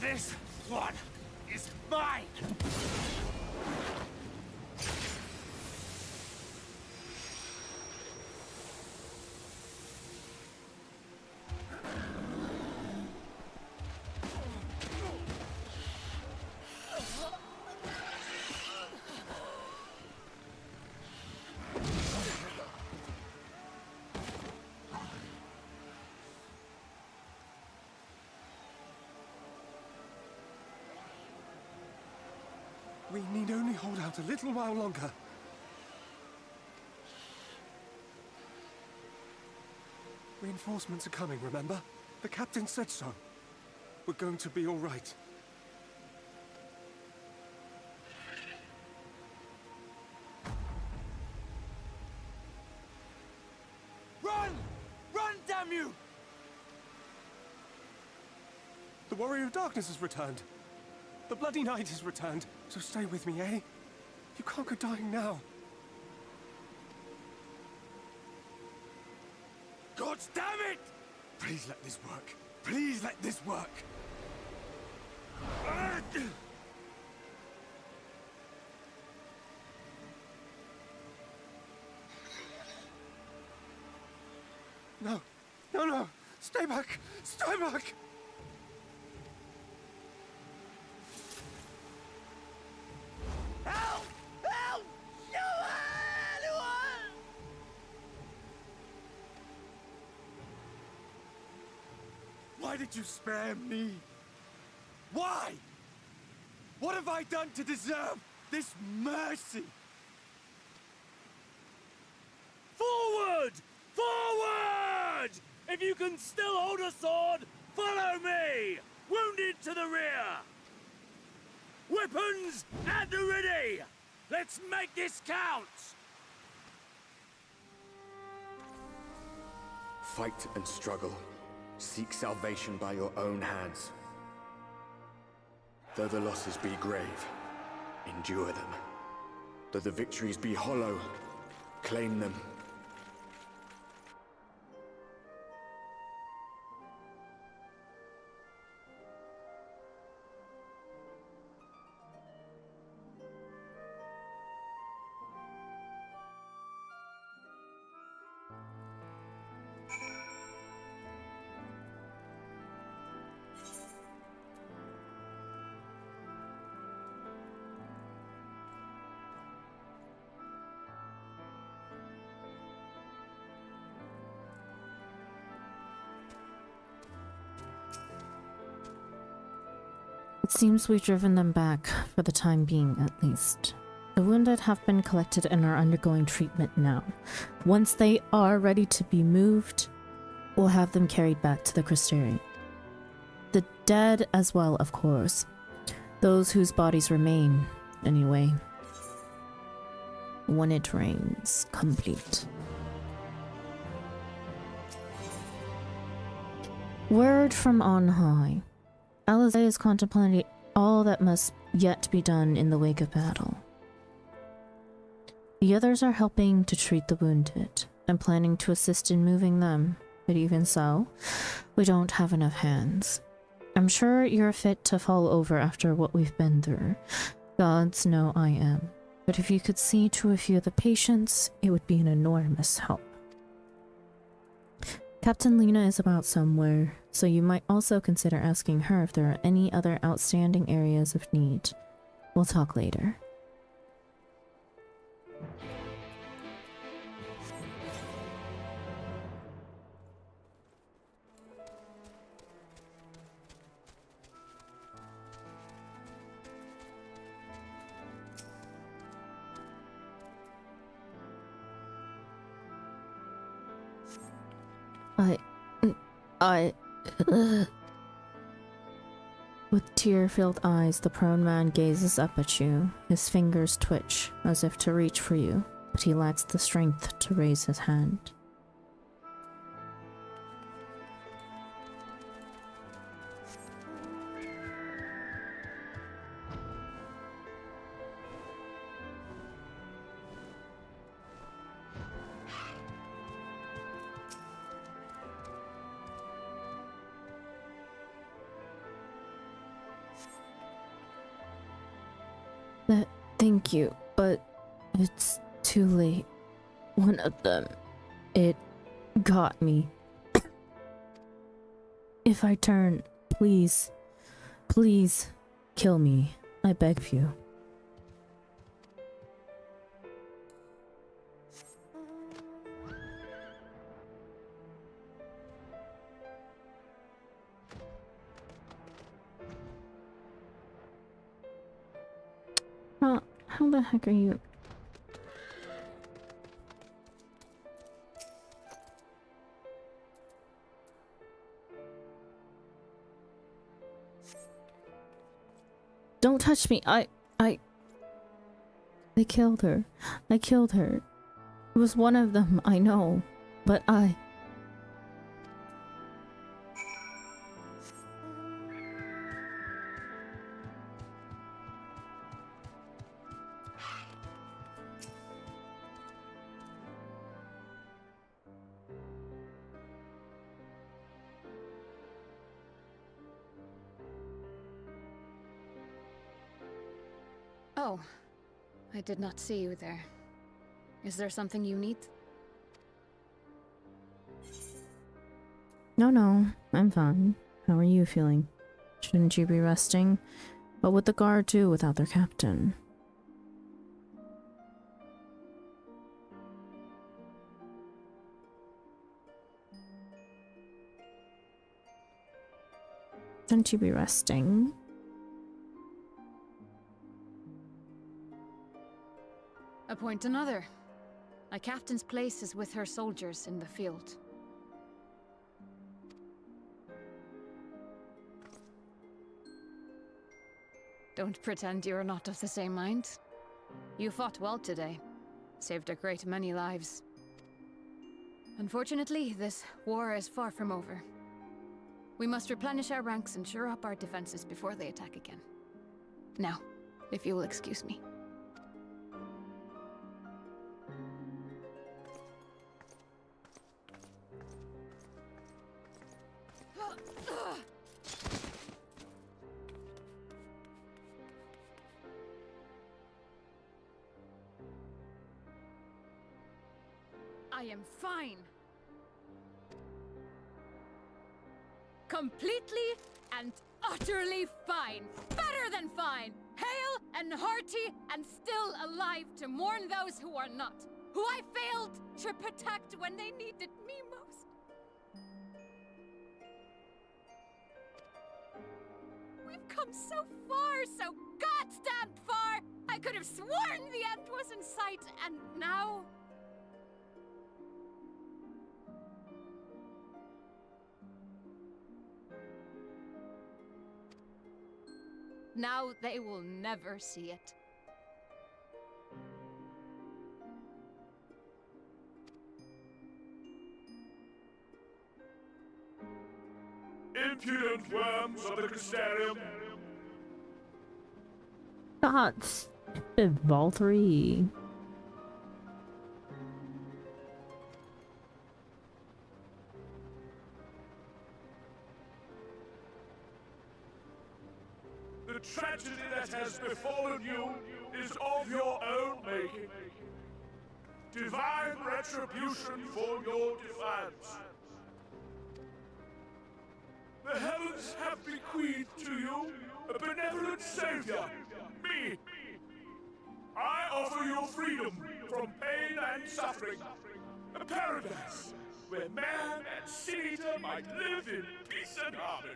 This one is mine! We need only hold out a little while longer. Reinforcements are coming, remember? The captain said so. We're going to be all right. Run! Run, damn you! The Warrior of Darkness has returned. The Bloody Knight has returned, so stay with me, eh? You can't go dying now. God damn it! Please let this work. Please let this work. No. No, no. Stay back. Stay back. Help! Help! Anyone! Why did you spare me? Why? What have I done to deserve this mercy? Forward! Forward! If you can still hold a sword, follow me! Wounded to the rear! Weapons at the ready! Let's make this count! Fight and struggle. Seek salvation by your own hands. Though the losses be grave, endure them. Though the victories be hollow, claim them. It seems we've driven them back, for the time being at least. The wounded have been collected and are undergoing treatment now. Once they are ready to be moved, we'll have them carried back to the Crystarium. The dead as well, of course. Those whose bodies remain, anyway. When it rains, complete. Word from on high. Alizé is contemplating all that must yet be done in the wake of battle. The others are helping to treat the wounded and planning to assist in moving them, but even so, we don't have enough hands. I'm sure you're fit to fall over after what we've been through. Gods know I am. But if you could see to a few of the patients, it would be an enormous help. Captain Lena is about somewhere, so you might also consider asking her if there are any other outstanding areas of need. We'll talk later. With tear-filled eyes, the prone man gazes up at you. His fingers twitch, as if to reach for you, but he lacks the strength to raise his hand. Thank you, but it's too late. One of them, it got me. If I turn, please, please kill me. I beg of you. How the heck are you? Don't touch me. They killed her. I killed her. It was one of them, I know. But Oh, I did not see you there. Is there something you need? No, I'm fine. How are you feeling? Shouldn't you be resting? What would the guard do without their captain? Shouldn't you be resting? Appoint another. A captain's place is with her soldiers in the field. Don't pretend you're not of the same mind. You fought well today. Saved a great many lives. Unfortunately, this war is far from over. We must replenish our ranks and shore up our defenses before they attack again. Now, if you will excuse me. I am fine. Completely and utterly fine. Better than fine. Hale and hearty and still alive to mourn those who are not. Who I failed to protect when they needed me most. We've come so far, so goddamn far. I could have sworn the end was in sight, and now... Now they will never see it. Impudent worms of the Castarium. God, stupid Valtteri. The tragedy that has befallen you is of your own making. Divine retribution for your defiance. gods have bequeathed to you a benevolent savior, me. I offer you freedom from pain and suffering, a paradise where man and sin-eater might live in peace and harmony.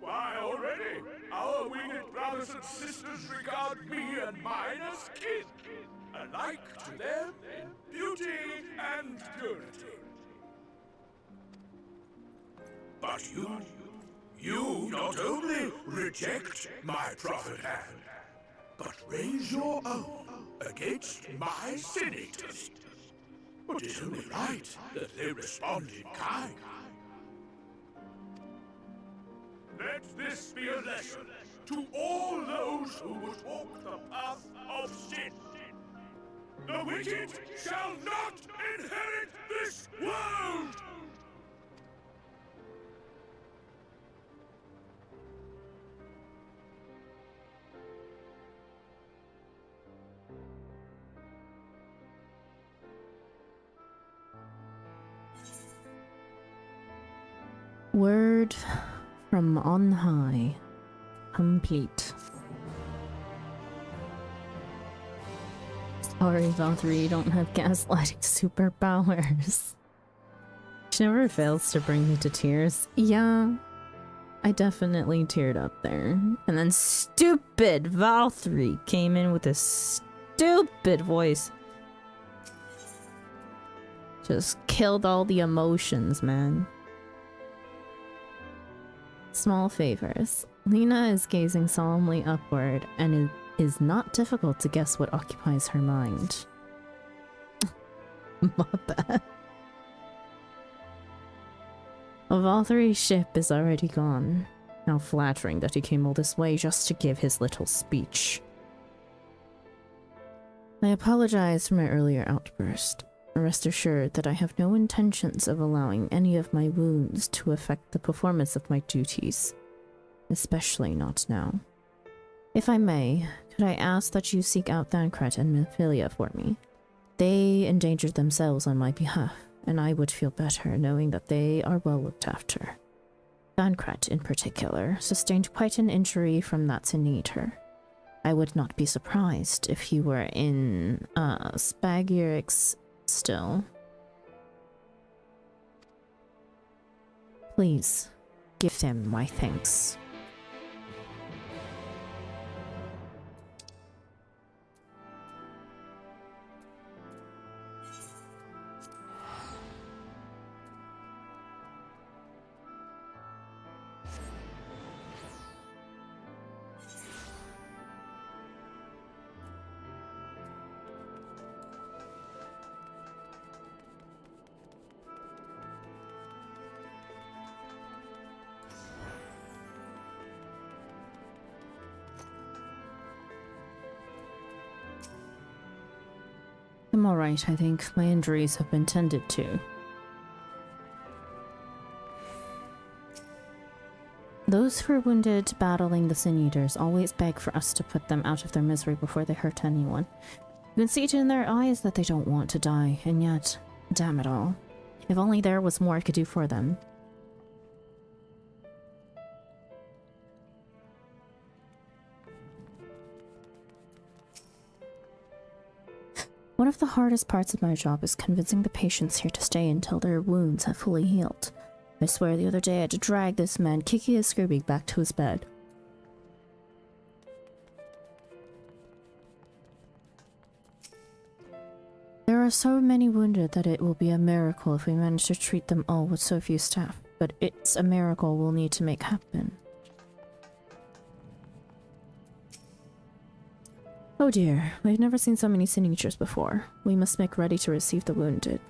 Why, already, our winged brothers and sisters regard me and mine as kin, alike to them in beauty and purity. But you not only reject my prophet hand, but raise your own against my sin-eaters. It is only right that they respond in kind. Let this be a lesson to all those who would walk the path of sin. The wicked shall not inherit this world! Word from on high. Complete. Sorry, Valtteri, you don't have gaslighting superpowers. She never fails to bring me to tears. Yeah, I definitely teared up there. And then stupid Valtteri came in with a stupid voice. Just killed all the emotions, man. Small favors. Lena is gazing solemnly upward, and it is not difficult to guess what occupies her mind. My bad. Valtteri's ship is already gone. How flattering that he came all this way just to give his little speech. I apologize for my earlier outburst. Rest assured that I have no intentions of allowing any of my wounds to affect the performance of my duties, especially not now. If I may, could I ask that you seek out Thancred and Minfilia for me? They endangered themselves on my behalf, and I would feel better knowing that they are well looked after. Thancred, in particular, sustained quite an injury from that sin-eater. I would not be surprised if he were in, Spagyrix still. Please, give him my thanks. I'm alright, I think. My injuries have been tended to. Those who are wounded battling the Sin-Eaters always beg for us to put them out of their misery before they hurt anyone. You can see it in their eyes that they don't want to die, and yet, damn it all. If only there was more I could do for them. One of the hardest parts of my job is convincing the patients here to stay until their wounds have fully healed. I swear the other day I had to drag this man, kicking and screaming, back to his bed. There are so many wounded that it will be a miracle if we manage to treat them all with so few staff, but it's a miracle we'll need to make happen. Oh dear, we've never seen so many Sin-Eaters before. We must make ready to receive the wounded.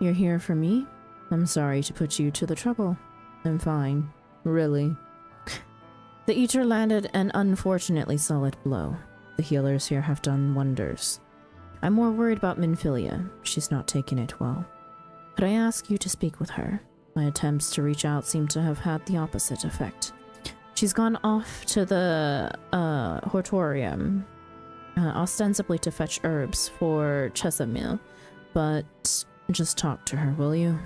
You're here for me? I'm sorry to put you to the trouble. I'm fine. Really. The Eater landed an unfortunately solid blow. The healers here have done wonders. I'm more worried about Minfilia. She's not taking it well. Could I ask you to speak with her? My attempts to reach out seem to have had the opposite effect. She's gone off to the Hortorium ostensibly to fetch herbs for Chesamil, but just talk to her, will you?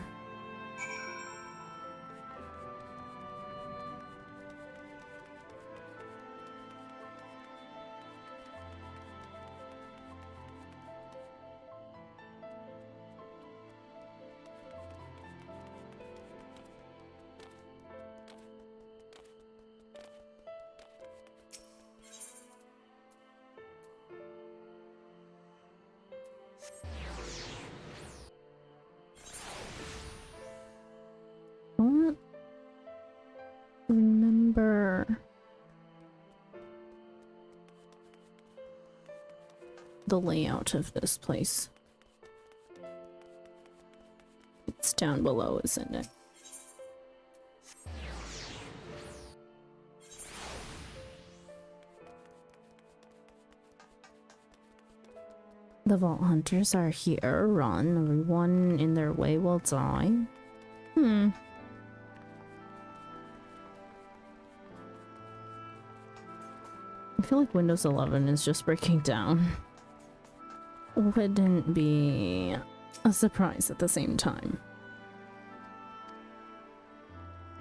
Don't remember the layout of this place. It's down below, isn't it? The Vault Hunters are here. Run. Everyone in their way will die. I feel like Windows 11 is just breaking down. Wouldn't be a surprise at the same time.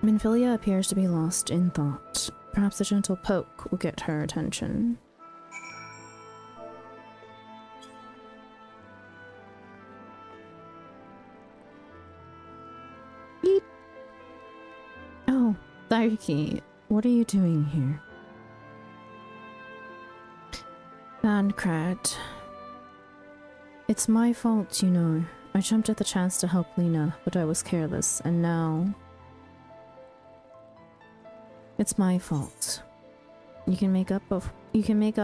Minfilia appears to be lost in thought. Perhaps a gentle poke will get her attention. Beep. Oh, Thariki, what are you doing here? Bancrad. It's my fault, you know. I jumped at the chance to help Lena, but I was careless, and now... It's my fault. You can make up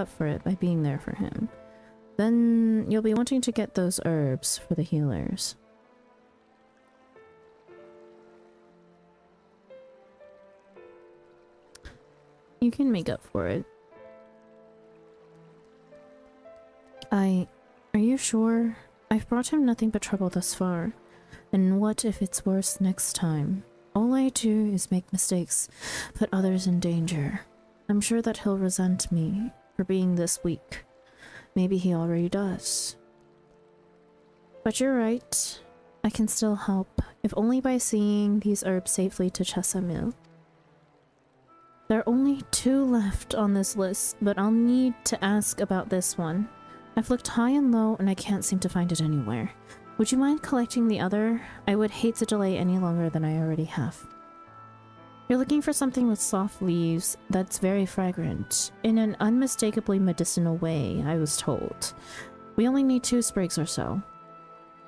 for it by being there for him. Then you'll be wanting to get those herbs for the healers. You can make up for it. Are you sure? I've brought him nothing but trouble thus far. And what if it's worse next time? All I do is make mistakes, put others in danger. I'm sure that he'll resent me for being this weak. Maybe he already does. But you're right. I can still help, if only by seeing these herbs safely to Chesamil. There are only 2 left on this list, but I'll need to ask about this one. I've looked high and low and I can't seem to find it anywhere. Would you mind collecting the other? I would hate to delay any longer than I already have. You're looking for something with soft leaves that's very fragrant, in an unmistakably medicinal way, I was told. We only need 2 sprigs or so.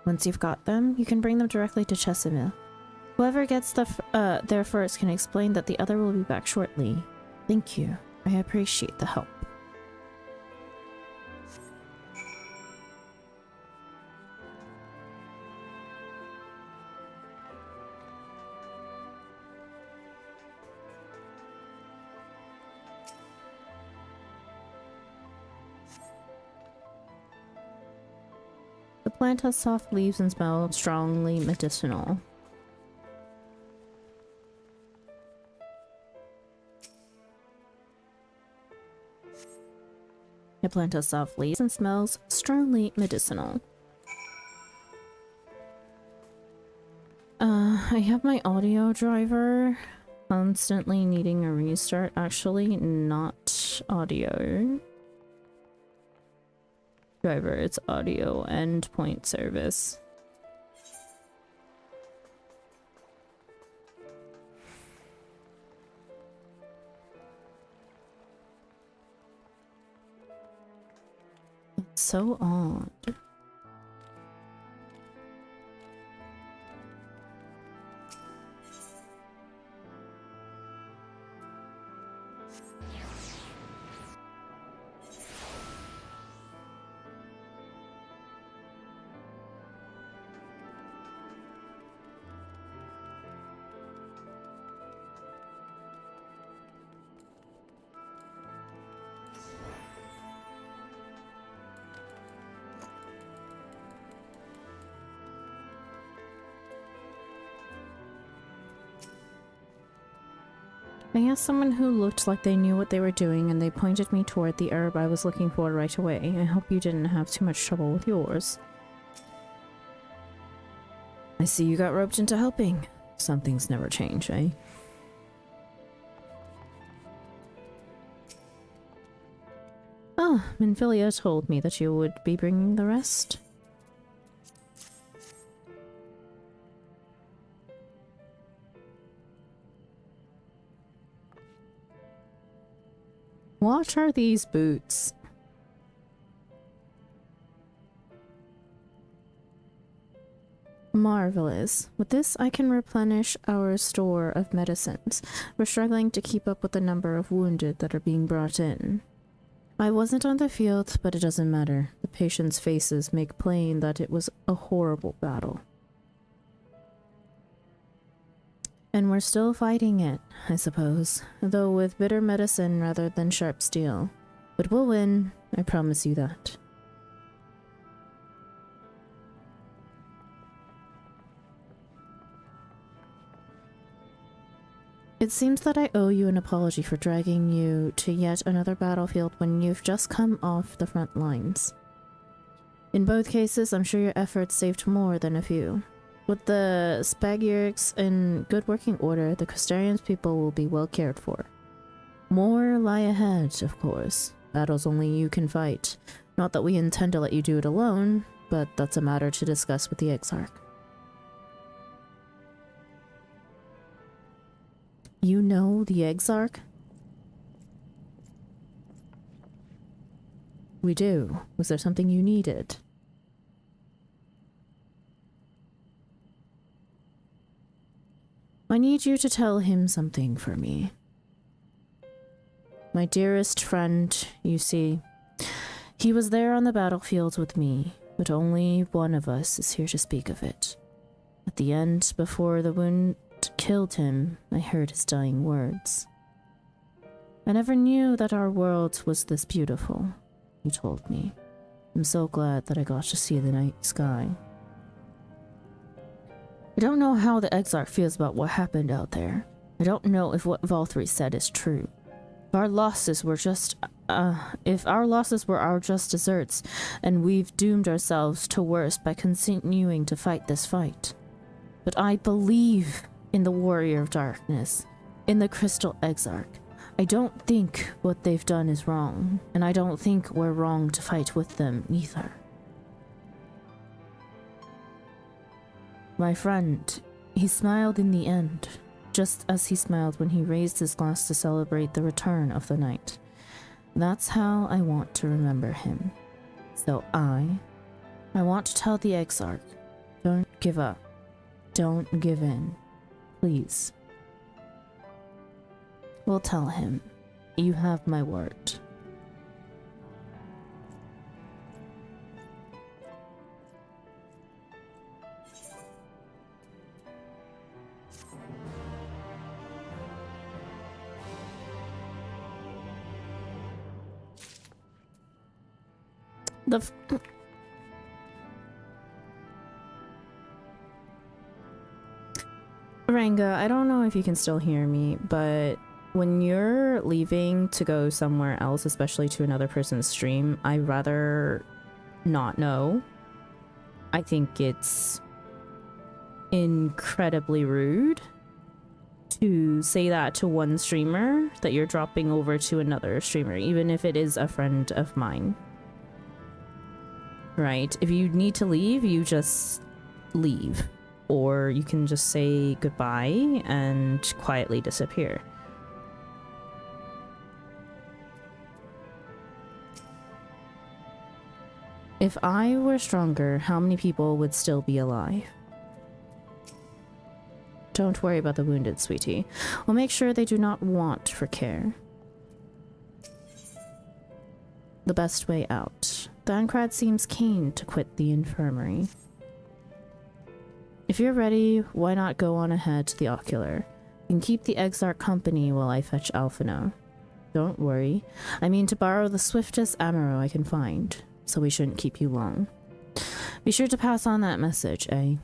Once you've got them, you can bring them directly to Chesamil. Whoever gets there first can explain that the other will be back shortly. Thank you. I appreciate the help. The plant has soft leaves and smells strongly medicinal. The plant has soft leaves and smells strongly medicinal. I have my audio driver constantly needing a restart. Actually, not audio driver, it's audio endpoint service. It's so odd. I asked someone who looked like they knew what they were doing, and they pointed me toward the herb I was looking for right away. I hope you didn't have too much trouble with yours. I see you got roped into helping. Some things never change, eh? Oh, Minfilia told me that you would be bringing the rest. What are these boots? Marvelous. With this, I can replenish our store of medicines. We're struggling to keep up with the number of wounded that are being brought in. I wasn't on the field, but it doesn't matter. The patients' faces make plain that it was a horrible battle. And we're still fighting it, I suppose, though with bitter medicine rather than sharp steel. But we'll win, I promise you that. It seems that I owe you an apology for dragging you to yet another battlefield when you've just come off the front lines. In both cases, I'm sure your efforts saved more than a few. With the Spagyrics in good working order, the Crystarians people will be well cared for. More lie ahead, of course. Battles only you can fight. Not that we intend to let you do it alone, but that's a matter to discuss with the Exarch. You know the Exarch? We do. Was there something you needed? I need you to tell him something for me. My dearest friend, you see, he was there on the battlefield with me, but only one of us is here to speak of it. At the end, before the wound killed him, I heard his dying words. I never knew that our world was this beautiful, he told me. I'm so glad that I got to see the night sky. I don't know how the Exarch feels about what happened out there. I don't know if what Valtteri said is true. If our losses were our just deserts, and we've doomed ourselves to worse by continuing to fight this fight. But I believe in the Warrior of Darkness, in the Crystal Exarch. I don't think what they've done is wrong, and I don't think we're wrong to fight with them either. My friend, he smiled in the end, just as he smiled when he raised his glass to celebrate the return of the night. That's how I want to remember him. So I want to tell the Exarch, don't give up. Don't give in. Please. We'll tell him. You have my word. Ranga, I don't know if you can still hear me, but when you're leaving to go somewhere else, especially to another person's stream, I'd rather not know. I think it's incredibly rude to say that to one streamer, that you're dropping over to another streamer, even if it is a friend of mine. Right? If you need to leave, you just leave. Or you can just say goodbye and quietly disappear. If I were stronger, how many people would still be alive? Don't worry about the wounded, sweetie. We'll make sure they do not want for care. The best way out. Thancred seems keen to quit the infirmary. If you're ready, why not go on ahead to the ocular? You can keep the Exarch company while I fetch Alphino. Don't worry. I mean to borrow the swiftest Amaro I can find, so we shouldn't keep you long. Be sure to pass on that message, eh?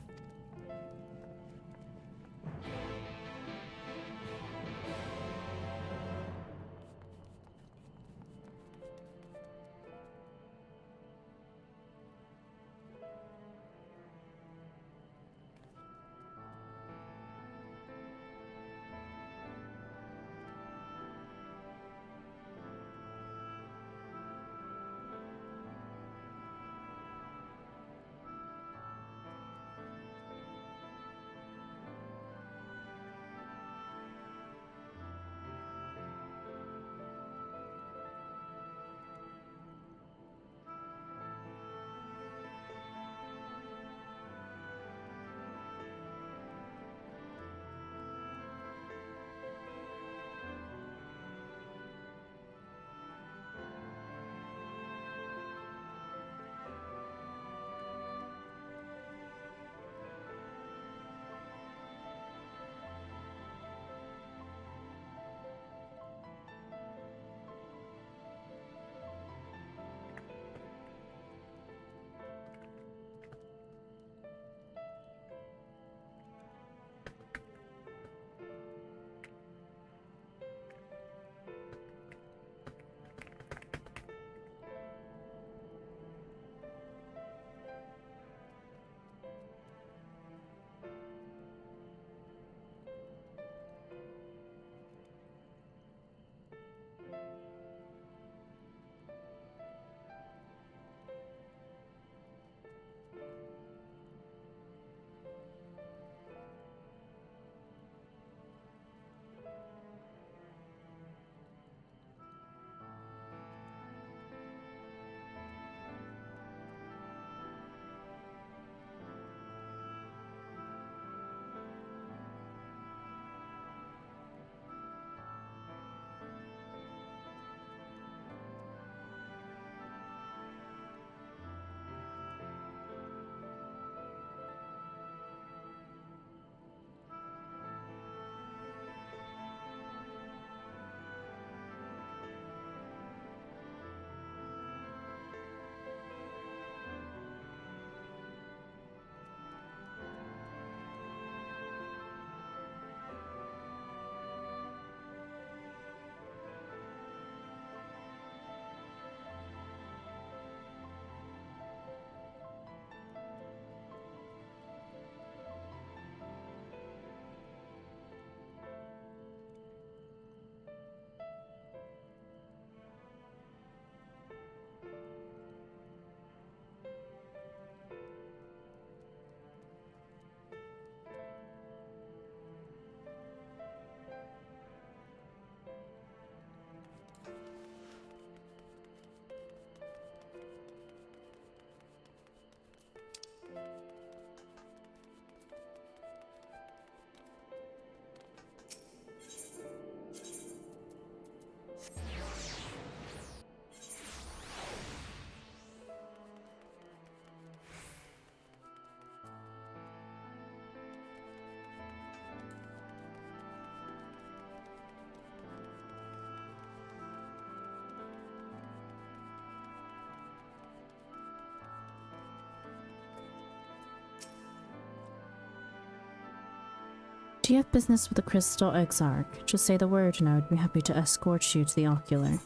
Do you have business with the Crystal Exarch? Just say the word and I would be happy to escort you to the Ocular.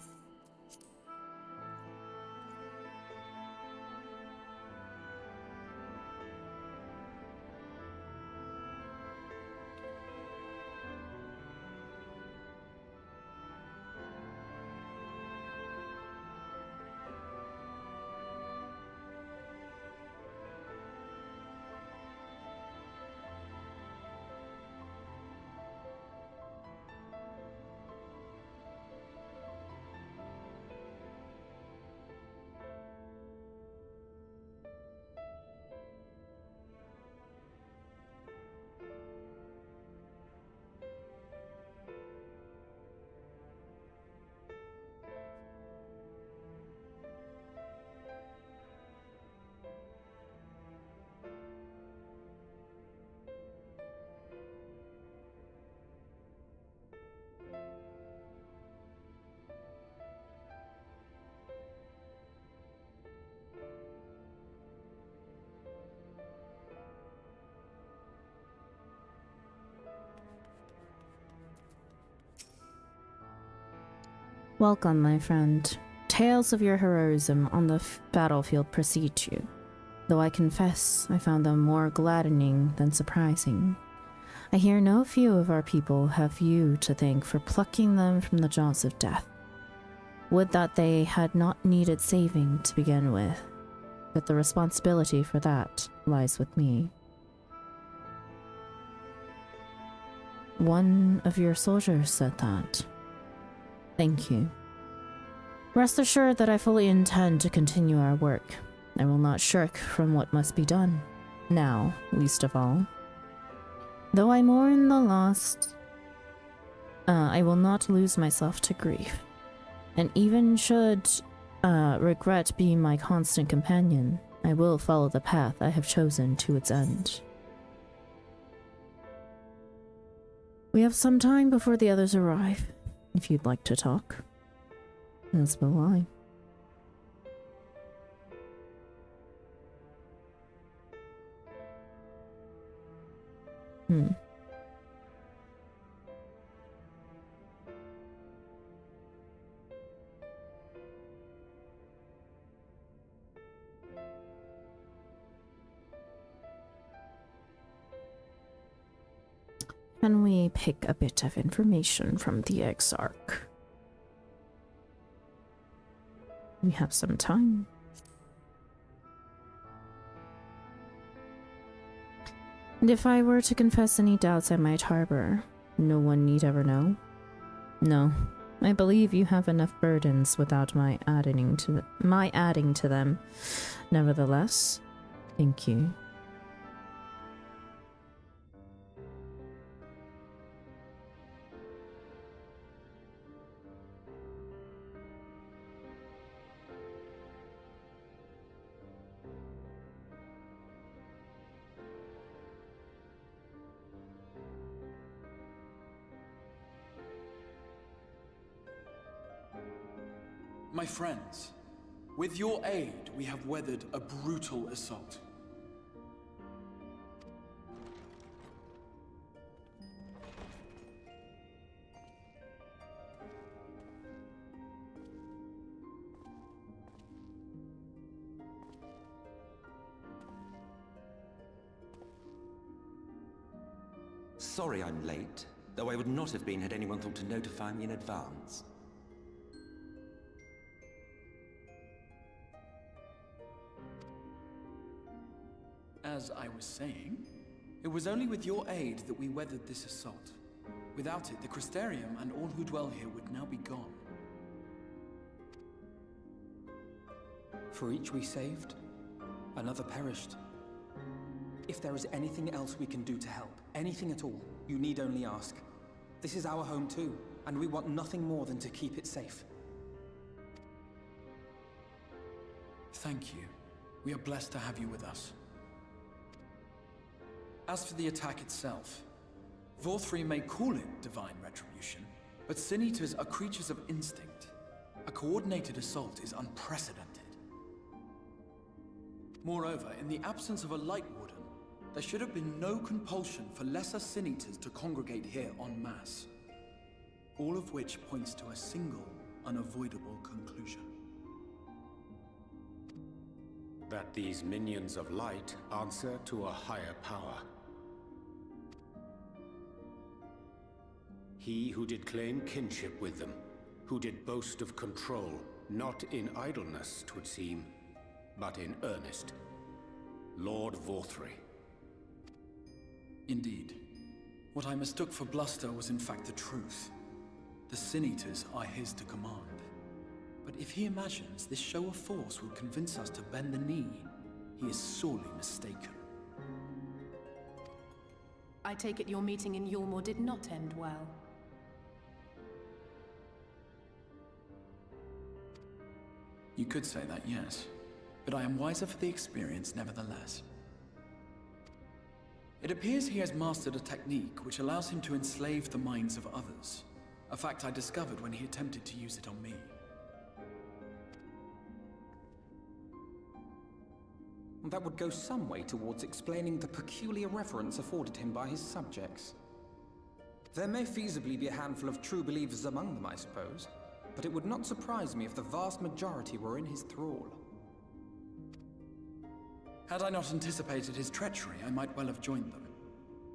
Welcome, my friend. Tales of your heroism on the battlefield precede you, though I confess I found them more gladdening than surprising. I hear no few of our people have you to thank for plucking them from the jaws of death. Would that they had not needed saving to begin with, but the responsibility for that lies with me. One of your soldiers said that. Thank you. Rest assured that I fully intend to continue our work. I will not shirk from what must be done. Now, least of all. Though I mourn the lost, I will not lose myself to grief. And even should regret be my constant companion, I will follow the path I have chosen to its end. We have some time before the others arrive. If you'd like to talk, as will I. Can we pick a bit of information from the Exarch? We have some time. And if I were to confess any doubts I might harbor, no one need ever know? No, I believe you have enough burdens without my adding to them. Nevertheless, thank you. My friends, with your aid, we have weathered a brutal assault. Sorry I'm late, though I would not have been had anyone thought to notify me in advance. As I was saying, it was only with your aid that we weathered this assault. Without it, the Crystarium and all who dwell here would now be gone. For each we saved, another perished. If there is anything else we can do to help, anything at all, you need only ask. This is our home too, and we want nothing more than to keep it safe. Thank you. We are blessed to have you with us. As for the attack itself, Vorthri may call it divine retribution, but Sin Eaters are creatures of instinct. A coordinated assault is unprecedented. Moreover, in the absence of a Light Warden, there should have been no compulsion for lesser Sin Eaters to congregate here en masse. All of which points to a single, unavoidable conclusion. That these minions of light answer to a higher power. He who did claim kinship with them, who did boast of control, not in idleness, 'twould seem, but in earnest. Lord Vorthri. Indeed. What I mistook for bluster was in fact the truth. The Sin Eaters are his to command. But if he imagines this show of force will convince us to bend the knee, he is sorely mistaken. I take it your meeting in Yulmore did not end well. You could say that, yes. But I am wiser for the experience nevertheless. It appears he has mastered a technique which allows him to enslave the minds of others. A fact I discovered when he attempted to use it on me. That would go some way towards explaining the peculiar reverence afforded him by his subjects. There may feasibly be a handful of true believers among them, I suppose, but it would not surprise me if the vast majority were in his thrall. Had I not anticipated his treachery, I might well have joined them.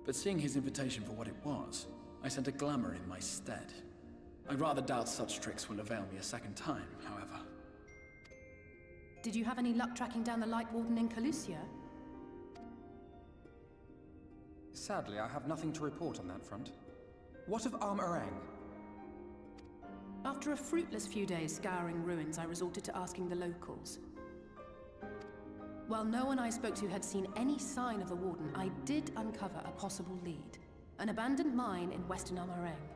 But seeing his invitation for what it was, I sent a glamour in my stead. I rather doubt such tricks will avail me a second time, however. Did you have any luck tracking down the Light Warden in Calusia? Sadly, I have nothing to report on that front. What of Armorang? After a fruitless few days scouring ruins, I resorted to asking the locals. While no one I spoke to had seen any sign of the Warden, I did uncover a possible lead. An abandoned mine in western Armorang.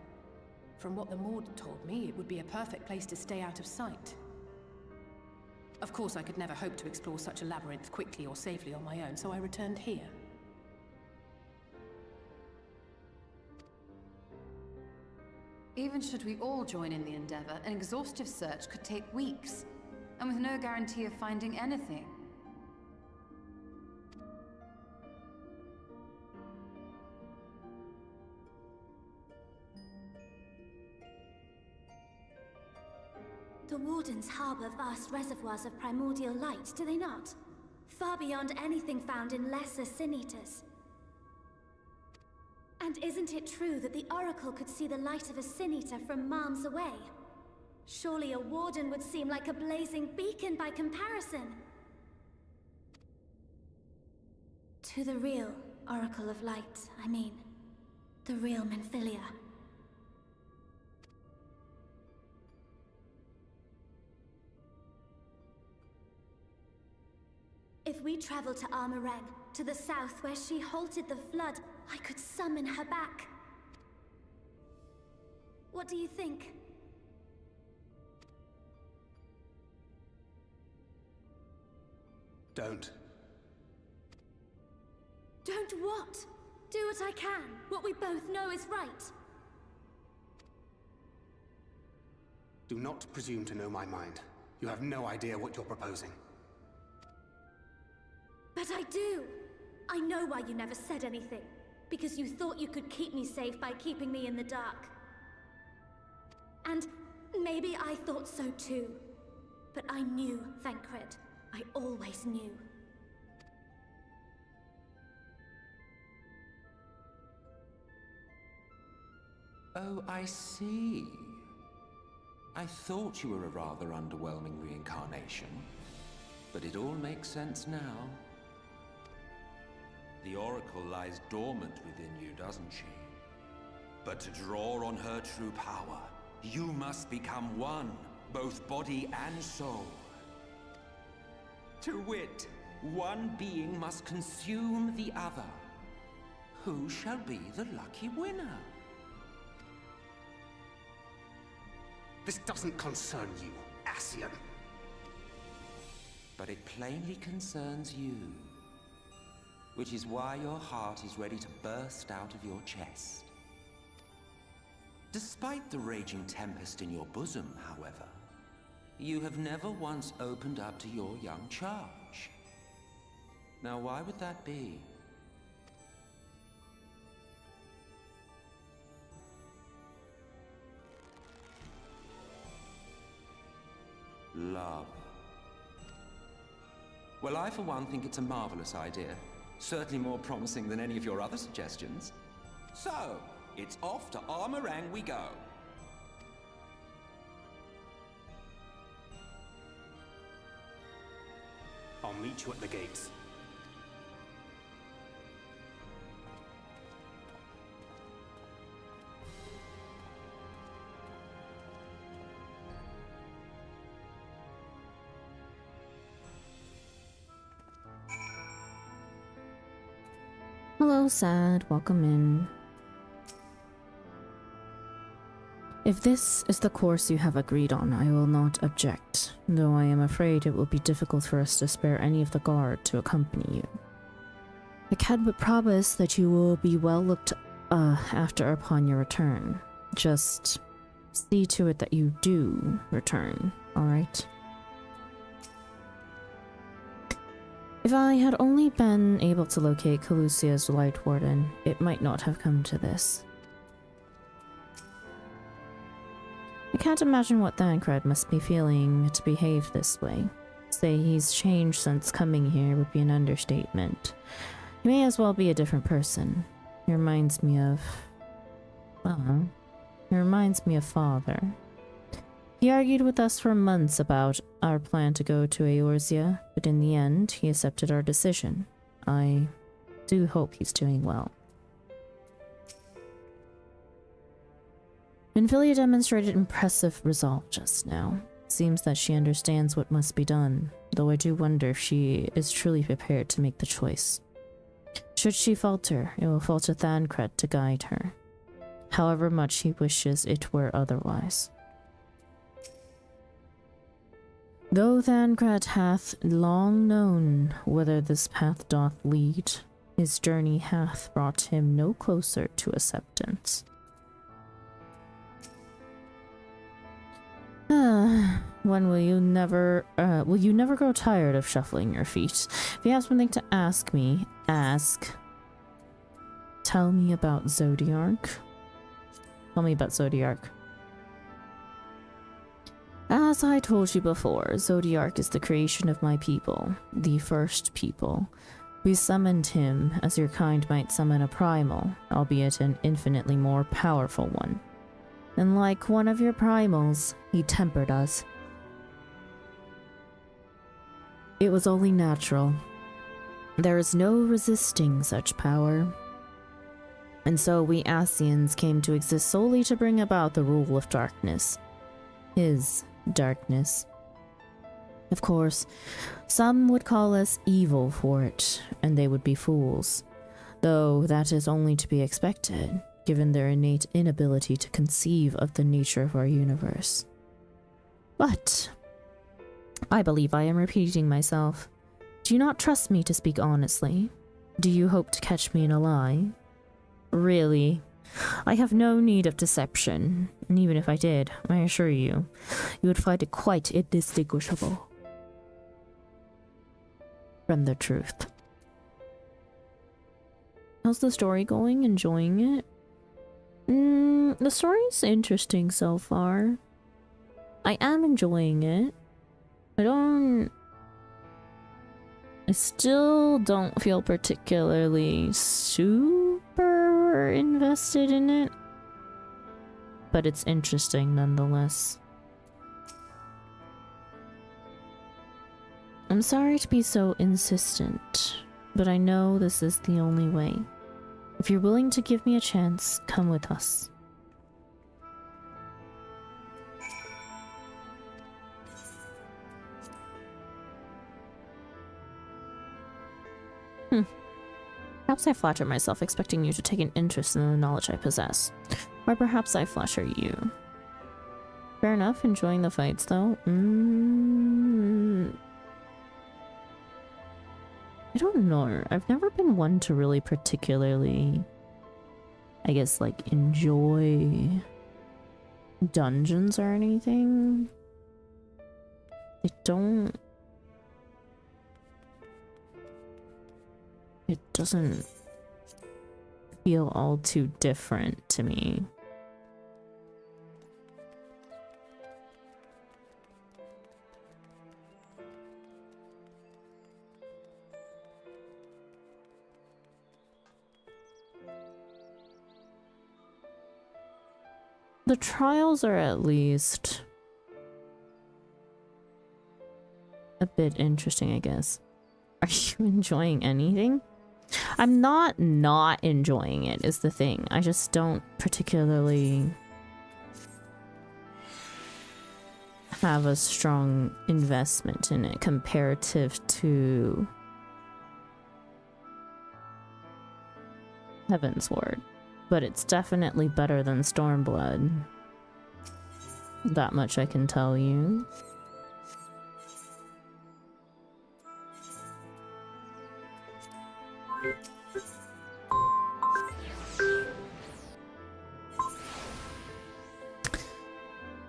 From what the Maud told me, it would be a perfect place to stay out of sight. Of course, I could never hope to explore such a labyrinth quickly or safely on my own, so I returned here. Even should we all join in the endeavor, an exhaustive search could take weeks, and with no guarantee of finding anything. The Wardens harbor vast reservoirs of primordial light, do they not? Far beyond anything found in lesser Sin Eaters. And isn't it true that the Oracle could see the light of a Sin Eater from miles away? Surely a Warden would seem like a blazing beacon by comparison. To the real Oracle of Light, I mean. The real Menphilia. If we travel to Armorang, to the south where she halted the flood, I could summon her back. What do you think? Don't. Don't what? Do what I can. What we both know is right. Do not presume to know my mind. You have no idea what you're proposing. But I do! I know why you never said anything. Because you thought you could keep me safe by keeping me in the dark. And maybe I thought so too. But I knew, Thancred. I always knew. Oh, I see. I thought you were a rather underwhelming reincarnation. But it all makes sense now. The Oracle lies dormant within you, doesn't she? But to draw on her true power, you must become one, both body and soul. To wit, One being must consume the other. Who shall be the lucky winner? This doesn't concern you, Ascian. But it plainly concerns you. Which is why your heart is ready to burst out of your chest. Despite the raging tempest in your bosom, however, you have never once opened up to your young charge. Now, why would that be? Love. Well, I for one think it's a marvelous idea. Certainly more promising than any of your other suggestions. So, it's off to Armorang we go. I'll meet you at the gates. Hello, Sad. Welcome in. If this is the course you have agreed on, I will not object, though I am afraid it will be difficult for us to spare any of the guard to accompany you. I can but promise that you will be well looked after upon your return. Just see to it that you do return, alright? If I had only been able to locate Calusia's Light Warden, it might not have come to this. I can't imagine what Thancred must be feeling to behave this way. Say he's changed since coming here would be an understatement. He may as well be a different person. He reminds me of... he reminds me of Father. He argued with us for months about our plan to go to Eorzea, but in the end, he accepted our decision. I do hope he's doing well. Infilia demonstrated impressive resolve just now. Seems that she understands what must be done, though I do wonder if she is truly prepared to make the choice. Should she falter, it will fall to Thancred to guide her, however much he wishes it were otherwise. Though Thancred hath long known whither this path doth lead, his journey hath brought him no closer to acceptance. When will you never grow tired of shuffling your feet? If you have something to ask me, ask. Tell me about Zodiark. Tell me about Zodiark. As I told you before, Zodiark is the creation of my people, the first people. We summoned him as your kind might summon a primal, albeit an infinitely more powerful one. And like one of your primals, he tempered us. It was only natural. There is no resisting such power. And so we Ascians came to exist solely to bring about the rule of darkness. His darkness. Of course, some would call us evil for it, and they would be fools. Though that is only to be expected, given their innate inability to conceive of the nature of our universe. But I believe I am repeating myself. Do you not trust me to speak honestly? Do you hope to catch me in a lie? Really? I have no need of deception, and even if I did, I assure you, you would find it quite indistinguishable from the truth. How's the story going? Enjoying it? The story's interesting so far. I am enjoying it. I still don't feel particularly super invested in it, but it's interesting nonetheless. I'm sorry to be so insistent, but I know this is the only way. If you're willing to give me a chance, come with us. Perhaps I flatter myself, expecting you to take an interest in the knowledge I possess. Or perhaps I flatter you. Fair enough, enjoying the fights though. I don't know. I've never been one to really particularly, I guess, like, enjoy dungeons or anything. I don't... It doesn't feel all too different to me. The trials are at least a bit interesting, I guess. Are you enjoying anything? I'm not enjoying it, is the thing. I just don't particularly have a strong investment in it comparative to Heavensward. But it's definitely better than Stormblood. That much I can tell you.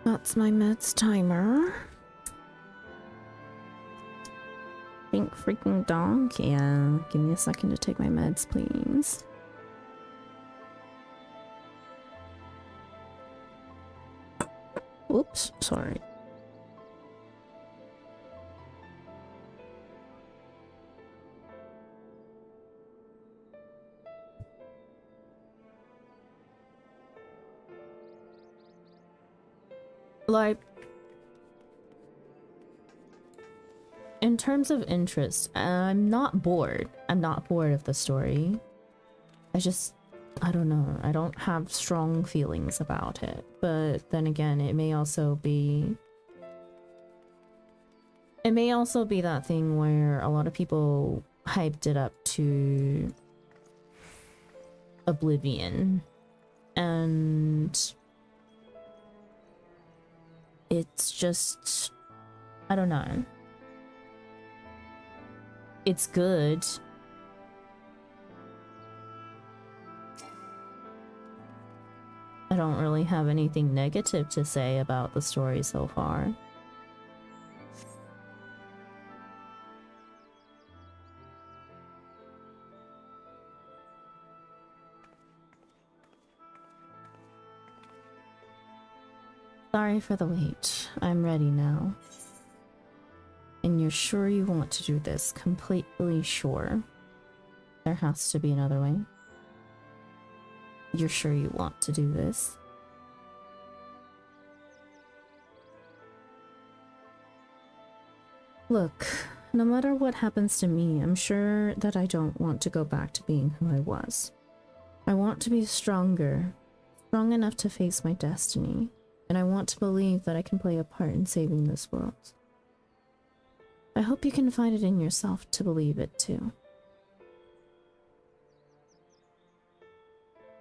That's my meds timer. Think freaking dog. Yeah, give me a second to take my meds, please. Oops, sorry. Like, in terms of interest, I'm not bored. I'm not bored of the story. I don't know. I don't have strong feelings about it. But then again, it may also be that thing where a lot of people hyped it up to oblivion. And it's just, I don't know. It's good. I don't really have anything negative to say about the story so far. Sorry for the wait. I'm ready now. And you're sure you want to do this? Completely sure. There has to be another way. You're sure you want to do this? Look, no matter what happens to me, I'm sure that I don't want to go back to being who I was. I want to be stronger, strong enough to face my destiny, and I want to believe that I can play a part in saving this world. I hope you can find it in yourself to believe it too.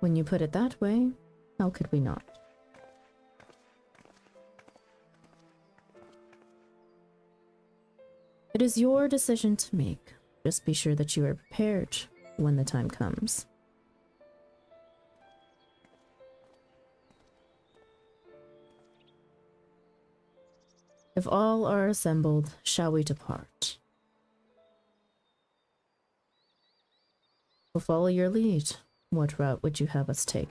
When you put it that way, how could we not? It is your decision to make. Just be sure that you are prepared when the time comes. If all are assembled, shall we depart? We'll follow your lead. What route would you have us take?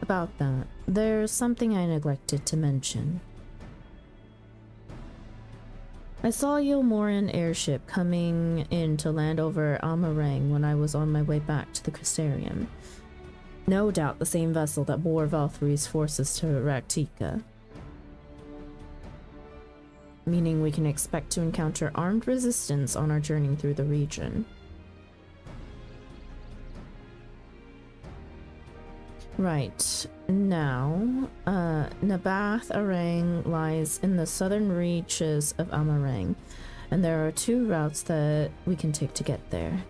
About that, there's something I neglected to mention. I saw Yilmoran airship coming in to land over Amarang when I was on my way back to the Crystarium. No doubt the same vessel that bore Valthyri's forces to Raktika. Meaning we can expect to encounter armed resistance on our journey through the region. Right, now, Nabath Arang lies in the southern reaches of Amarang. and there are 2 routes that we can take to get there.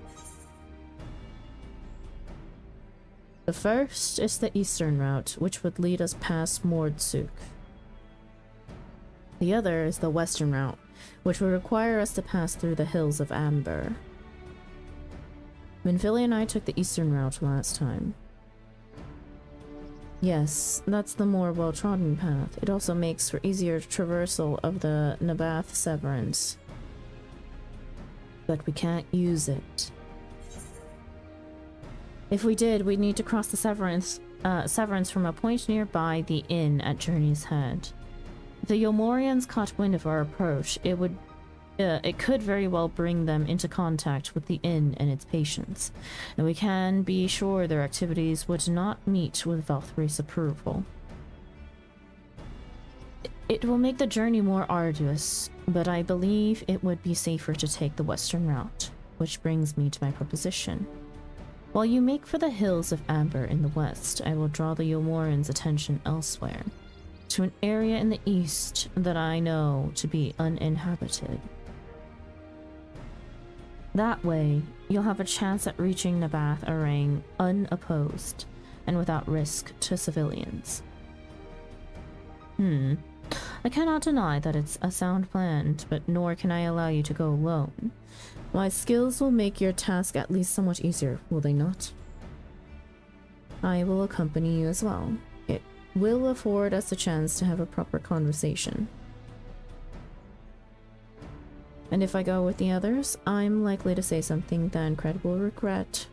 The first is the eastern route, which would lead us past Mordsuk. The other is the western route, which would require us to pass through the Hills of Amber. Minfilia and I took the eastern route last time. Yes, that's the more well-trodden path. It also makes for easier traversal of the Nabath Severance. But we can't use it. If we did, we'd need to cross the Severance from a point nearby the inn at Journey's Head. If the Yomorians caught wind of our approach, it could very well bring them into contact with the inn and its patients, and we can be sure their activities would not meet with Valthry's approval. It will make the journey more arduous, but I believe it would be safer to take the western route, which brings me to my proposition. While you make for the Hills of Amber in the west, I will draw the Yomorians' attention elsewhere, to an area in the east that I know to be uninhabited. That way, you'll have a chance at reaching Nabath Arang unopposed and without risk to civilians. I cannot deny that it's a sound plan, but nor can I allow you to go alone. My skills will make your task at least somewhat easier, will they not? I will accompany you as well. It will afford us a chance to have a proper conversation. And if I go with the others, I'm likely to say something that Cred will regret.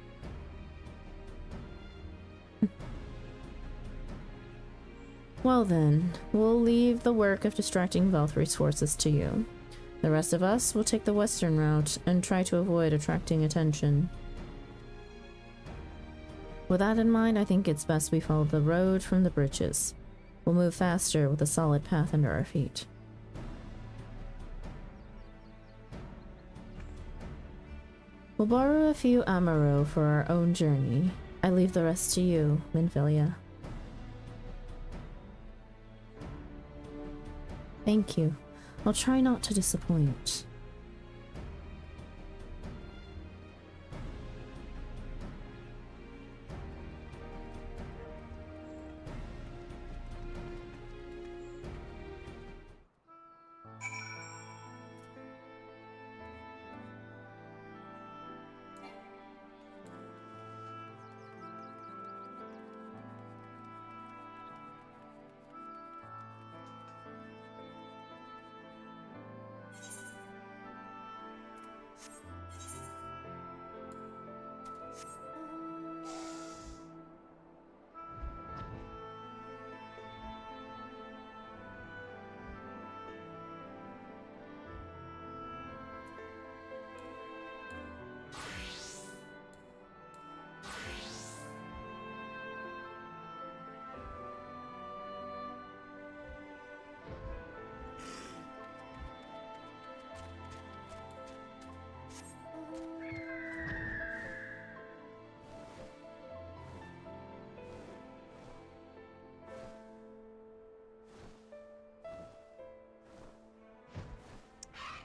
Well then, we'll leave the work of distracting Valthry's forces to you. The rest of us will take the western route and try to avoid attracting attention. With that in mind, I think it's best we follow the road from the bridges. We'll move faster with a solid path under our feet. We'll borrow a few Amaro for our own journey. I leave the rest to you, Minfilia. Thank you. I'll try not to disappoint.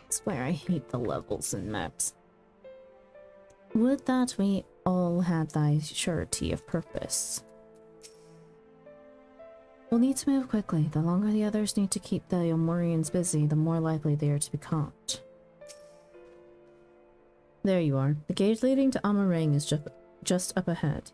I swear I hate the levels in maps. Would that we all had thy surety of purpose. We'll need to move quickly. The longer the others need to keep the Yomorians busy, the more likely they are to be caught. There you are. The gate leading to Amarang is just up ahead.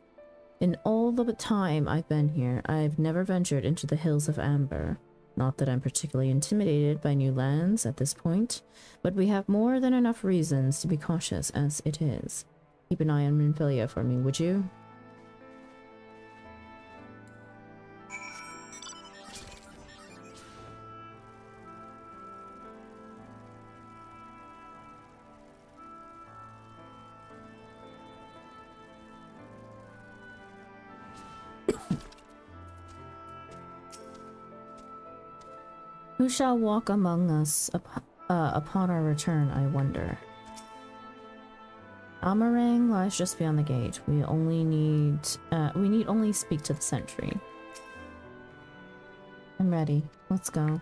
In all the time I've been here, I've never ventured into the Hills of Amber. Not that I'm particularly intimidated by new lands at this point, but we have more than enough reasons to be cautious as it is. Keep an eye on Minfilia for me, would you? Who shall walk among us upon our return, I wonder? Amarang lies just beyond the gate. We need only speak to the sentry. I'm ready. Let's go.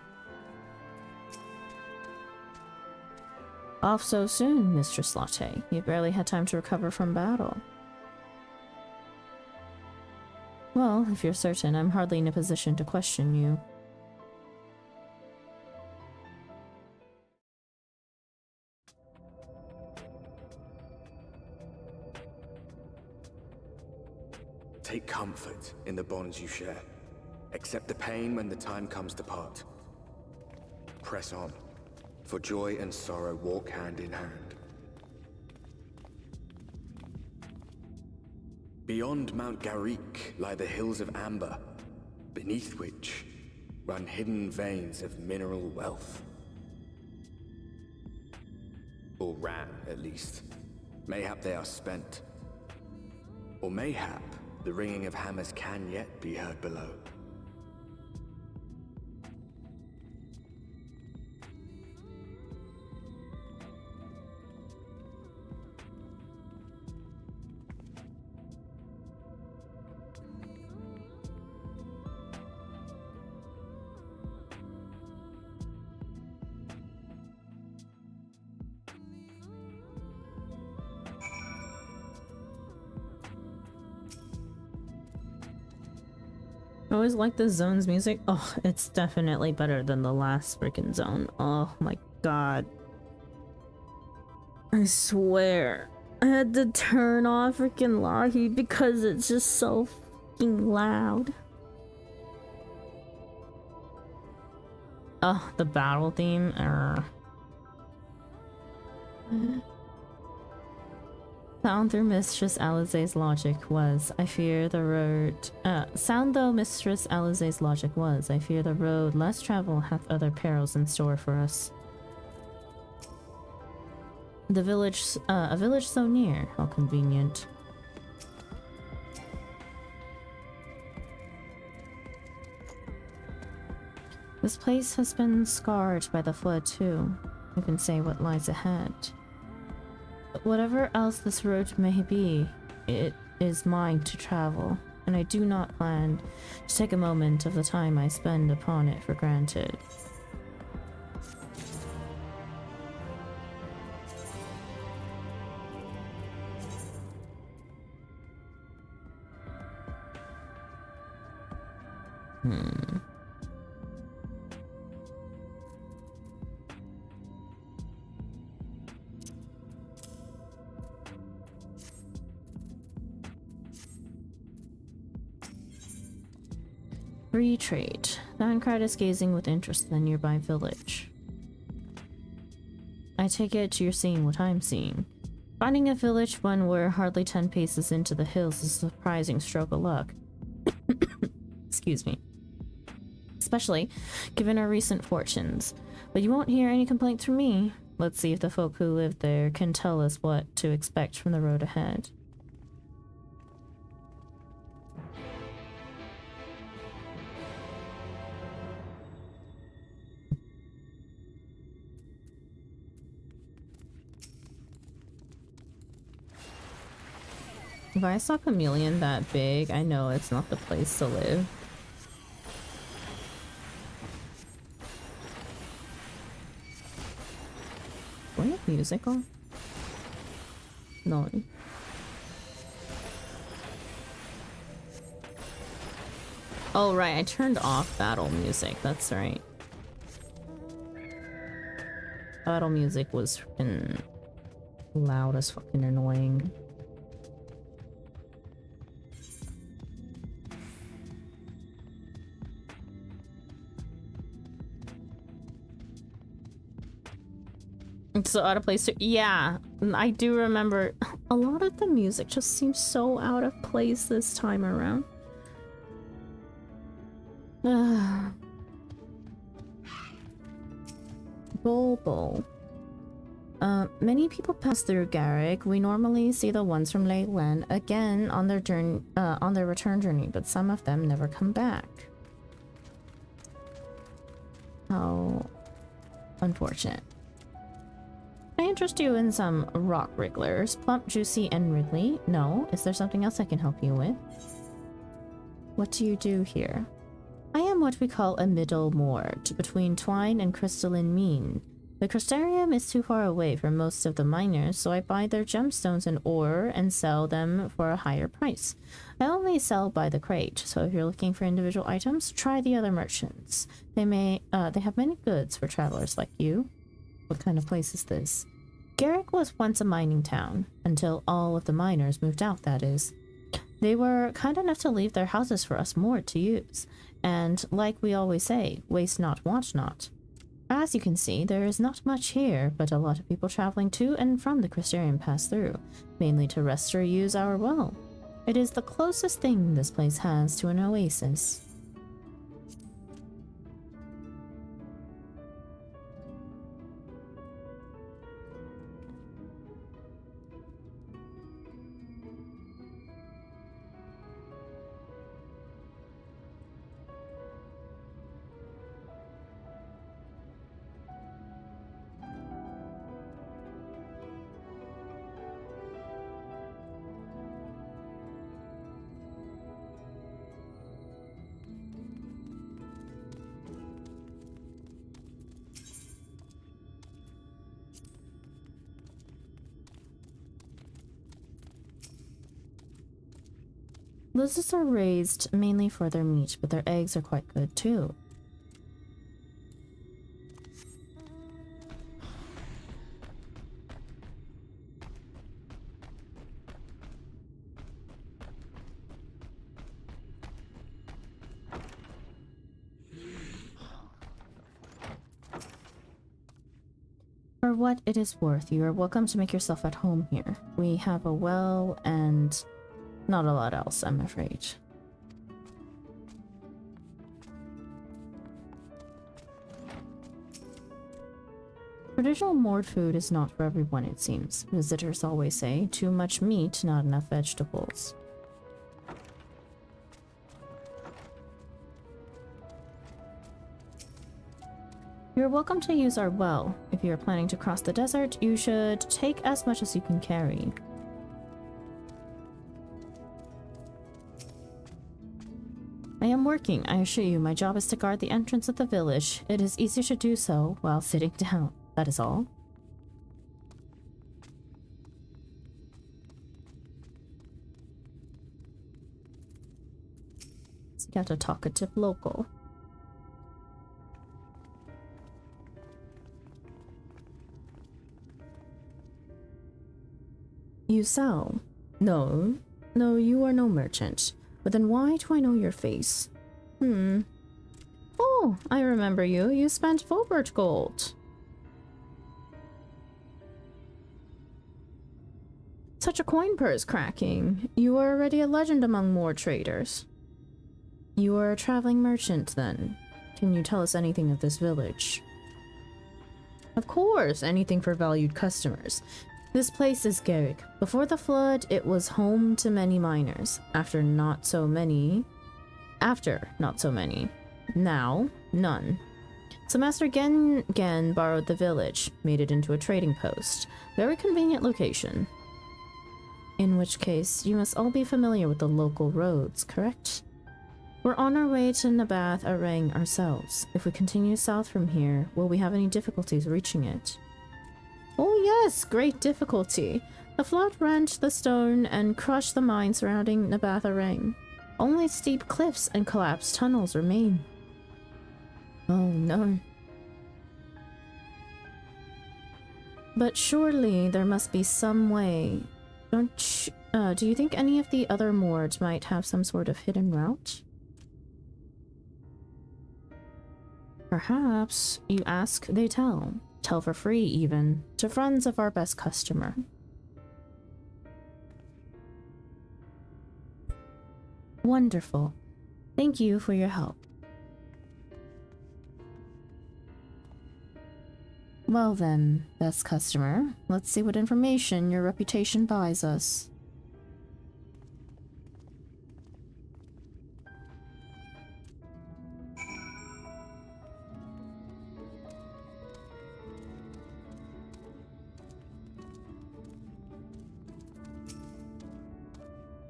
Off so soon, Mistress Latte. You barely had time to recover from battle. Well, if you're certain, I'm hardly in a position to question you. Take comfort in the bonds you share. Accept the pain when the time comes to part. Press on, for joy and sorrow walk hand in hand. Beyond Mount Garrick lie the hills of Amber, beneath which run hidden veins of mineral wealth. Or ran, at least. Mayhap they are spent. Or mayhap the ringing of hammers can yet be heard below. I always like the zone's music. Oh, it's definitely better than the last freaking zone. Oh my god. I swear. I had to turn off freaking Lahi because it's just so fucking loud. Oh, the battle theme. Sound through Mistress Alizé's logic was, I fear the road. Sound though Mistress Alizé's logic was, I fear the road less travel hath other perils in store for us. The village, a village so near, how convenient. This place has been scarred by the flood too. Who can say what lies ahead? But whatever else this road may be, it is mine to travel, and I do not plan to take a moment of the time I spend upon it for granted. Free trade. Thancred is gazing with interest in the nearby village. I take it you're seeing what I'm seeing. Finding a village when we're hardly 10 paces into the hills is a surprising stroke of luck. Excuse me. Especially given our recent fortunes. But you won't hear any complaints from me. Let's see if the folk who live there can tell us what to expect from the road ahead. If I saw Chameleon that big, I know it's not the place to live. Do I have music on? No. Oh right, I turned off battle music, that's right. Battle music was freaking loud as fucking annoying. It's so out of place too. Yeah, I do remember a lot of the music just seems so out of place this time around. Bulbul. Many people pass through Garrick. We normally see the ones from Leyland again on their journey, on their return journey, but some of them never come back. How unfortunate. Can I interest you in some rock wrigglers? Plump, juicy, and wriggly? No? Is there something else I can help you with? What do you do here? I am what we call a middle mort, between twine and crystalline mean. The Crystarium is too far away for most of the miners, so I buy their gemstones and ore and sell them for a higher price. I only sell by the crate, so if you're looking for individual items, try the other merchants. They have many goods for travelers like you. What kind of place is this? Garrick was once a mining town, until all of the miners moved out, that is. They were kind enough to leave their houses for us Mord to use, and like we always say, waste not, want not. As you can see, there is not much here, but a lot of people traveling to and from the Crystarium pass through, mainly to rest or use our well. It is the closest thing this place has to an oasis. Lizards are raised mainly for their meat, but their eggs are quite good too. For what it is worth, you are welcome to make yourself at home here. We have a well and not a lot else, I'm afraid. Traditional Mord food is not for everyone, it seems. Visitors always say, too much meat, not enough vegetables. You're welcome to use our well. If you're planning to cross the desert, you should take as much as you can carry. I am working, I assure you. My job is to guard the entrance of the village. It is easier to do so while sitting down, that is all. So you got a talkative local. You sell? No. No, you are no merchant. But then why do I know your face? Oh, I remember you. You spent Volbert gold. Such a coin purse cracking. You are already a legend among Mord traders. You are a traveling merchant, then. Can you tell us anything of this village? Of course, anything for valued customers. This place is Garrick. Before the flood, it was home to many miners. After not so many. Now, none. So Master Gen borrowed the village, made it into a trading post. Very convenient location. In which case, you must all be familiar with the local roads, correct? We're on our way to Nabath Arang ourselves. If we continue south from here, will we have any difficulties reaching it? Oh yes, great difficulty. The flood rent the stone and crushed the mine surrounding Nabath Arang. Only steep cliffs and collapsed tunnels remain. Oh no. But surely there must be some way. Do you think any of the other Mords might have some sort of hidden route? Perhaps. You ask, they tell. Tell for free, even, to friends of our best customer. Wonderful. Thank you for your help. Well then, best customer, let's see what information your reputation buys us.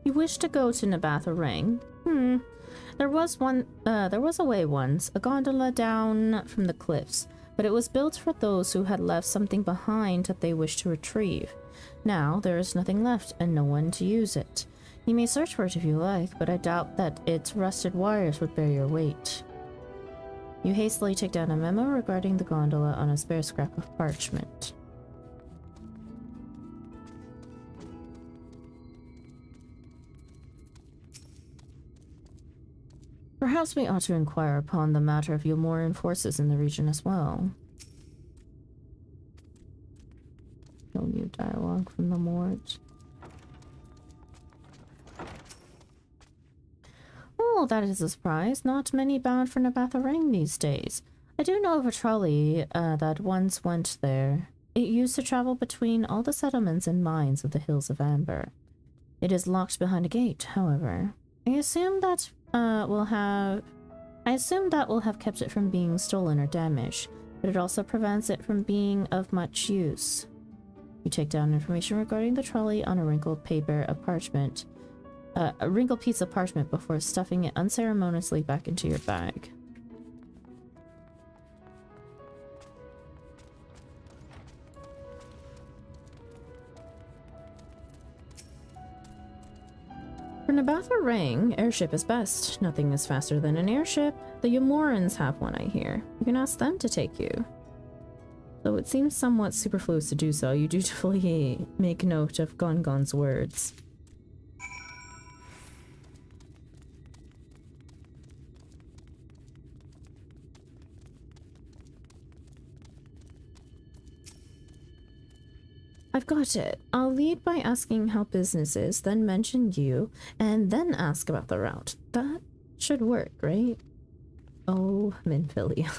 You wish to go to Nabath Arang? There was a way once, a gondola down from the cliffs. but it was built for those who had left something behind that they wished to retrieve. Now there is nothing left and no one to use it. You may search for it if you like, but I doubt that its rusted wires would bear your weight. You hastily take down a memo regarding the gondola on a spare scrap of parchment. Perhaps we ought to inquire upon the matter of Yomoran forces in the region as well. No new dialogue from the Mords. Oh, that is a surprise. Not many bound for Nabatharang these days. I do know of a trolley that once went there. It used to travel between all the settlements and mines of the Hills of Amber. It is locked behind a gate, however. I assume that will have kept it from being stolen or damaged, but it also prevents it from being of much use. You take down information regarding the trolley on a wrinkled piece of parchment before stuffing it unceremoniously back into your bag. For Nabatharang, airship is best. Nothing is faster than an airship. The Yomorans have one, I hear. You can ask them to take you. Though it seems somewhat superfluous to do so, you dutifully make note of Gongon's words. I've got it. I'll lead by asking how business is, then mention you, and then ask about the route. That should work, right? Oh, Minfilia.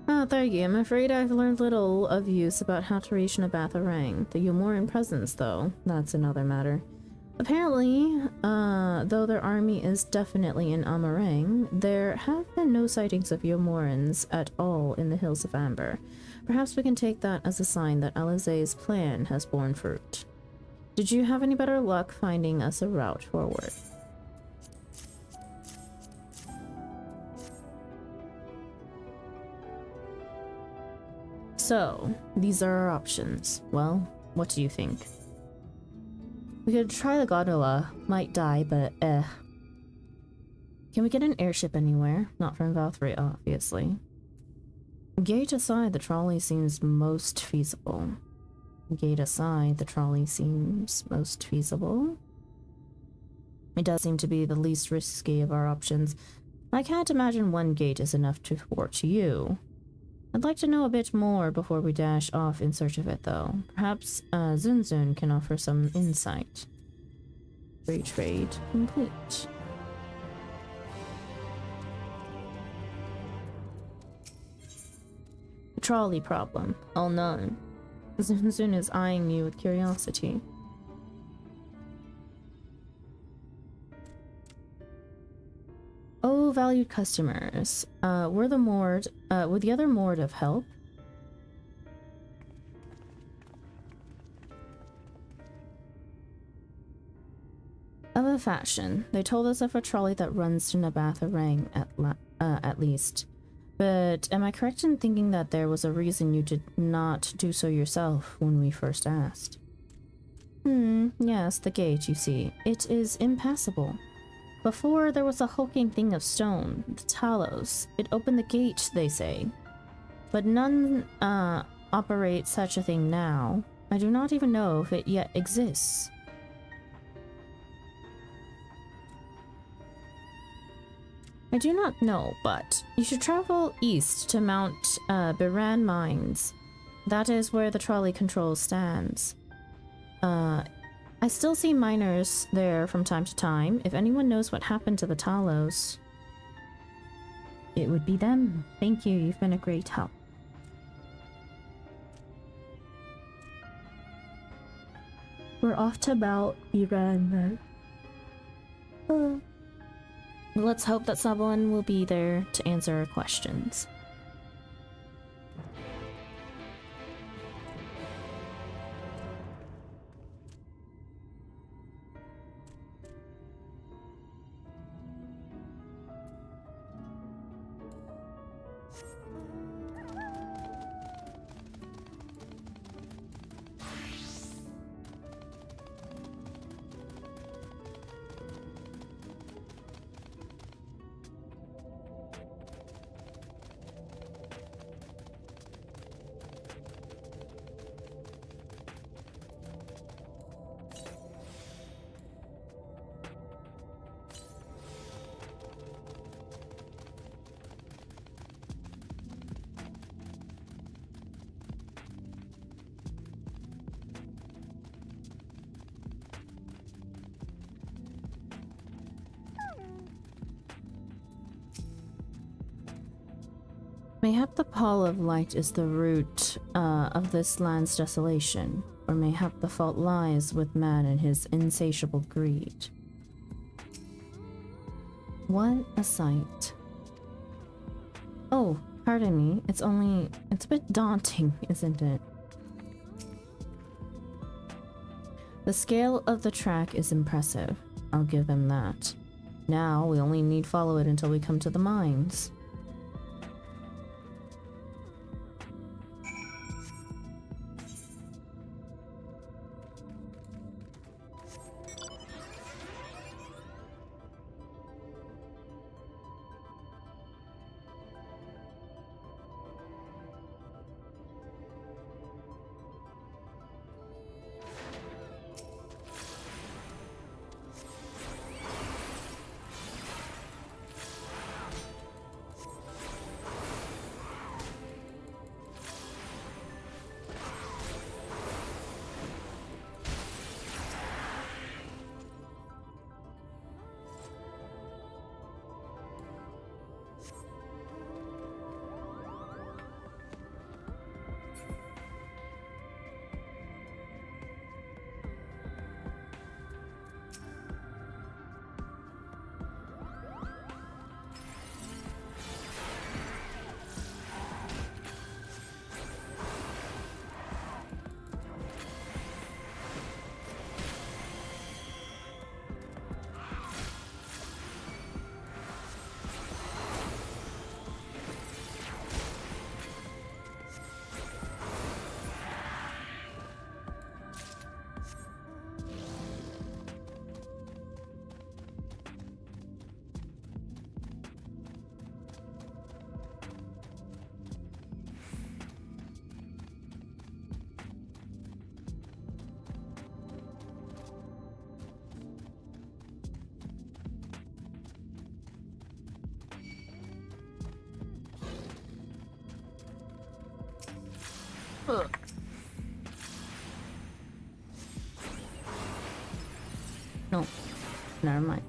Oh, thank you. I'm afraid I've learned little of use about how to reach Nabatharang. The Yomoran presence, though, that's another matter. Apparently, though their army is definitely in Amarang, there have been no sightings of Yomorans at all in the Hills of Amber. Perhaps we can take that as a sign that Alizé's plan has borne fruit. Did you have any better luck finding us a route forward? So, these are our options. Well, what do you think? We could try the gondola. Might die, but Can we get an airship anywhere? Not from Valkyrie, obviously. Gate aside, the trolley seems most feasible. Gate aside, the trolley seems most feasible. It does seem to be the least risky of our options. I can't imagine one gate is enough to thwart you. I'd like to know a bit more before we dash off in search of it, though. Perhaps Zunzun can offer some insight. Free trade complete. Trolley problem. All known. Zunzun is eyeing me with curiosity. Oh, valued customers. Would the other Mord of help? Of a fashion. They told us of a trolley that runs to Nabatharang at least. But am I correct in thinking that there was a reason you did not do so yourself when we first asked? Yes, the gate, you see. It is impassable. Before, there was a hulking thing of stone, the Talos. It opened the gate, they say. But none operate such a thing now. I do not even know if it yet exists. I do not know, but you should travel east to Mount Biran Mines. That is where the trolley control stands. I still see miners there from time to time. If anyone knows what happened to the Talos, it would be them. Thank you, you've been a great help. We're off to Mount Biran then. Let's hope that someone will be there to answer our questions. Mayhap the pall of light is the root of this land's desolation, or mayhap the fault lies with man and his insatiable greed. What a sight. Oh, pardon me, it's a bit daunting, isn't it? The scale of the track is impressive, I'll give him that. Now we only need follow it until we come to the mines. Ugh. No, never mind.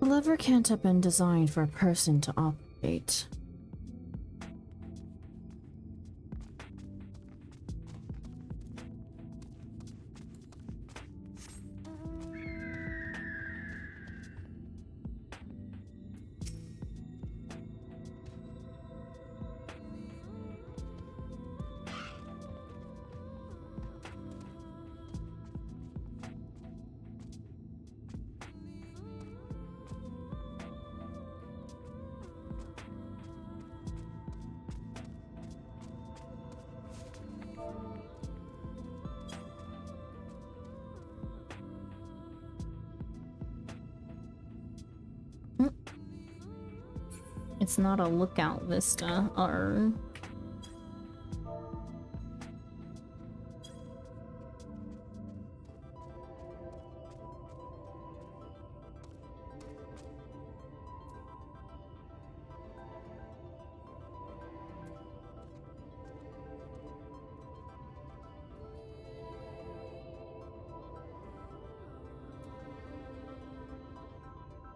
The lever can't have been designed for a person to operate. It's not a lookout vista, or...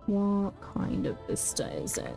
What kind of vista is it?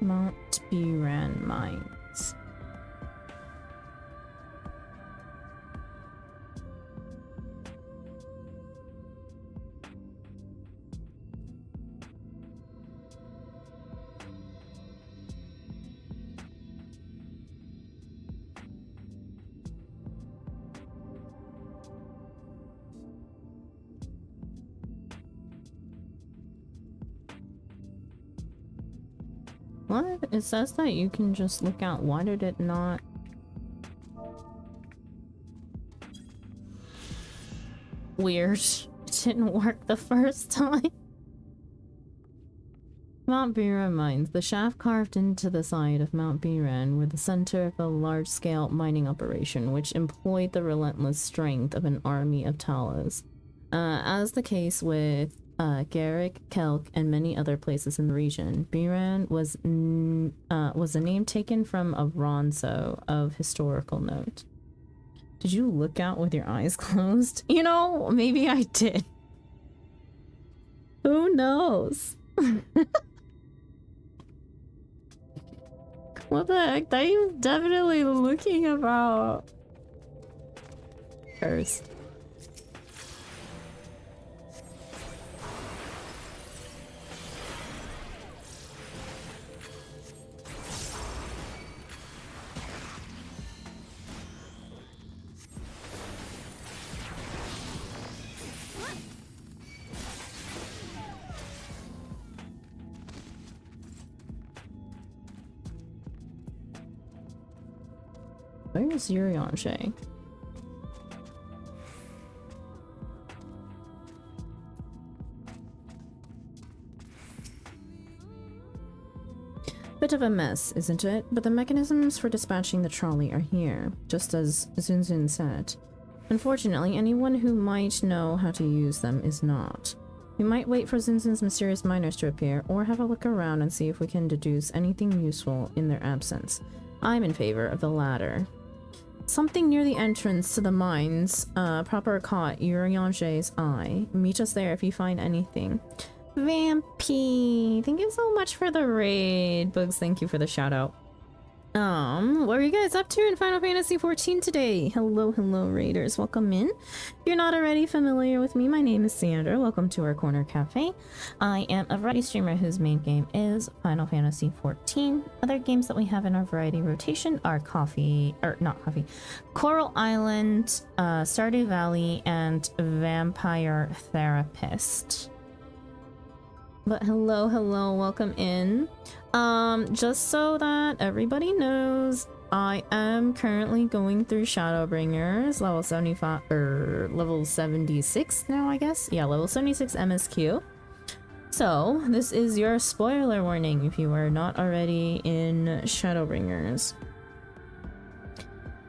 Mount Biran Mines. What? It says that you can just look out. Why did it not? Weird. It didn't work the first time. Mount Biran Mines. The shaft carved into the side of Mount Biran were the center of a large-scale mining operation which employed the relentless strength of an army of Talas. As the case with Garrick, Kelk, and many other places in the region, Biran was a name taken from a Ronso of historical note. Did you look out with your eyes closed? You know, maybe I did. Who knows? What the heck? That is definitely looking about cursed. Where's Yurianshe? Bit of a mess, isn't it? But the mechanisms for dispatching the trolley are here, just as Zunzun said. Unfortunately, anyone who might know how to use them is not. We might wait for Zunzun's mysterious miners to appear, or have a look around and see if we can deduce anything useful in their absence. I'm in favor of the latter. Something near the entrance to the mines, proper caught Yurianshe's eye. Meet us there if you find anything. Vampy, thank you so much for the raid. Bugs, thank you for the shout out. What are you guys up to in Final Fantasy XIV today? Hello, raiders. Welcome in. If you're not already familiar with me, my name is Sandra. Welcome to our Corner Cafe. I am a variety streamer whose main game is Final Fantasy XIV. Other games that we have in our variety rotation are Coral Island, Stardew Valley, and Vampire Therapist. But hello, welcome in. Just so that everybody knows, I am currently going through Shadowbringers, level 75, or level 76 now, I guess? Yeah, level 76 MSQ. So, this is your spoiler warning if you are not already in Shadowbringers.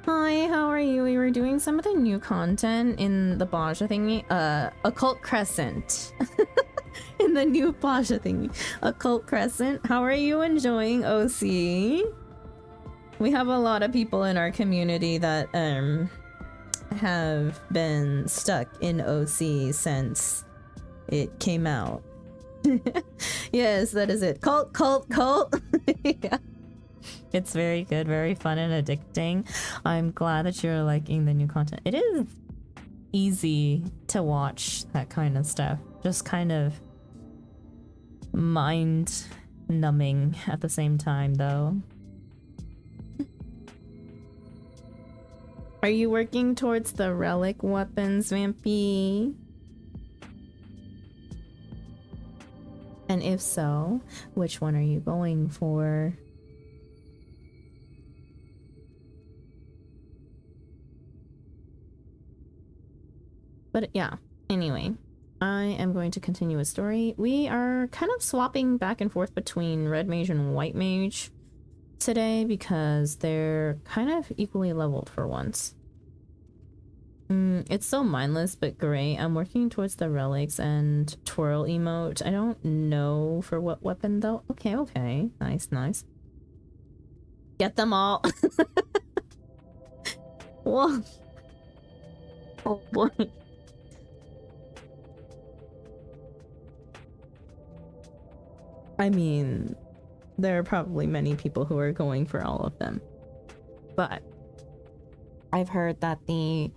Hi, how are you? We were doing some of the new content in the Baja thingy, Occult Crescent. In the new Pasha thingy. Occult Crescent. How are you enjoying OC? We have a lot of people in our community that have been stuck in OC since it came out. Yes, that is it. Cult. Yeah. It's very good, very fun and addicting. I'm glad that you're liking the new content. It is easy to watch that kind of stuff. Just kind of mind numbing at the same time, though. Are you working towards the relic weapons, Vampy? And if so, which one are you going for? But yeah, anyway. I am going to continue a story. We are kind of swapping back and forth between Red Mage and White Mage today because they're kind of equally leveled for once. It's so mindless but great. I'm working towards the relics and twirl emote. I don't know for what weapon though. Okay. Nice. Get them all. Whoa. Oh boy. I mean, there are probably many people who are going for all of them. But I've heard that the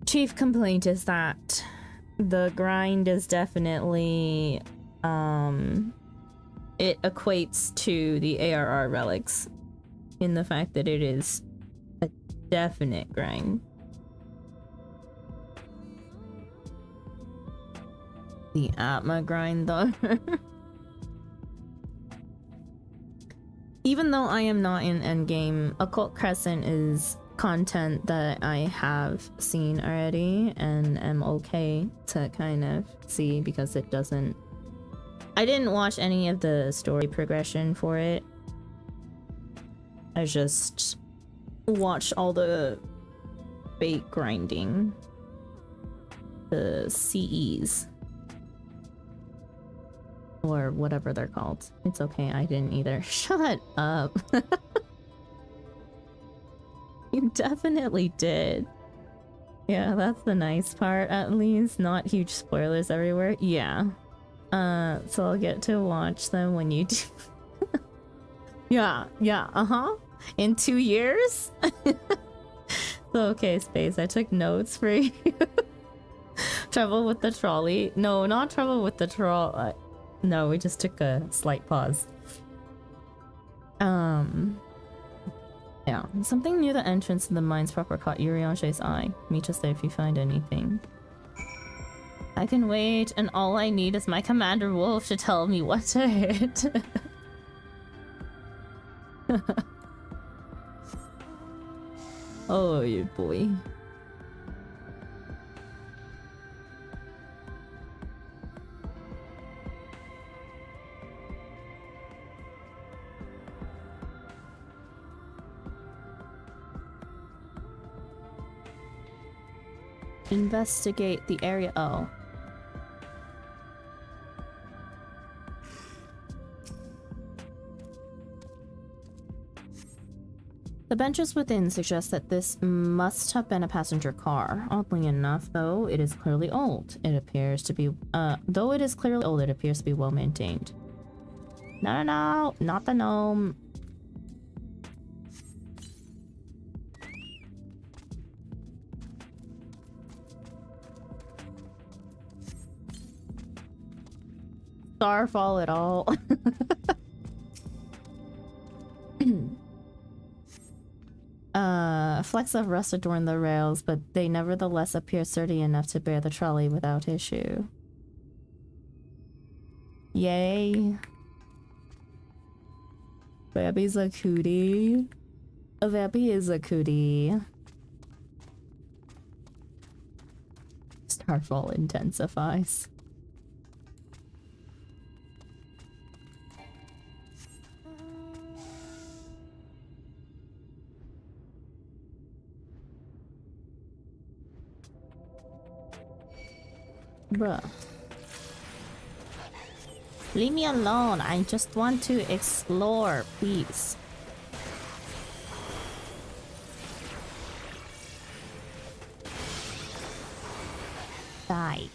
chief complaint is that the grind is definitely it equates to the ARR relics in the fact that it is a definite grind. The Atma grind though. Even though I am not in endgame, Occult Crescent is content that I have seen already and am okay to kind of see because it doesn't... I didn't watch any of the story progression for it. I just watched all the bait grinding. The CEs. Or whatever they're called. It's okay, I didn't either. Shut up. You definitely did. Yeah, that's the nice part, at least. Not huge spoilers everywhere. Yeah. So I'll get to watch them when you do. Yeah, in 2 years? So, okay, Space, I took notes for you. Trouble with the trolley. No, not trouble with the troll. No, we just took a slight pause. Yeah. Something near the entrance to the mines proper caught Urianche's eye. Meet us there if you find anything. I can wait, and all I need is my Commander Wolf to tell me what to hit. Oh, you boy. Investigate the area. Oh. The benches within suggest that this must have been a passenger car. Oddly enough, though, it is clearly old. It appears to be, though it is clearly old, it appears to be well maintained. No, not the gnome. Starfall at all. Flecks of rust adorn the rails, but they nevertheless appear sturdy enough to bear the trolley without issue. Yay. Babby's a cootie. A Babby is a cootie. Starfall intensifies. Bruh. Leave me alone. I just want to explore, please. Die.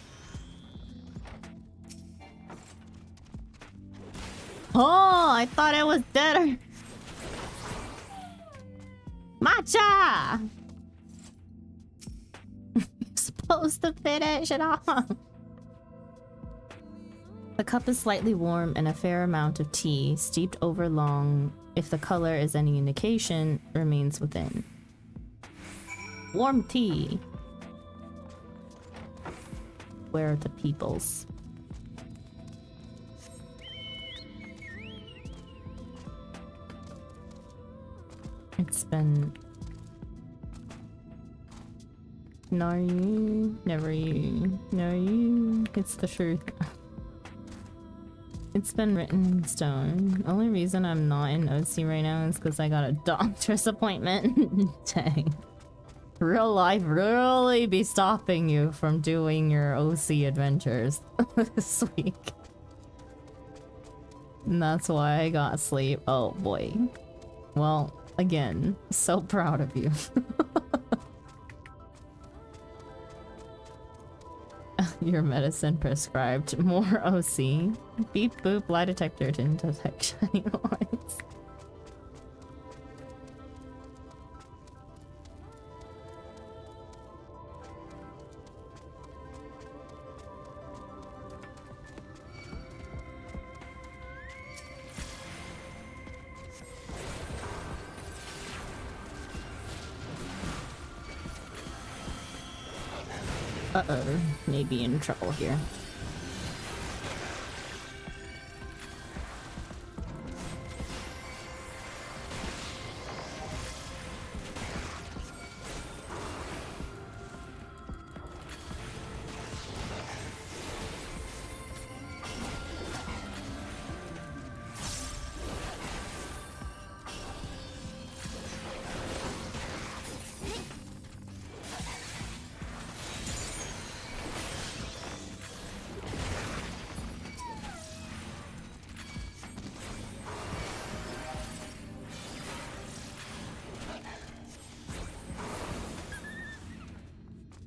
Oh, I thought it was dead. Matcha! You're supposed to finish it off. The cup is slightly warm and a fair amount of tea, steeped over long, if the color is any indication, remains within. Warm tea. Where are the peoples? It's been... No you, never you, no you, it's the truth. It's been written in stone. Only reason I'm not in OC right now is because I got a doctor's appointment. Dang. Real life really be stopping you from doing your OC adventures this week. And that's why I got sleep. Oh boy. Well, again, so proud of you. Your medicine prescribed more OC. Beep boop, lie detector didn't detect shiny lines. Uh-oh, maybe in trouble here.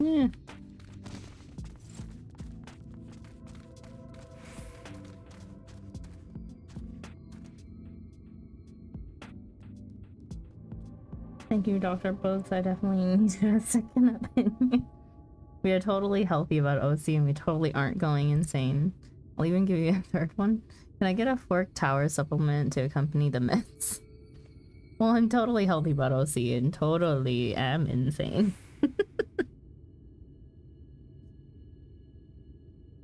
Yeah. Thank you, Dr. Bugs. I definitely need a second opinion. We are totally healthy about OC and we totally aren't going insane. I'll even give you a third one. Can I get a Fork Tower supplement to accompany the meds? Well, I'm totally healthy about OC and totally am insane.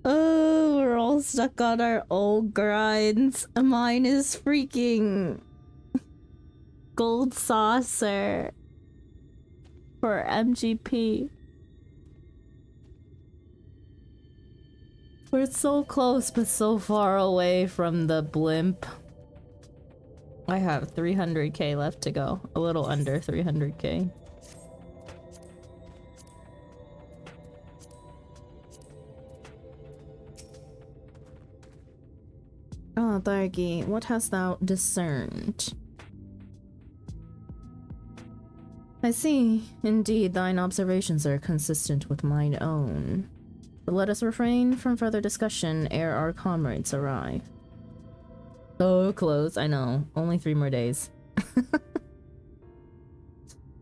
Oh, we're all stuck on our old grinds. Mine is freaking gold saucer for MGP. We're so close but so far away from the blimp. I have 300k left to go. A little under 300k. Ah, Dargi, what hast thou discerned? I see. Indeed, thine observations are consistent with mine own. But let us refrain from further discussion ere our comrades arrive. So close, I know. Only 3 more days.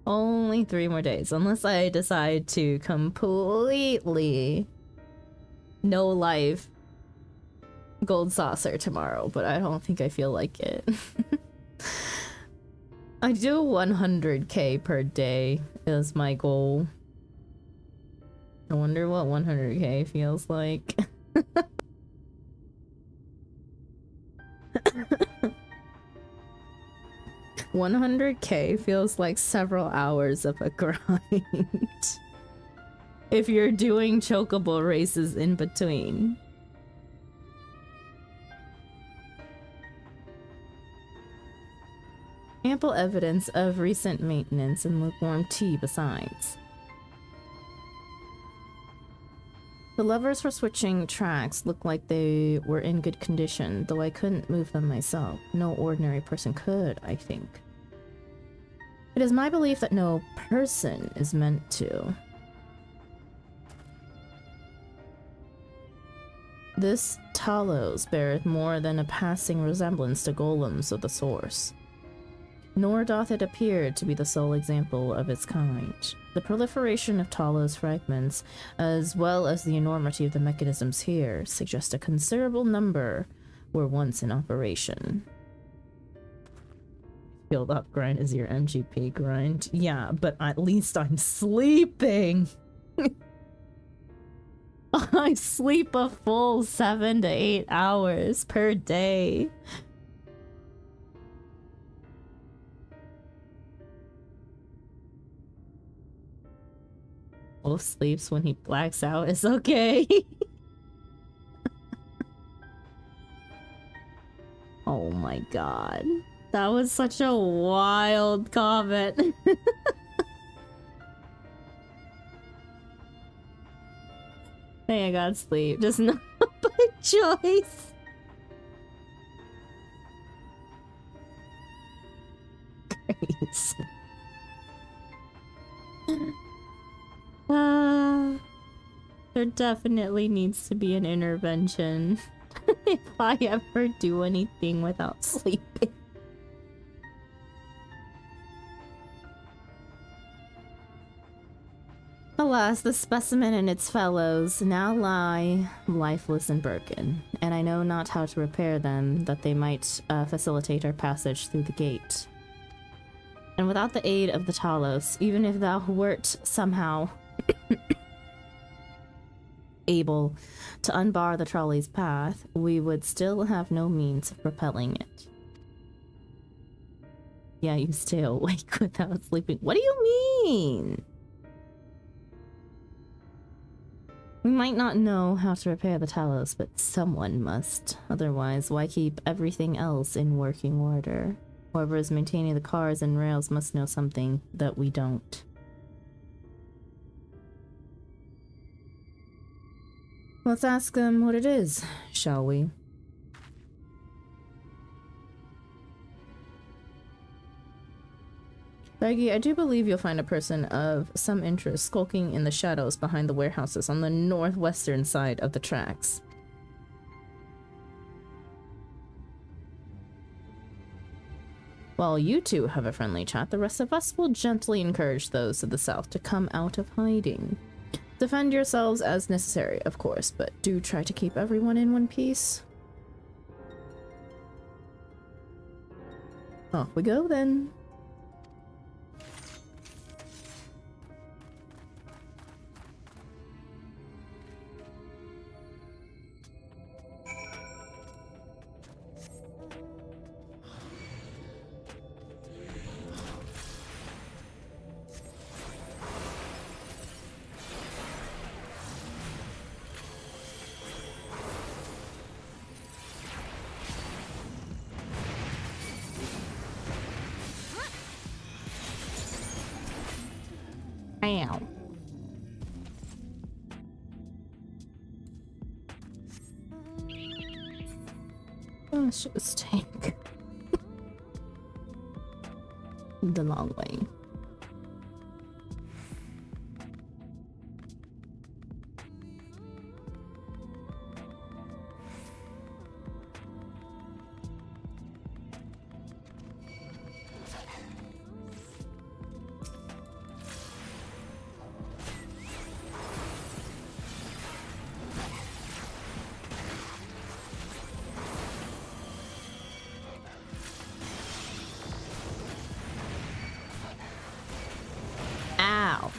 Only 3 more days. Unless I decide to completely no life gold saucer tomorrow, but I don't think I feel like it. I do 100k per day is my goal. I wonder what 100k feels like. 100k feels like several hours of a grind. If you're doing chocobo races in between. Ample evidence of recent maintenance and lukewarm tea besides. The levers for switching tracks look like they were in good condition, though I couldn't move them myself. No ordinary person could, I think. It is my belief that no person is meant to. This Talos beareth more than a passing resemblance to golems of the source. Nor doth it appear to be the sole example of its kind. The proliferation of Talos fragments, as well as the enormity of the mechanisms here, suggest a considerable number were once in operation. Field up grind is your MGP grind. Yeah, but at least I'm sleeping! I sleep a full 7 to 8 hours per day. Wolf sleeps when he blacks out. It's okay. Oh my god. That was such a wild comment. Hey, I gotta sleep. Just not by choice. Crazy. There definitely needs to be an intervention if I ever do anything without sleeping. Alas, the specimen and its fellows now lie lifeless and broken, and I know not how to repair them that they might facilitate our passage through the gate. And without the aid of the Talos, even if thou wert somehow able to unbar the trolley's path, we would still have no means of propelling it. Yeah, you stay awake without sleeping. What do you mean? We might not know how to repair the Talos, but someone must. Otherwise, why keep everything else in working order? Whoever is maintaining the cars and rails must know something that we don't. Let's ask them what it is, shall we? Baggy, I do believe you'll find a person of some interest skulking in the shadows behind the warehouses on the northwestern side of the tracks. While you two have a friendly chat, the rest of us will gently encourage those to the south to come out of hiding. Defend yourselves as necessary, of course, but do try to keep everyone in one piece. Off we go then. Ow. Oh, shit was tank. The long way. Ow.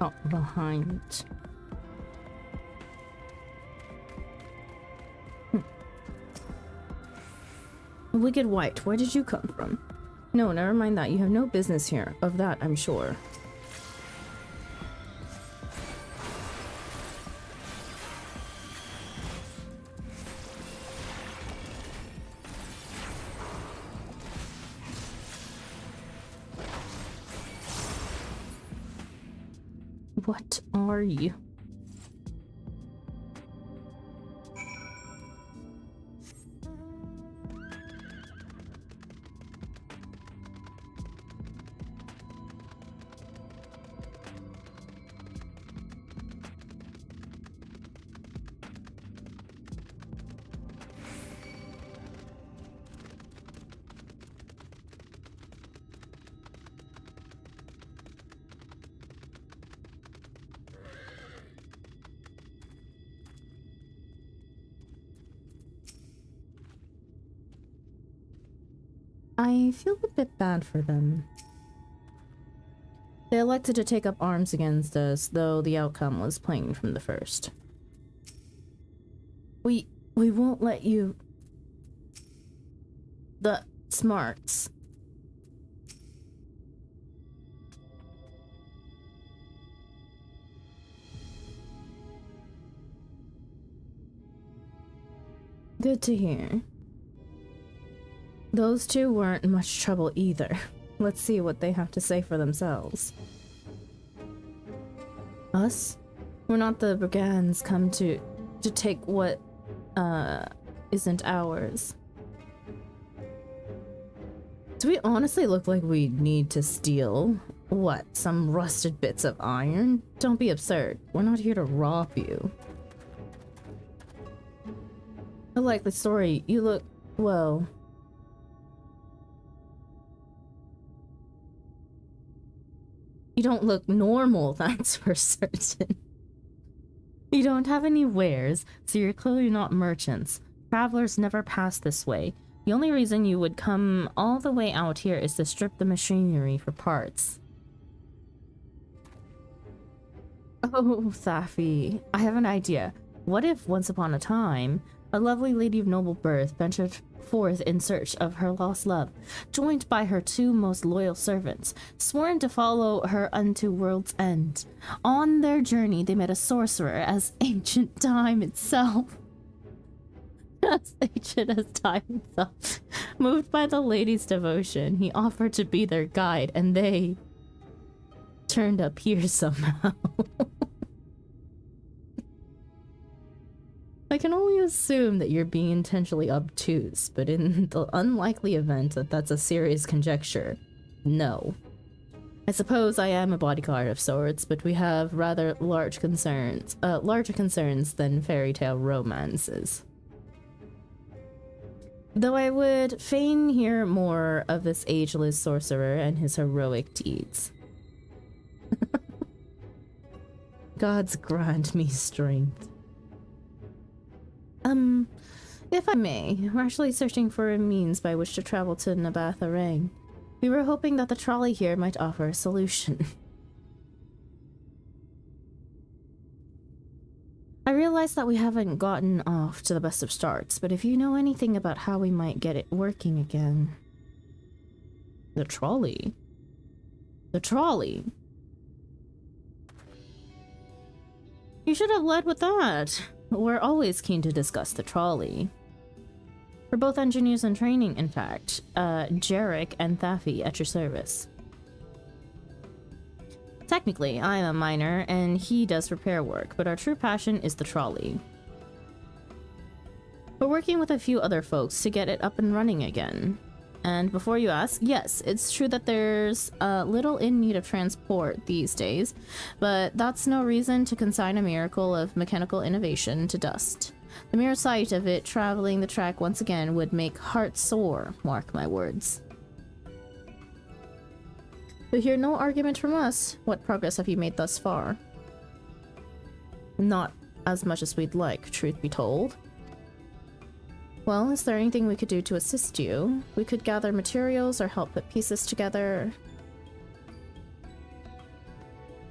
Oh, behind. Wicked White, where did you come from? No, never mind that. You have no business here. Of that, I'm sure. What are you? I feel a bit bad for them. They elected to take up arms against us, though the outcome was plain from the first. We won't let you... The smarts. Good to hear. Those two weren't in much trouble either. Let's see what they have to say for themselves. Us? We're not the brigands come to take what, isn't ours. Do we honestly look like we need to steal? What, some rusted bits of iron? Don't be absurd. We're not here to rob you. I like the story. You look, well... You don't look normal, that's for certain. You don't have any wares, so you're clearly not merchants. Travelers never pass this way. The only reason you would come all the way out here is to strip the machinery for parts. Oh, Thafi, I have an idea. What if, once upon a time, a lovely lady of noble birth ventured forth in search of her lost love, joined by her two most loyal servants, sworn to follow her unto world's end. On their journey, they met a sorcerer as ancient time itself. As ancient as time itself. Moved by the lady's devotion, he offered to be their guide, and they turned up here somehow. I can only assume that you're being intentionally obtuse, but in the unlikely event that that's a serious conjecture, no. I suppose I am a bodyguard of sorts, but we have rather larger concerns than fairy tale romances. Though I would fain hear more of this ageless sorcerer and his heroic deeds. Gods grant me strength. If I may, we're actually searching for a means by which to travel to Nabatha Rang. We were hoping that the trolley here might offer a solution. I realize that we haven't gotten off to the best of starts, but if you know anything about how we might get it working again... The trolley? The trolley? You should have led with that. We're always keen to discuss the trolley. We're both engineers in training, in fact. Jarek and Thafi at your service. Technically, I'm a miner, and he does repair work, but our true passion is the trolley. We're working with a few other folks to get it up and running again. And before you ask, yes, it's true that there's little in need of transport these days, but that's no reason to consign a miracle of mechanical innovation to dust. The mere sight of it traveling the track once again would make hearts sore, mark my words. You'll hear no argument from us. What progress have you made thus far? Not as much as we'd like, truth be told. Well, is there anything we could do to assist you? We could gather materials or help put pieces together.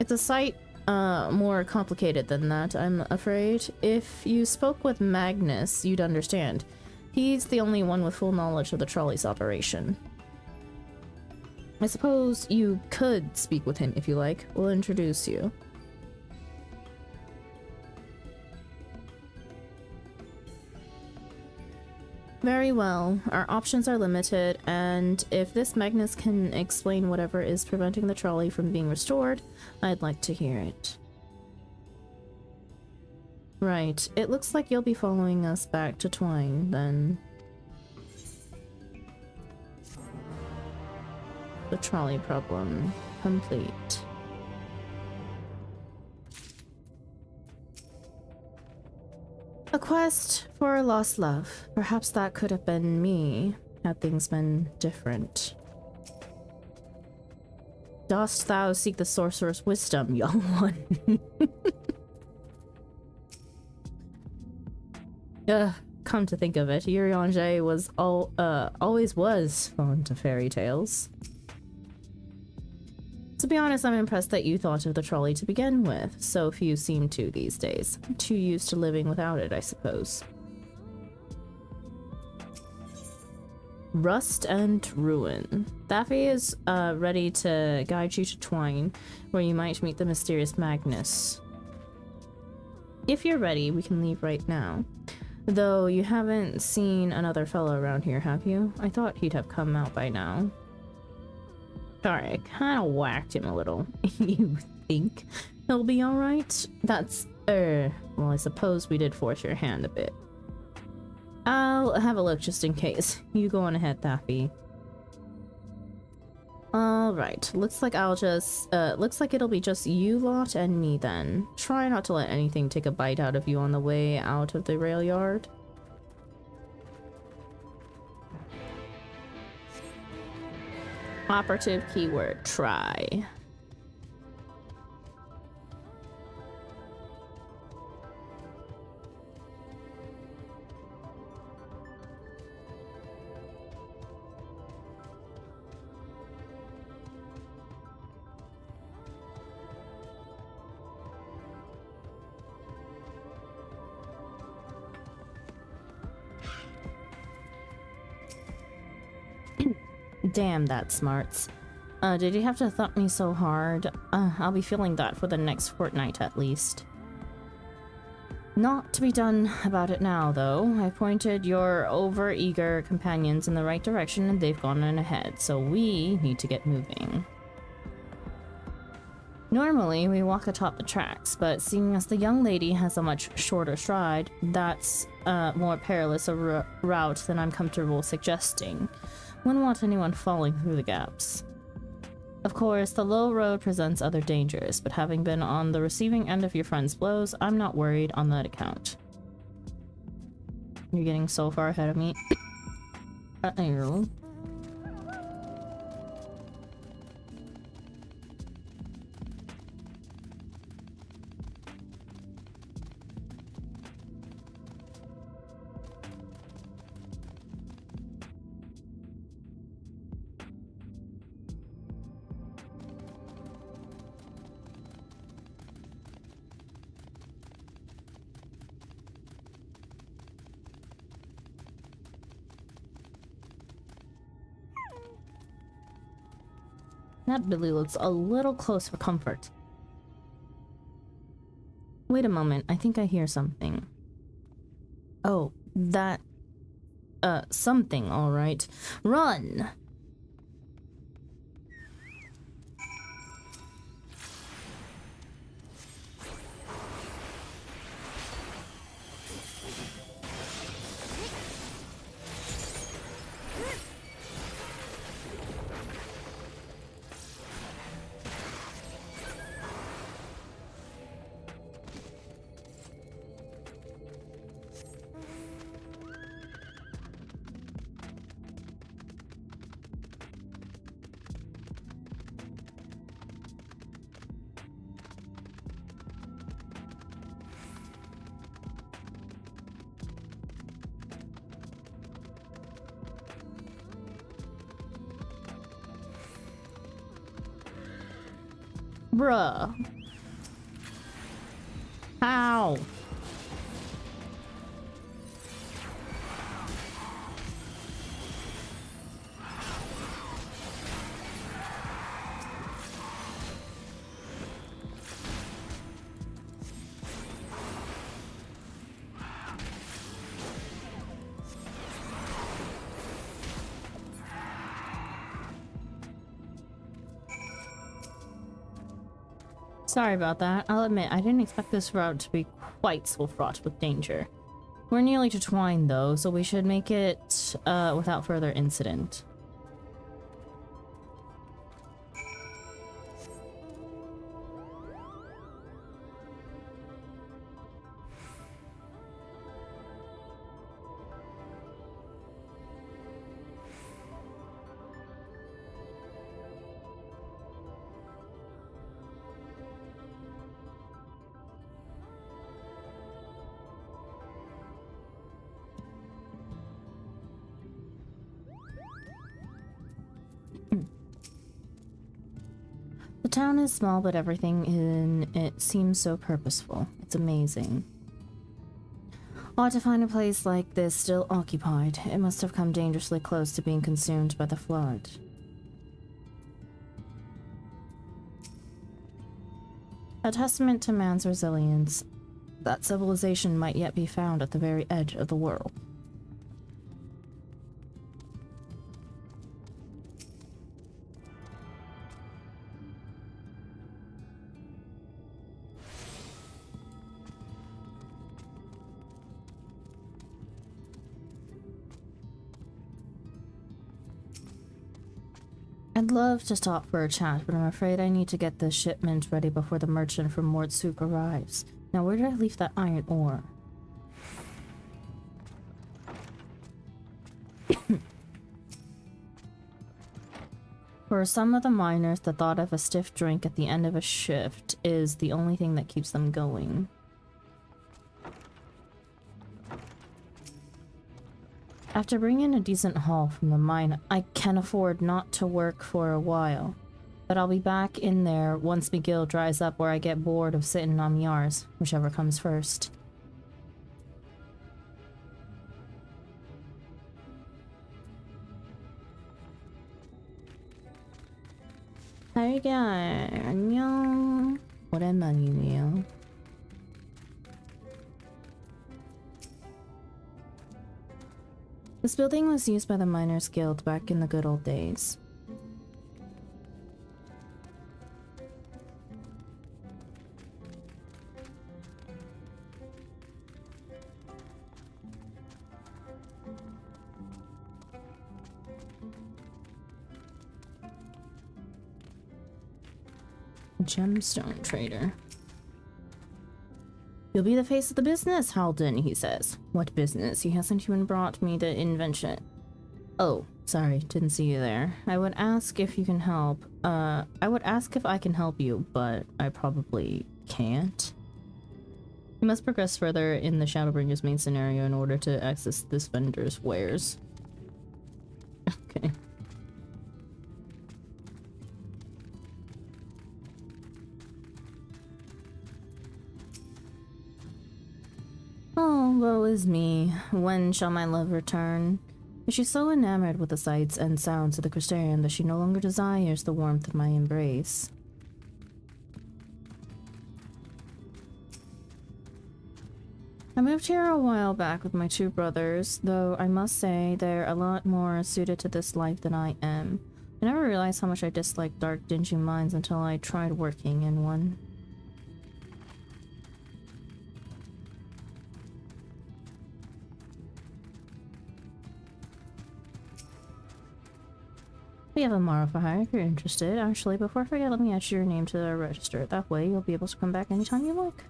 It's a sight more complicated than that, I'm afraid. If you spoke with Magnus, you'd understand. He's the only one with full knowledge of the trolley's operation. I suppose you could speak with him if you like. We'll introduce you. Very well. Our options are limited, and if this Magnus can explain whatever is preventing the trolley from being restored, I'd like to hear it. Right. It looks like you'll be following us back to Twine, then. The trolley problem complete. A quest for a lost love. Perhaps that could have been me, had things been different. Dost thou seek the sorcerer's wisdom, young one? come to think of it, Urianger was always was fond of fairy tales. To be honest, I'm impressed that you thought of the trolley to begin with. So few seem to these days. Too used to living without it, I suppose. Rust and Ruin. Daffy is ready to guide you to Twine, where you might meet the mysterious Magnus. If you're ready, we can leave right now. Though you haven't seen another fellow around here, have you? I thought he'd have come out by now. Sorry, I kinda whacked him a little. You think he'll be alright? That's, well, I suppose we did force your hand a bit. I'll have a look just in case. You go on ahead, Daffy. Alright, looks like looks like it'll be just you lot and me then. Try not to let anything take a bite out of you on the way out of the rail yard. Operative keyword, try. Damn, that smarts. Did you have to thump me so hard? I'll be feeling that for the next fortnight at least. Not to be done about it now, though. I pointed your over-eager companions in the right direction and they've gone on ahead, so we need to get moving. Normally, we walk atop the tracks, but seeing as the young lady has a much shorter stride, that's a more perilous a route than I'm comfortable suggesting. Wouldn't want anyone falling through the gaps. Of course, the low road presents other dangers, but having been on the receiving end of your friend's blows, I'm not worried on that account. You're getting so far ahead of me. Uh-oh. That Billy looks a little close for comfort. Wait a moment, I think I hear something. Oh, that... something, alright. Run! Bruh. Ow. Sorry about that. I'll admit, I didn't expect this route to be quite so fraught with danger. We're nearly to Twine, though, so we should make it without further incident. The town is small, but everything in it seems so purposeful. It's amazing. Odd to find a place like this still occupied. It must have come dangerously close to being consumed by the flood. A testament to man's resilience, that civilization might yet be found at the very edge of the world. I'd love to stop for a chat, but I'm afraid I need to get this shipment ready before the merchant from Mordsuk arrives. Now, where did I leave that iron ore? For some of the miners, the thought of a stiff drink at the end of a shift is the only thing that keeps them going. After bringing in a decent haul from the mine, I can afford not to work for a while. But I'll be back in there once McGill dries up or I get bored of sitting on Yars, whichever comes first. 아이가 안녕. 오랜만이네요. This building was used by the Miners Guild back in the good old days. Gemstone trader. You'll be the face of the business, Halden, he says. What business? He hasn't even brought me the invention. Oh, sorry, didn't see you there. I would ask if you can help. I would ask if I can help you, but I probably can't. You must progress further in the Shadowbringers main scenario in order to access this vendor's wares. Okay. Oh, woe is me. When shall my love return? Is she so enamored with the sights and sounds of the Crystarium that she no longer desires the warmth of my embrace? I moved here a while back with my two brothers, though I must say they're a lot more suited to this life than I am. I never realized how much I disliked dark, dingy mines until I tried working in one. We have a Mara for hire if you're interested. Actually, before I forget, let me add your name to the register. That way, you'll be able to come back anytime you like.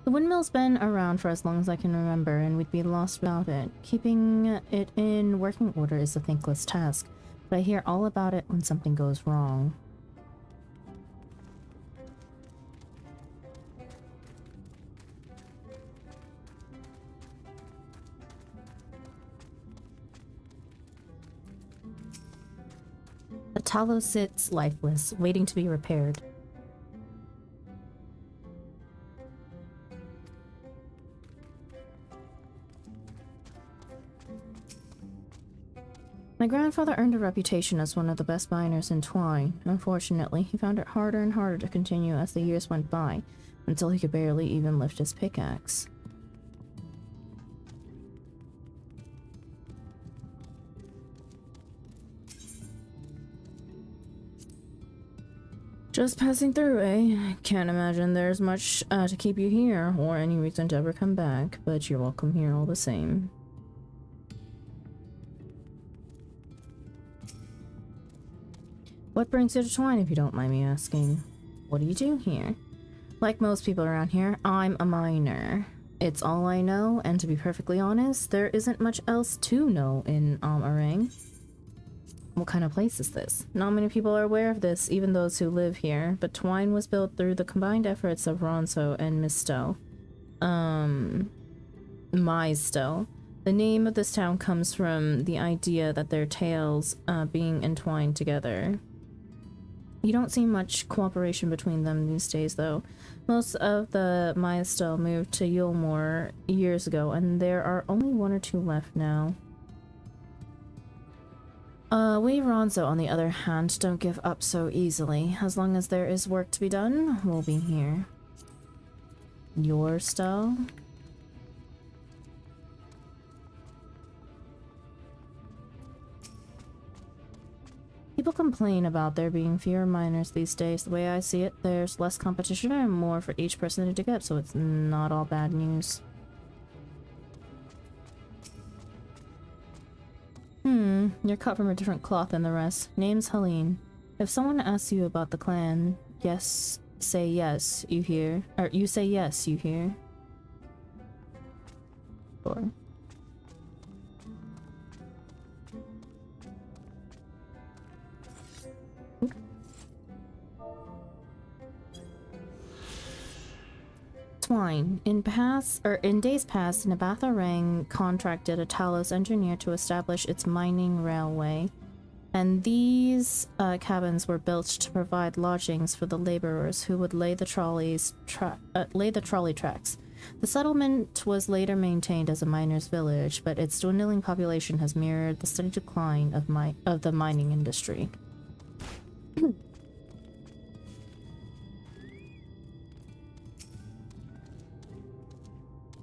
The windmill's been around for as long as I can remember, and we'd be lost without it. Keeping it in working order is a thankless task, but I hear all about it when something goes wrong. The tallow sits lifeless, waiting to be repaired. My grandfather earned a reputation as one of the best miners in Twine. Unfortunately, he found it harder and harder to continue as the years went by, until he could barely even lift his pickaxe. Just passing through, eh? Can't imagine there's much to keep you here, or any reason to ever come back, but you're welcome here all the same. What brings you to Twine, if you don't mind me asking? What do you do here? Like most people around here, I'm a miner. It's all I know, and to be perfectly honest, there isn't much else to know in Amarang. What kind of place is this? Not many people are aware of this, even those who live here, but Twine was built through the combined efforts of Ronso and Misto. Mysto. The name of this town comes from the idea that their tales being entwined together. You don't see much cooperation between them these days, though. Most of the Mysto moved to Yulmore years ago, and there are only 1 or 2 left now. We Ronso, on the other hand, don't give up so easily. As long as there is work to be done, we'll be here. Your style? People complain about there being fewer miners these days. The way I see it, there's less competition and more for each person to dig up, so it's not all bad news. You're cut from a different cloth than the rest. Name's Helene. If someone asks you about the clan, say yes, you hear? Or you say yes, you hear? Or... Twine. In days past, Nabatha Rang contracted a Talos engineer to establish its mining railway, and these cabins were built to provide lodgings for the laborers who would lay the trolley tracks. The settlement was later maintained as a miners' village, but its dwindling population has mirrored the steady decline of the mining industry.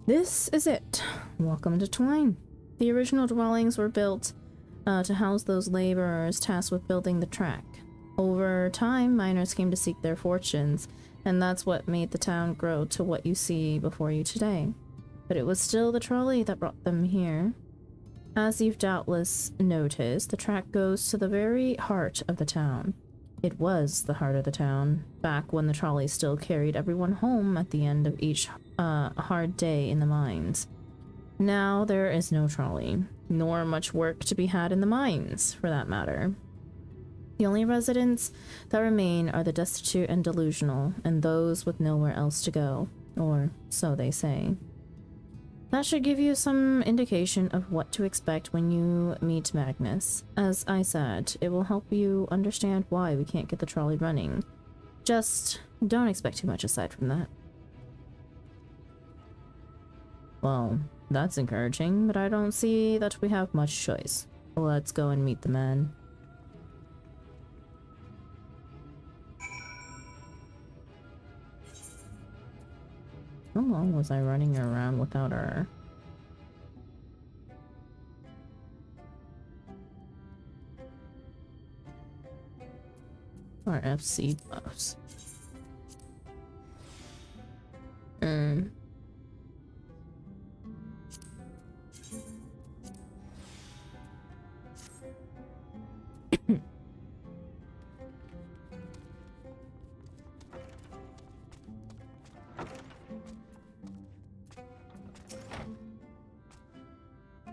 This is it. Welcome to Twine. The original dwellings were built to house those laborers tasked with building the track. Over time, miners came to seek their fortunes, and that's what made the town grow to what you see before you today. But it was still the trolley that brought them here. As you've doubtless noticed, the track goes to the very heart of the town. It was the heart of the town, back when the trolley still carried everyone home at the end of each hard day in the mines. Now there is no trolley, nor much work to be had in the mines, for that matter. The only residents that remain are the destitute and delusional, and those with nowhere else to go, or so they say. That should give you some indication of what to expect when you meet Magnus. As I said, it will help you understand why we can't get the trolley running. Just don't expect too much aside from that. Well, that's encouraging, but I don't see that we have much choice. Let's go and meet the man. How long was I running around without our... our FC buffs?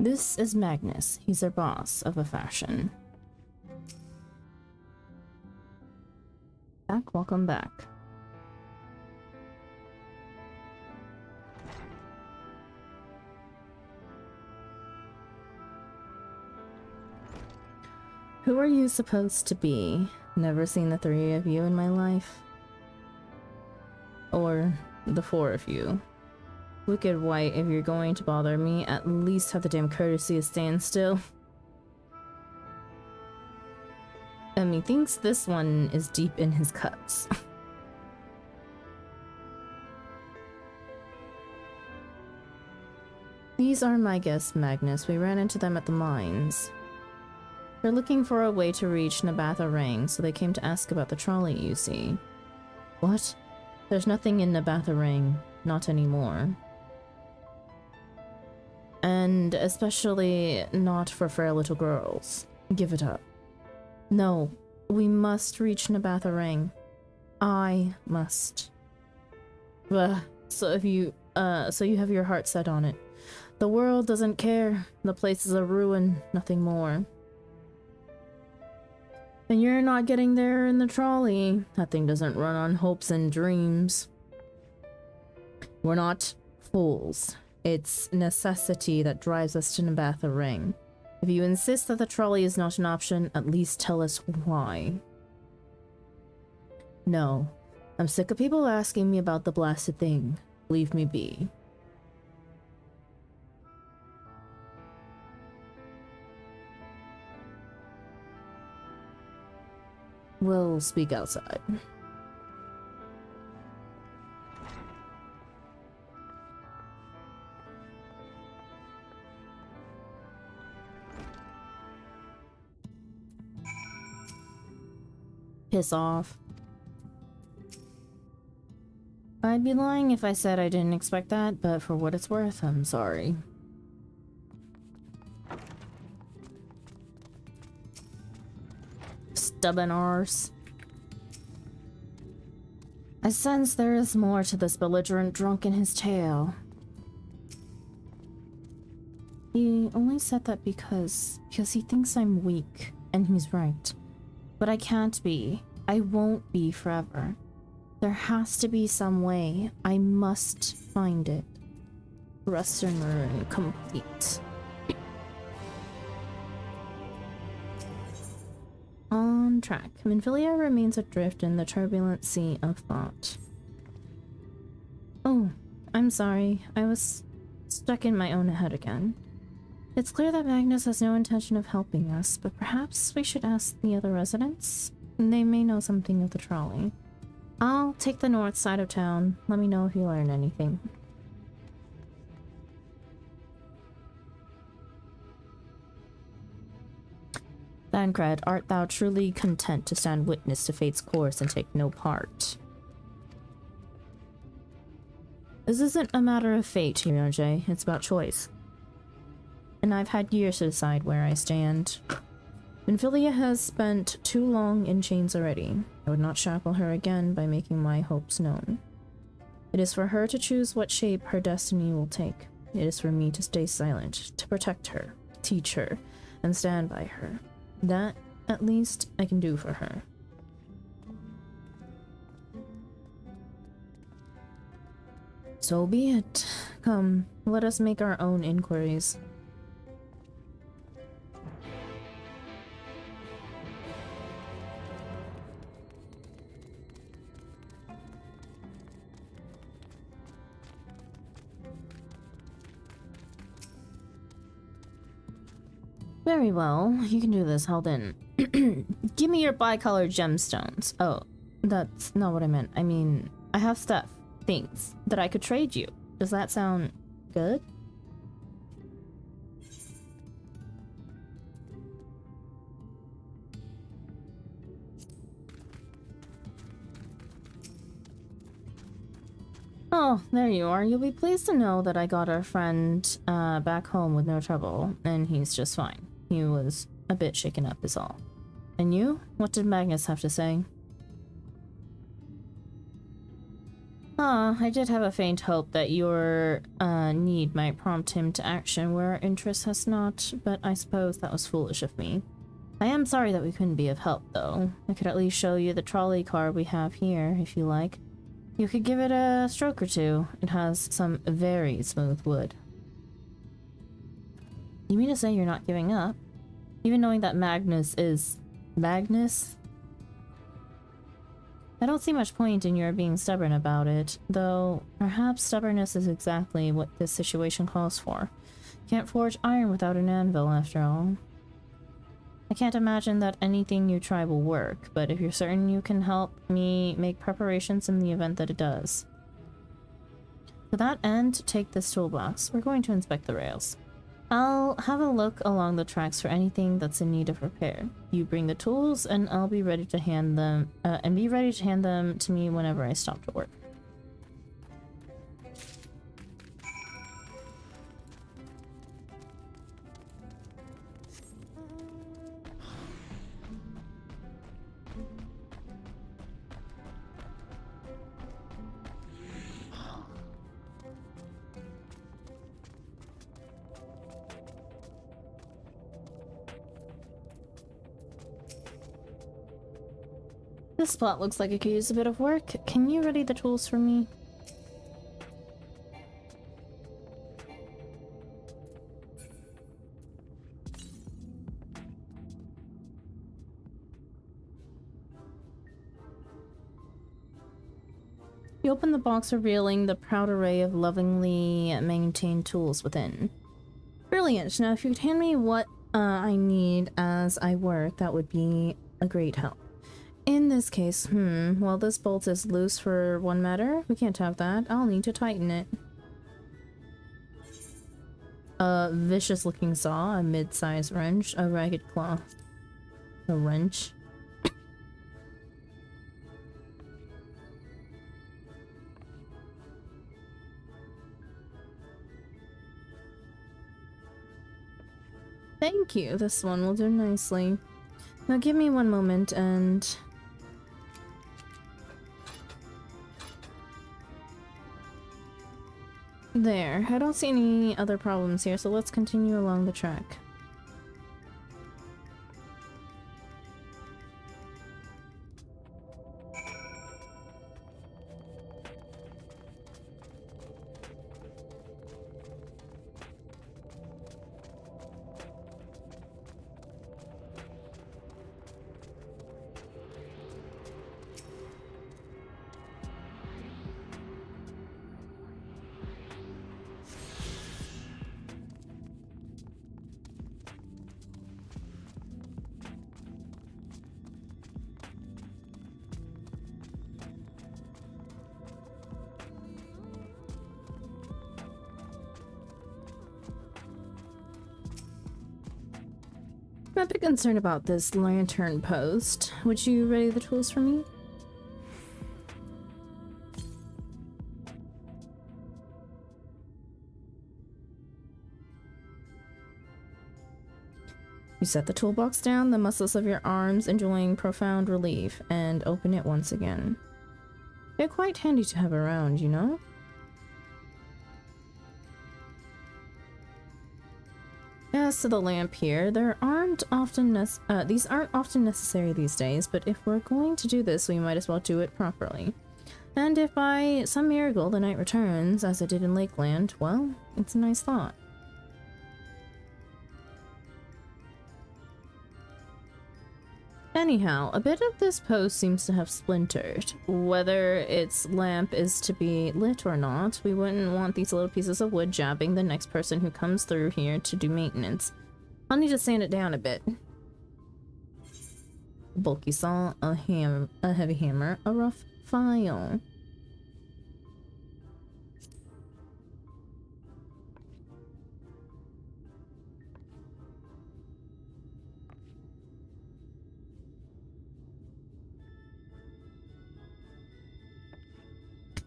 This is Magnus. He's our boss of a fashion. Welcome back. Who are you supposed to be? Never seen the 3 of you in my life. Or the 4 of you. Wicked White, if you're going to bother me, at least have the damn courtesy to stand still. Methinks this one is deep in his cuts. These are my guests, Magnus. We ran into them at the mines. They're looking for a way to reach Nabatha Rang, so they came to ask about the trolley, you see. What? There's nothing in Nabatha Rang. Not anymore. And especially not for frail little girls. Give it up. No, we must reach Nabatha Rang. I must. So you have your heart set on it. The world doesn't care. The place is a ruin, nothing more. And you're not getting there in the trolley. That thing doesn't run on hopes and dreams. We're not fools. It's necessity that drives us to Nabatha Ring. If you insist that the trolley is not an option, at least tell us why. No. I'm sick of people asking me about the blasted thing. Leave me be. We'll speak outside. Piss off. I'd be lying if I said I didn't expect that, but for what it's worth, I'm sorry. Stubborn arse. I sense there is more to this belligerent drunk in his tale. He only said that because he thinks I'm weak, and he's right. But I can't be. I won't be forever. There has to be some way. I must find it. Rest and ruin complete. On track. Minfilia remains adrift in the turbulent sea of thought. Oh, I'm sorry. I was stuck in my own head again. It's clear that Magnus has no intention of helping us, but perhaps we should ask the other residents? They may know something of the trolley. I'll take the north side of town. Let me know if you learn anything. Thancred, art thou truly content to stand witness to fate's course and take no part? This isn't a matter of fate, J. It's about choice. And I've had years to decide where I stand. Minfilia has spent too long in chains already. I would not shackle her again by making my hopes known. It is for her to choose what shape her destiny will take. It is for me to stay silent, to protect her, teach her, and stand by her. That, at least, I can do for her. So be it. Come, let us make our own inquiries. Very well, you can do this, Halden. Give me your bicolored gemstones. Oh, that's not what I meant. I mean, I have stuff, things, that I could trade you. Does that sound good? Oh, there you are. You'll be pleased to know that I got our friend back home with no trouble, and he's just fine. He was a bit shaken up is all. And you? What did Magnus have to say? I did have a faint hope that your need might prompt him to action where our interest has not, but I suppose that was foolish of me. I am sorry that we couldn't be of help, though. I could at least show you the trolley car we have here, if you like. You could give it a stroke or two. It has some very smooth wood. You mean to say you're not giving up? Even knowing that Magnus is... Magnus? I don't see much point in your being stubborn about it, though perhaps stubbornness is exactly what this situation calls for. Can't forge iron without an anvil, after all. I can't imagine that anything you try will work, but if you're certain you can help me make preparations in the event that it does. To that end, take this toolbox. We're going to inspect the rails. I'll have a look along the tracks for anything that's in need of repair. You bring the tools, and I'll be ready to hand them, to me whenever I stop to work. This spot looks like it could use a bit of work. Can you ready the tools for me? You open the box, revealing the proud array of lovingly maintained tools within. Brilliant. Now, if you could hand me what I need as I work, that would be a great help. In this case, well, this bolt is loose for one matter. We can't have that. I'll need to tighten it. A vicious-looking saw, a mid-sized wrench, a ragged cloth. A wrench. Thank you. This one will do nicely. Now give me one moment and... There. I don't see any other problems here, so let's continue along the track. I'm a bit concerned about this lantern post. Would you ready the tools for me? You set the toolbox down, the muscles of your arms enjoying profound relief, and open it once again. They're quite handy to have around, you know? As to the lamp here, these aren't often necessary these days, but if we're going to do this, we might as well do it properly. And if by some miracle the night returns, as it did in Lakeland, well, it's a nice thought. Anyhow, a bit of this post seems to have splintered. Whether its lamp is to be lit or not, we wouldn't want these little pieces of wood jabbing the next person who comes through here to do maintenance. I'll need to sand it down a bit. A bulky saw, a heavy hammer, a rough file.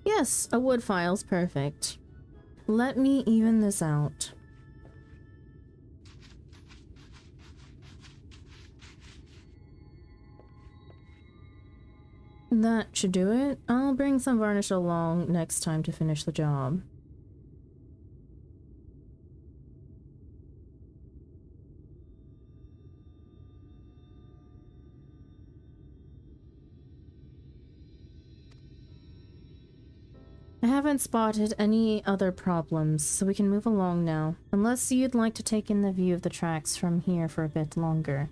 Yes, a wood file's perfect. Let me even this out. That should do it. I'll bring some varnish along next time to finish the job. I haven't spotted any other problems, so we can move along now. Unless you'd like to take in the view of the tracks from here for a bit longer.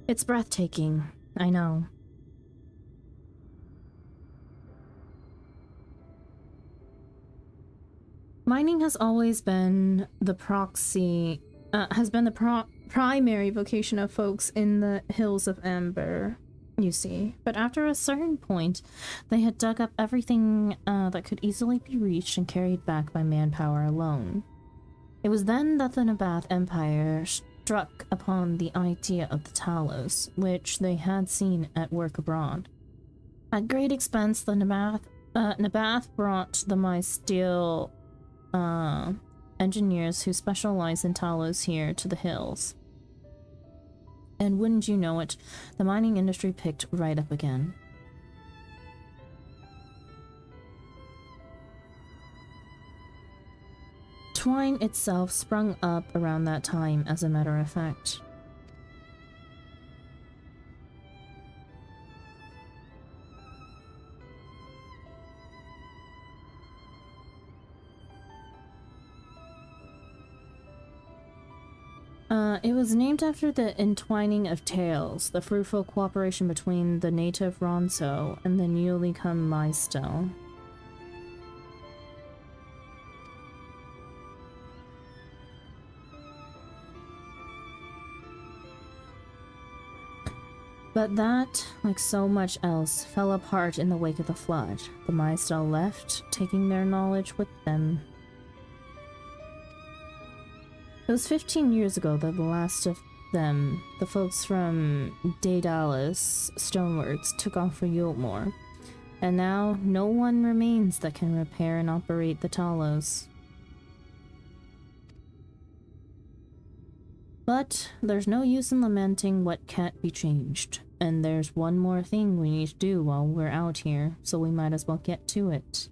It's breathtaking, I know. Mining has always been the primary vocation of folks in the Hills of Amber, you see. But after a certain point, they had dug up everything that could easily be reached and carried back by manpower alone. It was then that the Nabath Empire struck upon the idea of the Talos, which they had seen at work abroad. At great expense, the Nabath brought the Mysteel engineers who specialize in Talos here to the hills. And wouldn't you know it, the mining industry picked right up again. Twine itself sprung up around that time, as a matter of fact. It was named after the entwining of tales, the fruitful cooperation between the native Ronso and the newly come Maistel. But that, like so much else, fell apart in the wake of the flood. The Maistel left, taking their knowledge with them. It was 15 years ago that the last of them, the folks from Daedalus Stoneworks, took off for Yultmoor. And now, no one remains that can repair and operate the Talos. But there's no use in lamenting what can't be changed. And there's one more thing we need to do while we're out here, so we might as well get to it.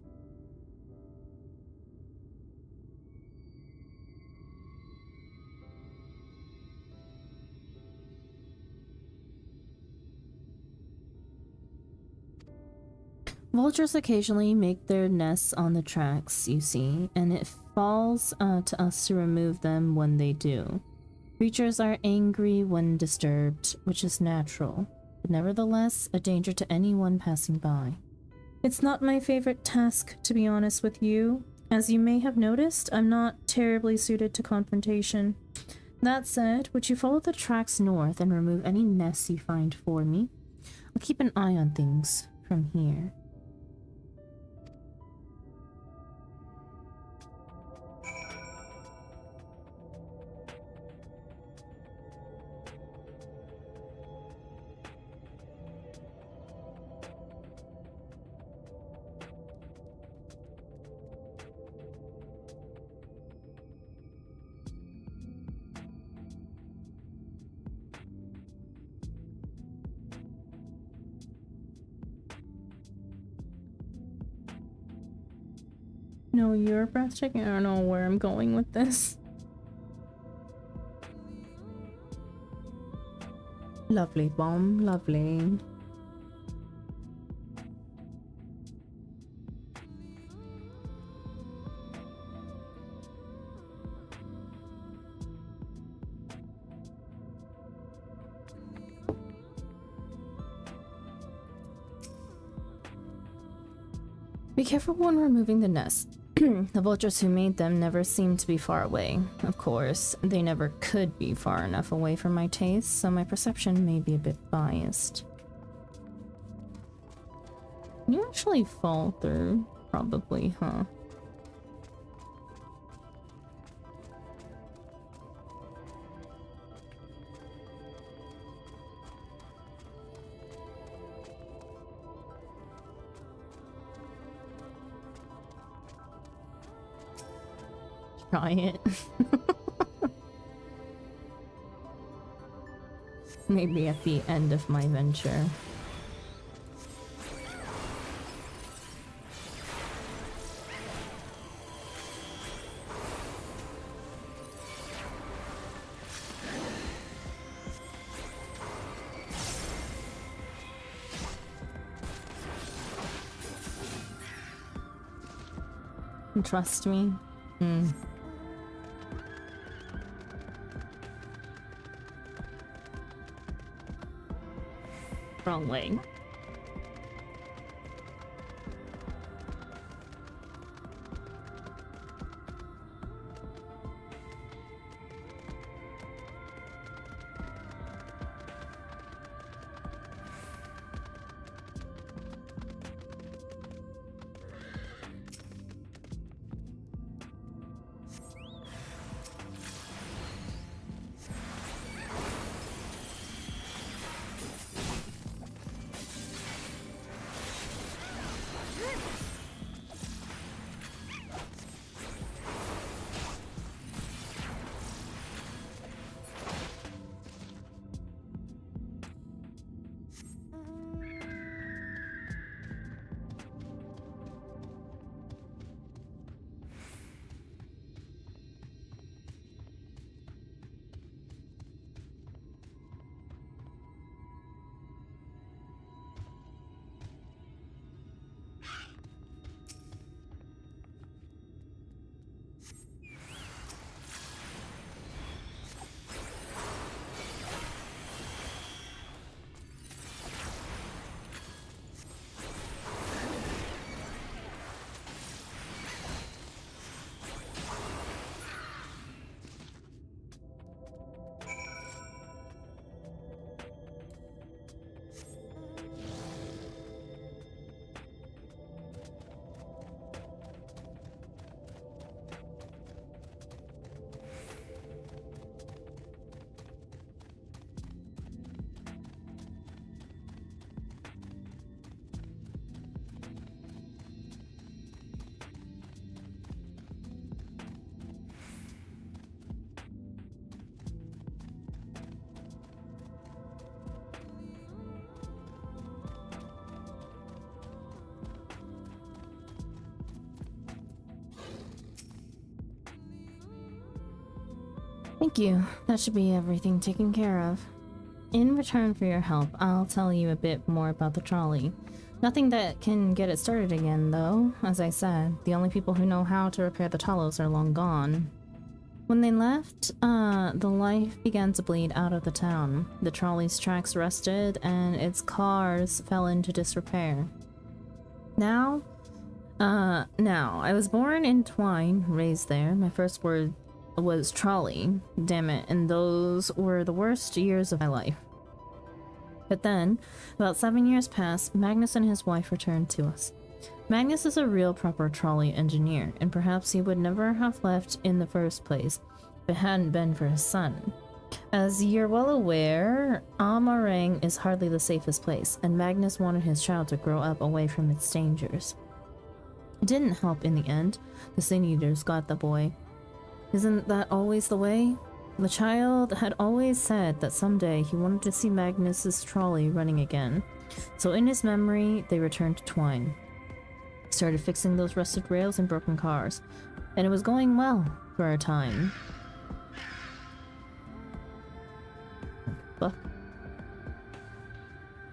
Vultures occasionally make their nests on the tracks, you see, and it falls to us to remove them when they do. Creatures are angry when disturbed, which is natural, but nevertheless a danger to anyone passing by. It's not my favorite task, to be honest with you. As you may have noticed, I'm not terribly suited to confrontation. That said, would you follow the tracks north and remove any nests you find for me? I'll keep an eye on things from here. No, you're breathtaking. I don't know where I'm going with this. Lovely, bomb, lovely. Be careful when removing the nest. The vultures who made them never seemed to be far away. Of course, they never could be far enough away from my taste, so my perception may be a bit biased. Can you actually fall through? Probably, huh? Try it. Maybe at the end of my venture. Trust me. Wrong way. Thank you. That should be everything taken care of. In return for your help, I'll tell you a bit more about the trolley. Nothing that can get it started again, though. As I said, the only people who know how to repair the Talos are long gone. When they left, the life began to bleed out of the town. The trolley's tracks rusted, and its cars fell into disrepair. Now, I was born in Twine, raised there. My first word was trolley, damn it, and those were the worst years of my life. But then, about 7 years passed, Magnus and his wife returned to us. Magnus is a real proper trolley engineer, and perhaps he would never have left in the first place if it hadn't been for his son. As you're well aware, Amarang is hardly the safest place, and Magnus wanted his child to grow up away from its dangers. It didn't help in the end. The Sin Eaters got the boy. Isn't that always the way? The child had always said that someday he wanted to see Magnus's trolley running again, so in his memory, they returned to Twine. Started fixing those rusted rails and broken cars, and it was going well for a time. Fuck.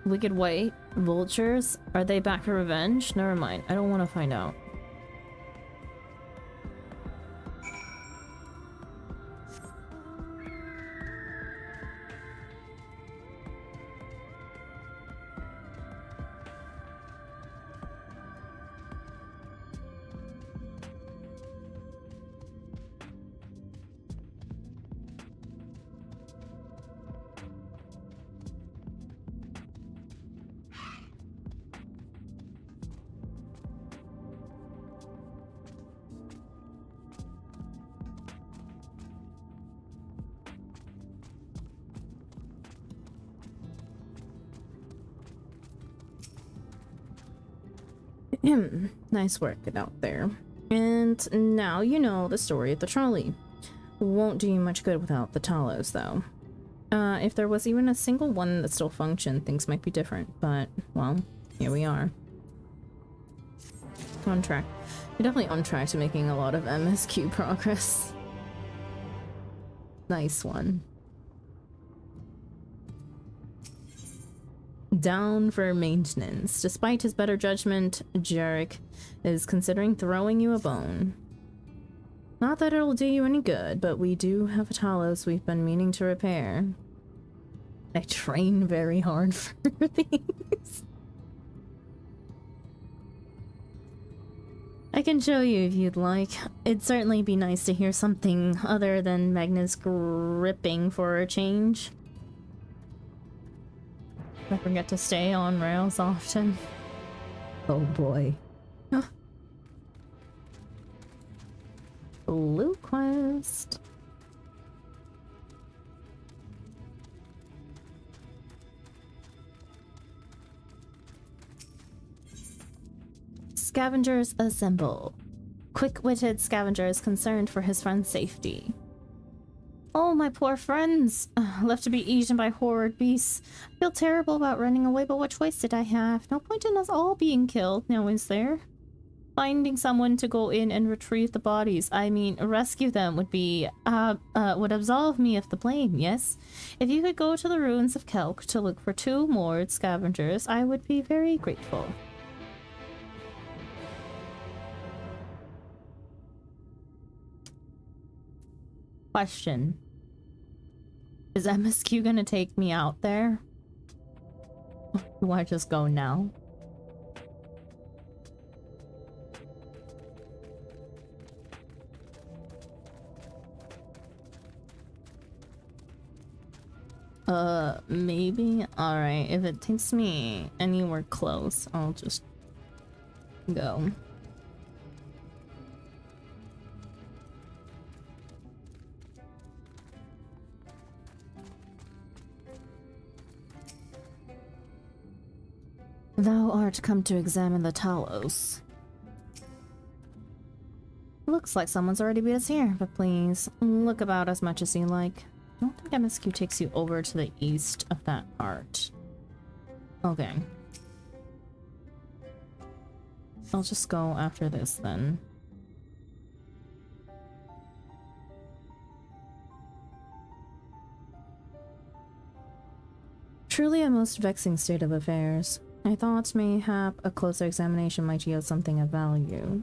Wicked White Vultures? Are they back for revenge? Never mind, I don't want to find out. Nice work out there. And now you know the story of the trolley. Won't do you much good without the Talos, though. If there was even a single one that still functioned, things might be different, but, well, here we are. On track. You're definitely on track to making a lot of MSQ progress. Nice one. Down for maintenance. Despite his better judgment, Jarek is considering throwing you a bone. Not that it'll do you any good, but we do have a Talos we've been meaning to repair. I train very hard for these. I can show you if you'd like. It'd certainly be nice to hear something other than Magnus gripping for a change. I forget to stay on rails often. Oh boy. Huh. Blue quest. Scavengers assemble. Quick-witted scavengers concerned for his friend's safety. Oh, my poor friends! Left to be eaten by horrid beasts. I feel terrible about running away, but what choice did I have? No point in us all being killed, now is there? Finding someone to go in and retrieve the bodies, I mean, rescue them would be, would absolve me of the blame, yes? If you could go to the ruins of Kelk to look for 2 more scavengers, I would be very grateful. Question. Is MSQ gonna take me out there? Do I just go now? Maybe? Alright, if it takes me anywhere close, I'll just go. Thou art come to examine the Talos. Looks like someone's already beat us here, but please, look about as much as you like. I don't think MSQ takes you over to the east of that part. Okay. I'll just go after this then. Truly a most vexing state of affairs. I thought mayhap a closer examination might yield something of value.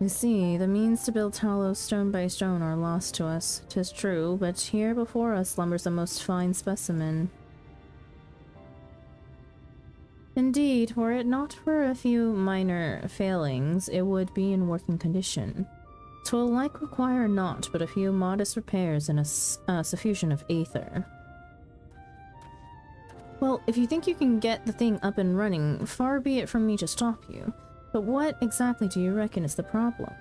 You see, the means to build Talos stone by stone are lost to us. 'Tis true, but here before us slumbers a most fine specimen. Indeed, were it not for a few minor failings, it would be in working condition. 'Twill like require naught but a few modest repairs and a suffusion of aether. Well, if you think you can get the thing up and running, far be it from me to stop you. But what exactly do you reckon is the problem?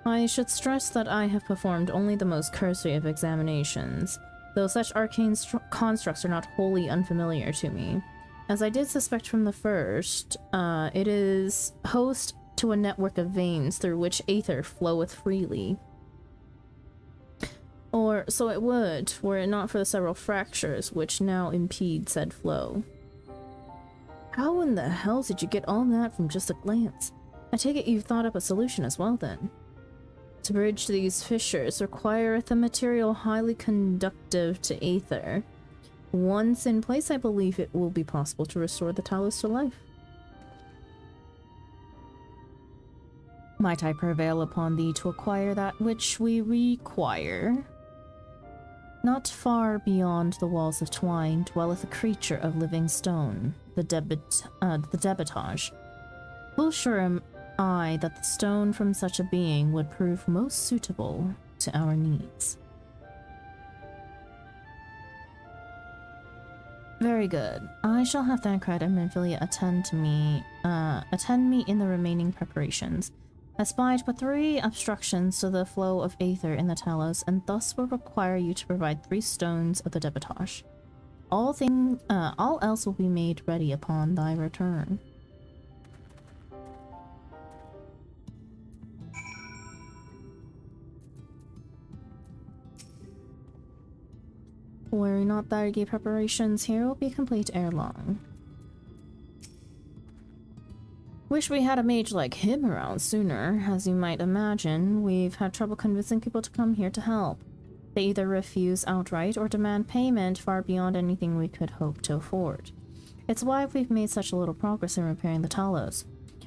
I should stress that I have performed only the most cursory of examinations, though such arcane constructs are not wholly unfamiliar to me. As I did suspect from the first, it is host to a network of veins through which aether floweth freely. Or so it would, were it not for the several fractures which now impede said flow. How in the hell did you get all that from just a glance? I take it you've thought up a solution as well then. To bridge these fissures requireth a material highly conductive to aether. Once in place, I believe it will be possible to restore the Talos to life. Might I prevail upon thee to acquire that which we require? Not far beyond the walls of twine dwelleth a creature of living stone, the debitage. Full sure am I that the stone from such a being would prove most suitable to our needs. Very good. I shall have Thancred and Minfilia attend me in the remaining preparations. I spied but 3 obstructions to the flow of aether in the Talos, and thus will require you to provide 3 stones of the debitage. All else will be made ready upon thy return. Worry not, thy preparations here will be complete ere long. Wish we had a mage like him around sooner. As you might imagine, we've had trouble convincing people to come here to help. They either refuse outright or demand payment far beyond anything we could hope to afford. It's why we've made such a little progress in repairing the Talos.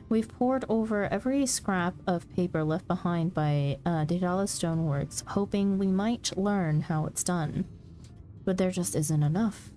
We've pored over every scrap of paper left behind by Daedalus Stoneworks, hoping we might learn how it's done. But there just isn't enough.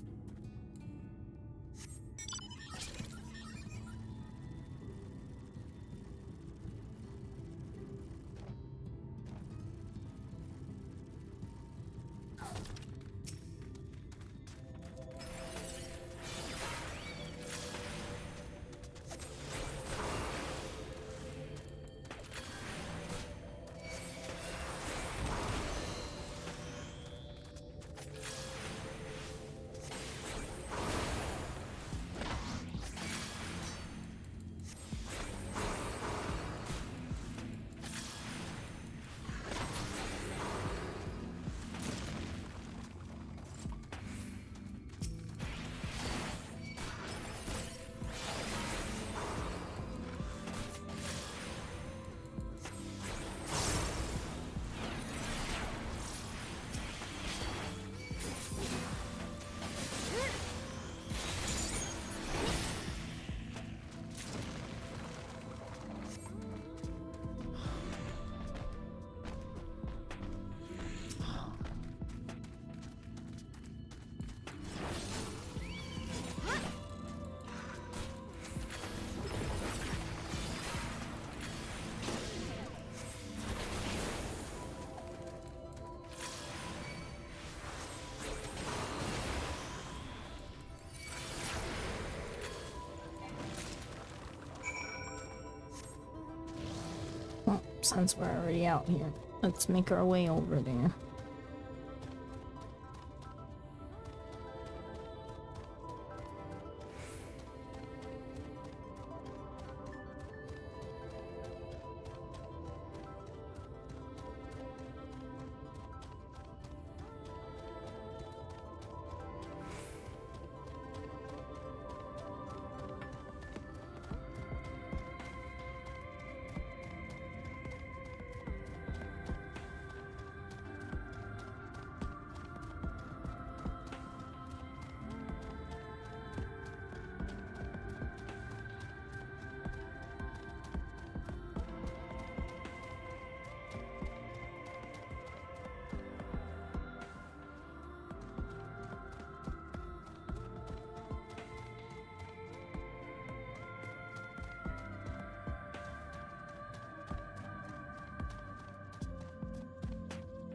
Well, since we're already out here, let's make our way over there.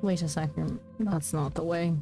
Wait a second. That's not the way.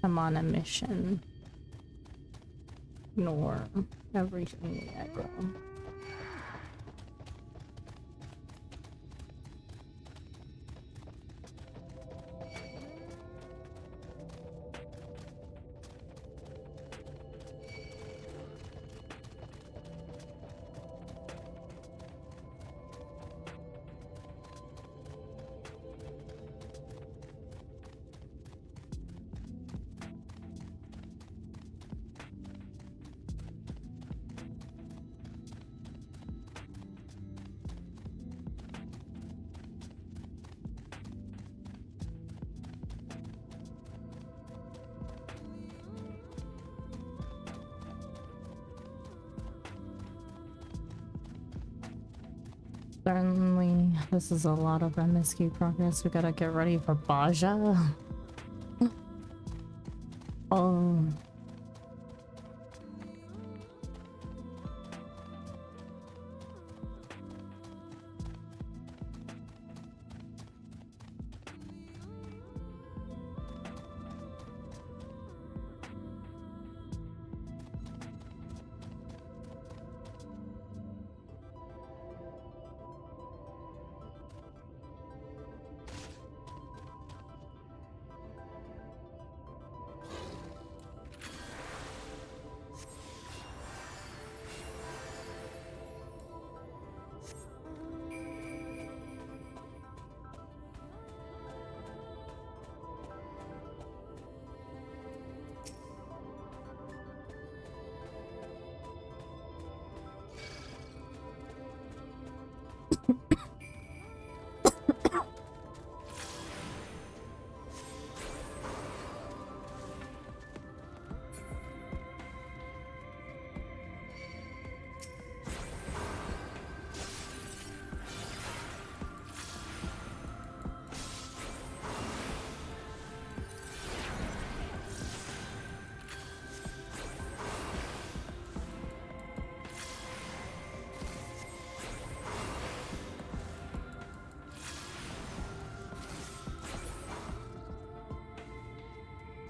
I'm on a mission. Ignore everything the aggro. Certainly, this is a lot of MSQ progress. We gotta get ready for Baja. Oh.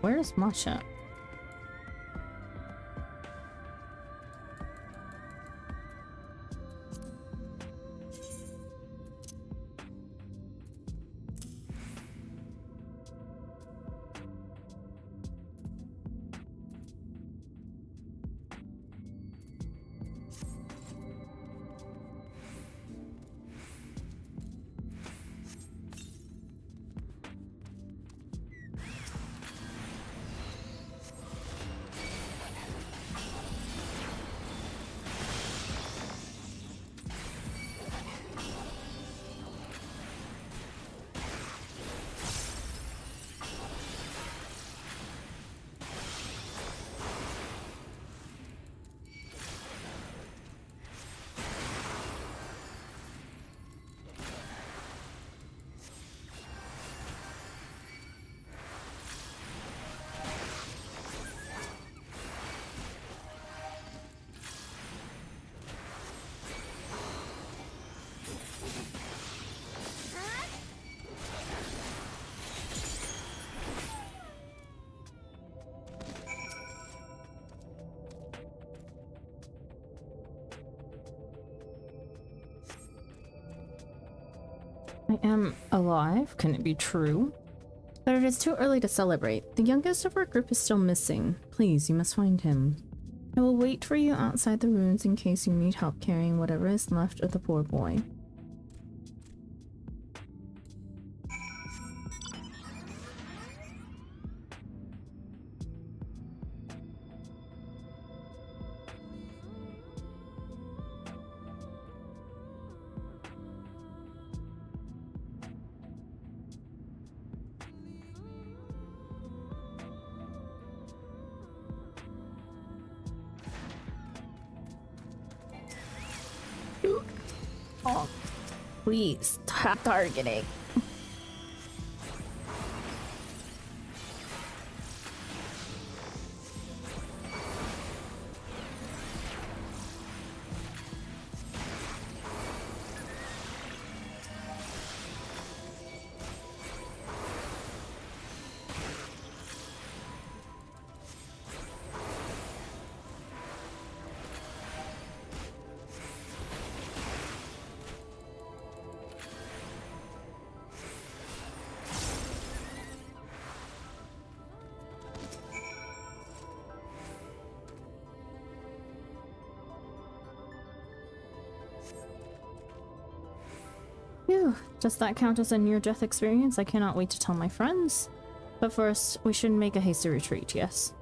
Where's Masha? I am alive. Can it be true? But it is too early to celebrate. The youngest of our group is still missing. Please, you must find him. I will wait for you outside the ruins in case you need help carrying whatever is left of the poor boy. Oh, please stop targeting. Phew, does that count as a near-death experience? I cannot wait to tell my friends. But first, we should make a hasty retreat, yes?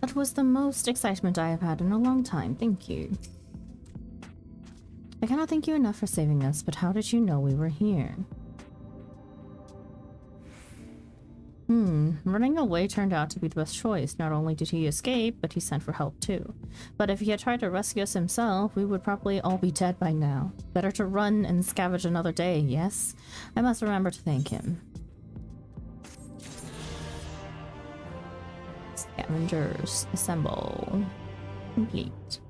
That was the most excitement I have had in a long time, thank you. I cannot thank you enough for saving us, but how did you know we were here? Running away turned out to be the best choice. Not only did he escape, but he sent for help too. But if he had tried to rescue us himself, we would probably all be dead by now. Better to run and scavenge another day, yes? I must remember to thank him. Scavengers, assemble. Complete.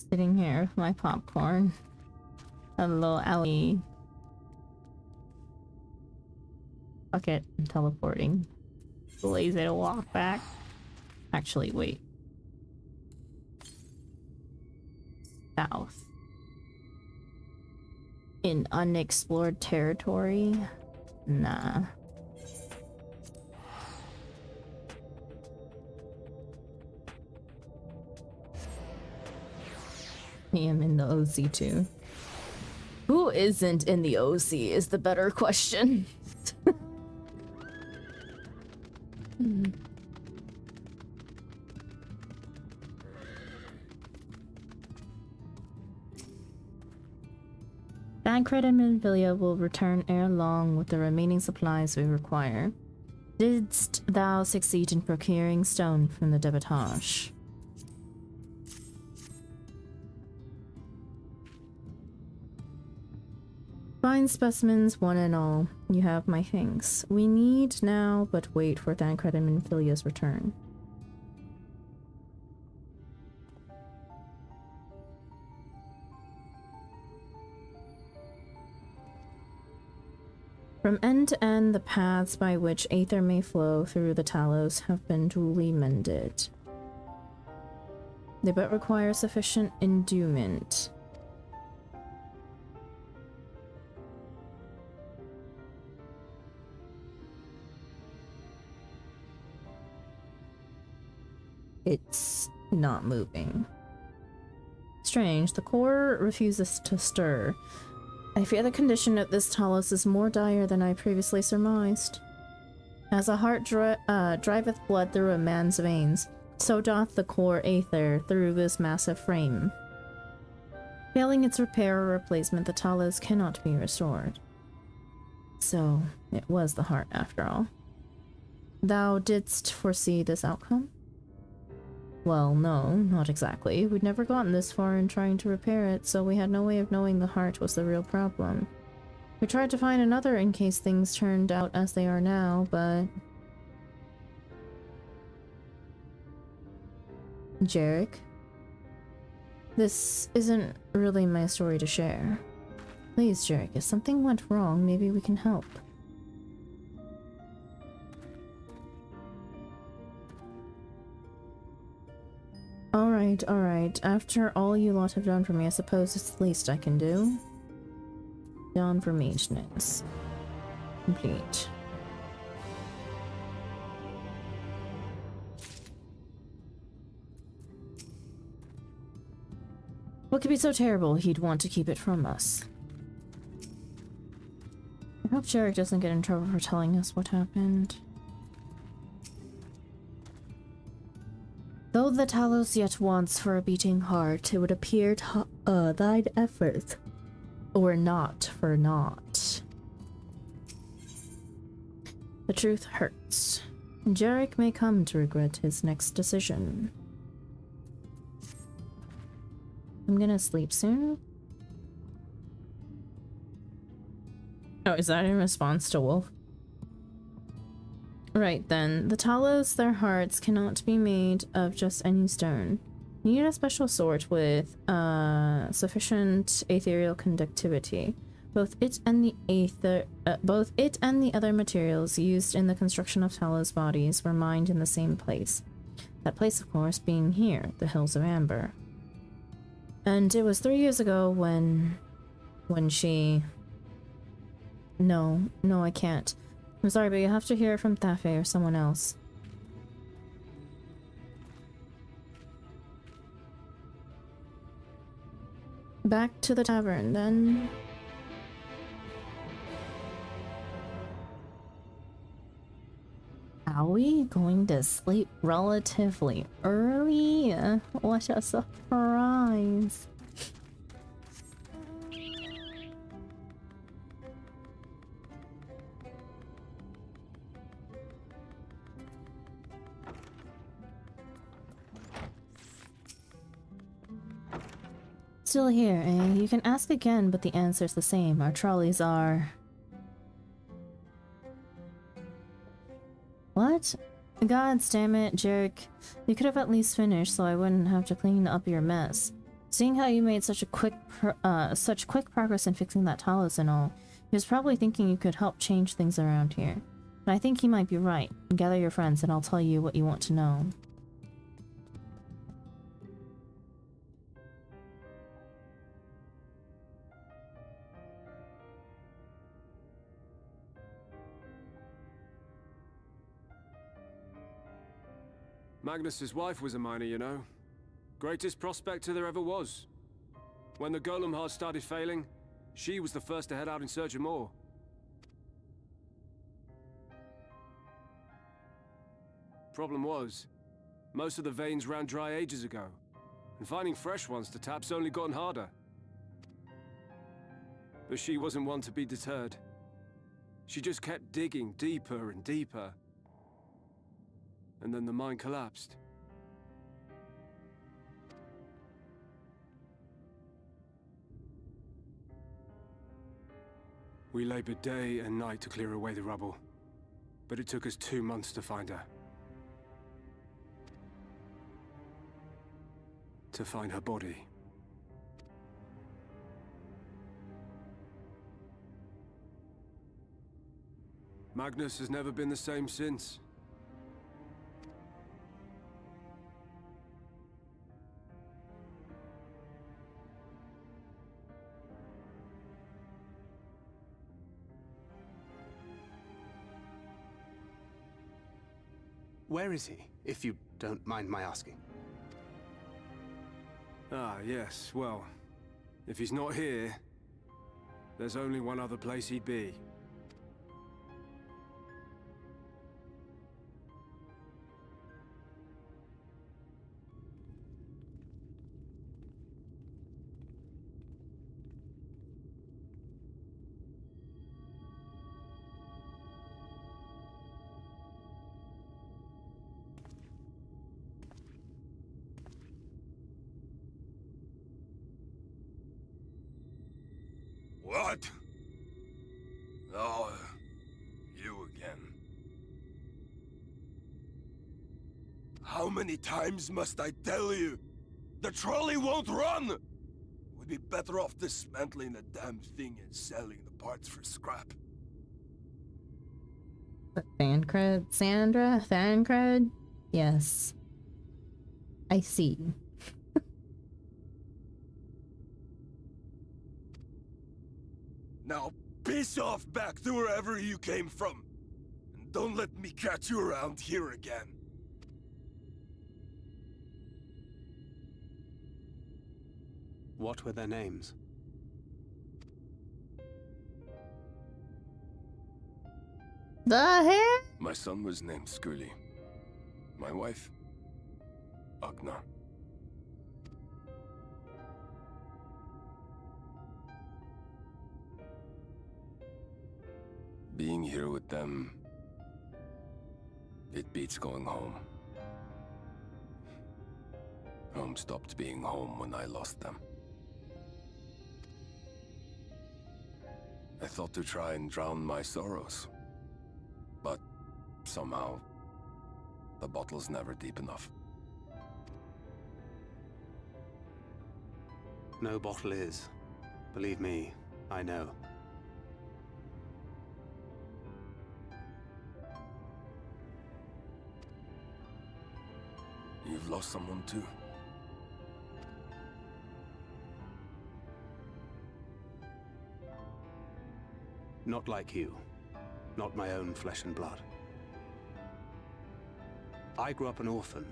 Sitting here with my popcorn. A little alley. Fuck it, I'm teleporting. Lazy to walk back. Actually, wait. South. In unexplored territory? Nah. I am in the OC too. Who isn't in the OC is the better question. Tancred and Menvilia will return ere long with the remaining supplies we require. Didst thou succeed in procuring stone from the debitage? Fine specimens, one and all. You have my thanks. We need now but wait for Tancred and Menvilia's return. From end to end, the paths by which aether may flow through the Talos have been duly mended. They but require sufficient endowment. It's not moving. Strange, the core refuses to stir. I fear the condition of this Talos is more dire than I previously surmised. As a heart driveth blood through a man's veins, so doth the core aether through this massive frame. Failing its repair or replacement, the Talos cannot be restored. So, it was the heart after all. Thou didst foresee this outcome? Well, no, not exactly. We'd never gotten this far in trying to repair it, so we had no way of knowing the heart was the real problem. We tried to find another in case things turned out as they are now, but... Jarek? This isn't really my story to share. Please, Jarek, if something went wrong, maybe we can help. Alright. After all you lot have done for me, I suppose it's the least I can do. Done for maintenance. Complete. What could be so terrible he'd want to keep it from us? I hope Jarek doesn't get in trouble for telling us what happened. Though the Talos yet wants for a beating heart, it would appear thine efforts were not for naught. The truth hurts. Jarek may come to regret his next decision. I'm gonna sleep soon. Oh, is that in response to Wolf? Right then, the Talos, their hearts cannot be made of just any stone. You need a special sort with sufficient ethereal conductivity. Both it and the other materials used in the construction of Talos bodies were mined in the same place. That place, of course, being here, the Hills of Amber. And it was 3 years ago when she... No, I can't. I'm sorry, but you have to hear it from Thafe or someone else. Back to the tavern, then. Are we going to sleep relatively early? What a surprise. Still here, eh? You can ask again, but the answer's the same. Our trolleys are... What? God damn it, Jarek. You could have at least finished so I wouldn't have to clean up your mess. Seeing how you made such quick progress in fixing that Talos and all, he was probably thinking you could help change things around here. But I think he might be right. Gather your friends and I'll tell you what you want to know. Magnus's wife was a miner, you know. Greatest prospector there ever was. When the golem heart started failing, she was the first to head out in search of more. Problem was, most of the veins ran dry ages ago, and finding fresh ones to tap's only gotten harder. But she wasn't one to be deterred. She just kept digging deeper and deeper. And then the mine collapsed. We labored day and night to clear away the rubble, but it took us 2 months to find her. To find her body. Magnus has never been the same since. Where is he, if you don't mind my asking? Ah, yes, well, if he's not here, there's only one other place he'd be. What? Oh, you again. How many times must I tell you? The trolley won't run! We'd be better off dismantling the damn thing and selling the parts for scrap. Fan cred? Sandra? Fan cred? Yes. I see. Now piss off back to wherever you came from. And don't let me catch you around here again. What were their names? The heck? My son was named Skuli. My wife, Agna. Being here with them, it beats going home. Home stopped being home when I lost them. I thought to try and drown my sorrows, but somehow the bottle's never deep enough. No bottle is. Believe me, I know. You've lost someone too? Not like you. Not my own flesh and blood. I grew up an orphan,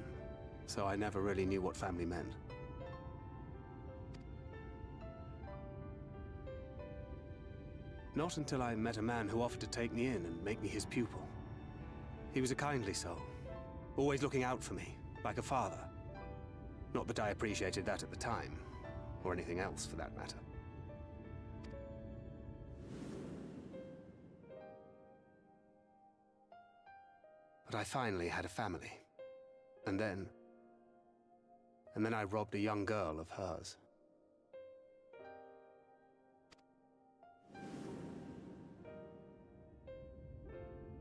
so I never really knew what family meant. Not until I met a man who offered to take me in and make me his pupil. He was a kindly soul, always looking out for me, like a father. Not that I appreciated that at the time, or anything else for that matter. But I finally had a family. And then I robbed a young girl of hers.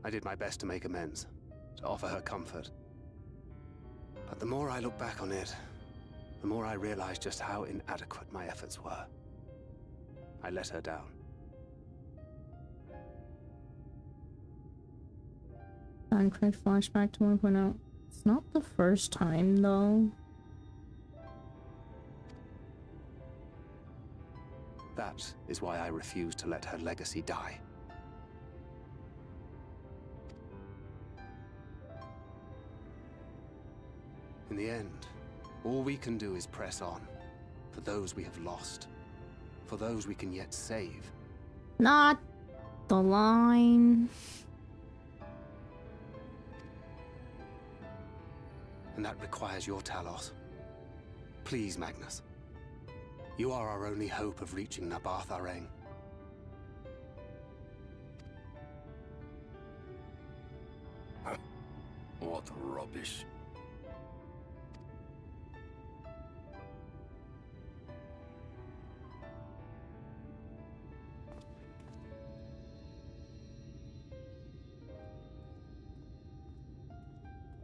I did my best to make amends, to offer her comfort. But the more I look back on it, the more I realize just how inadequate my efforts were. I let her down. Uncred flashback to 1.0. It's not the first time though. That is why I refuse to let her legacy die. In the end, all we can do is press on. For those we have lost. For those we can yet save. Not the line. And that requires your Talos. Please, Magnus. You are our only hope of reaching Nabarth Areng. What rubbish.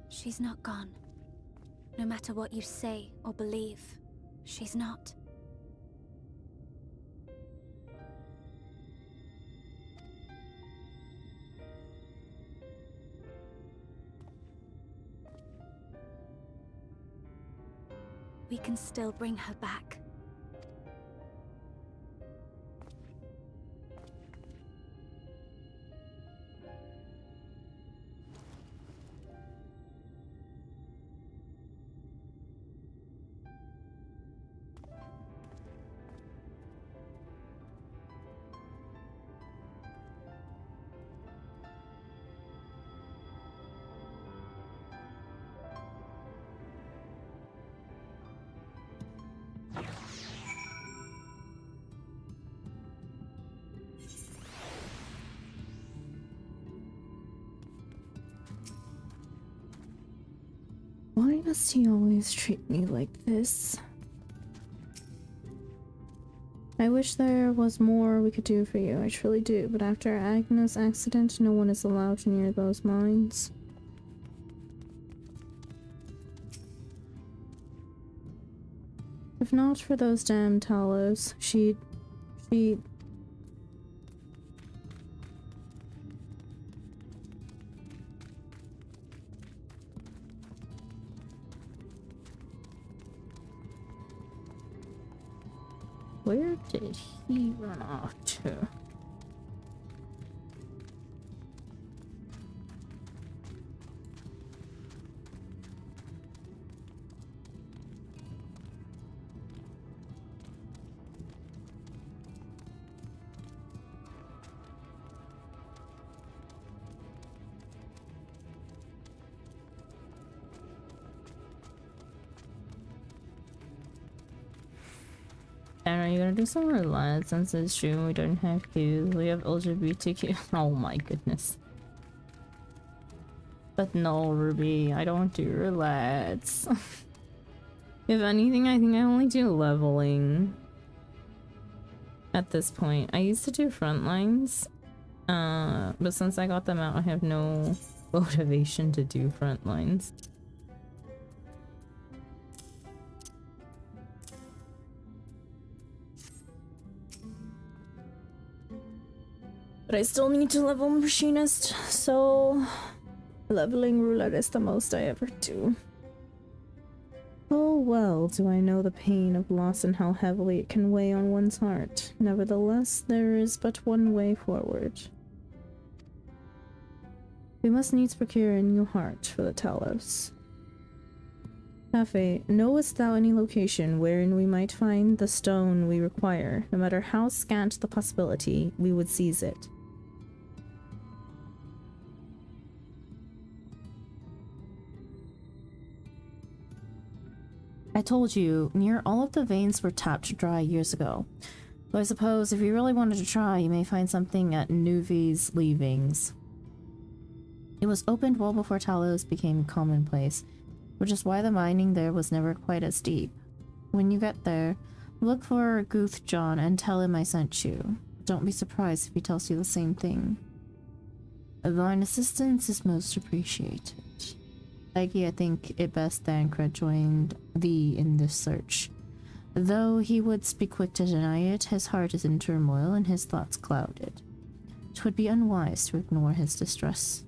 She's not gone. No matter what you say or believe, she's not. We can still bring her back. Why does he always treat me like this? I wish there was more we could do for you, I truly do, but after Agnes' accident, no one is allowed near those mines. If not for those damn Talos, she'd... Where did he run off to? And are you gonna do some roulette since it's true we don't have Qs, we have LGBTQ? Oh my goodness. But no, Ruby, I don't do roulettes. If anything, I think I only do leveling. At this point. I used to do front lines. But since I got them out, I have no motivation to do front lines. But I still need to level machinist, so leveling roulette is the most I ever do. Oh well, do I know the pain of loss and how heavily it can weigh on one's heart. Nevertheless, there is but one way forward. We must needs procure a new heart for the Talos. Cafe, knowest thou any location wherein we might find the stone we require? No matter how scant the possibility, we would seize it. I told you, near all of the veins were tapped dry years ago. Though I suppose if you really wanted to try, you may find something at Nuvi's leavings. It was opened well before Talos became commonplace, which is why the mining there was never quite as deep. When you get there, look for Guth John and tell him I sent you. Don't be surprised if he tells you the same thing. Thine assistance is most appreciated. Aggie, I think it best Thancred joined thee in this search. Though he would be quick to deny it, his heart is in turmoil and his thoughts clouded. 'Twould be unwise to ignore his distress.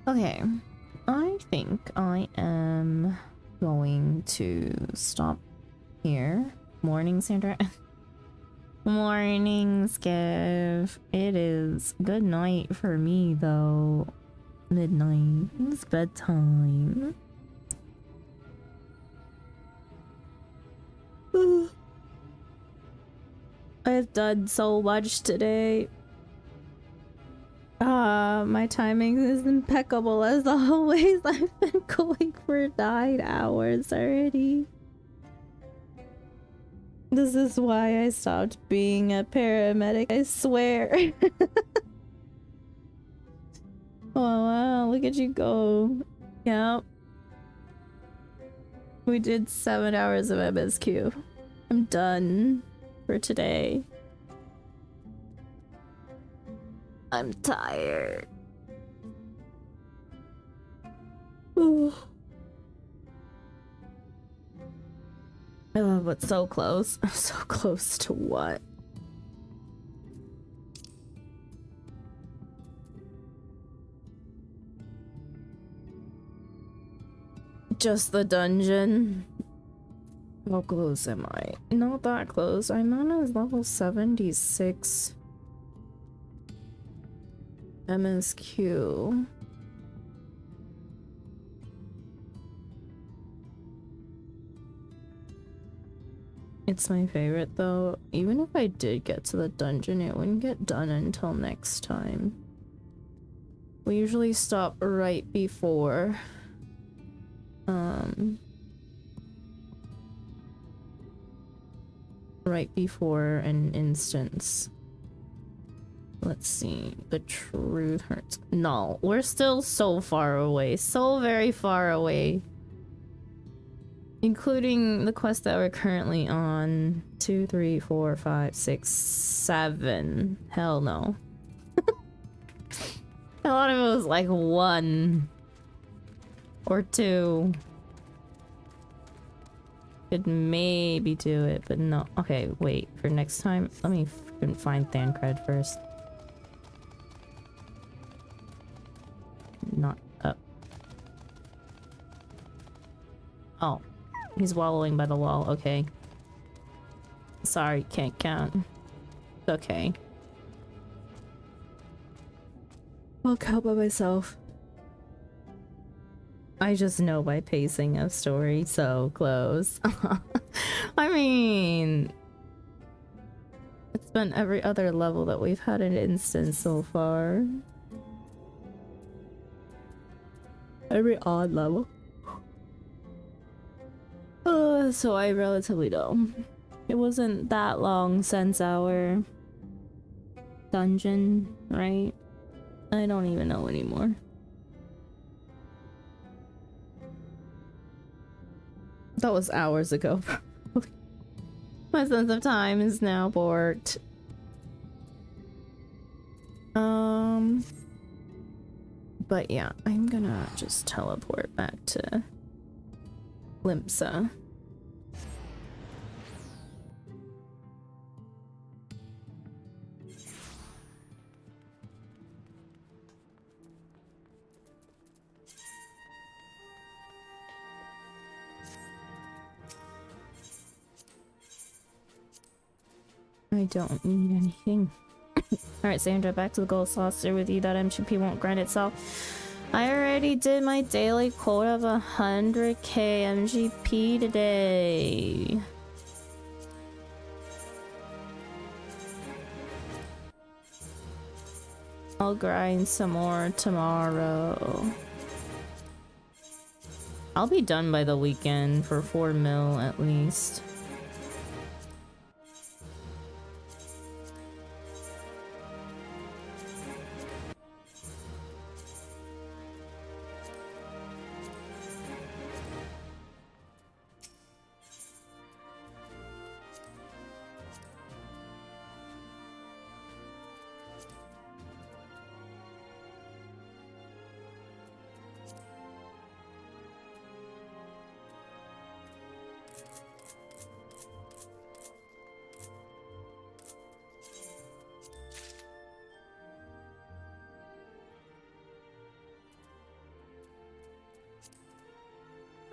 Okay, I think I am going to stop here. Morning, Sandra. Morning, Skev. It is good night for me, though. Midnight. It's bedtime. I've done so much today. My timing is impeccable as always. I've been going for 9 hours already. This is why I stopped being a paramedic, I swear. Oh wow, look at you go. Yep. We did 7 hours of MSQ. I'm done for today. I'm tired. Ooh. Oh, but so close. So close to what? Just the dungeon. How close am I? Not that close. I'm on a level 76 MSQ. It's my favorite though. Even if I did get to the dungeon, it wouldn't get done until next time. We usually stop right before right before an instance. Let's see. The truth hurts. No, we're still so far away. So very far away. Including the quest that we're currently on. 2, 3, 4, 5, 6, 7. Hell no. A lot of it was like 1 or 2. Could maybe do it, but no. Okay, wait. For next time, let me find Thancred first. Not up. Oh. He's wallowing by the wall. Okay. Sorry, can't count. It's okay. I'll count by myself. I just know by pacing of story so close. I mean, it's been every other level that we've had an instance so far. Every odd level. So I relatively know. It wasn't that long since our dungeon, right? I don't even know anymore. That was hours ago, probably. My sense of time is now borked. But yeah, I'm gonna just teleport back to Limsa. I don't need anything. Alright, Sandra, back to the gold saucer with you. That MGP won't grind itself. I already did my daily quota of 100k MGP today. I'll grind some more tomorrow. I'll be done by the weekend for 4 mil at least.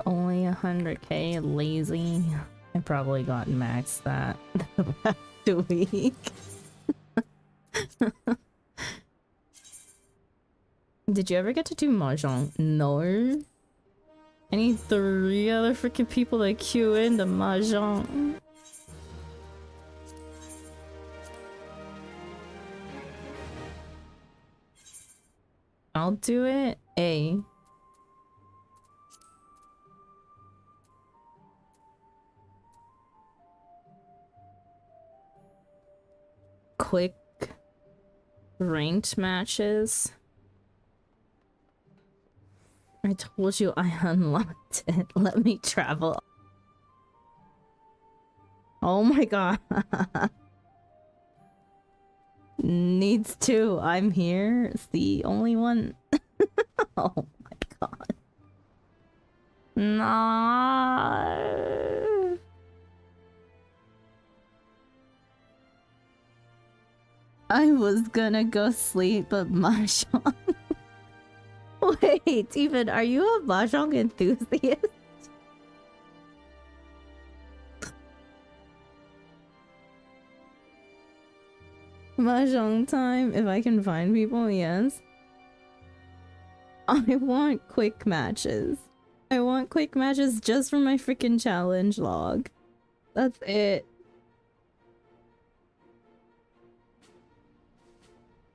Only 100k, lazy. I probably got maxed that the past week. Did you ever get to do Mahjong? No. I need 3 other freaking people to queue in the Mahjong. I'll do it. A. Quick ranked matches. I told you I unlocked it. Let me travel. Oh my god. Needs to. I'm here. It's the only one. Oh my god. No. I was gonna go sleep, but Mahjong. Wait, even are you a Mahjong enthusiast? Mahjong time, if I can find people, yes. I want quick matches. I want quick matches just for my freaking challenge log. That's it.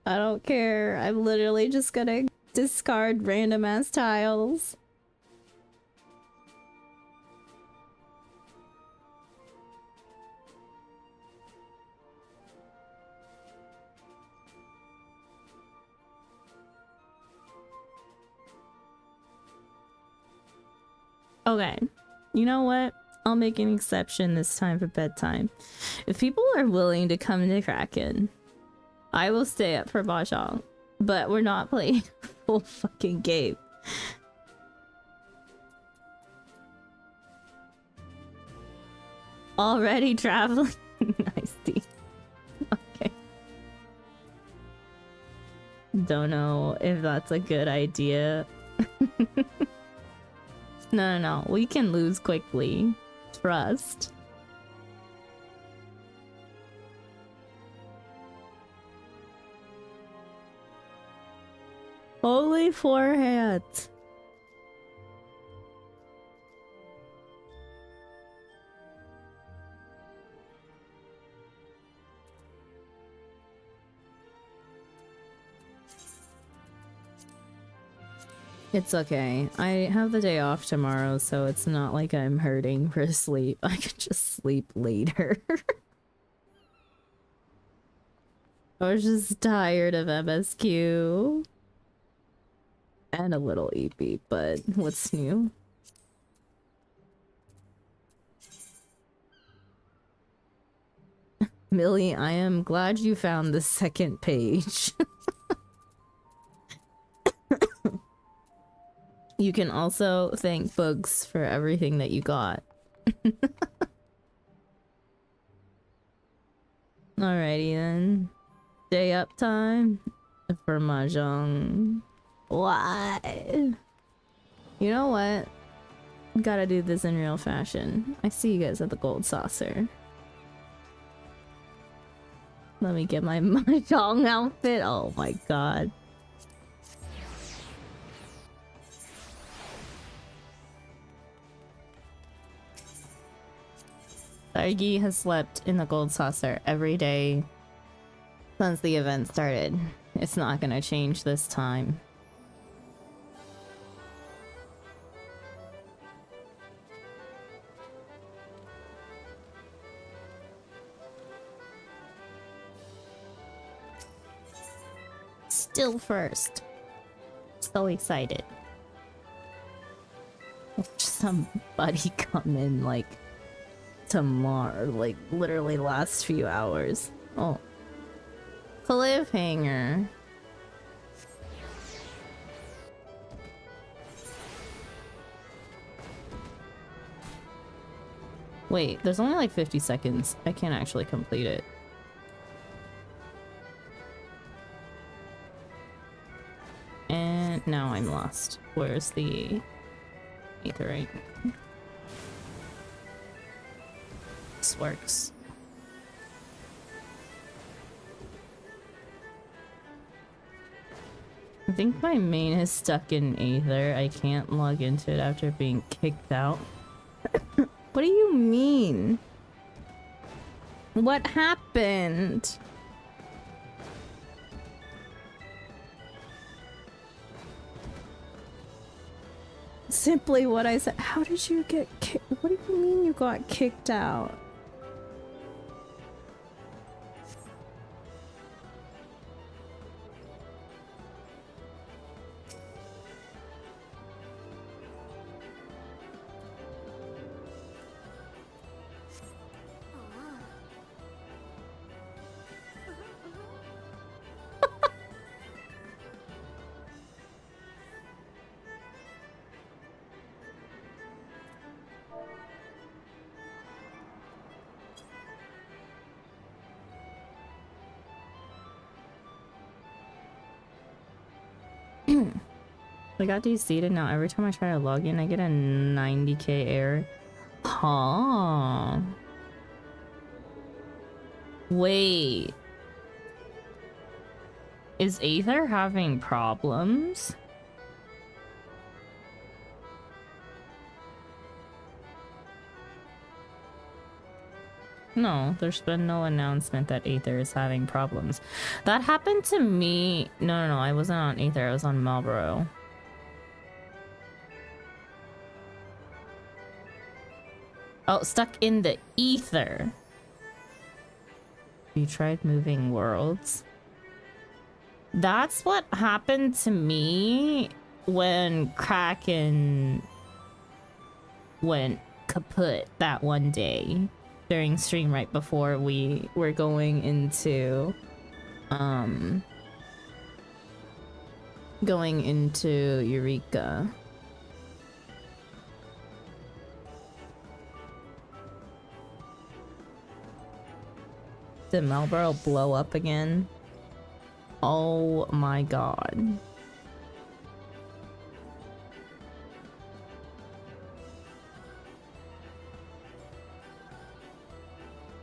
I don't care. I'm literally just gonna discard random ass tiles. Okay, you know what? I'll make an exception this time for bedtime. If people are willing to come to Kraken, I will stay up for Mahjong. But we're not playing a full fucking game. Already traveling? Nice, D. Okay. Don't know if that's a good idea. No. We can lose quickly. Trust. Only 4 hands. It's okay. I have the day off tomorrow, so it's not like I'm hurting for sleep. I can just sleep later. I was just tired of MSQ. And a little EP, but what's new? Millie, I am glad you found the second page. You can also thank Bugs for everything that you got. Alrighty then. Stay up time for Mahjong. Why? You know what? Gotta do this in real fashion. I see you guys at the Gold Saucer. Let me get my Mahjong outfit. Oh my god. Sargi has slept in the Gold Saucer every day since the event started. It's not gonna change this time. Still first. So excited. Watch somebody come in like tomorrow, like literally last few hours. Oh. Cliffhanger. Wait, there's only like 50 seconds. I can't actually complete it. And now I'm lost. Where's the aetherite? This works. I think my main is stuck in Aether. I can't log into it after being kicked out. What do you mean? What happened? Simply what I said. How did you get kicked? What do you mean you got kicked out? I got de-seated now. Every time I try to log in, I get a 90k error. Huh. Wait. Is Aether having problems? No, there's been no announcement that Aether is having problems. That happened to me. No, I wasn't on Aether. I was on Marlboro. Oh, stuck in the ether. You tried moving worlds? That's what happened to me when Kraken went kaput that one day during stream right before we were going into Eureka. Did Malboro blow up again? Oh my god.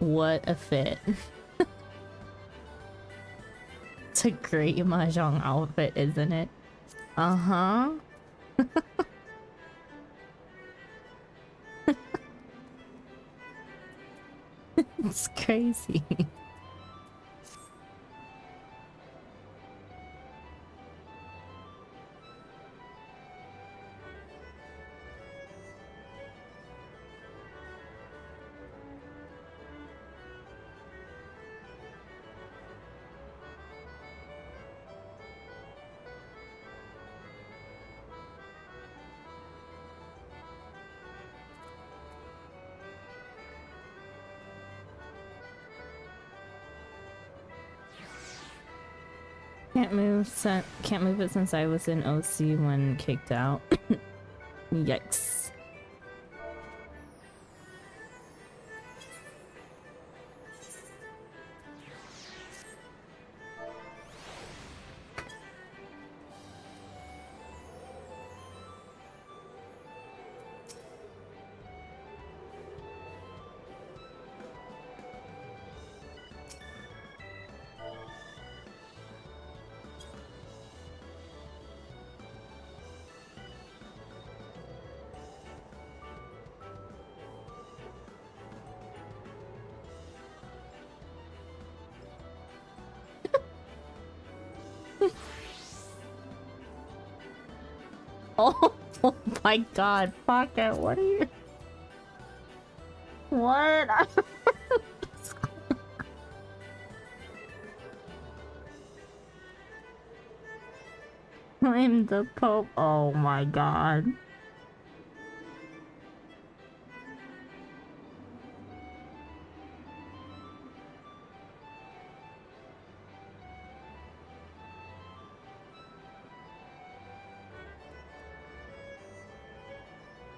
What a fit. It's a great mahjong outfit, isn't it? Uh-huh. It's crazy. Can't move it since I was in OC when kicked out. Yikes. Oh my god, Pocket, what are you? What? I'm the Pope. Oh my god.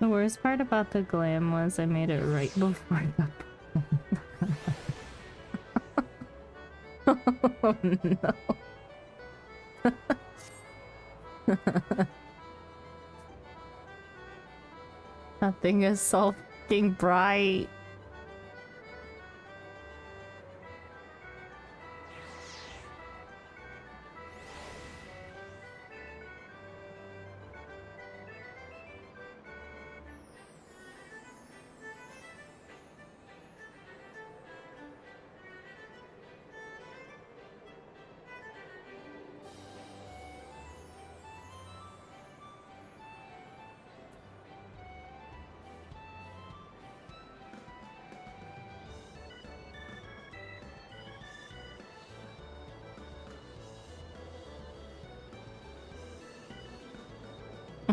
The worst part about the glam was I made it right before the oh no. That thing is so fucking bright.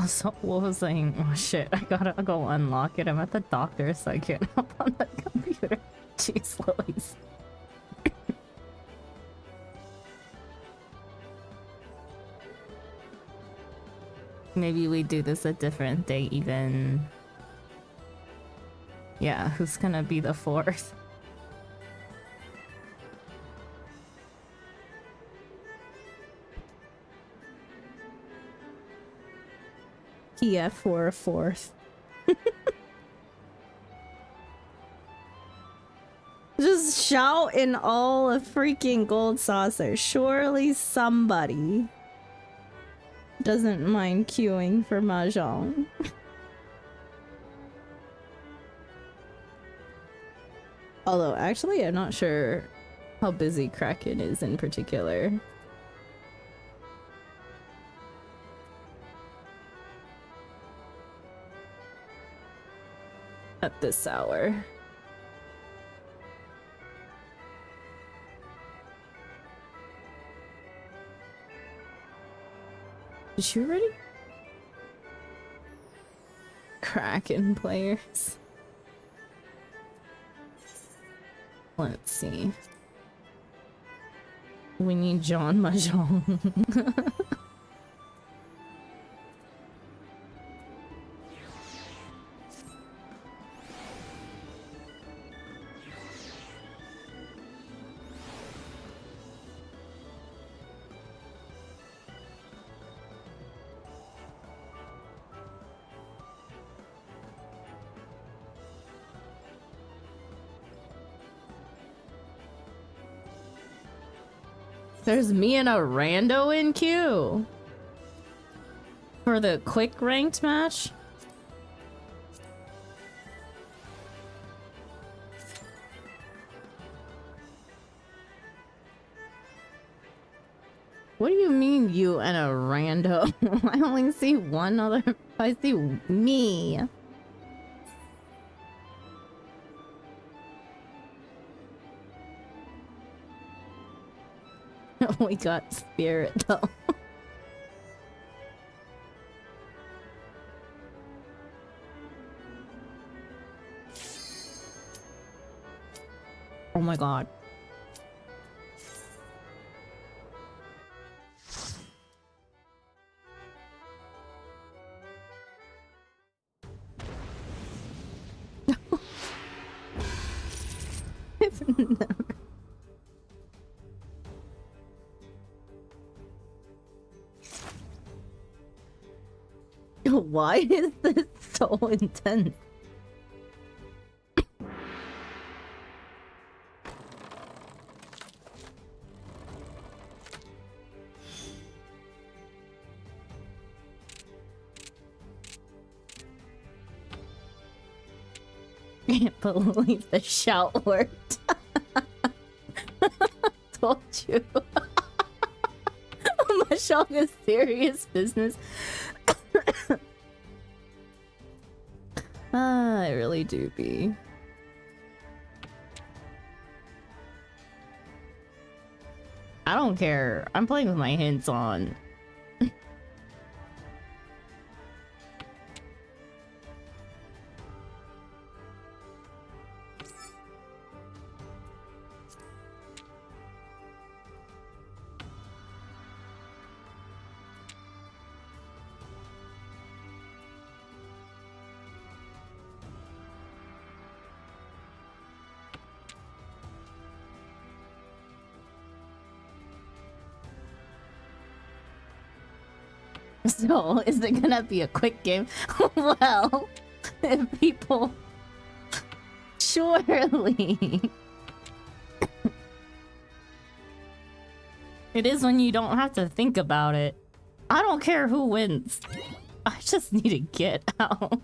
So what was saying? Oh shit, I gotta go unlock it. I'm at the doctor, so I can't hop on the computer. Jeez Louise. Maybe we do this a different day even. Yeah, who's gonna be the fourth? Kiev for a fourth. Just shout in all of freaking gold saucer. Surely somebody doesn't mind queuing for mahjong. Although, actually, I'm not sure how busy Kraken is in particular. At this hour. Is she ready? Kraken players. Let's see. We need John Mahjong. There's me and a rando in queue for the quick ranked match. What do you mean you and a rando? I only see one other. I see me. We got Spirit though. Oh my god. Why is this so intense? Can't believe the shout worked. Told you. Mahjong is serious business. I really do be. I don't care. I'm playing with my hints on. So, is it gonna be a quick game? Well, if people... Surely. It is when you don't have to think about it. I don't care who wins. I just need to get out.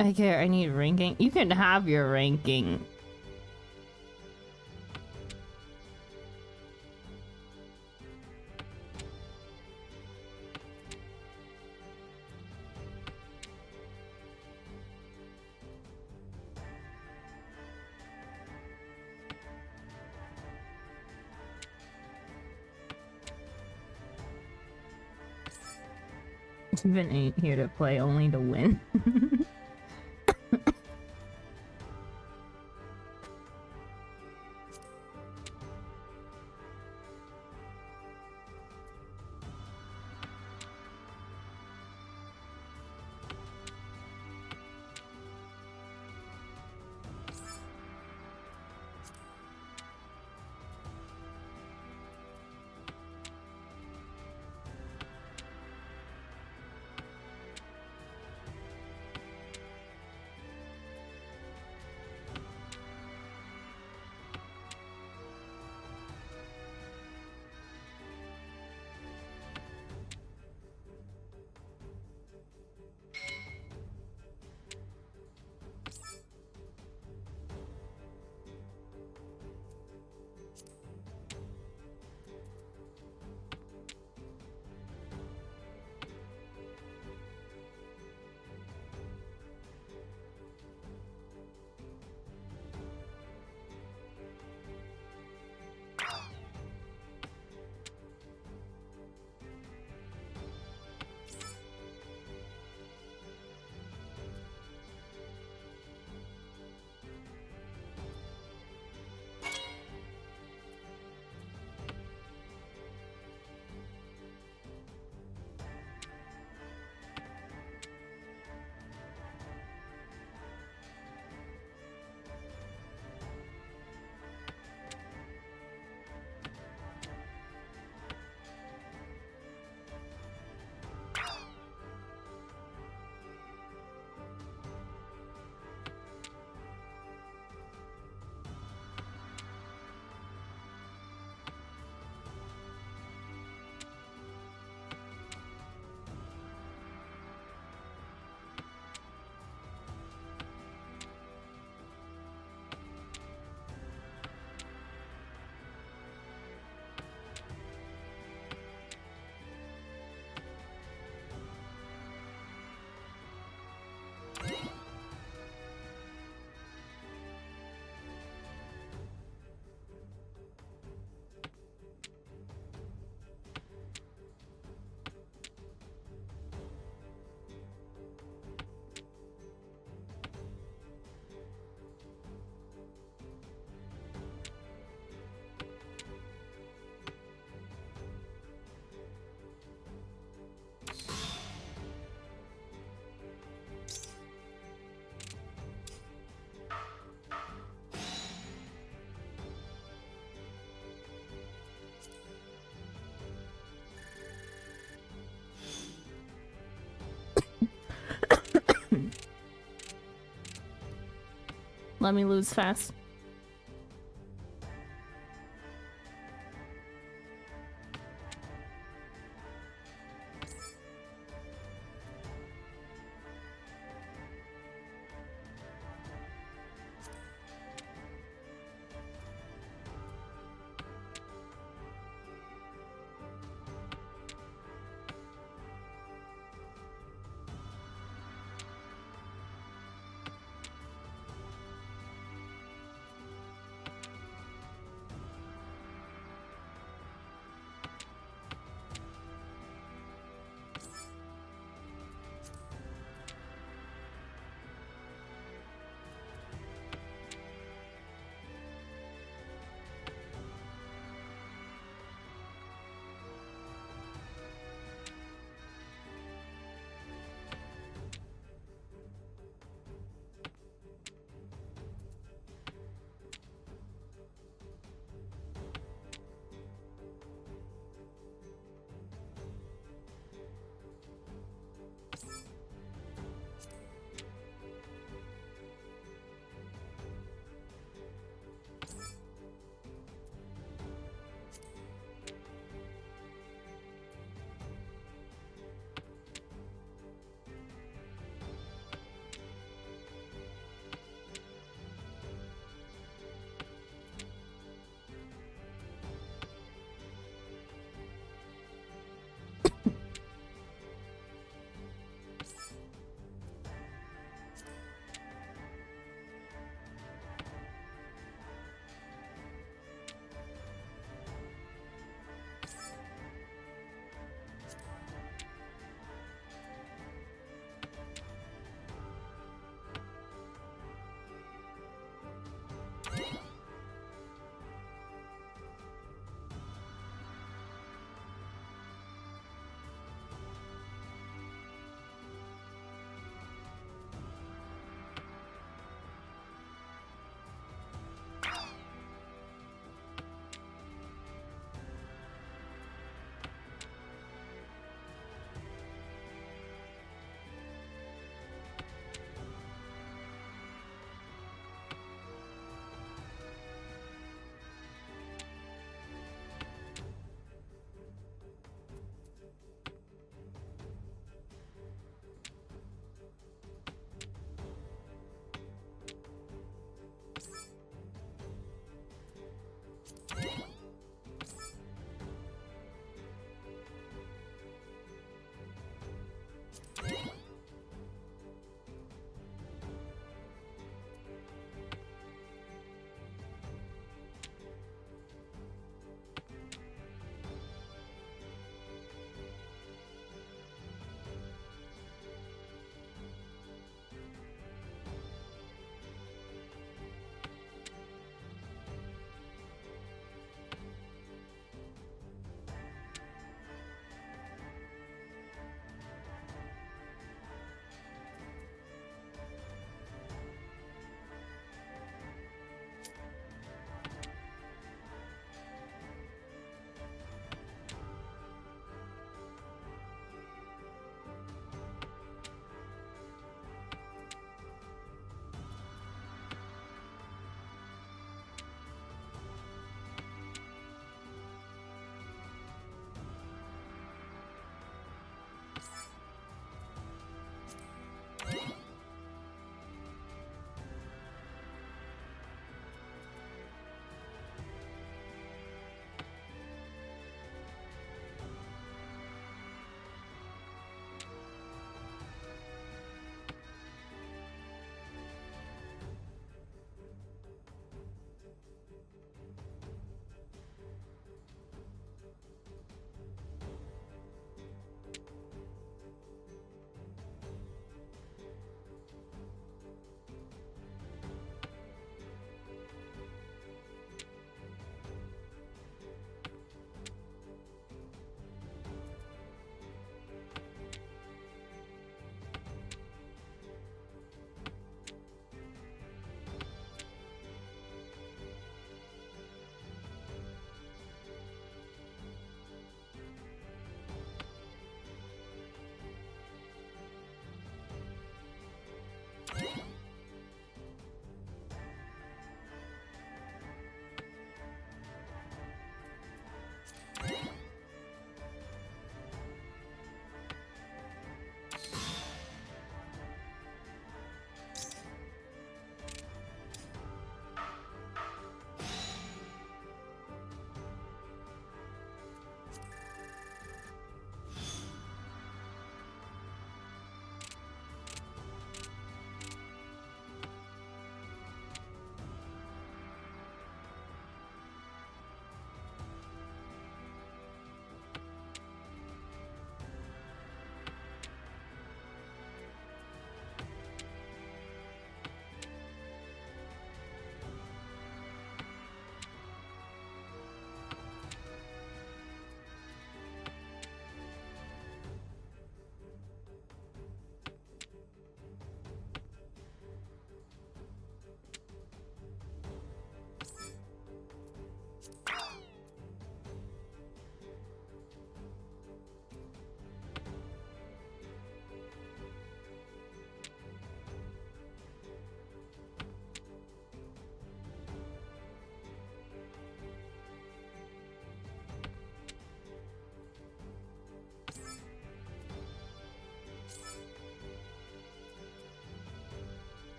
I care, I need ranking. You can have your ranking. Even ain't here to play, only to win. Let me lose fast.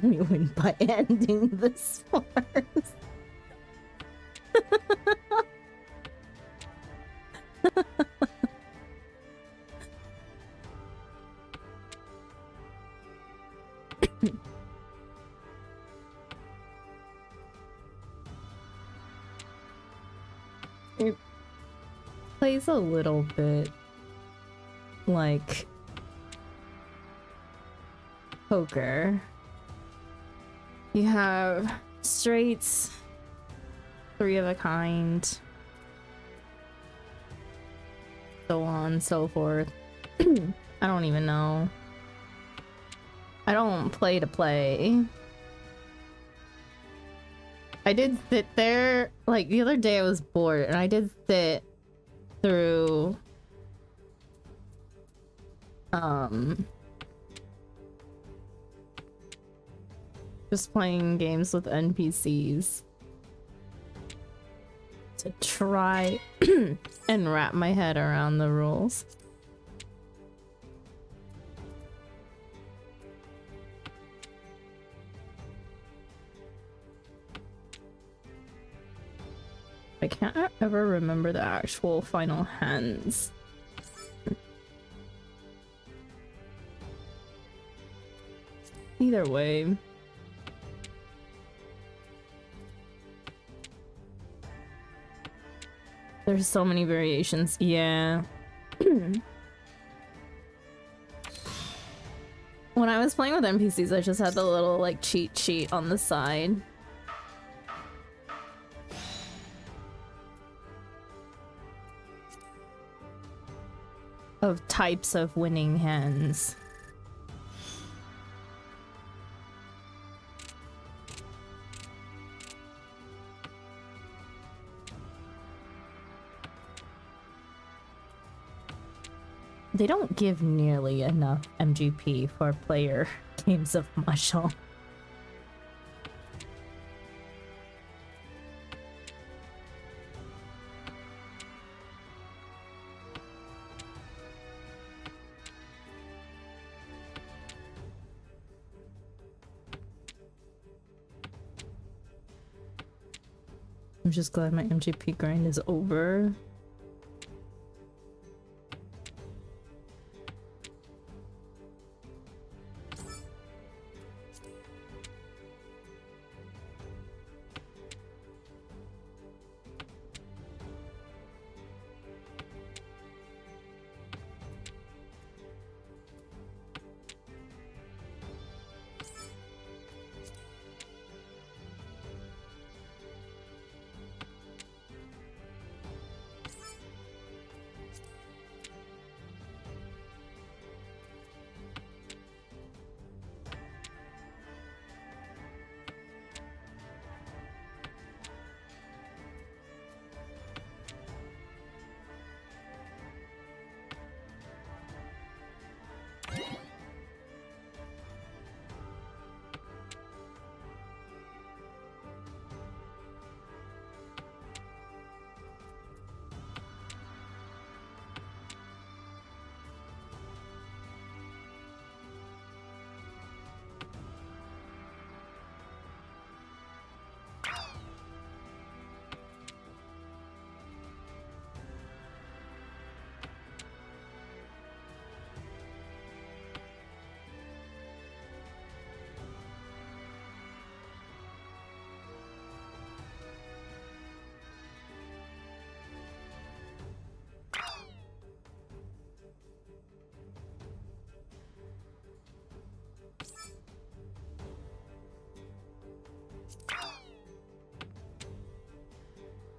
We win by ending this farce. It plays a little bit like poker. You have straights, 3 of a kind, so on and so forth. I don't even know. I don't play to play. I did sit there, like the other day I was bored and I did sit through just playing games with NPCs to try and wrap my head around the rules. I can't ever remember the actual final hands. Either way. There's so many variations. Yeah. When I was playing with NPCs, I just had the little like cheat sheet on the side. Of types of winning hands. They don't give nearly enough MGP for player games of Marshall. I'm just glad my MGP grind is over.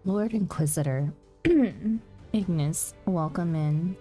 Lord Inquisitor. Ignis, welcome in.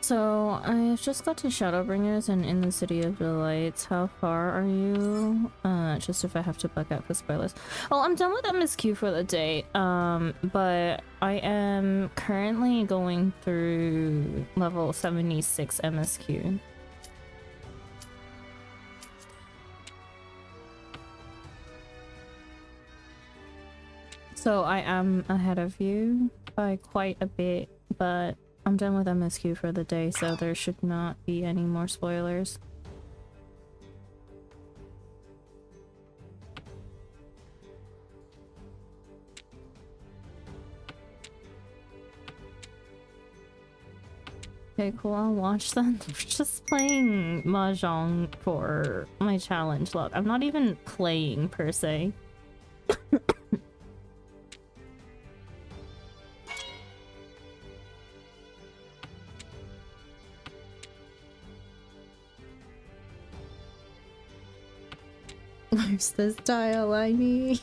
So, I just got to Shadowbringers and in the City of Delights. How far are you? Just if I have to bug out for spoilers. Well, I'm done with MSQ for the day, but I am currently going through level 76 MSQ. So I am ahead of you by quite a bit, but I'm done with MSQ for the day, so there should not be any more spoilers. Okay, cool, I'll watch them. Just playing Mahjong for my challenge log. I'm not even playing per se. Where's this dial I need?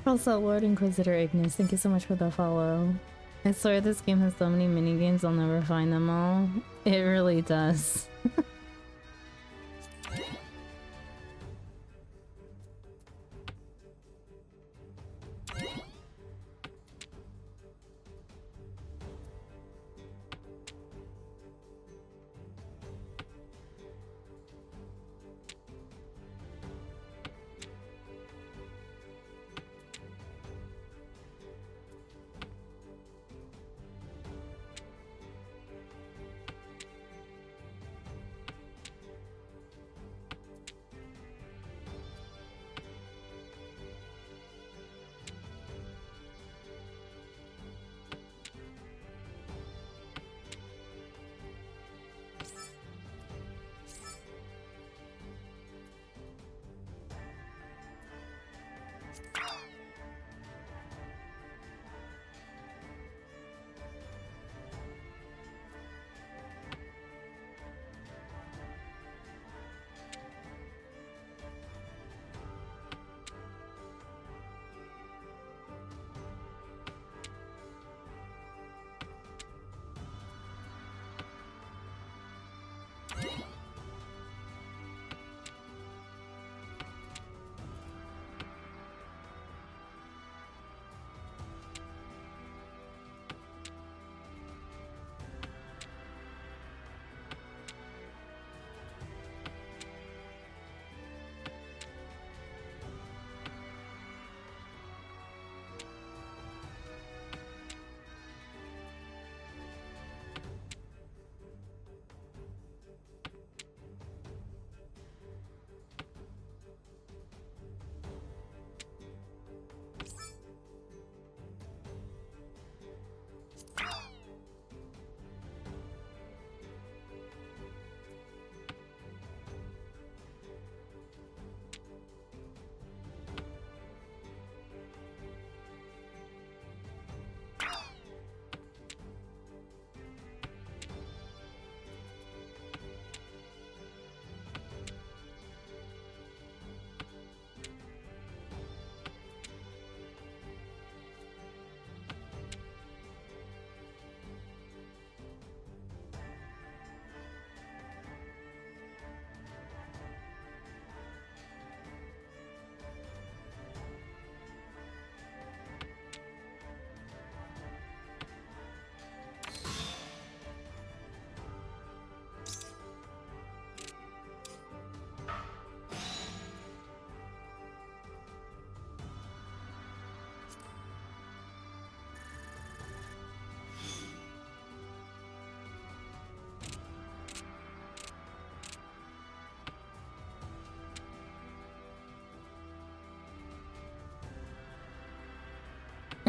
Also, Lord Inquisitor Ignis, thank you so much for the follow. I swear this game has so many minigames, I'll never find them all. It really does.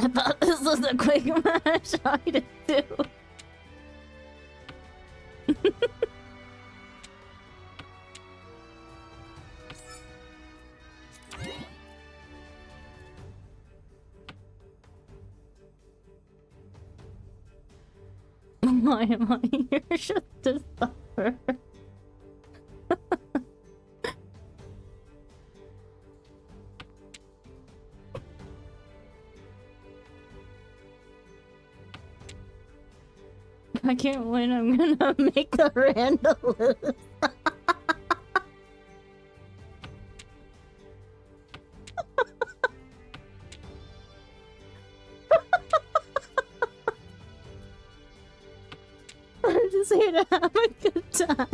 I thought this was a quick match. I did too. Why am I here just to suffer? If I can't win, I'm gonna make the Randall lose. I'm just here to have a good time.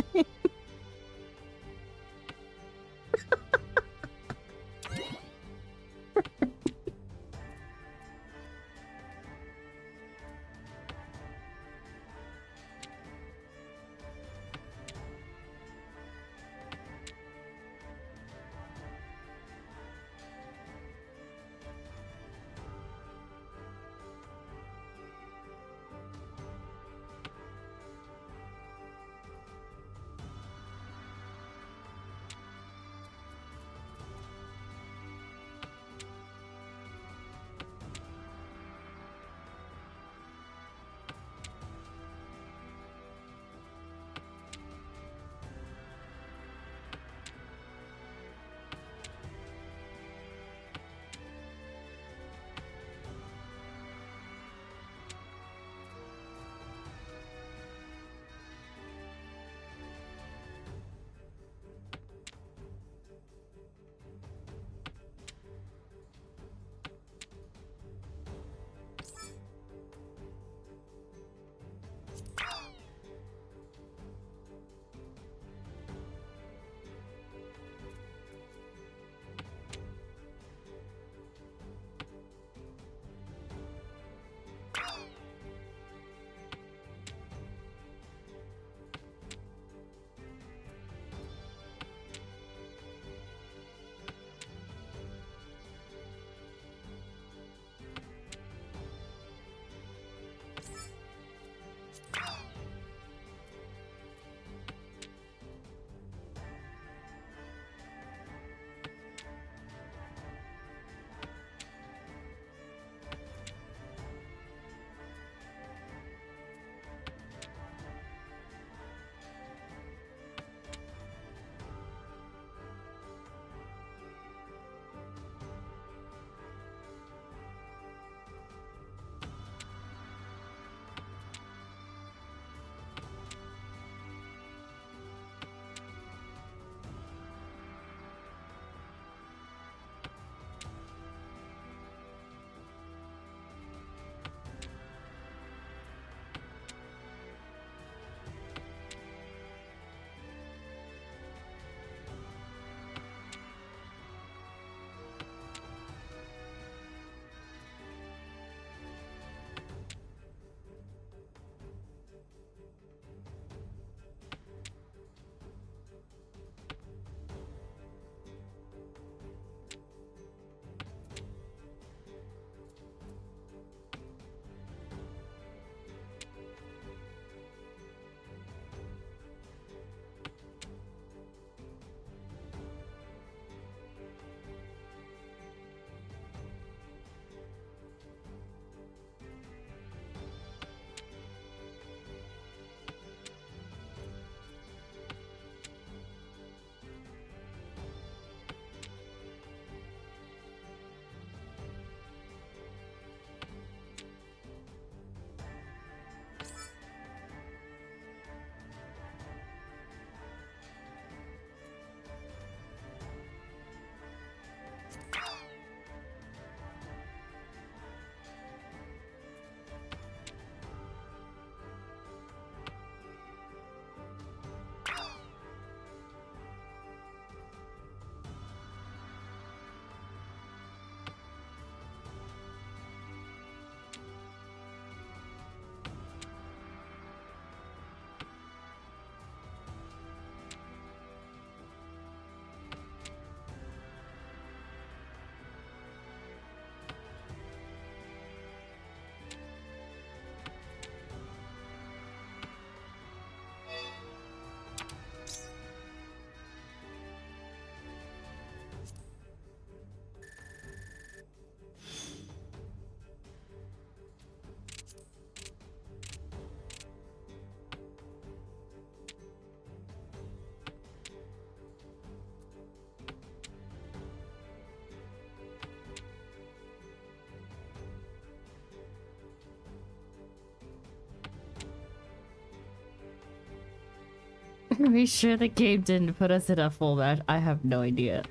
Are we sure the game didn't put us in a full match? I have no idea.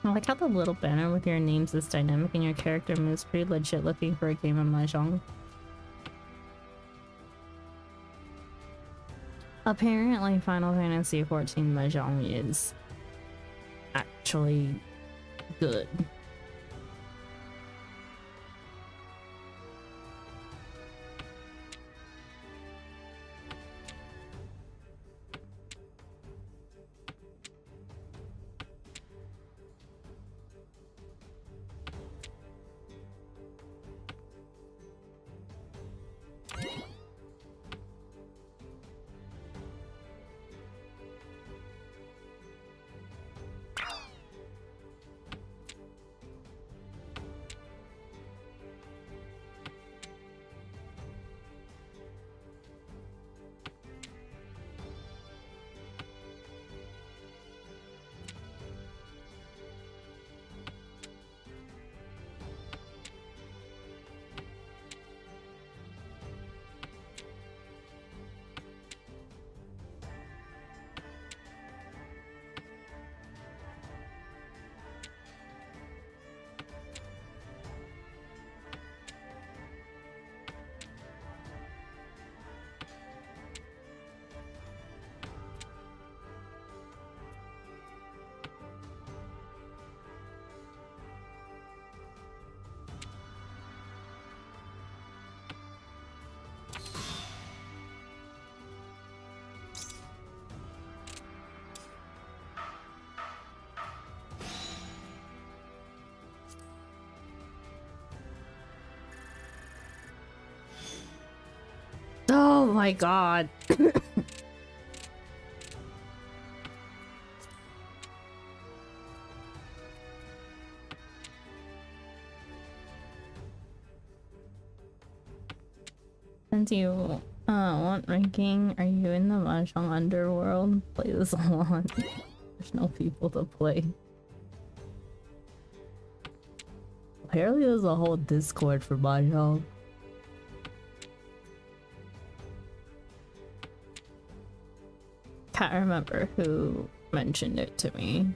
I like how the little banner with your names is dynamic and your character moves pretty legit looking for a game of Mahjong. Apparently Final Fantasy XIV Mahjong is actually good. Oh my god. Since you want ranking, are you in the Mahjong underworld? Play this a lot. There's no people to play. Apparently there's a whole Discord for Mahjong. Can't remember who mentioned it to me.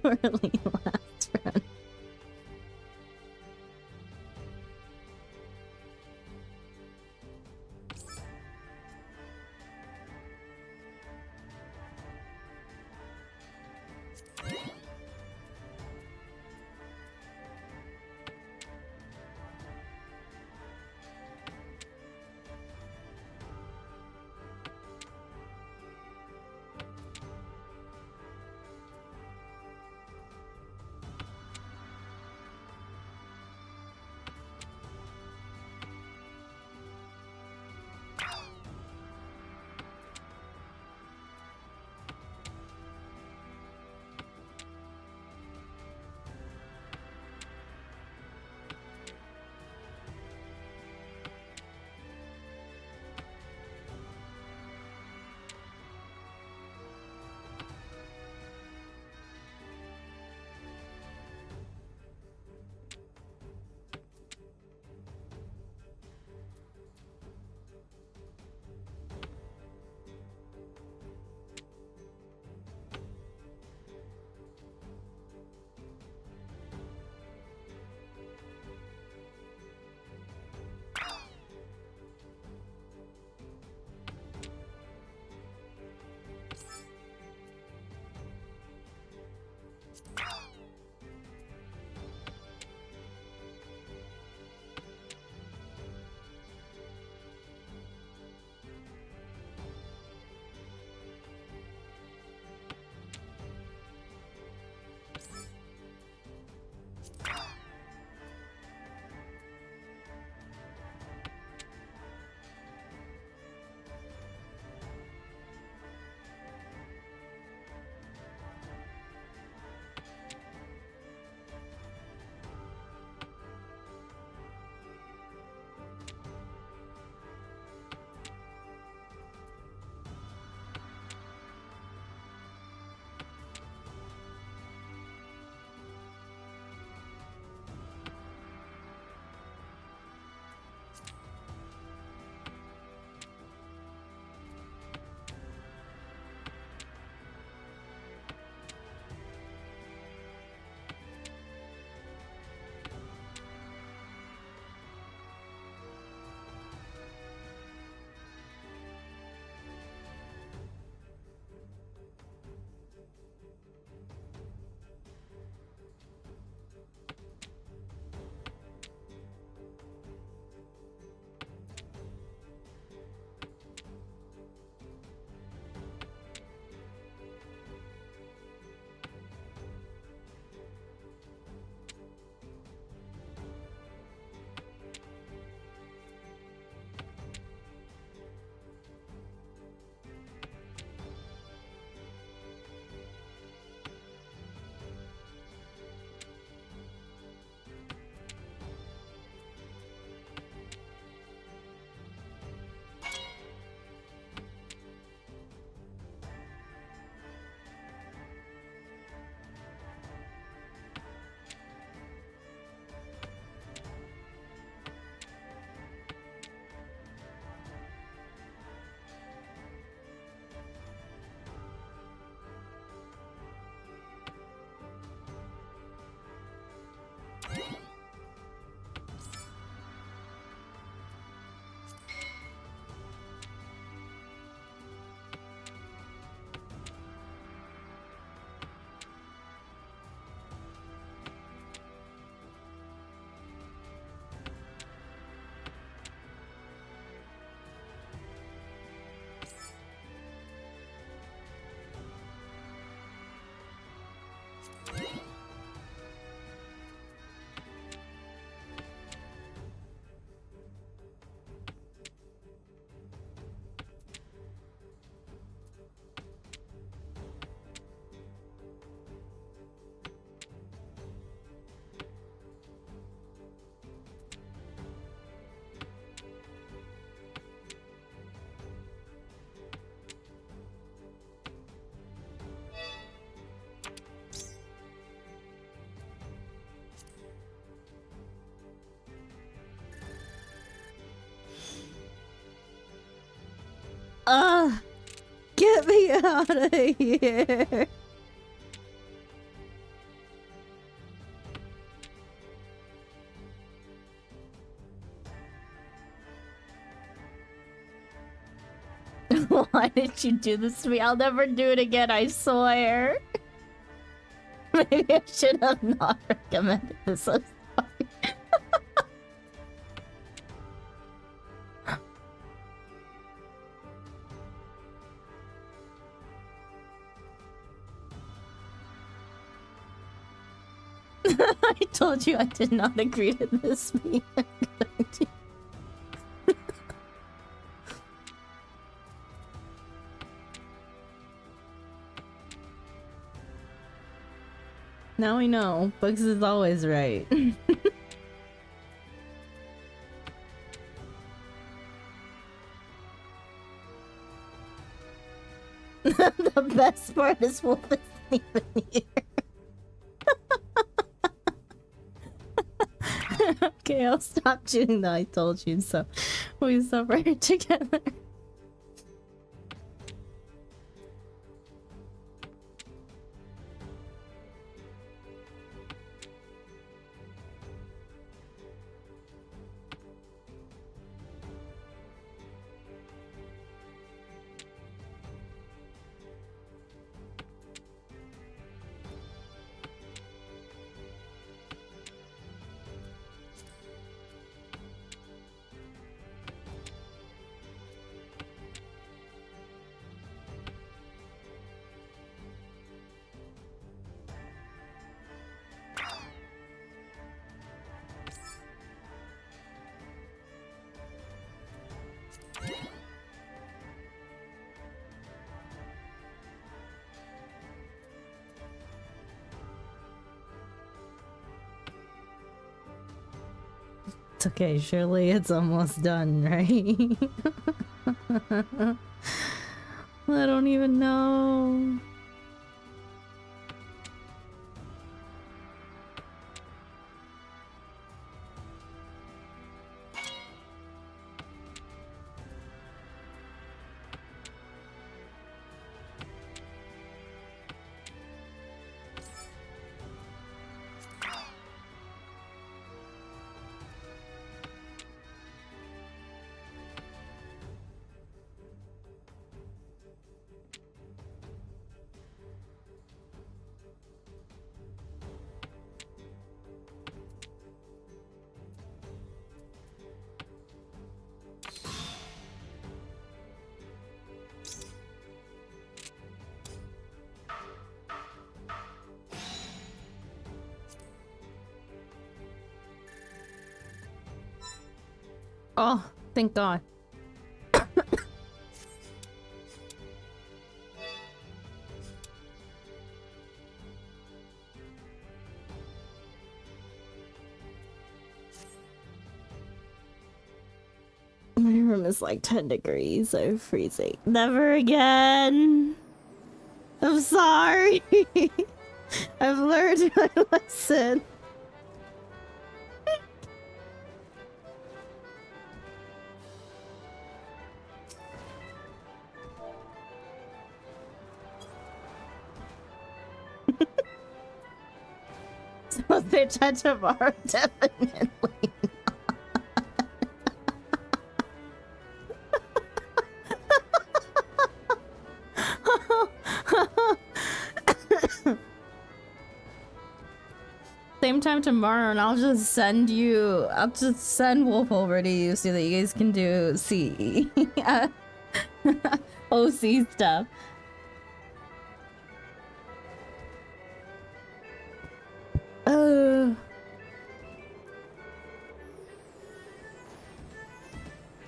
Surely last run. Get me out of here. Why did you do this to me? I'll never do it again, I swear. Maybe I should have not recommended this. I'm sorry. I told you I did not agree to this being a good idea. Now we know. Bugs is always right. The best part is Wolf isn't even here. Okay, I'll stop doing that. I told you so. We suffer together. It's okay, surely it's almost done, right? I don't even know. Oh, thank God. My room is like 10 degrees. I'm freezing. Never again. I'm sorry. I've learned my lesson. So they chat tomorrow, definitely. Same time tomorrow, and I'll just send Wolf over to you so that you guys can do C. OC stuff.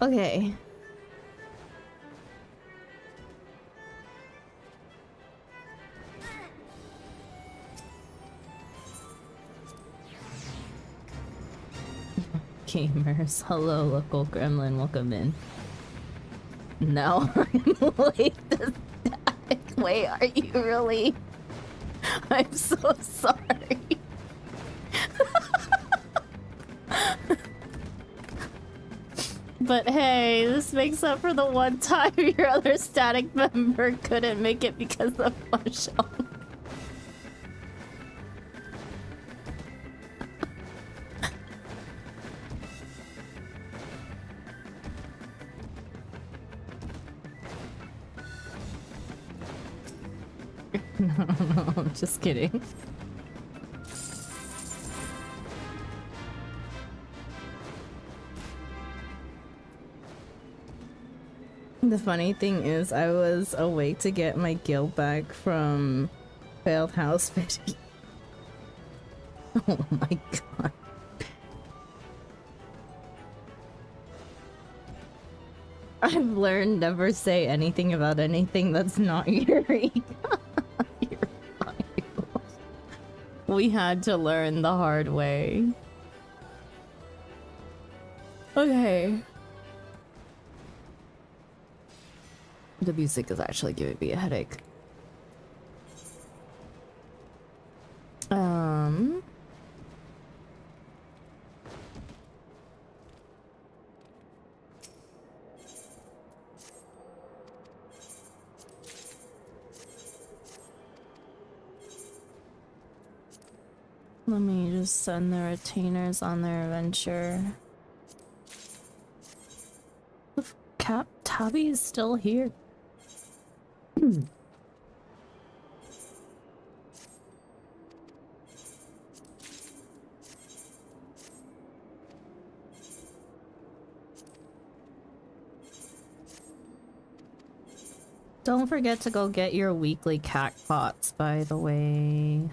Okay. Gamers, hello local gremlin, welcome in. No, I'm late to static. Wait, are you really? I'm so sorry. But hey, this makes up for the one time your other static member couldn't make it because of Marshall. No, I'm just kidding. The funny thing is, I was awake to get my guild back from failed house fitting. Oh my god. I've learned never say anything about anything that's not Yuri. You're fine. We had to learn the hard way. Okay. The music is actually giving me a headache. Let me just send the retainers on their adventure. Tabby is still here. Don't forget to go get your weekly cat pots, by the way.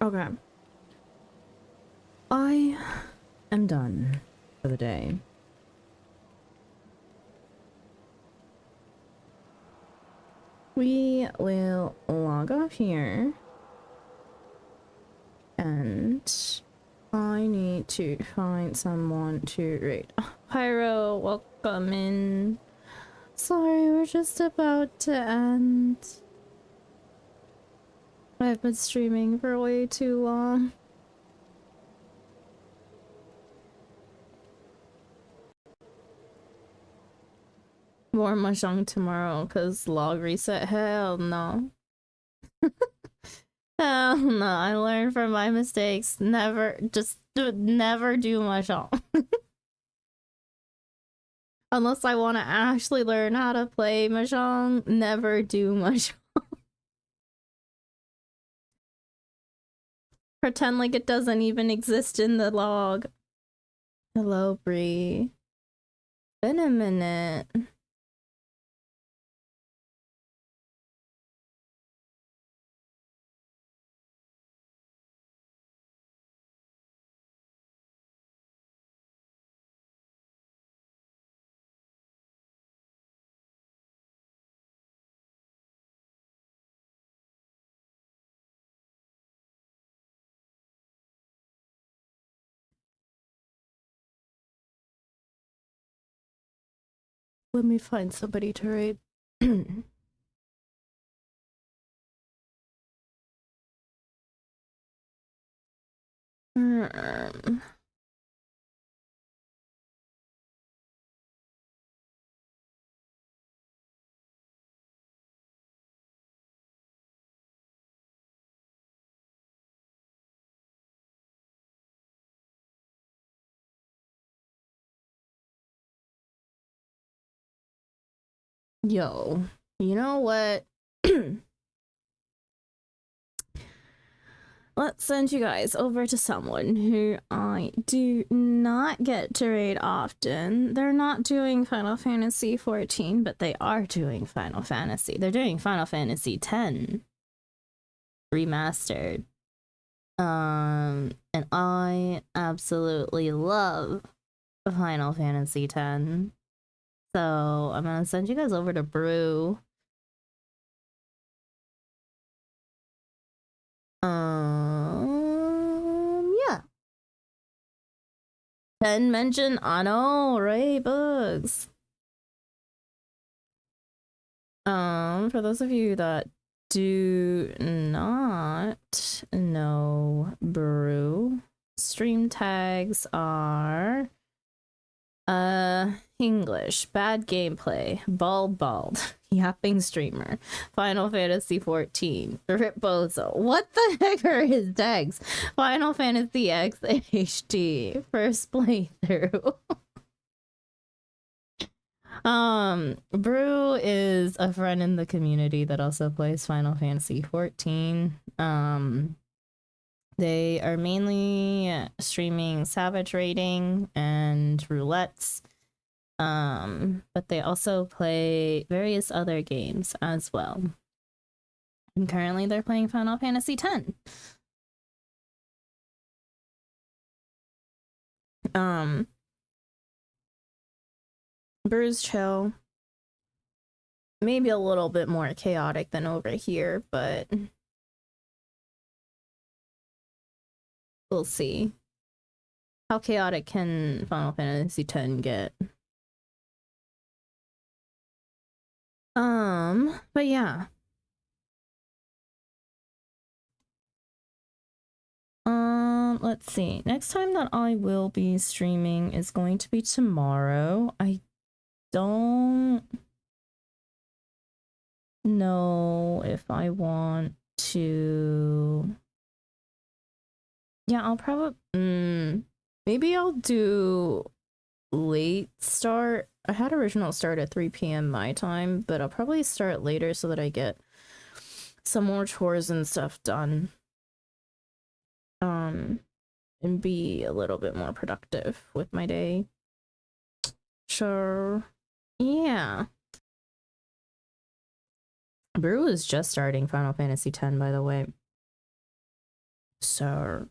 Okay. I am done for the day. We will log off here. And I need to find someone to raid. Oh, Pyro, welcome in. Sorry, we're just about to end. I've been streaming for way too long. More mahjong tomorrow, cause log reset. Hell no. Hell no. I learned from my mistakes. Never do mahjong. Unless I want to actually learn how to play mahjong, never do mahjong. Pretend like it doesn't even exist in the log. Hello, Bree. Been a minute. Let me find somebody to raid. Yo, you know what? Let's send you guys over to someone who I do not get to raid often. They're not doing Final Fantasy 14, but they are doing Final Fantasy. They're doing Final Fantasy 10 remastered. And I absolutely love Final Fantasy X. So I'm gonna send you guys over to Brew. Yeah. 10 mention, I know, right, Bugs? For those of you that do not know Brew, stream tags are English, bad gameplay, bald, yapping streamer, Final Fantasy 14, Rip Bozo. What the heck are his tags? Final Fantasy X HD, first playthrough. Brew is a friend in the community that also plays Final Fantasy 14. They are mainly streaming Savage Raiding and Roulettes. But they also play various other games as well. And currently they're playing Final Fantasy X. Brew's chill. Maybe a little bit more chaotic than over here, but we'll see. How chaotic can Final Fantasy X get? But yeah. Let's see. Next time that I will be streaming is going to be tomorrow. I don't know if I want to. Yeah, I'll probably maybe I'll do late start. I had original start at 3 p.m. my time, but I'll probably start later so that I get some more chores and stuff done. And be a little bit more productive with my day. Sure. Yeah. Brew is just starting Final Fantasy X, by the way. So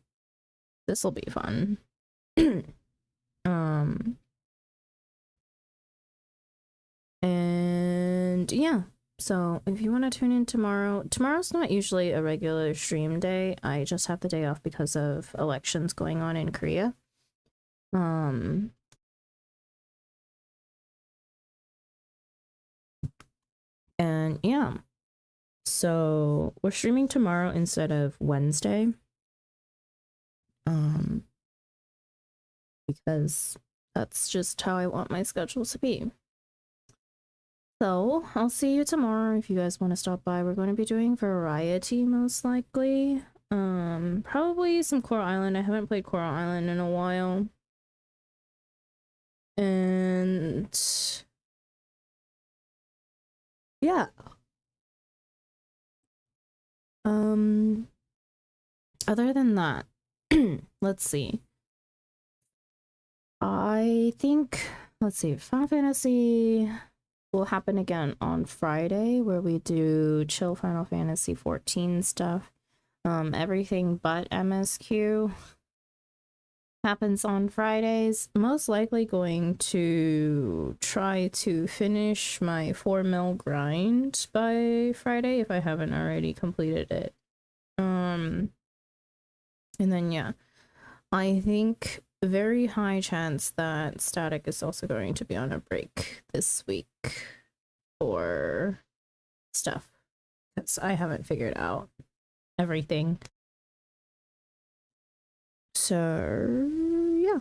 this will be fun. And yeah. So if you want to tune in tomorrow's not usually a regular stream day. I just have the day off because of elections going on in Korea. And yeah. So we're streaming tomorrow instead of Wednesday. Because that's just how I want my schedule to be. So I'll see you tomorrow if you guys want to stop by. We're going to be doing variety most likely. Probably some Coral Island. I haven't played Coral Island in a while. And yeah. Other than that, let's see. I think, let's see, Final Fantasy will happen again on Friday where we do chill Final Fantasy 14 stuff. Everything but MSQ happens on Fridays. Most likely going to try to finish my 4 mil grind by Friday if I haven't already completed it. And then yeah, I think very high chance that Static is also going to be on a break this week for stuff because I haven't figured out everything. So yeah.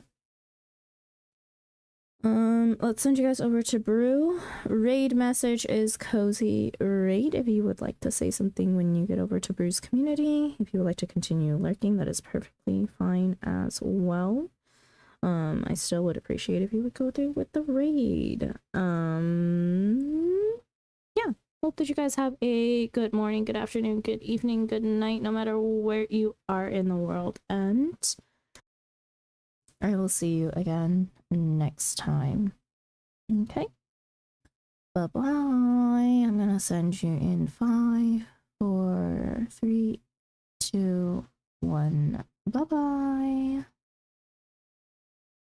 Let's send you guys over to Brew. Raid message is Cozy Raid if you would like to say something when you get over to Brew's community. If you would like to continue lurking, that is perfectly fine as well. I still would appreciate if you would go through with the raid. Yeah. Hope that you guys have a good morning, good afternoon, good evening, good night, no matter where you are in the world. And I will see you again next time. Okay. Bye-bye. I'm gonna send you in 5, 4, 3, 2, 1. Bye-bye.